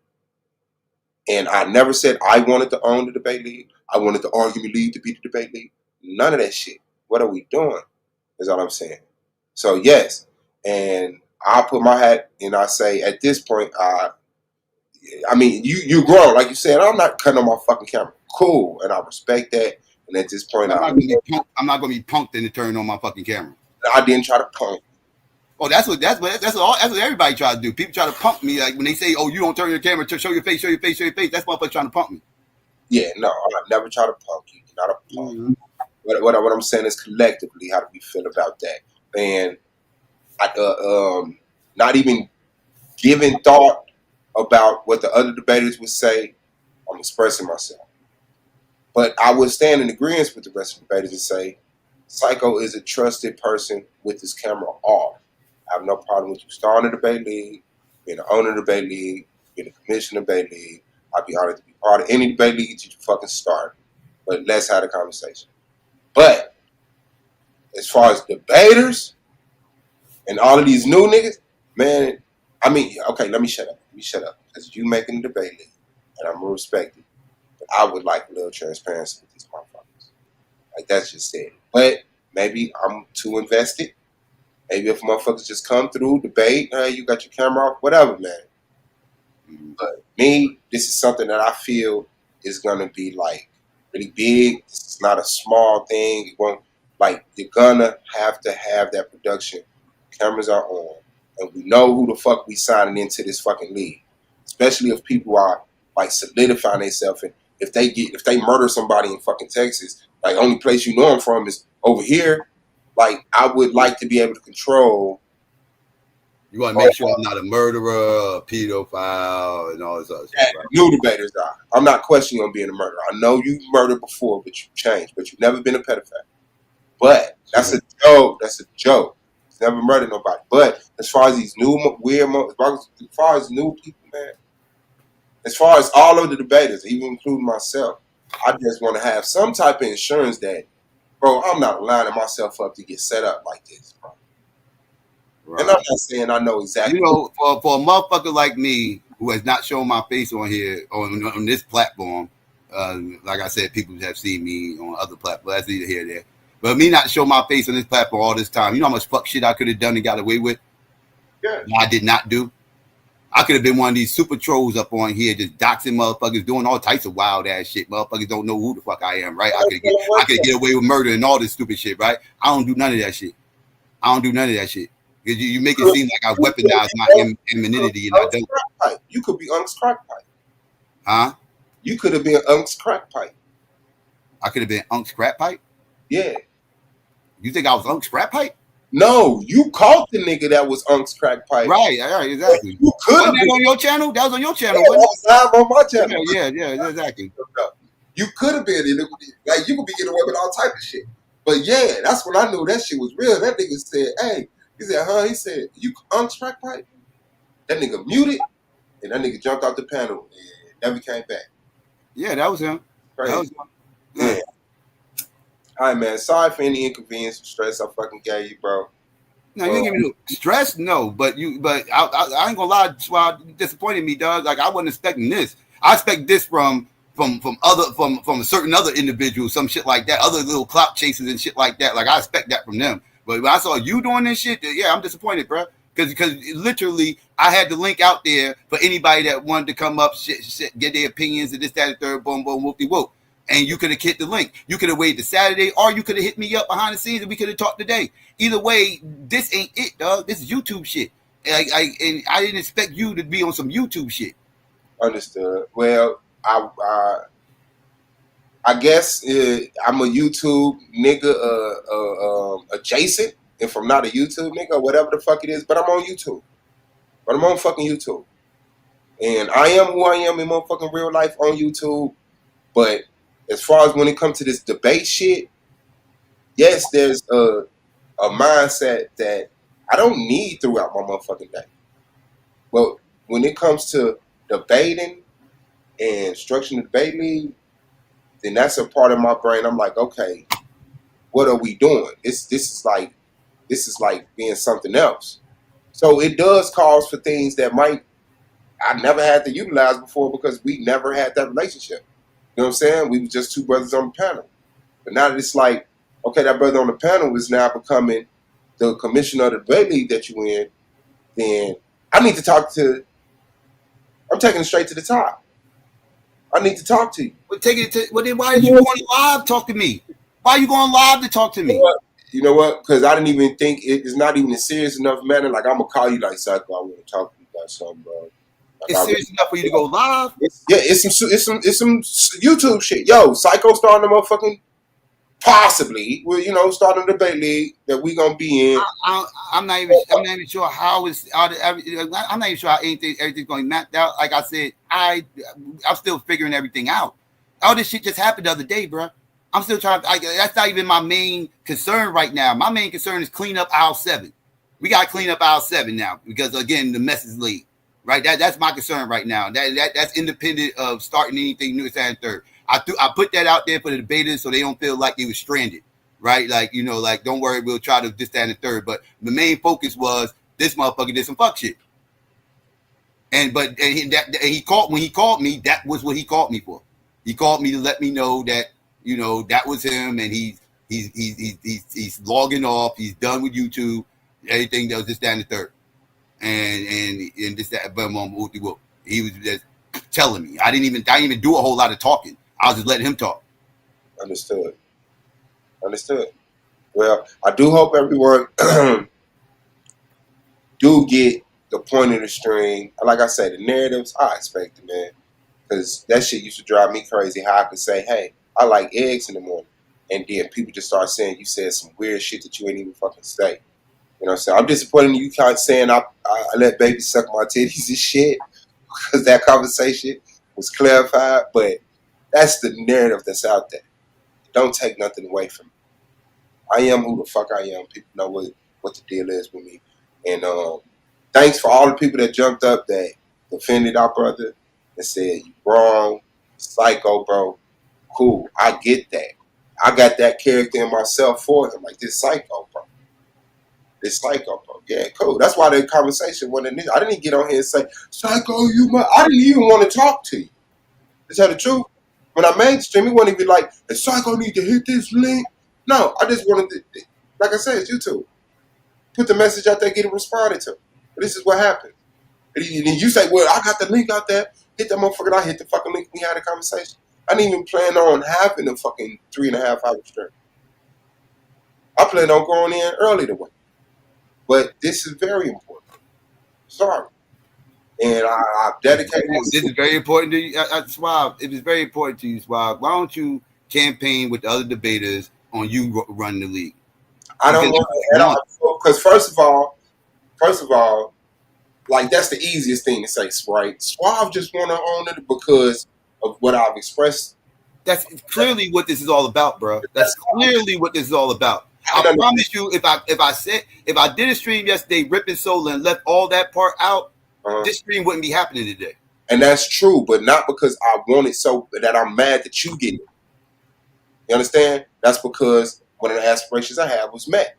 And I never said I wanted to own the debate league. I wanted the argument league to be the debate league. None of that shit. What are we doing? Is all I'm saying. So, yes. And I put my hat and I say, at this point, I mean, you grown. Like you said, I'm not cutting on my fucking camera. Cool. And I respect that. And at this point, I'm not gonna be punked into turning on my fucking camera. I didn't try to punk. Oh, that's what everybody tries to do. People try to punk me, like when they say, "Oh, you don't turn your camera, show your face, show your face, show your face." That's motherfucker trying to punk me. Yeah, no, I never try to punk you. You're not a punk. Mm-hmm. What I'm saying is collectively, how do we feel about that? And not even giving thought about what the other debaters would say. I'm expressing myself. But I would stand in agreement with the rest of the debaters and say, Psycho is a trusted person with his camera off. I have no problem with you starting a debate league, being the owner of the debate league, being the commissioner of the debate league. I'd be honored to be part of any debate league that you fucking start. But let's have a conversation. But as far as debaters and all of these new niggas, man, I mean, okay, let me shut up. Because you making the debate league, and I'm going to respect it. But I would like a little transparency with these motherfuckers. Like, that's just it. But maybe I'm too invested. Maybe if motherfuckers just come through, debate, hey, you got your camera off, whatever, man. But me, this is something that I feel is going to be, like, really big. It's not a small thing. It won't, like, you're going to have that production. Cameras are on. And we know who the fuck we signing into this fucking league. Especially if people are, like, solidifying themselves. And if they murder somebody in fucking Texas, like, only place you know them from is over here. Like, I would like to be able to control. You want to make sure I'm not a murderer, a pedophile, and all this other stuff. Right? New debaters are. I'm not questioning you on being a murderer. I know you murdered before, but you changed. But you've never been a pedophile. But that's a joke. That's a joke. It's never murdered nobody. But as far as these new weird, as far as new people, man, as far as all of the debaters, even including myself, I just want to have some type of insurance that, bro, I'm not lining myself up to get set up like this, bro. Right. And I'm not saying I know exactly. You know, for a motherfucker like me who has not shown my face on here on this platform, like I said, people have seen me on other platforms. That's either here or there. But me not show my face on this platform all this time, you know how much fuck shit I could have done and got away with? Yeah. I did not do. I could have been one of these super trolls up on here just doxing motherfuckers, doing all types of wild ass shit. Motherfuckers don't know who the fuck I am, right? I could get away with murder and all this stupid shit, right? I don't do none of that shit. Because you make it seem like I weaponize my femininity and I don't. You could be Unc's crack pipe. Huh? You could have been Unc's crack pipe. I could have been Unc's crack pipe? Yeah. You think I was Unc's crack pipe? No, you caught the nigga that was Unc's crack pipe. Right, exactly. You could have been on your channel? That was on your channel, yeah, wasn't it? That was live on my channel. Yeah, exactly. You could have been, like, you could be getting away with all type of shit. But yeah, that's when I knew that shit was real. That nigga said, hey, he said, huh? He said, you Unc's crack pipe? That nigga muted, and that nigga jumped out the panel and never came back. Yeah, that was him. Crazy. That was him. Yeah. All right, man. Sorry for any inconvenience or stress I fucking gave you, bro. No, you didn't give me no stress, no. But I ain't gonna lie. That's why you disappointed me, dog. Like I wasn't expecting this. I expect this from certain other individuals, some shit like that, other little clout chasers and shit like that. Like I expect that from them. But when I saw you doing this shit, yeah, I'm disappointed, bro. Because literally, I had the link out there for anybody that wanted to come up, shit, get their opinions and this, that, and third, boom, boom, whoopty whoop. And you could have hit the link. You could have waited to Saturday, or you could have hit me up behind the scenes and we could have talked today. Either way, this ain't it, dog. This is YouTube shit. And I didn't expect you to be on some YouTube shit. Understood. Well, I guess I'm a YouTube nigga adjacent. If I'm not a YouTube nigga or whatever the fuck it is, but I'm on YouTube. But I'm on fucking YouTube. And I am who I am in motherfucking real life on YouTube. But as far as when it comes to this debate shit, yes, there's a mindset that I don't need throughout my motherfucking day. But when it comes to debating and structuring the debate league, then that's a part of my brain. I'm like, okay, what are we doing? This is like being something else. So it does cause for things that I never had to utilize before because we never had that relationship. You know what I'm saying? We were just two brothers on the panel. But now that it's like, okay, that brother on the panel is now becoming the commissioner of the debate league that you in, then I need to I'm taking it straight to the top. I need to talk to you. Then why did you go on live talk to me? Why are you going live to talk to me? You know what? Because I didn't even think it's not even a serious enough matter. Like, I'm going to call you like, Psycho, I want to talk to you about something, bro. Like, it's serious enough for you to go live? It's some YouTube shit. Yo, Psycho starting a motherfucking, possibly, starting a debate league that we going to be in. I'm not even sure how it's out. I'm not even sure how everything's going mapped out. Like I said, I'm still figuring everything out. All this shit just happened the other day, bro. I'm still trying. That's not even my main concern right now. My main concern is clean up aisle 7. We got to clean up aisle 7 now because again, the mess is late. Right, that's my concern right now. That's independent of starting anything new and third. I put that out there for the debaters so they don't feel like they were stranded. Right, like don't worry, we'll try to this, that, and the third. But the main focus was this motherfucker did some fuck shit. And he called when he called me. That was what he called me for. He called me to let me know that that was him, and he's logging off. He's done with YouTube. Everything that was this, that, and the third. And this that but he was just telling me. I didn't even do a whole lot of talking. I was just letting him talk. Understood. Well, I do hope everyone do get the point of the stream. Like I said, the narratives, I expect it, man. Because that shit used to drive me crazy how I could say, hey, I like eggs in the morning. And then people just start saying you said some weird shit that you ain't even fucking say. You know what I'm saying? I'm disappointed in you kind of saying I let babies suck my titties and shit because that conversation was clarified, but that's the narrative that's out there. Don't take nothing away from me. I am who the fuck I am. People know what the deal is with me. And thanks for all the people that jumped up that defended our brother and said, you wrong, psycho, bro. Cool, I get that. I got that character in myself for him, like this psycho, bro. This psycho, bro. Yeah, cool. That's why the conversation wasn't. I didn't even get on here and say, psycho, I didn't even want to talk to you. To tell the truth, when I mainstream, it wasn't even like, the psycho need to hit this link. No, I just wanted to, like I said, it's YouTube. Put the message out there, get it responded to. But this is what happened. And you say, well, I got the link out there. Hit that motherfucker. I hit the fucking link. We had a conversation. I didn't even plan on having a fucking 3.5 hour stream. I planned on going in early to work. But this is very important. Sorry. And I've dedicated this. This is very important to you. Swab, it is very important to you, Swab. Why don't you campaign with the other debaters on you running the league? I don't want to at all. Because first of all, like that's the easiest thing to say, right? Swab just want to own it because of what I've expressed. That's clearly what this is all about, bro. That's clearly what this is all about. I promise you, if I did a stream yesterday, ripping solo and left all that part out, this stream wouldn't be happening today. And that's true, but not because I want it so that I'm mad that you get it. You understand? That's because one of the aspirations I had was met.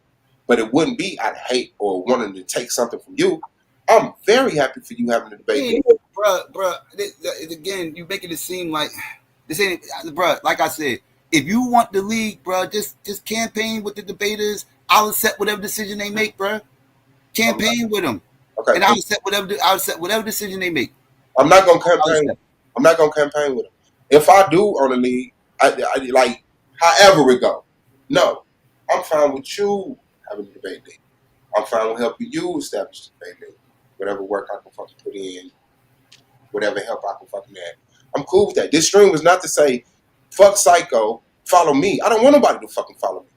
But it wouldn't be I'd hate or wanting to take something from you. I'm very happy for you having a debate. Yeah, bro. Again, you making it seem like this ain't, bro. Like I said, if you want the league, bro, just campaign with the debaters. I'll accept whatever decision they make, bro. Campaign with them, okay. And I'll accept whatever decision they make. I'm not gonna campaign. I'm not gonna campaign with them. If I do on the league, I like however it go. No, I'm fine with you having a debate league. I'm fine with helping you establish the debate league. Whatever work I can fucking put in, whatever help I can fucking add. I'm cool with that. This stream was not to say, fuck psycho, follow me. I don't want nobody to fucking follow me.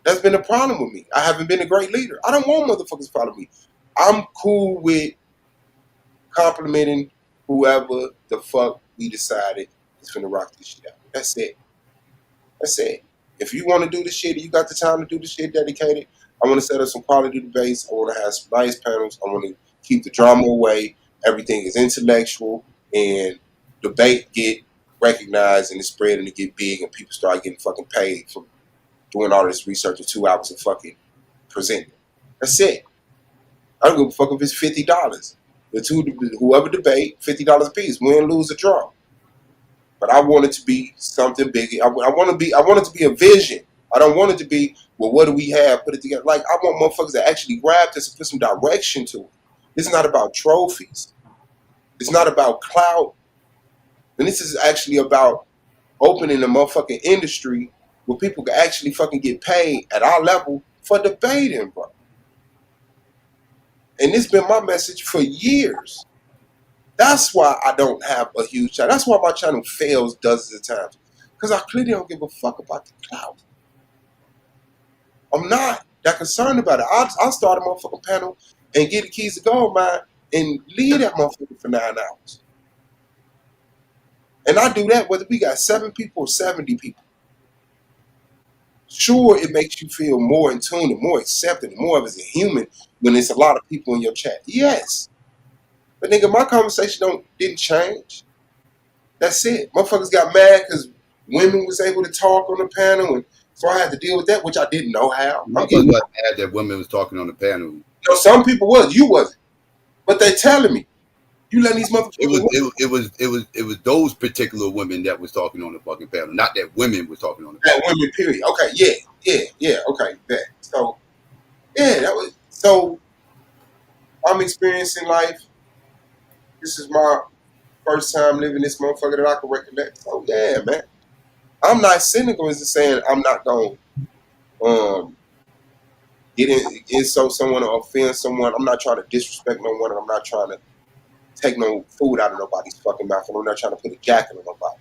That's been a problem with me. I haven't been a great leader. I don't want motherfuckers to follow me. I'm cool with complimenting whoever the fuck we decided is finna rock this shit out. That's it. That's it. If you want to do the shit, you got the time to do the shit dedicated. I want to set up some quality debates. I want to have some nice panels. I want to keep the drama away. Everything is intellectual and debate get recognized and it's spread and it get big and people start getting fucking paid for doing all this research in 2 hours of fucking presenting. That's it. I don't give a fuck if it's $50. Whoever debate, $50 a piece, win, lose, or draw. But I want it to be something big. I want it to be a vision. I don't want it to be, well, what do we have? Put it together. Like, I want motherfuckers to actually grab this and put some direction to it. This is not about trophies. It's not about clout. And this is actually about opening the motherfucking industry where people can actually fucking get paid at our level for debating, bro. And this been my message for years. That's why I don't have a huge channel. That's why my channel fails dozens of times. Because I clearly don't give a fuck about the clout. I'm not that concerned about it. I'll start a motherfucking panel and get the keys to gold mine and leave that motherfucker for 9 hours. And I do that whether we got 7 people or 70 people. Sure, it makes you feel more in tune and more accepted and more of as a human when there's a lot of people in your chat. Yes. But nigga, my conversation didn't change. That's it. Motherfuckers got mad because women was able to talk on the panel, and so I had to deal with that, which I didn't know how. Motherfuckers got mad that women was talking on the panel. You know, some people was. You wasn't. But they telling me. You letting these motherfuckers. It was those particular women that was talking on the fucking panel, not that women was talking on the panel. That women, period. Okay, yeah, okay, that. So, yeah, that was. So, I'm experiencing life. This is my first time living this motherfucker that I can recollect. So, yeah, man. I'm not cynical as saying I'm not going to get insult someone or offend someone. I'm not trying to disrespect no one. I'm not trying to take no food out of nobody's fucking mouth. I'm not trying to put a jacket on nobody.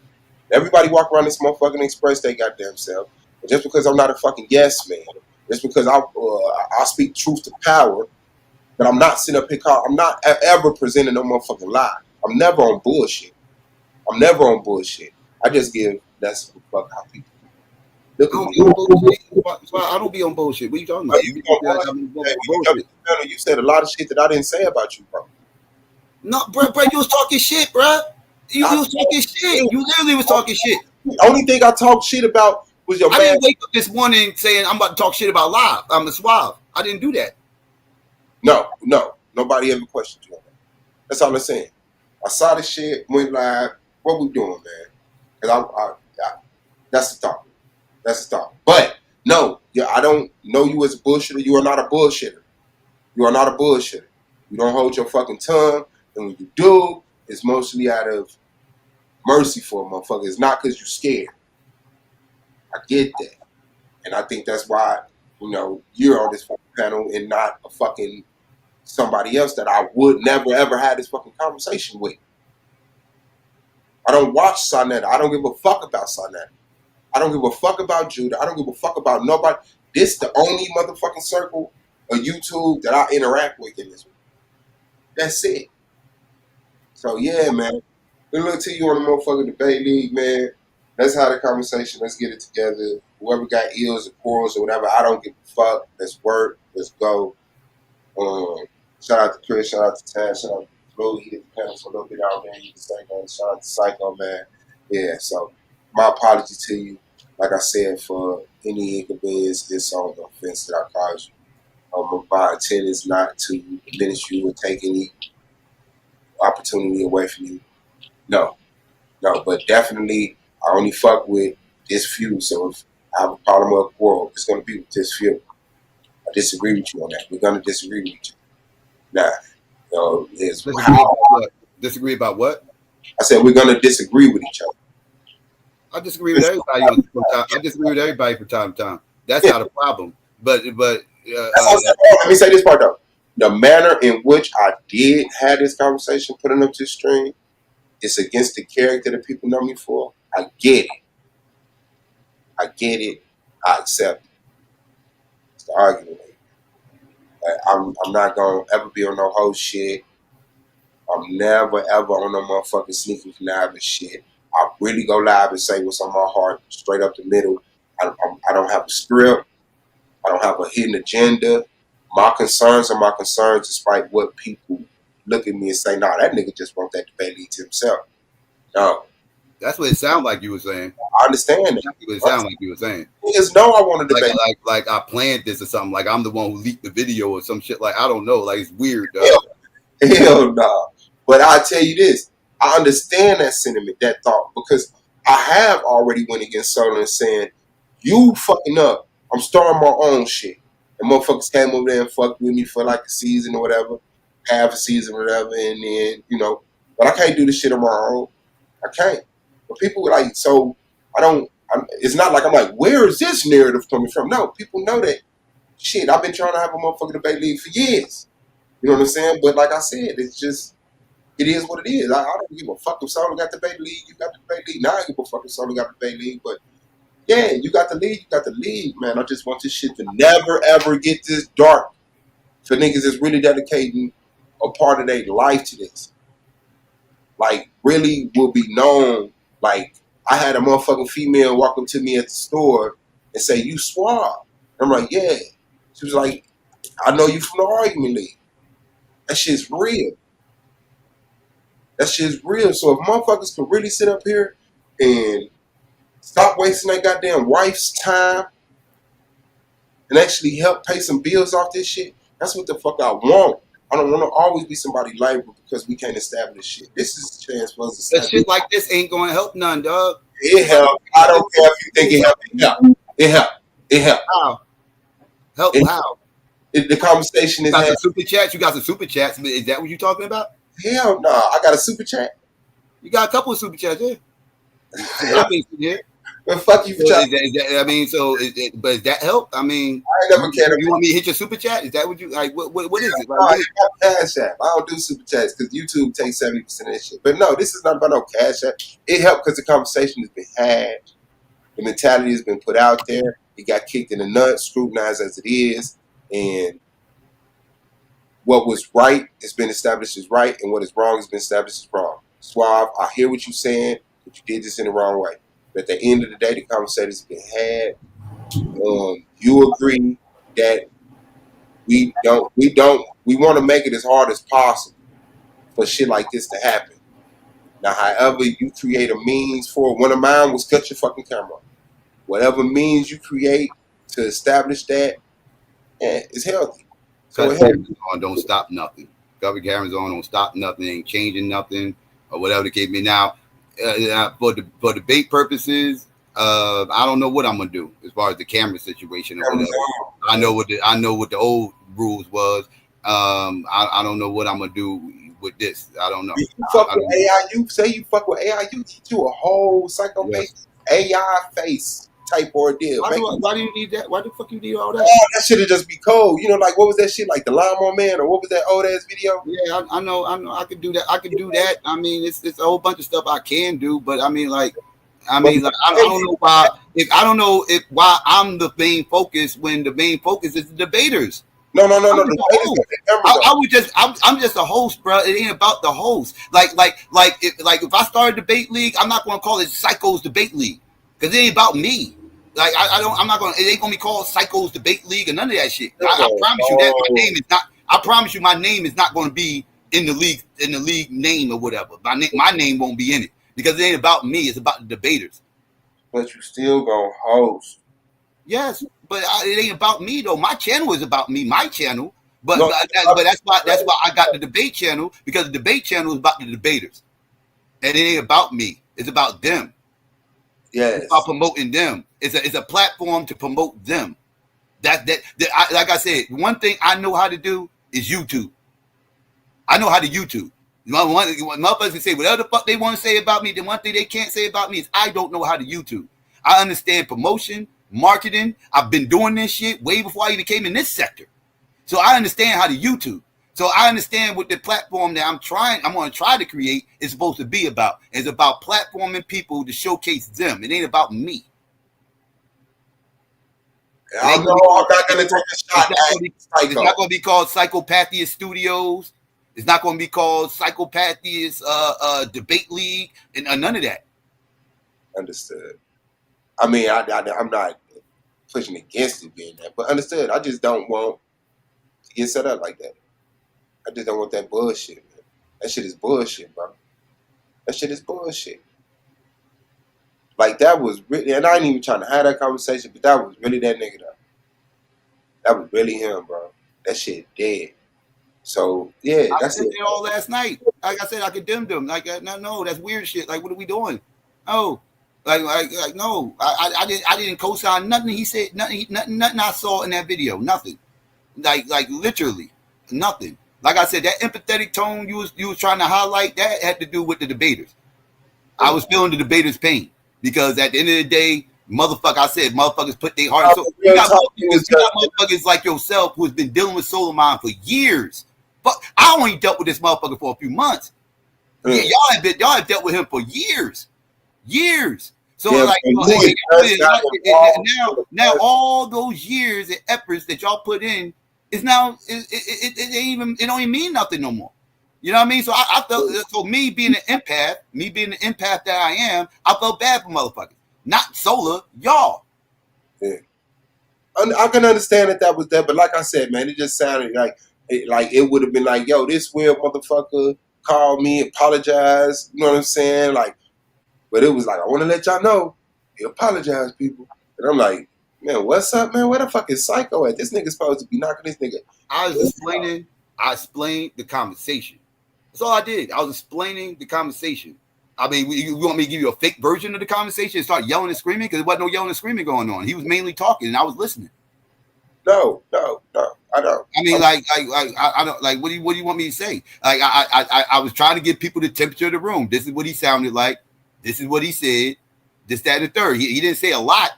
Everybody walk around this motherfucker and express their goddamn self. But just because I'm not a fucking yes man, just because I speak truth to power, but I'm not sitting up here I'm not ever presenting no motherfucking lie. I'm never on bullshit. I just give that's the fuck how people do. Look I at don't be you. on bullshit. I don't be on bullshit. What are you talking about? You You on feel like bullshit. I'm Hey, on when you jumped bullshit. in the panel, you said a lot of shit that I didn't say about you, bro. No, bro, you was talking shit, bro. You was talking shit. You literally was talking shit. The only thing I talked shit about was your I man. didn't wake up this morning saying I'm about to talk shit about live. I'm a suave. I didn't do that. No, nobody ever questioned you on that. That's all I'm saying. I saw the shit, went live. What we doing, man? Because that's the thought. That's the thought. But no, yeah, I don't know you as a bullshitter. You are not a bullshitter. You are not a bullshitter. You don't hold your fucking tongue, and when you do, it's mostly out of mercy for a motherfucker. It's not because you're scared. I get that. And I think that's why, you're on this fucking panel and not a fucking somebody else that I would never ever have this fucking conversation with. I don't watch Sonetta. I don't give a fuck about Sonetta. I don't give a fuck about Judah. I don't give a fuck about nobody. This the only motherfucking circle of YouTube that I interact with in this one. That's it. So yeah, man. Good luck to you on the motherfucking debate league, man. Let's have the conversation. Let's get it together. Whoever got ills or quarrels or whatever, I don't give a fuck. Let's work. Let's go. Shout out to Chris. Shout out to Tad. Shout out to Flo. He did the panel for a little bit out there. He was saying, shout out to Psycho, man. Yeah, so my apology to you. Like I said, for any inconvenience, insult, or offense that I caused you. My intent is not to diminish you or take any opportunity away from you. No, but definitely I only fuck with this few. So if I have a problem with a quarrel, it's going to be with this few. I disagree with you on that. We're going to disagree with you. Now, is Disagree about what? I said we're going to disagree with each other. I disagree with everybody. I disagree with everybody from time to time. That's not a problem. But let me say this part though. The manner in which I did have this conversation, putting up to the stream, it's against the character that people know me for. I get it. I accept it. It's the argument. I'm not gonna ever be on no whole shit. I'm never ever on no motherfucking sneaky conniving shit. I really go live and say what's on my heart, straight up the middle. I don't have a script. I don't have a hidden agenda. My concerns are my concerns, despite what people look at me and say, "Nah, that nigga just want that debate lead to himself." No, that's what it sounded like you were saying. I understand that. That's what it sounded like you were saying. Niggas know I want to debate. Like I planned this or something. Like I'm the one who leaked the video or some shit. Like I don't know. Like it's weird. Hell no. But I tell you this, I understand that sentiment, that thought, because I have already went against Solo and saying, "You fucking up. I'm starting my own shit." And motherfuckers came over there and fucked with me for like a season or whatever, half a season or whatever, and then but I can't do this shit on my own. I can't. But people were like, so it's not like I'm like, where is this narrative coming from? No, people know that shit. I've been trying to have a motherfucking debate league for years. You know what I'm saying? But like I said, it's just, it is what it is. I don't give a fuck if Solo got the debate league, you got the debate league. Now I give a fuck if Solo got the debate league. But yeah, you got the league, man. I just want this shit to never ever get this dark for niggas that's really dedicating a part of their life to this. Like, really will be known. Like, I had a motherfucking female walk up to me at the store and say, "You suave." I'm like, "Yeah." She was like, "I know you from the argument league." That shit's real. That shit's real. So if motherfuckers could really sit up here and stop wasting their goddamn wife's time and actually help pay some bills off this shit, that's what the fuck I want. I don't want to always be somebody liable because we can't establish shit. This is a chance for us to establish. Shit like this ain't going to help none, dog. It help. I don't care if you think it help. It help. It help. How? Help how? The conversation is. You got some super chats. You got some super chats. Is that what you're talking about? Hell no. I got a super chat. You got a couple of super chats, yeah. I mean, yeah. Well, fuck you for but is that help? I mean, I ain't never cared. You want me to hit your super chat? Is that what you like? What is it? Like, no, it's not Cash App. I don't do super chats because YouTube takes 70% of that shit. But no, this is not about no Cash App. It helped because the conversation has been had. The mentality has been put out there. It got kicked in the nuts, scrutinized as it is, and what was right has been established as right, and what is wrong has been established as wrong. Suave, I hear what you're saying, but you did this in the wrong way. But at the end of the day, the conversation's been had. You agree that we want to make it as hard as possible for shit like this to happen. Now, however you create a means for it, one of mine was cut your fucking camera. Whatever means you create to establish that, it's healthy. So Cut cameras on, don't stop nothing. Cover cameras on, don't stop nothing. Ain't changing nothing or whatever the case may. Now, for debate purposes, I don't know what I'm gonna do as far as the camera situation or whatever. I know what the old rules was. I don't know what I'm gonna do with this. I don't know. You fuck with AIU. Say you fuck with AIU. Teach you a whole psycho-based AI face type ordeal. Why do you need that? Why the fuck you need all that? Oh, that shit would just be cold. You know, like what was that shit? Like the Lawnmower Man, or what was that old ass video? Yeah, I know. I can do that. I mean, it's a whole bunch of stuff I can do, but I mean, like, I don't know why. I don't know why I'm the main focus when the main focus is the debaters. No. I'm just a host, bro. It ain't about the host. Like if I start a debate league, I'm not gonna call it Psycho's Debate League because it ain't about me. Like I'm not gonna. It ain't gonna be called Psycho's Debate League or none of that shit. I promise you that my name is not. I promise you my name is not gonna be in the league name or whatever. My name won't be in it because it ain't about me. It's about the debaters. But you still gonna host. Yes, but it ain't about me though. My channel is about me. My channel. But that's why I got the debate channel, because the debate channel is about the debaters, and it ain't about me. It's about them. Yes, it's about promoting them. It's a platform to promote them. Like I said, one thing I know how to do is YouTube. I know how to YouTube. Motherfuckers can say whatever the fuck they want to say about me. The one thing they can't say about me is I don't know how to YouTube. I understand promotion, marketing. I've been doing this shit way before I even came in this sector. So I understand how to YouTube. So I understand what the platform that I'm going to try to create is supposed to be about. It's about platforming people to showcase them. It ain't about me. I'm not going to take a shot. It's not going to be called Psychopathia Studios. It's not going to be called Psychopathia's Debate League and none of that. Understood. I mean, I'm not pushing against it being that, but understood. I just don't want to get set up like that. I just don't want that bullshit, man. That shit is bullshit, bro. That shit is bullshit. Like, that was really, and I ain't even trying to have that conversation, but that was really that nigga, though. That was really him, bro. That shit dead. So, yeah, that's it. All last night. Like I said, I condemned them. Like, no, that's weird shit. Like, what are we doing? No. Like no. I didn't co-sign nothing he said, nothing I saw in that video. Nothing. Like literally nothing. Like I said, that empathetic tone you was trying to highlight, that had to do with the debaters. I was feeling the debaters' pain because at the end of the day, motherfuckers put their heart and soul. You got motherfuckers like yourself who has been dealing with Solomon for years. But I only dealt with this motherfucker for a few months. Yeah, y'all have dealt with him for years. So now all those years and efforts that y'all put in is now it don't even mean nothing no more. You know what I mean? So I felt, so me being an empath that I am, I felt bad for motherfuckers. Not Solar, y'all. Yeah. I can understand that was there, but like I said, man, it just sounded like it would have been like, yo, this weird motherfucker called me, apologized, you know what I'm saying? Like, but it was like, I want to let y'all know, he apologized, people. And I'm like, man, what's up, man? Where the fuck is Psycho at? This nigga's supposed to be knocking this nigga. I explained the conversation. That's all I did. I was explaining the conversation. I mean, you want me to give you a fake version of the conversation and start yelling and screaming? Because there wasn't no yelling and screaming going on. He was mainly talking and I was listening. No, I don't. I mean, I don't like. What do you want me to say? Like, I was trying to give people the temperature of the room. This is what he sounded like. This is what he said. This, that, and the third. He didn't say a lot,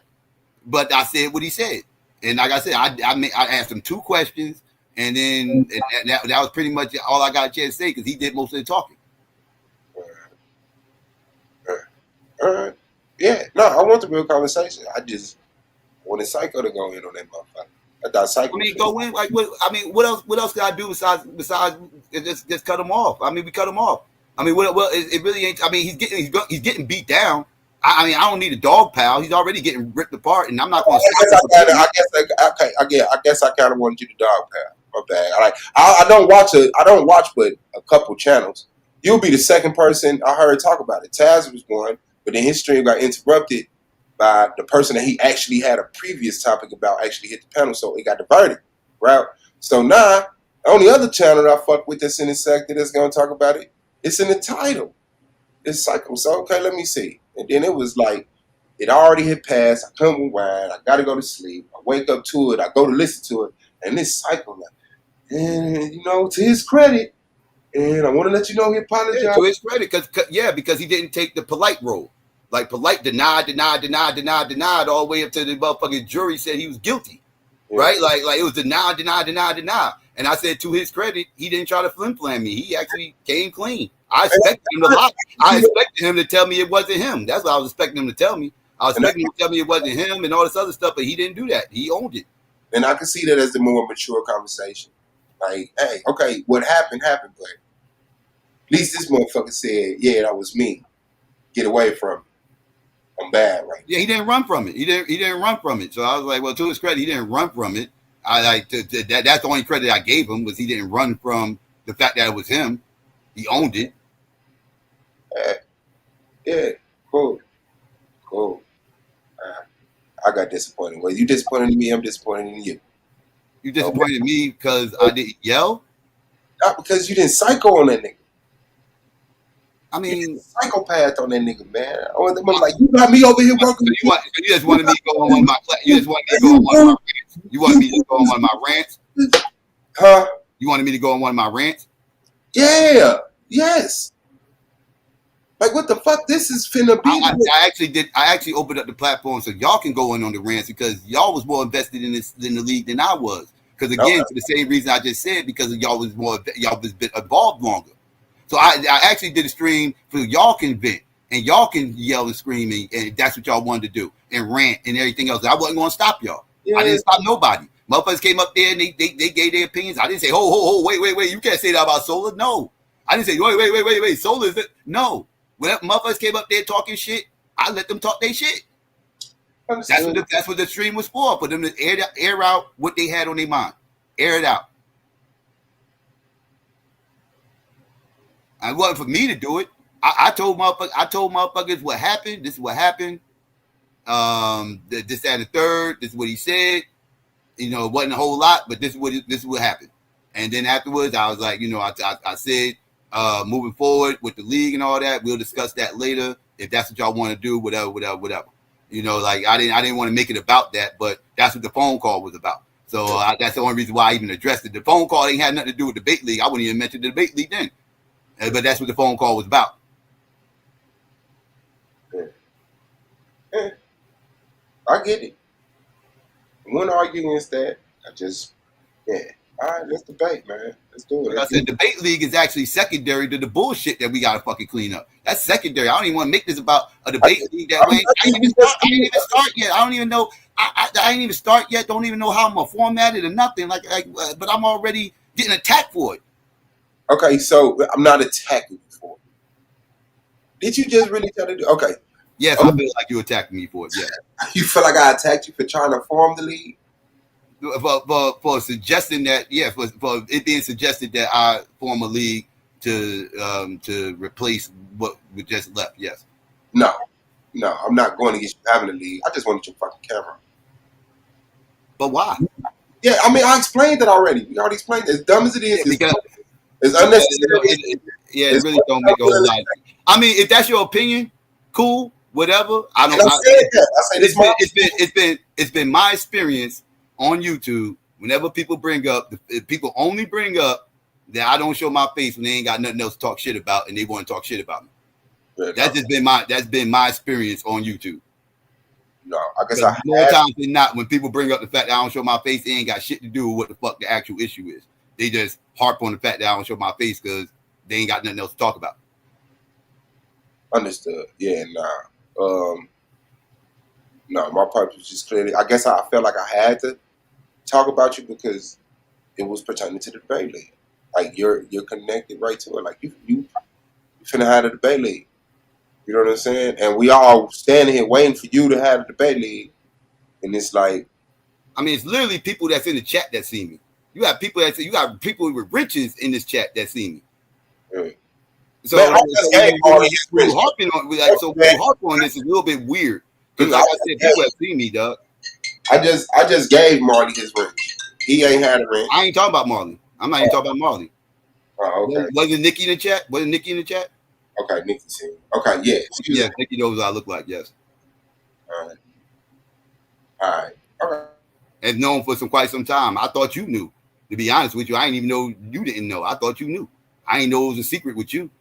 but I said what he said. And like I said, I asked him 2 questions, and then that was pretty much all I got a chance to say because he did most of the talking. All right. Yeah. No, I want the real conversation. I just wanted Psycho to go in on that motherfucker. I thought Psycho. I mean, go in. Like, what else? What else can I do besides just cut him off? I mean, we cut him off. I mean, it really ain't. I mean, he's getting beat down. I mean, I don't need a dog pal. He's already getting ripped apart, and I'm not going to I guess I kind of wanted you to dog pal. My bad. I don't watch but a couple channels. You'll be the second person I heard talk about it. Taz was one, but then his stream got interrupted by the person that he actually had a previous topic about actually hit the panel, so it got diverted, right? So now, the only other channel that I fuck with that's in the sector that's going to talk about it, it's in the title. It's Psycho. So, okay, let me see. And then it was like, it already had passed. I couldn't rewind. I got to go to sleep. I wake up to it. I go to listen to it. And this Psycho, like, and, you know, to his credit, and I want to let you know he apologized. Yeah, to his credit, because he didn't take the polite role. Like, polite denied all the way up to the motherfucking jury said he was guilty. Yeah. Right? Like it was deny. And I said, to his credit, he didn't try to flim-flam me. He actually came clean. I expected him to lie. I expected him to tell me it wasn't him. That's what I was expecting him to tell me. I was expecting him to tell me it wasn't him and all this other stuff, but he didn't do that. He owned it. And I can see that as the more mature conversation. Like, hey, okay, what happened, but at least this motherfucker said, yeah, that was me. Get away from it. I'm bad right now. Yeah, he didn't run from it. He didn't run from it. So I was like, well, to his credit, he didn't run from it. That's the only credit I gave him, was he didn't run from the fact that it was him. He owned it. Yeah, cool. I got disappointed. Well, you disappointed in me, I'm disappointed in you. You disappointed in me because I didn't yell? Not because you didn't psycho on that nigga. I mean, psychopath on that nigga, man. I'm like, you got me over here working. You just wanted me to go on one of my You just wanted me to go on one of my rants. You wanted me to go on one of my rants? Huh? You wanted me to go on one of my rants? Yeah. Yes. Like, what the fuck? This is finna be. I actually opened up the platform so y'all can go in on the rants, because y'all was more invested in the league than I was. Because again, for the same reason I just said, because y'all was involved longer. So I actually did a stream so y'all can vent and y'all can yell and scream, and that's what y'all wanted to do, and rant and everything else. I wasn't going to stop y'all. Yeah. I didn't stop nobody. Motherfuckers came up there and they gave their opinions. I didn't say, wait, you can't say that about Solar. No. I didn't say, wait, Solar is it? No. When motherfuckers came up there talking shit, I let them talk their shit. That's what the stream was for them to air out what they had on their mind. Air it out. It wasn't for me to do it. I told motherfuckers what happened. This is what happened. This, that, and the third. This is what he said. You know, it wasn't a whole lot, but this is what happened. And then afterwards, I was like, you know, I said, moving forward with the league and all that, we'll discuss that later. If that's what y'all want to do, whatever. You know, like I didn't want to make it about that, but that's what the phone call was about. So that's the only reason why I even addressed it. The phone call ain't had nothing to do with the debate league. I wouldn't even mention the debate league then. But that's what the phone call was about. Yeah. I get it. I wouldn't argue against that. All right, let's debate, man. Let's do it. Like I said, debate league is actually secondary to the bullshit that we gotta fucking clean up. That's secondary. I don't even want to make this about a debate league that way. I ain't even start yet. I don't even know. I ain't even start yet. Don't even know how I'm gonna format it or nothing. But I'm already getting attacked for it. Okay, so I'm not attacking you for it. Did you just really try to do? Okay. Yes, I feel like you attacked me for it. Yeah. You feel like I attacked you for trying to form the league? For suggesting that, yeah, for it being suggested that I form a league to replace what we just left. Yes. No, I'm not going against you having a league. I just wanted your fucking camera. But why? Yeah, I mean, I explained it already. We already explained it. As dumb as it is, it's unnecessary. It really don't make a whole lot. I mean, if that's your opinion, cool, whatever. I said it's been my experience on YouTube. Whenever people bring up, people only bring up that I don't show my face when they ain't got nothing else to talk shit about, and they want to talk shit about me. Yeah, that's been my experience on YouTube. No, I guess more times than not, when people bring up the fact that I don't show my face, they ain't got shit to do with what the fuck the actual issue is. They just harp on the fact that I don't show my face because they ain't got nothing else to talk about. Understood. Yeah, no, my purpose was just clearly. I guess I felt like I had to talk about you because it was pertaining to the debate league. Like you're connected right to it. Like you finna have a debate league. You know what I'm saying? And we all standing here waiting for you to have the debate league. And it's like, I mean, it's literally people that's in the chat that see me. You got people with riches in this chat that see me. yeah. So, man, I just gave all his riches. When you harp on this, is a little bit weird because, like I said, people have seen me, dog. I just gave Marley his ring. He ain't had a ring. I ain't talking about Marley. I'm not even talking about Marley. Oh, okay. Was it Nikki in the chat? Was it Nikki in the chat? Okay, Nikki seen. Okay, yeah. Yeah, Nikki knows what I look like. Yes. All right. And known for quite some time. I thought you knew. To be honest with you, I didn't even know you didn't know. I thought you knew. I didn't know it was a secret with you.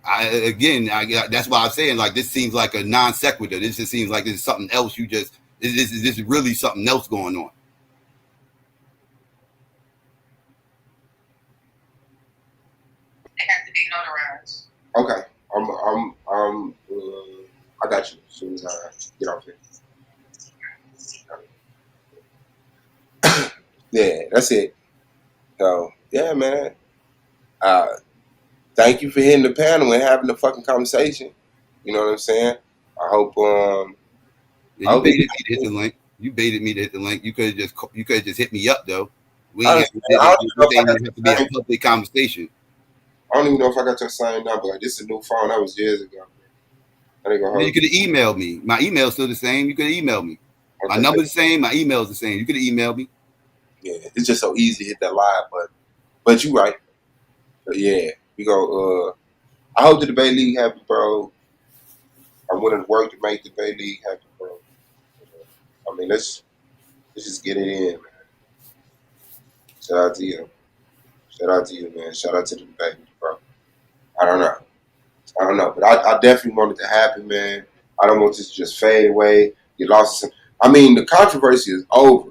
That's why I'm saying, like, this seems like a non sequitur. This just seems like this is something else. This is really something else going on. They have to be notarized. Okay, I got you as soon as I get off here. Yeah, that's it. So yeah, man. Thank you for hitting the panel and having the fucking conversation. You know what I'm saying? I hope. Yeah, you baited me to hit the link. You baited me to hit the link. You could have just hit me up though. We ain't have to be a public conversation. I don't even know if I got your same number. Like, this is a new phone. That was years ago. You could have emailed me. My email's still the same. You could have emailed me. Okay. My number's the same. My email's the same. You could have emailed me. Yeah, it's just so easy to hit that live button. But you right. But yeah, we go. I hope the debate league happy, bro. I'm willing to work to make the debate league happy, bro. I mean, let's just get it in, man. Shout out to you. Shout out to you, man. Shout out to the debate, bro. I don't know, but I definitely want it to happen, man. I don't want this to just fade away. Get lost. I mean, the controversy is over.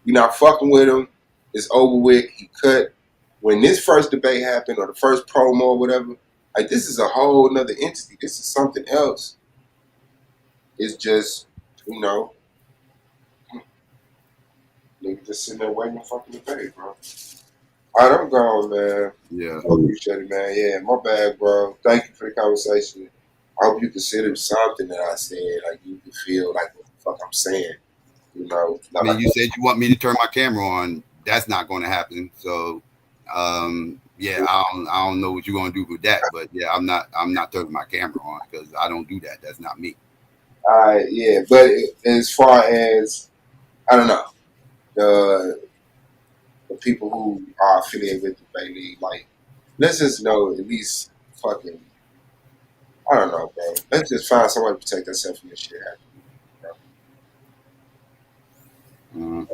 You're not fucking with him. It's over with. He cut. When this first debate happened, or the first promo or whatever, like, this is a whole nother entity. This is something else. It's just, nigga just sitting there waiting to fucking debate, bro. All right, I'm gone, man. Yeah. I appreciate it, man. Yeah, my bad, bro. Thank you for the conversation. I hope you consider something that I said, like, you can feel like what the fuck I'm saying. I mean, you said you want me to turn my camera on. That's not going to happen. So, yeah, I don't know what you're going to do with that. But yeah, I'm not turning my camera on because I don't do that. That's not me. All right, yeah. But as far as, I don't know, the people who are affiliated with the Bay League, like, let's just know at least fucking, I don't know, bro. Let's just find somebody to protect themselves from this shit happening, bro.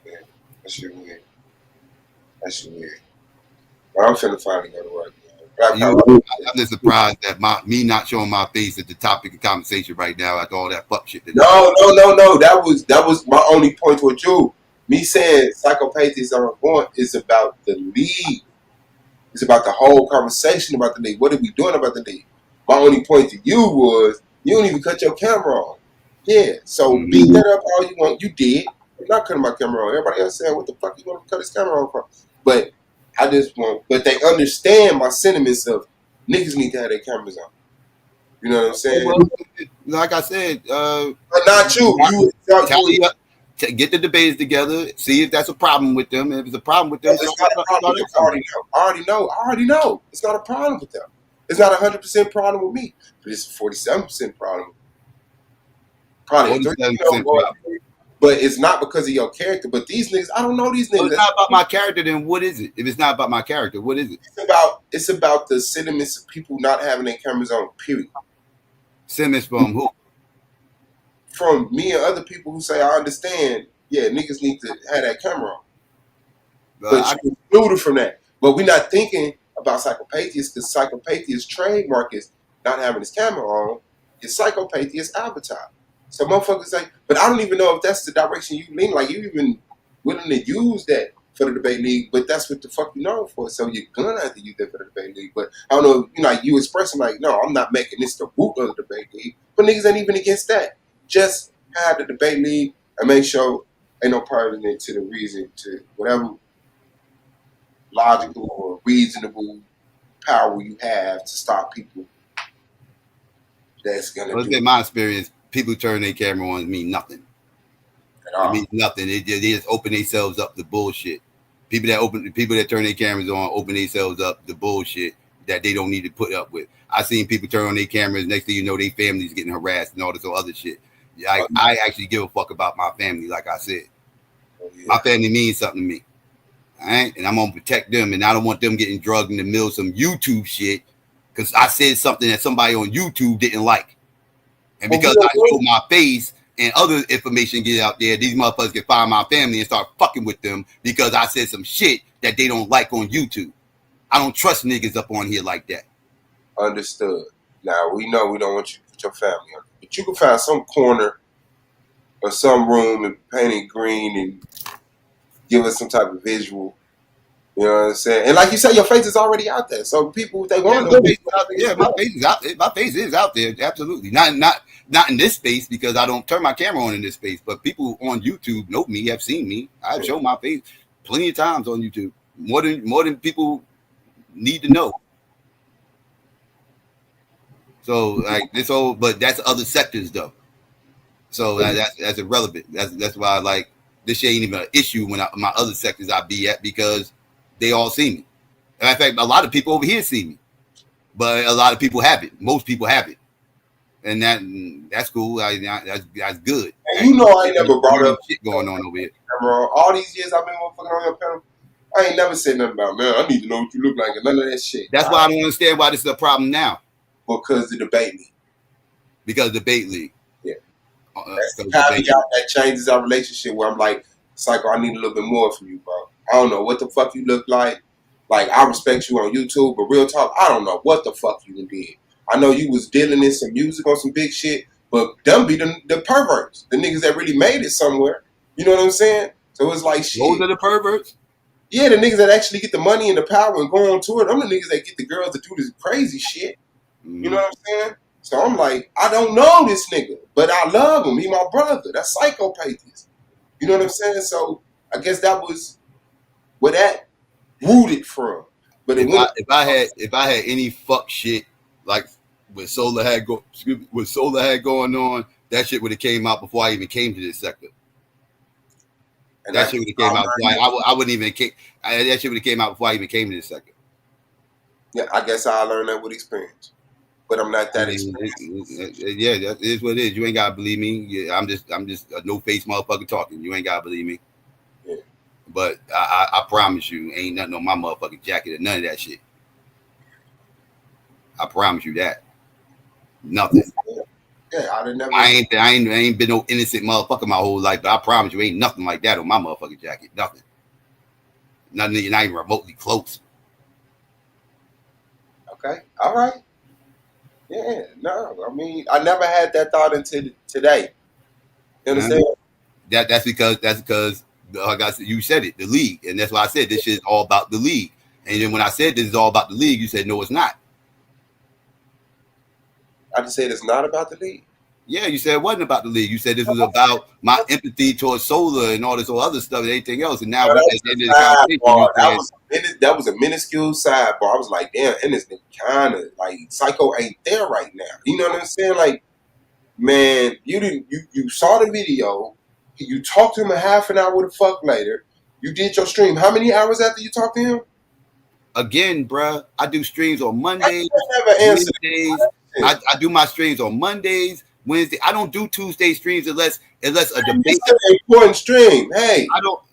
Yeah, that shit weird. But I'm finna finally go to work, man. I'm just surprised that me not showing my face at the topic of conversation right now after all that fuck shit. No. That was my only point with you. Me saying psychopathies are important is about the league. It's about the whole conversation about the league. What are we doing about the league? My only point to you was you don't even cut your camera on. Yeah, so beat that up all you want. You did. You're not cutting my camera on. Everybody else saying, what the fuck you want to cut his camera on for? But I just want, but they understand my sentiments of niggas need to have their cameras on. You know what I'm saying? Well, like I said, but not you. Get the debaters together, see if that's a problem with them. If it's a problem with them, it's not a problem with them. I already know. It's not a problem with them. It's not 100% problem with me, but it's a 47% problem. Probably 47% problem. But it's not because of your character. But these niggas, I don't know these niggas. So it's not about my character, then what is it? If it's not about my character, what is it? It's about the sentiments of people not having their cameras on, period. Sentiments from who? From me and other people who say, I understand, yeah, niggas need to have that camera on. But you excluded from that. But we're not thinking about psychopathies because psychopathies trademark is not having his camera on. His psychopathy is advertised. So motherfuckers like, but I don't even know if that's the direction you lean. Like, you even willing to use that for the debate league, but that's what the fuck you know for. So you're gonna have to use that for the debate league. But I don't know, like, you expressing like, no, I'm not making this the root of the debate league. But niggas ain't even against that. Just have the debate league and make sure ain't no pertinent to the reason to whatever logical or reasonable power you have to stop people that's gonna Well, do in my experience, people turn their camera on mean nothing. at all. It means nothing. They just open themselves up to bullshit. People that turn their cameras on open themselves up to bullshit that they don't need to put up with. I seen people turn on their cameras. Next thing you know, their family's getting harassed and all this other shit. I actually give a fuck about my family. Like I said, my family means something to me. All right, and I'm gonna protect them, and I don't want them getting drugged in the middle of some YouTube shit because I said something that somebody on YouTube didn't like, and because I showed my face and other information get out there, these motherfuckers can find my family and start fucking with them because I said some shit that they don't like on YouTube. I don't trust niggas up on here like that. Understood. Now, we know we don't want you to put your family on, but you can find some corner or some room and paint it green and give us some type of visual. You know what I'm saying? And like you said, your face is already out there. So people, they want to know. My face is out there. My face is out there. Absolutely. Not in this space because I don't turn my camera on in this space. But people on YouTube know me, have seen me. I've shown my face plenty of times on YouTube. More than people need to know. So like this whole, but that's other sectors though. So that's irrelevant. That's why like this shit ain't even an issue when my other sectors I be at because they all see me. And in fact, a lot of people over here see me, but a lot of people have it. Most people have it, and that's cool. That's good. And you know, I ain't never brought up shit going on over here. All these years I've been motherfucking on your panel, I ain't never said nothing about, man, I need to know what you look like and none of that shit. That's why I don't understand why this is a problem now. Because the debate league. Because debate league. Yeah. That's the caveat that changes our relationship where I'm like, Psycho, I need a little bit more from you, bro. I don't know what the fuck you look like. Like, I respect you on YouTube, but real talk, I don't know what the fuck you did. I know you was dealing in some music on some big shit, but them be the perverts, the niggas that really made it somewhere. You know what I'm saying? So it's like shit. Those are the perverts? Yeah, the niggas that actually get the money and the power and go on tour. Them the niggas that get the girls to do this crazy shit. Mm-hmm. You know what I'm saying? So I'm like, I don't know this nigga, but I love him. He my brother. That's Psychopathist. You know what I'm saying? So I guess that was where that rooted from. But if I had any fuck shit like what Solar had going on, that shit would have came out before I even came to this sector. And that shit would have came out before I wouldn't even that shit would have came out before I even came to this sector. Yeah, I guess I learned that with experience. But I'm not that experienced. Yeah, that is what it is. You ain't gotta believe me. Yeah, I'm just a no-face motherfucker talking. You ain't gotta believe me. Yeah. But I promise you, ain't nothing on my motherfucking jacket or none of that shit. I promise you that. Nothing. Yeah, I ain't been no innocent motherfucker my whole life, but I promise you ain't nothing like that on my motherfucking jacket. Nothing. Nothing, not even remotely close. Okay. All right. Yeah, no. I mean, I never had that thought until today. You understand? That's because like I said, you said it, the league. And that's why I said this shit is all about the league. And then when I said this is all about the league, you said no, it's not. I just said it's not about the league. Yeah, you said it wasn't about the league. You said this was about my empathy towards Solar and all this other stuff and anything else. And now at the end of the conversation, that was a minuscule sidebar. I was like, damn, and this kind of like Psycho ain't there right now. You know what I'm saying? Like, man, you saw the video. You talked to him a half an hour the fuck later. You did your stream. How many hours after you talked to him? Again, bruh, I do streams on Mondays, Wednesdays. I do my streams on Mondays, Wednesday. I don't do Tuesday streams unless a debate. It's an important stream. Hey, bro.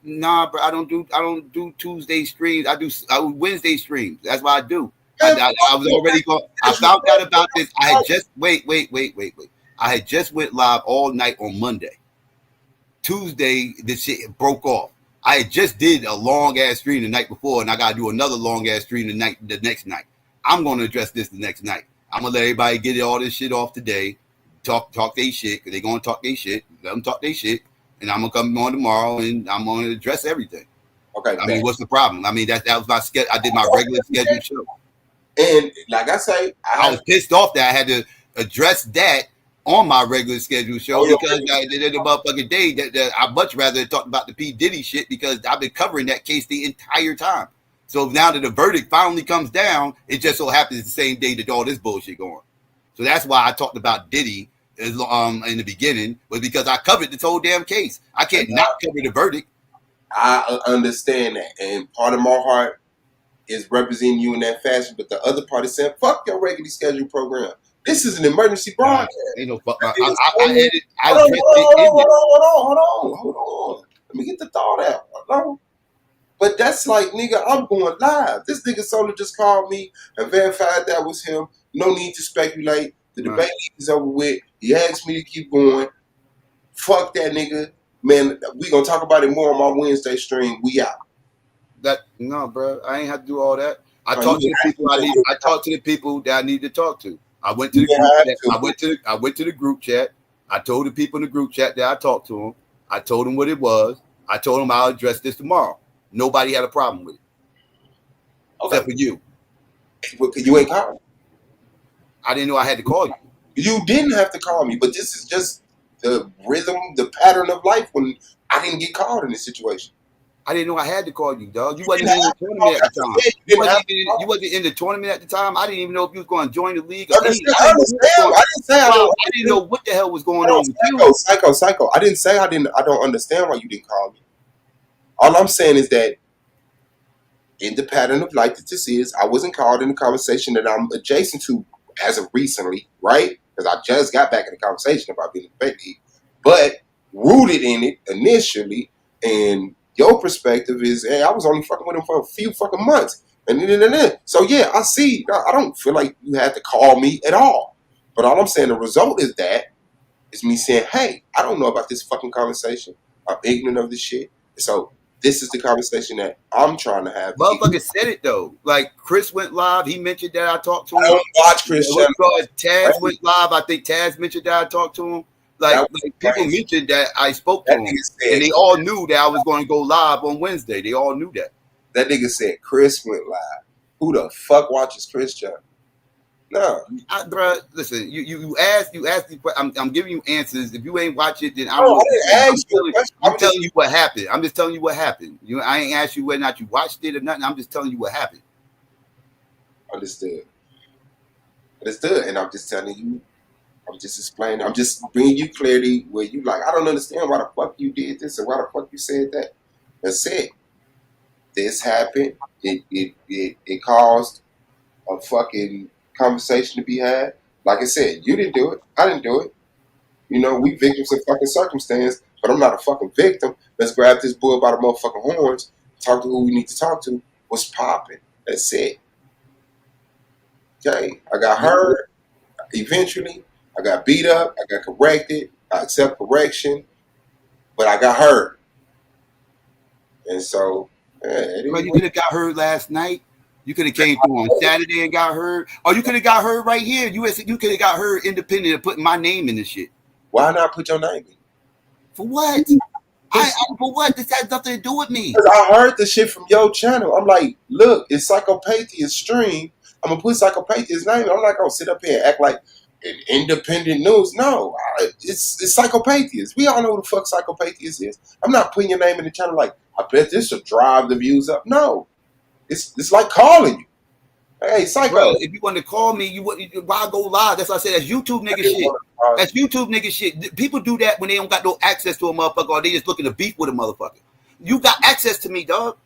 I don't do Tuesday streams. I do Wednesday streams. That's what I do. I was already going. I found out about this. I had just wait. I had just went live all night on Monday. Tuesday, this shit broke off. I had just did a long ass stream the night before, and I gotta do another long ass stream the next night. I'm gonna address this the next night. I'm gonna let everybody get all this shit off today. Talk their shit, because they're gonna talk their shit. Let them talk their shit, and I'm gonna come on tomorrow and I'm gonna address everything. Okay. I mean, what's the problem? I mean, that was my schedule. I did my regular scheduled show. And like I say, I was pissed off that I had to address that on my regular scheduled show because I did it a motherfucking day. That I much rather talk about the P. Diddy shit because I've been covering that case the entire time. So now that the verdict finally comes down, it just so happens the same day that all this bullshit going. So that's why I talked about Diddy in the beginning, was because I covered this whole damn case. I can't not cover the verdict. I understand that, and part of my heart is representing you in that fashion, but the other part is saying, "Fuck your regularly scheduled program. This is an emergency broadcast." Ain't no fuck. Hold on. Let me get the thought out. No. But that's like, nigga, I'm going live. This nigga Solar just called me and verified that was him. No need to speculate. The debate is over with. He asked me to keep going. Fuck that nigga. Man, we gonna talk about it more on my Wednesday stream. We out. No, bro. I ain't have to do all that. I talked to the people I talked to the people that I need to talk to. I went to the group chat. I went to the group chat. I told the people in the group chat that I talked to them. I told them what it was. I told them I'll address this tomorrow. Nobody had a problem with it. Okay. Except for you. You ain't calling. I didn't know I had to call you. You didn't have to call me, but this is just the rhythm, the pattern of life when I didn't get called in this situation. I didn't know I had to call you, dog. You wasn't in the tournament at the time. You wasn't in the tournament at the time. I didn't even know if you was going to join the league. I didn't know what the hell was going on with you. Psycho. I didn't say I don't understand why you didn't call me. All I'm saying is that in the pattern of life that this is, I wasn't called in the conversation that I'm adjacent to as of recently, right? Because I just got back in the conversation about being in the debate league, but rooted in it initially. And your perspective is, hey, I was only fucking with him for a few fucking months. So yeah, I see. I don't feel like you had to call me at all. But all I'm saying, the result is me saying, hey, I don't know about this fucking conversation. I'm ignorant of this shit. So this is the conversation that I'm trying to have. Motherfucker said it though. Like Chris went live. He mentioned that I talked to him. I don't watch Chris. Taz went live. I think Taz mentioned that I talked to him. Like people mentioned that I spoke to him, and they all knew that I was going to go live on Wednesday. They all knew that. That nigga said Chris went live. Who the fuck watches Chris John? No, bro. Listen, you asked. I'm giving you answers. If you ain't watch it, then I'm telling you what happened. I'm just telling you what happened. I ain't asked you whether or not you watched it or nothing. I'm just telling you what happened. Understood. And I'm just telling you. I'm just explaining. I'm just bringing you clarity where you like. I don't understand why the fuck you did this and why the fuck you said that. That's it. This happened. It caused a fucking conversation to be had. Like I said, you didn't do it. I didn't do it. We victims of fucking circumstance, but I'm not a fucking victim. Let's grab this bull by the motherfucking horns, talk to who we need to talk to. What's popping? That's it. Okay, I got hurt. Eventually, I got beat up. I got corrected. I accept correction, but I got hurt. And so, you could have got hurt last night. You could have came through on Saturday and got hurt, or you could have got hurt right here. You could have got hurt independent of putting my name in this shit. Why not put your name in? For what? For what? This has nothing to do with me. Because I heard the shit from your channel. I'm like, look, it's Psychopathist stream. I'm gonna put Psychopathist name. I'm not gonna sit up here and act like an independent news. No, it's Psychopathist. We all know who the fuck Psychopathist is. I'm not putting your name in the channel like, I bet this will drive the views up. No. It's like calling you. Hey, Psycho. Bro, if you want to call me, why go live? That's why I said that's YouTube nigga shit. That's YouTube nigga shit. People do that when they don't got no access to a motherfucker or they just looking to beef with a motherfucker. You got access to me, dog.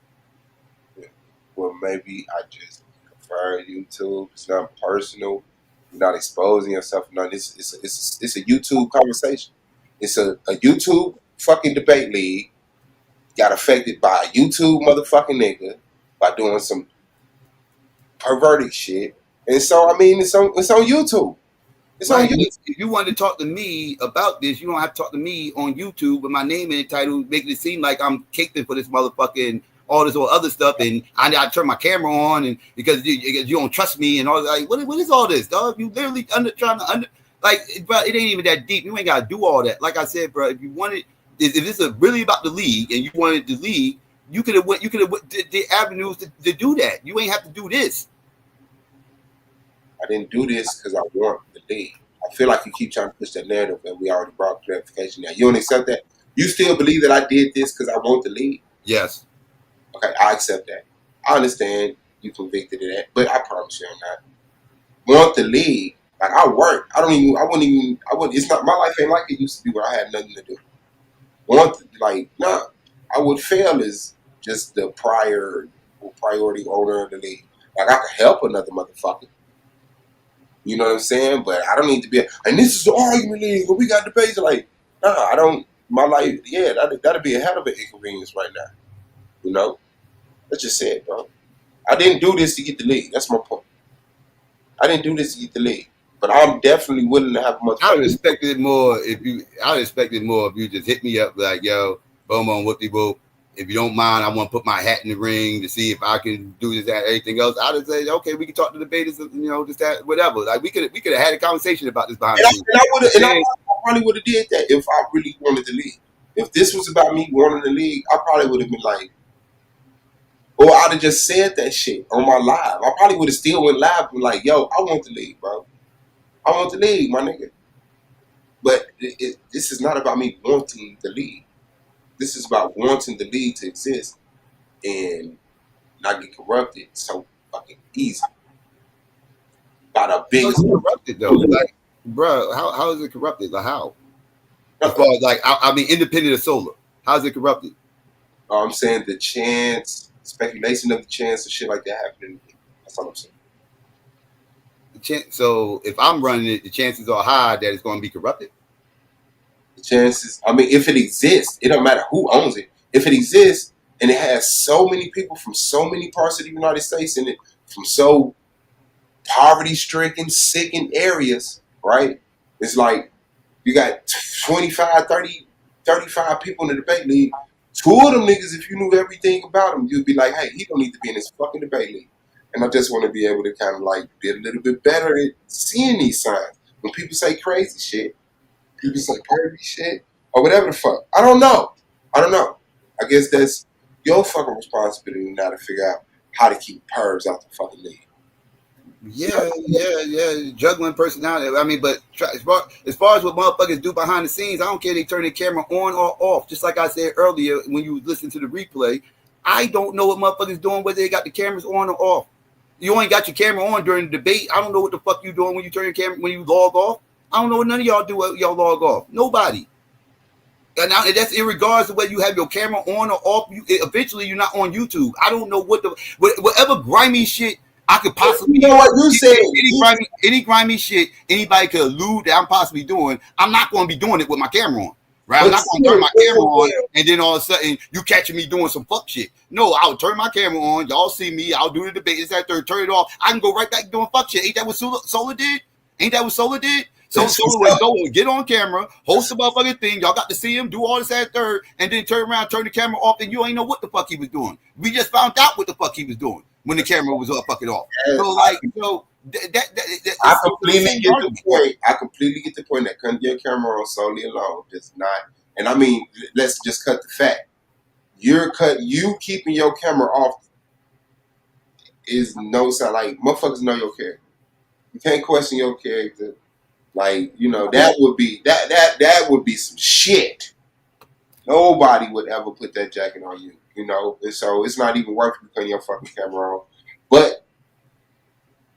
Yeah. Well, maybe I just prefer YouTube. It's not personal. You're not exposing yourself. No, it's a YouTube conversation. It's a YouTube fucking debate league. Got affected by a YouTube motherfucking nigga by doing some perverted shit. And so, I mean, it's on YouTube. It's on YouTube. If you want to talk to me about this, you don't have to talk to me on YouTube with my name in the title, making it seem like I'm caping for this motherfucker and all this other stuff. And I turn my camera on and because you don't trust me and all. Like, what is all this, dog? You literally bro, it ain't even that deep. You ain't got to do all that. Like I said, bro, if you wanted, if this is really about the league and you wanted the league, you could have went the avenues to do that. You ain't have to do this. I didn't do this because I want the league. I feel like you keep trying to push that narrative, and we already brought clarification. Now, you don't accept that? You still believe that I did this because I want the league? Yes. Okay, I accept that. I understand you convicted of that, but I promise you I'm not. Want the league. Like, I work. I wouldn't, it's not, my life ain't like it used to be where I had nothing to do. Nah, I would fail as just the priority owner of the league. Like, I could help another motherfucker. You know what I'm saying? But I don't need to be, and this is the argument league, but we got debates. Like, nah, I don't, my life, yeah, that'd be a hell of an inconvenience right now. You know? That's just it, bro. I didn't do this to get the league. That's my point. I didn't do this to get the league. But I'm definitely willing to have a motherfucker. I would expect it more if you just hit me up like, yo, boom, on whoopty whoop. If you don't mind, I want to put my hat in the ring to see if I can do this, that, anything else. I would say, okay, we can talk to the debaters, just that, whatever. Like we could have had a conversation about this behind the scenes. I probably would have did that if I really wanted the league. If this was about me wanting the league, I probably would have been like, or I'd have just said that shit on my live. I probably would have still went live and been like, yo, I want the league, bro. I want the league, my nigga. But this is not about me wanting the league. This is about wanting the league to exist and not get corrupted so fucking easy. By the biggest corrupted though. Like, bro, how is it corrupted? Like how? As far as like, I mean, independent of solar, how is it corrupted? I'm saying the chance, speculation of the chance of shit like that happening. That's all I'm saying. So if I'm running it, the chances are high that it's going to be corrupted. The chances, I mean, if it exists, it don't matter who owns it. If it exists and it has so many people from so many parts of the United States in it, from so poverty-stricken, sickened areas, right? It's like you got 25, 30, 35 people in the debate league. Two of them niggas, if you knew everything about them, you'd be like, hey, he don't need to be in this fucking debate league. And I just want to be able to kind of like be a little bit better at seeing these signs. When people say crazy shit, people say pervy shit, or whatever the fuck. I don't know. I guess that's your fucking responsibility now to figure out how to keep pervs out the fucking league. Yeah. Juggling personality. I mean, but as far as what motherfuckers do behind the scenes, I don't care if they turn their camera on or off. Just like I said earlier when you listen to the replay, I don't know what motherfuckers doing, whether they got the cameras on or off. You ain't got your camera on during the debate. I don't know what the fuck you doing when you turn your camera, when you log off. I don't know what none of y'all do when y'all log off. Nobody. And that's in regards to whether you have your camera on or off. Eventually, you're not on YouTube. I don't know whatever grimy shit I could possibly. You know what you said? Any grimy shit anybody could allude that I'm possibly doing. I'm not going to be doing it with my camera on. Right? I'm not going to turn my camera on and then all of a sudden you catching me doing some fuck shit. No, I'll turn my camera on. Y'all see me. I'll do the debate. It's that third. Turn it off. I can go right back doing fuck shit. Ain't that what Solar did? So Solar would go and get on camera, host the motherfucking thing. Y'all got to see him do all this at third, and then turn around, turn the camera off, and you ain't know what the fuck he was doing. We just found out what the fuck he was doing when the camera was all fucking off. So like, I completely get the point. I completely get the point that cutting your camera on solely alone does not. And I mean, let's just cut the fact. You keeping your camera off is no sign. Like, motherfuckers know your character. You can't question your character. Like, that would be some shit. Nobody would ever put that jacket on you, and so it's not even worth you putting your fucking camera on. But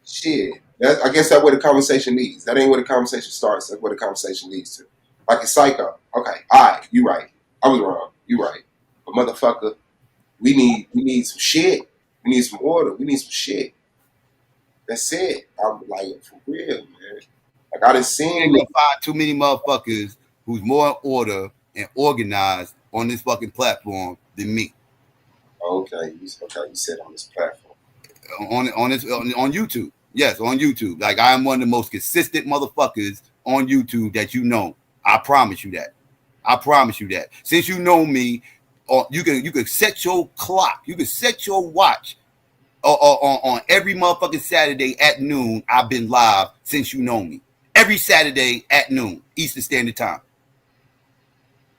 shit, I guess that's where the conversation leads. That ain't where the conversation starts. That's where the conversation leads to. Like a psycho. Okay, all right, you right. I was wrong. You right. But motherfucker, we need some shit. We need some order. We need some shit. That's it. I'm like, for real, man. Like, I done seen find too many motherfuckers who's more in order and organized on this fucking platform than me. Okay, you said on this platform. On YouTube. Yes, on YouTube. Like, I am one of the most consistent motherfuckers on YouTube that you know. I promise you that. Since you know me, you can set your clock. You can set your watch on every motherfucking Saturday at noon. I've been live since you know me. Every Saturday at noon, Eastern Standard Time.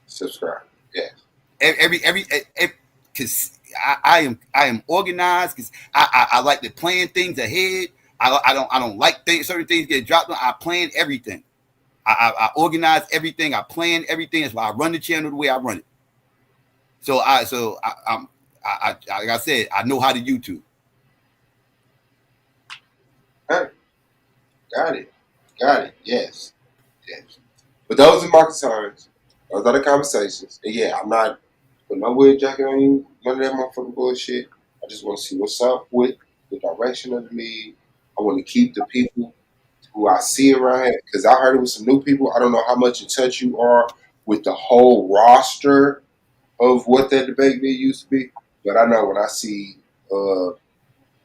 Subscribe. Yeah. Because I am organized. Because I like to plan things ahead. I don't like certain things get dropped. I plan everything. I organize everything. I plan everything. That's why I run the channel the way I run it. So like I said, I know how to YouTube. Hey, got it. Yes. But those are my concerns. Those are the conversations. And yeah, I'm not putting no weird jacket on you. None of that motherfucking bullshit. I just want to see what's up with the direction of the league. I want to keep the people who I see around here, because I heard it was some new people. I don't know how much in touch you are with the whole roster of what that debate league used to be, but I know when I see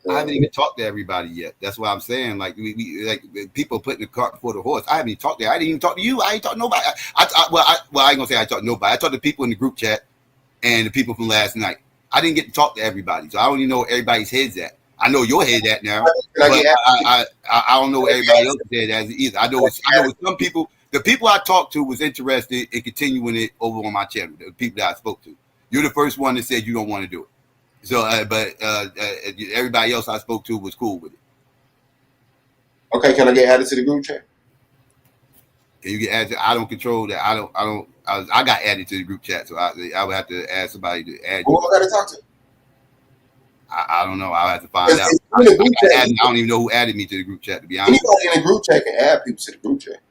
I haven't even talked to everybody yet. That's what I'm saying. Like we like people putting the cart before the horse. I haven't even talked to. I didn't even talk to you. I ain't talked to nobody. I ain't gonna say I talked to nobody. I talked to people in the group chat and the people from last night. I didn't get to talk to everybody, so I don't even know where everybody's heads at. I know your head at now, but I don't know where everybody else's head at either. I know some people. The people I talked to was interested in continuing it over on my channel. The people that I spoke to. You're the first one that said you don't want to do it. So, everybody else I spoke to was cool with it. Okay, can I get added to the group chat? Can you get added? I don't control that. I got added to the group chat, so I would have to ask somebody to add. Who I got to talk to? I don't know. I'll have to find out. I don't even know who added me to the group chat, to be honest. Anybody in the group chat can add people to the group chat.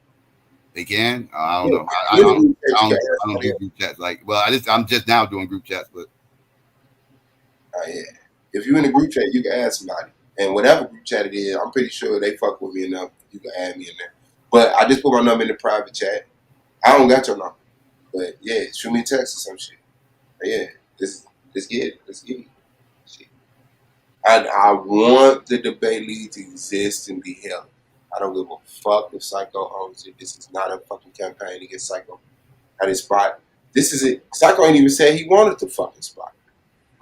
They can? I don't know. I don't do group chats. Like, well, I'm just now doing group chats, but. Yeah. If you're in the group chat, you can add somebody. And whatever group chat it is, I'm pretty sure they fuck with me enough. You can add me in there. But I just put my number in the private chat. I don't got your number. But yeah, shoot me a text or some shit. But yeah, let's get it. Let's get it. Shit. I want the debate league to exist and be held. I don't give a fuck if Psycho owns it. This is not a fucking campaign to get Psycho at his spot. This is it. Psycho ain't even said he wanted the fucking spot.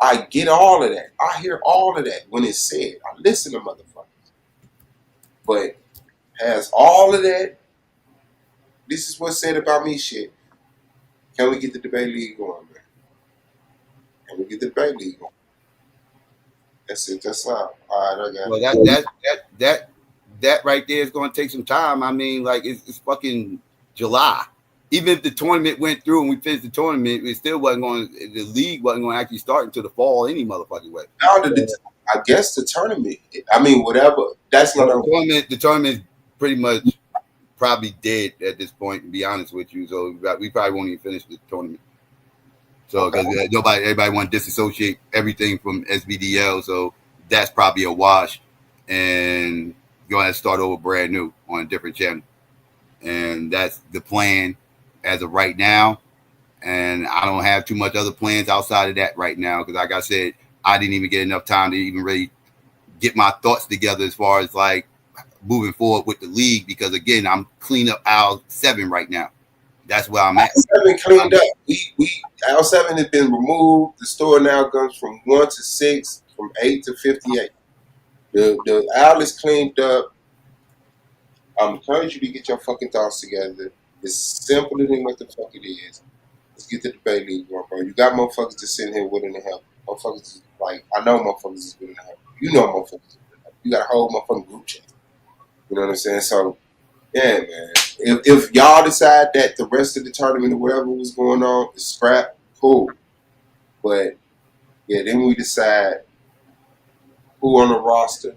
I get all of that. I hear all of that when it's said. I listen to motherfuckers. But has all of that, this is what's said about me shit. Can we get the debate league going, man? Can we get the debate league going? That's it. That's all. All right, I got it. Well, that right there is going to take some time. I mean, like, it's fucking July. Even if the tournament went through and we finished the tournament, it still wasn't going. The league wasn't going to actually start until the fall any motherfucking way. Now, I guess the tournament. I mean, whatever. That's not the tournament. The tournament is pretty much probably dead at this point. To be honest with you, so we probably won't even finish the tournament. So because everybody want to disassociate everything from SBDL, so that's probably a wash, and you're gonna start over brand new on a different channel, and that's the plan as of right now. And I don't have too much other plans outside of that right now because, like I said, I didn't even get enough time to even really get my thoughts together as far as like moving forward with the league. Because again, I'm cleaning up aisle 7 right now. That's where I'm at. Aisle 7 cleaned up. Aisle 7 has been removed. The store now goes from 1 to 6, from 8 to 58. The aisle is cleaned up. I'm encouraging you to get your fucking thoughts together. It's simpler than what the fuck it is. Let's get the debate league going, bro. You got motherfuckers just sitting here willing to help. Motherfuckers is like, I know motherfuckers is willing to help. You know motherfuckers is willing to help. You got a whole motherfucking group chat. You know what I'm saying? So, yeah, man. If y'all decide that the rest of the tournament or whatever was going on is scrap, cool. But, yeah, then we decide who on the roster,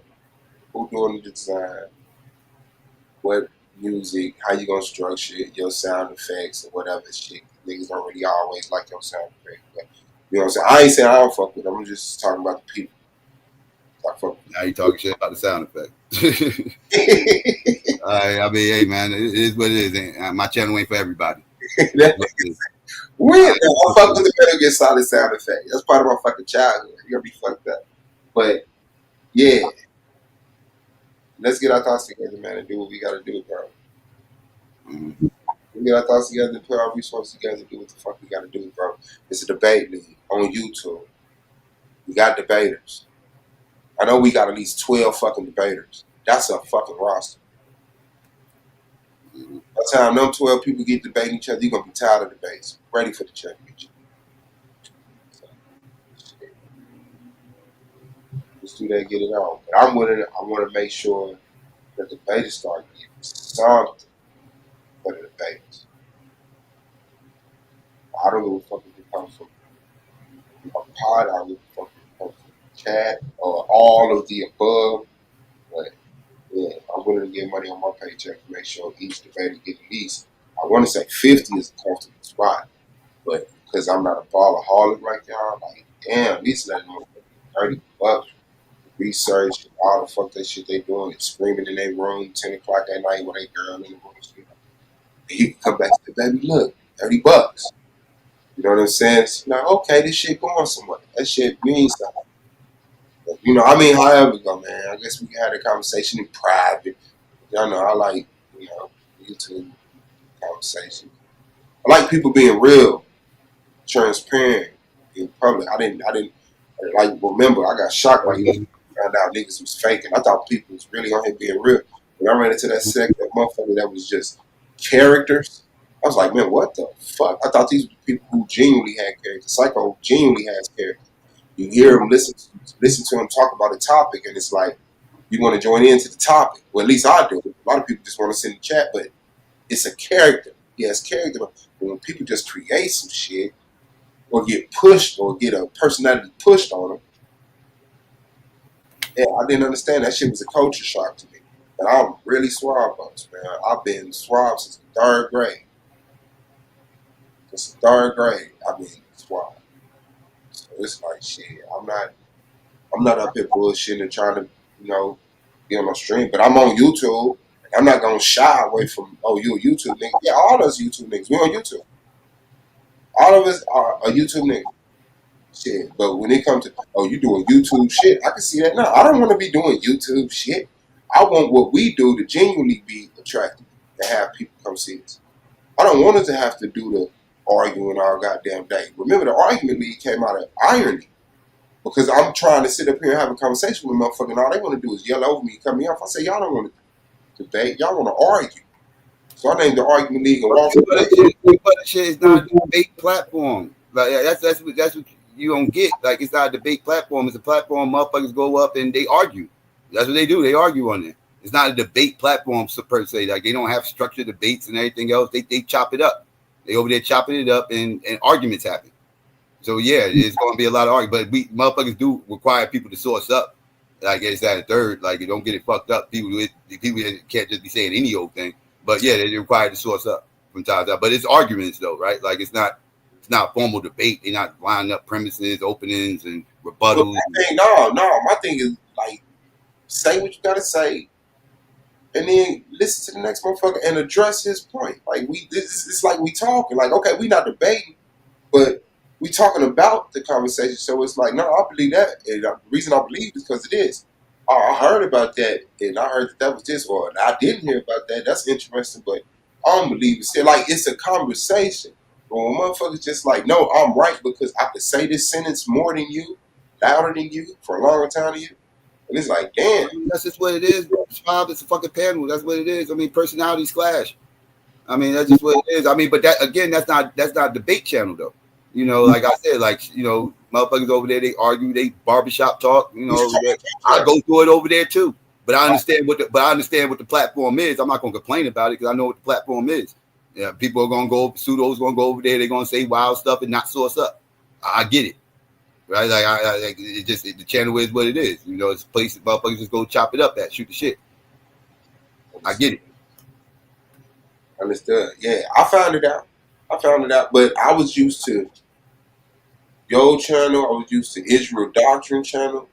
who doing the design, what music, how you gonna structure it, your sound effects or whatever shit. Niggas don't really always like your sound effects. But, you know what I'm saying? I ain't saying I don't fuck with them. I'm just talking about the people. Now you talking shit about the sound effect. I mean, hey man, it is what it is. My channel ain't for everybody. Weird. I fuck with the Metal Gear Solid sound effect. That's part of my fucking childhood. You gotta be fucked up. But yeah, let's get our thoughts together, man, and do what we gotta do, bro. Mm-hmm. We get our thoughts together and put our resources together and do what the fuck we gotta do, bro. It's a debate league on YouTube. We got debaters. I know we got at least 12 fucking debaters. That's a fucking roster. Mm-hmm. By the time them 12 people get debating each other, you're gonna be tired of debates. Ready for the championship. So, let's do that, get it on. But I want to make sure that the debaters start getting something for the debaters. I don't know what fucking it comes from. a pot, I would fucking cat, or all of the above. But yeah, I'm willing to get money on my paycheck to make sure each debater get at least. I want to say 50 is a comfortable spot, but because I'm not a ballaholic like y'all, like damn, at least let them $30 research and all the fuck that shit they doing and screaming in their room 10 o'clock at night with a girl in the room. And you can come back to the baby, look, $30. You know what I'm saying? It's like, okay, this shit going somewhere. That shit means something. But, you know, I mean, however go, man. I guess we can have a conversation in private. Y'all know I like, you know, YouTube conversation. I like people being real, transparent in public. I didn't like remember I got shocked by you found out niggas was faking. I thought people was really on here being real. When I ran into that sect, that motherfucker that was just characters, I was like, man, what the fuck? I thought these were people who genuinely had characters. Psycho genuinely has characters. You hear him listen to him talk about a topic, and it's like you want to join into the topic. Well, at least I do. A lot of people just want to sit in the chat, but it's a character. He has character. But when people just create some shit or get pushed or get a personality pushed on them, yeah, I didn't understand. That shit was a culture shock to me. And I'm really suave bunch, man. I've been suave since the third grade. Since the third grade, I've been suave. So it's like shit. I'm not up here bullshitting and trying to, you know, be on my stream. But I'm on YouTube. And I'm not gonna shy away from, oh, you a YouTube nigga. Yeah, all of us YouTube niggas. We on YouTube. All of us are a YouTube nigga. Shit. But when it comes to, oh, you doing YouTube shit, I can see that now. I don't want to be doing YouTube shit. I want what we do to genuinely be attractive, to have people come see us. I don't want us to have to do the arguing all goddamn day. Remember, the argument league came out of irony. Because I'm trying to sit up here and have a conversation with motherfuckers, and all they want to do is yell over me, cut me off. I say, y'all don't want to debate, y'all want to argue. So I named the argument league and walked away. But shit is not a debate platform. Like that's what you don't get. Like it's not a debate platform. It's a platform motherfuckers go up and they argue. That's what they do. They argue on it. It's not a debate platform per se. Like they don't have structured debates and everything else. They chop it up. They over there chopping it up and arguments happen. So yeah, it's going to be a lot of argument. But we motherfuckers do require people to source up. Like it's that a third. Like you don't get it fucked up. People can't just be saying any old thing. But yeah, they're required to source up from time to time. But it's arguments though, right? Like it's not formal debate. They're not lining up premises, openings, and rebuttals. No. My thing is like say what you gotta say, and then listen to the next motherfucker and address his point. Like it's like we talking. Like okay, we not debating, but we talking about the conversation. So it's like no, I believe that, and the reason I believe is because it is. Oh, I heard about that, and I heard that was this, or I didn't hear about that. That's interesting, but I don't believe it. Like it's a conversation. But when motherfuckers just like, no, I'm right because I could say this sentence more than you, louder than you, for a longer time than you. And it's like, damn. That's just what it is. It's a fucking panel. That's what it is. I mean, personalities clash. I mean, that's just what it is. I mean, but that again, that's not a debate channel though. You know, like I said, like you know, motherfuckers over there, they argue, they barbershop talk. You know, I go through it over there too. But I understand what the platform is. I'm not gonna complain about it because I know what the platform is. Yeah, people are gonna go, pseudos gonna go over there. They're gonna say wild stuff and not source up. I get it, right? Like the channel is what it is. You know, it's a place that motherfuckers just go chop it up at, shoot the shit. I get it. Understood. Yeah, I found it out. But I was used to your channel. I was used to Israel Doctrine channel.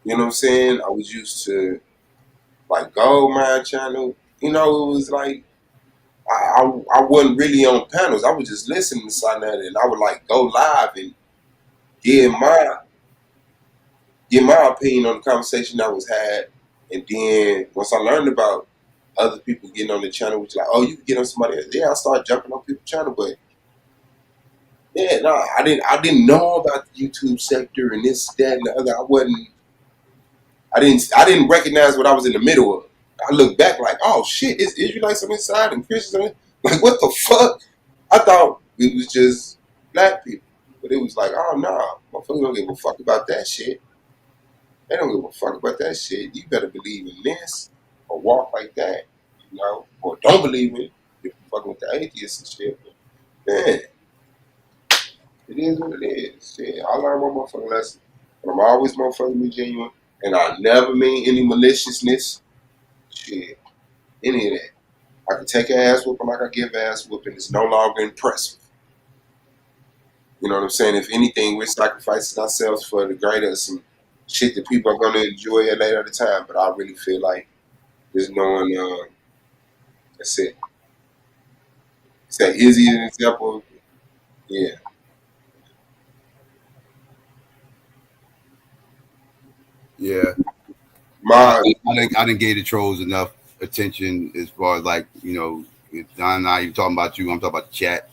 You know what I'm saying? I was used to like Goldmine channel. You know, it was like I wasn't really on panels. I was just listening to something and I would like go live and give my opinion on the conversation that was had. And then once I learned about other people getting on the channel, which like, oh, you can get on somebody else. Yeah, I started jumping on people's channel, but yeah, no, I didn't know about the YouTube sector and this, that, and the other. I didn't recognize what I was in the middle of. I look back like, oh shit, it's Israelites on inside and Christians on it. Like, what the fuck? I thought it was just black people. But it was like, oh no, motherfuckers don't give a fuck about that shit. They don't give a fuck about that shit. You better believe in this or walk like that, you know, or don't believe it if you're fucking with the atheists and shit. Man, It is what it is. Shit, I learned my motherfucking lesson. But I'm always motherfucking genuine. And I never mean any maliciousness. Shit. Any of that. I can take an ass whooping like I give ass whooping. It's no longer impressive. You know what I'm saying? If anything, we're sacrificing ourselves for the greater some shit that people are going to enjoy at later at the time. But I really feel like just knowing, that's it. Is that Izzy an example? Yeah. Yeah. My, I didn't give the trolls enough attention as far as like, you know, if Don and I, you talking about you, I'm talking about the chat.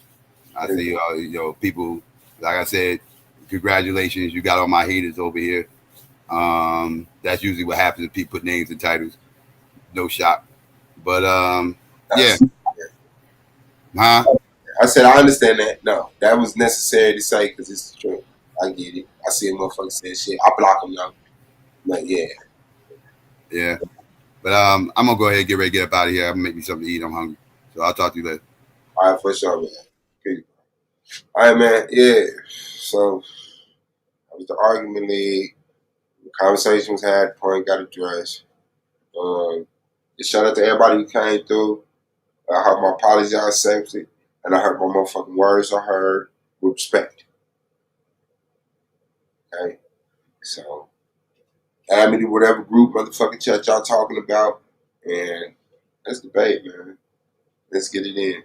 I see, you know, people, like I said, congratulations, you got all my haters over here. That's usually what happens if people put names and titles. No shock. But yeah. Huh? I said, I understand that. No, that was necessary to say because it's the truth. I get it. I see a motherfucker say shit. I block them now. Like, yeah. Yeah. But I'm gonna go ahead and get ready to get up out of here. I'm gonna make me something to eat. I'm hungry. So I'll talk to you later. All right, for sure, man. Peace. All right, man. Yeah. So that was the argument league. The conversation was had. Point got addressed. Just shout out to everybody who came through. I heard my apologies I accepted, and I heard my motherfucking words I heard with respect. Okay? So add me to whatever group motherfucking chat y'all talking about, and let's debate, man. Let's get it in.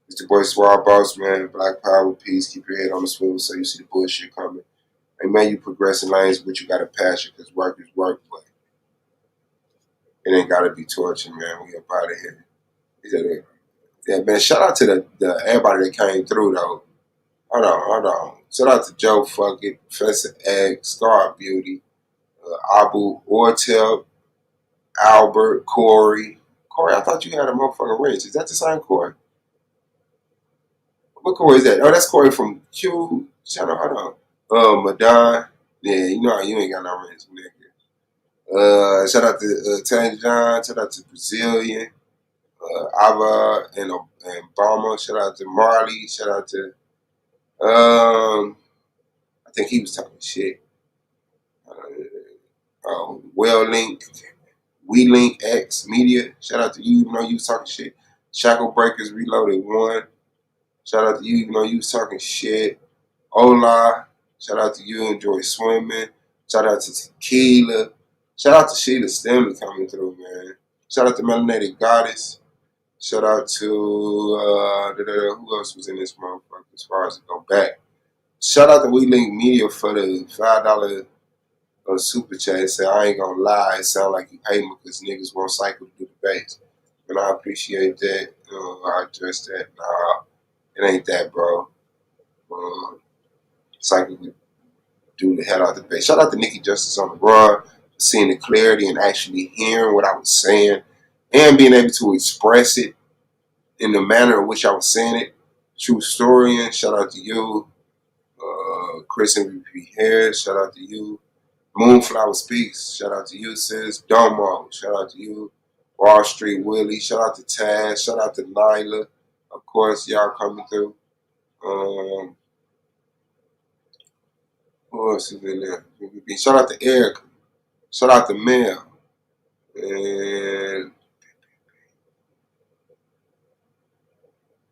It's the boy Swab Boss, man. Black Power, peace. Keep your head on the swivel so you see the bullshit coming. And man, you progress in lanes, but you got a passion because work is work, but it ain't got to be torture, man. We up out of here. Yeah, man. Shout out to the everybody that came through though. Hold on. Shout out to Joe Fuckett, Professor X, Star Beauty, Abu Ortel, Albert, Corey. Corey, I thought you had a motherfucking wrench. Is that the same Corey? What Corey is that? Oh, that's Corey from Q. Shout out, hold on. Madon. Yeah, you know how you ain't got no wrench, nigga. Shout out to Tanya John. Shout out to Brazilian. Ava and Balmer. Shout out to Marley. Shout out to I think he was talking shit. Well Link, We Link X Media. Shout out to you, even though you was talking shit. Shackle Breakers Reloaded 1. Shout out to you, even though you was talking shit. Ola. Shout out to you, Enjoy Swimming. Shout out to Tequila. Shout out to Sheila Stimley coming through, man. Shout out to Melanated Goddess. Shout out to who else was in this motherfucker as far as to go back. Shout out to We Link Media for the $5 super chat. Say I ain't gonna lie, it sound like you hate me because niggas won't cycle to do the base. And I appreciate that. I address that. Nah, it ain't that, bro. Cycle to do the hell out the base. Shout out to Nikki Justice on the run, seeing the clarity and actually hearing what I was saying and being able to express it in the manner in which I was saying it. True Historian, shout out to you. Chris MVP Harris, shout out to you. Moonflower Speaks, shout out to you, sis. Domo, shout out to you. Wall Street Willie, shout out to Taz, shout out to Nyla. Of course, y'all coming through. Who else is in there? Shout out to Eric. Shout out to Mel. And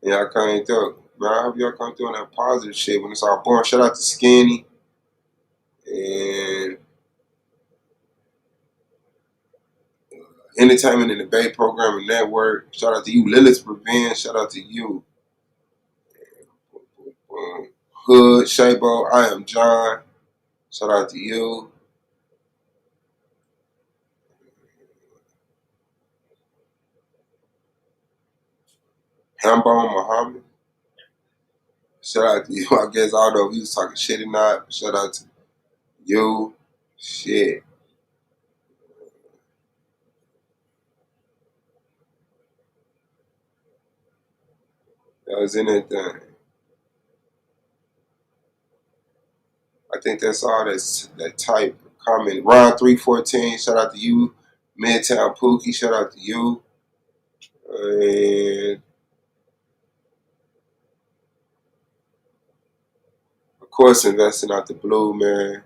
y'all coming through. Man, I hope y'all come through on that positive shit when it's all born. Shout out to Skinny. And Entertainment and Debate Programming Network. Shout out to you, Lilith Revenge. Shout out to you. Hood, Shabo, I am John. Shout out to you. Hambone Muhammad. Shout out to you. I guess I don't know if he was talking shit or not. Shout out to you. Shit. That was in that thing. I think that's all that type of comment. Ron 314, shout out to you. Midtown Pookie, shout out to you. And course, investing out the blue, man.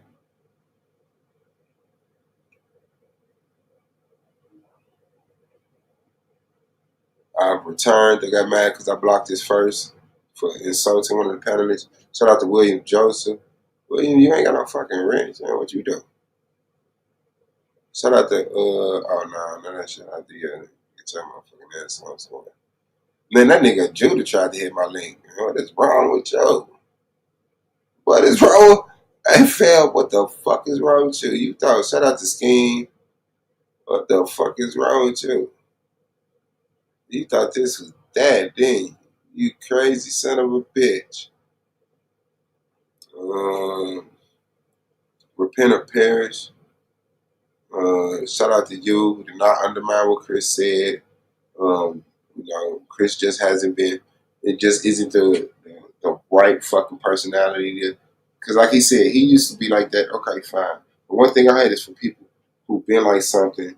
I've returned. They got mad because I blocked this first for insulting one of the panelists. Shout out to William Joseph. William, you ain't got no fucking rent, man. What you do? Shout out to oh no, none of that shit. I do get your motherfucking ass on somewhere. Man, that nigga Judah tried to hit my link. What is wrong with you? What is wrong? Hey, Phil, what the fuck is wrong with you? You thought, shout out to Scheme. What the fuck is wrong with you? You thought this was that, didn't you? You crazy son of a bitch. Repent or perish. Shout out to you who did not undermine what Chris said. Chris just hasn't been. It just isn't the right fucking personality. Because like he said, he used to be like that. Okay, fine. But one thing I hate is for people who've been like something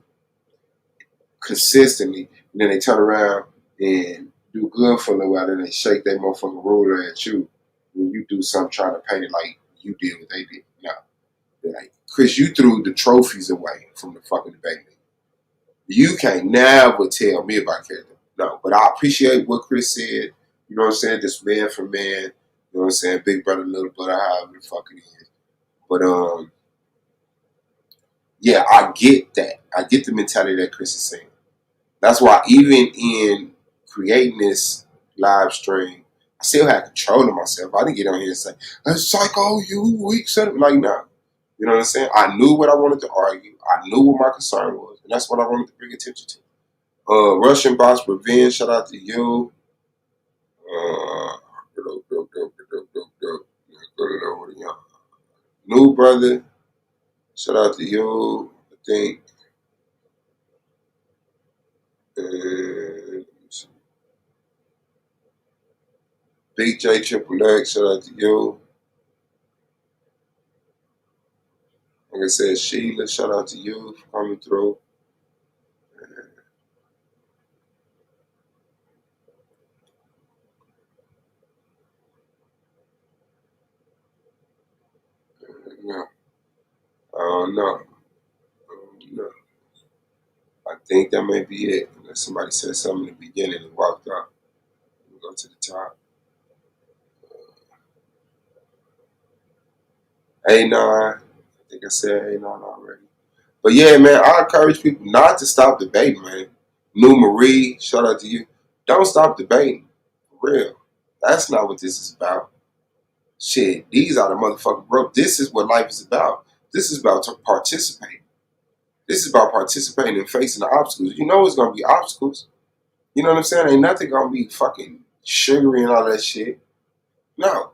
consistently, and then they turn around and do good for a little while, and they shake that motherfucking ruler at you when you do something trying to paint it like you did what they did. No. They're like, Chris, you threw the trophies away from the fucking debate. You can't never tell me about character. No, but I appreciate what Chris said. You know what I'm saying? Just man for man. You know what I'm saying? Big brother, little brother, however the fuck it is. But yeah, I get that. I get the mentality that Chris is saying. That's why even in creating this live stream, I still had control of myself. I didn't get on here and say, "Psycho, you weak son." Like, no. You know what I'm saying? I knew what I wanted to argue. I knew what my concern was, and that's what I wanted to bring attention to. Russian Boss Revenge, shout out to you. New Brother, shout out to you. I think. Big J Triple X, shout out to you. Like I said, Sheila, shout out to you for coming through. No, I don't know. I think that may be it. Unless somebody said something in the beginning and walked out. We'll go to the top. A9. I think I said A9 already. But yeah, man, I encourage people not to stop debating, man. New Marie, shout out to you. Don't stop debating. For real. That's not what this is about. Shit, these are the motherfucking broke. This is what life is about. This is about participating. This is about participating and facing the obstacles. You know it's gonna be obstacles. You know what I'm saying? Ain't nothing gonna be fucking sugary and all that shit. No.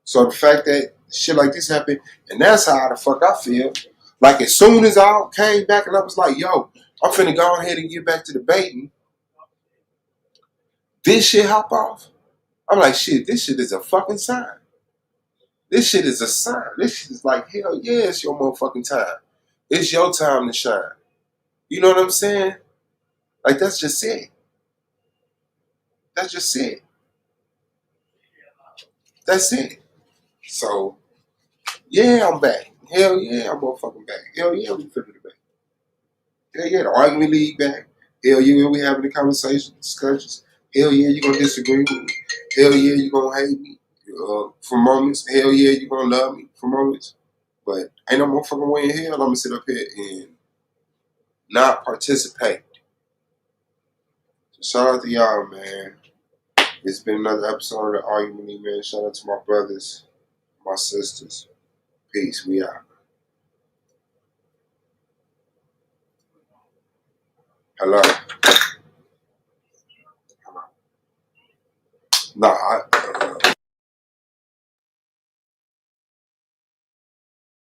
So the fact that shit like this happened, and that's how the fuck I feel. Like as soon as I came back and I was like, yo, I'm finna go ahead and get back to debating. This shit hop off. I'm like, shit, this shit is a fucking sign. This shit is a sign. This shit is like, hell yeah, it's your motherfucking time. It's your time to shine. You know what I'm saying? Like, that's just it. That's just it. That's it. So, yeah, I'm back. Hell yeah, I'm motherfucking back. Hell yeah, we flipping it back. Hell yeah, the argument league back. Hell yeah, we having the conversation, discussions. Hell yeah, you gonna disagree with me. Hell yeah, you gonna hate me for moments. Hell yeah, you gonna love me for moments. But ain't no motherfucking way in hell I'm gonna sit up here and not participate. So shout out to y'all, man. It's been another episode of the Argument League, man. Shout out to my brothers, my sisters. Peace. We out. Hello. No,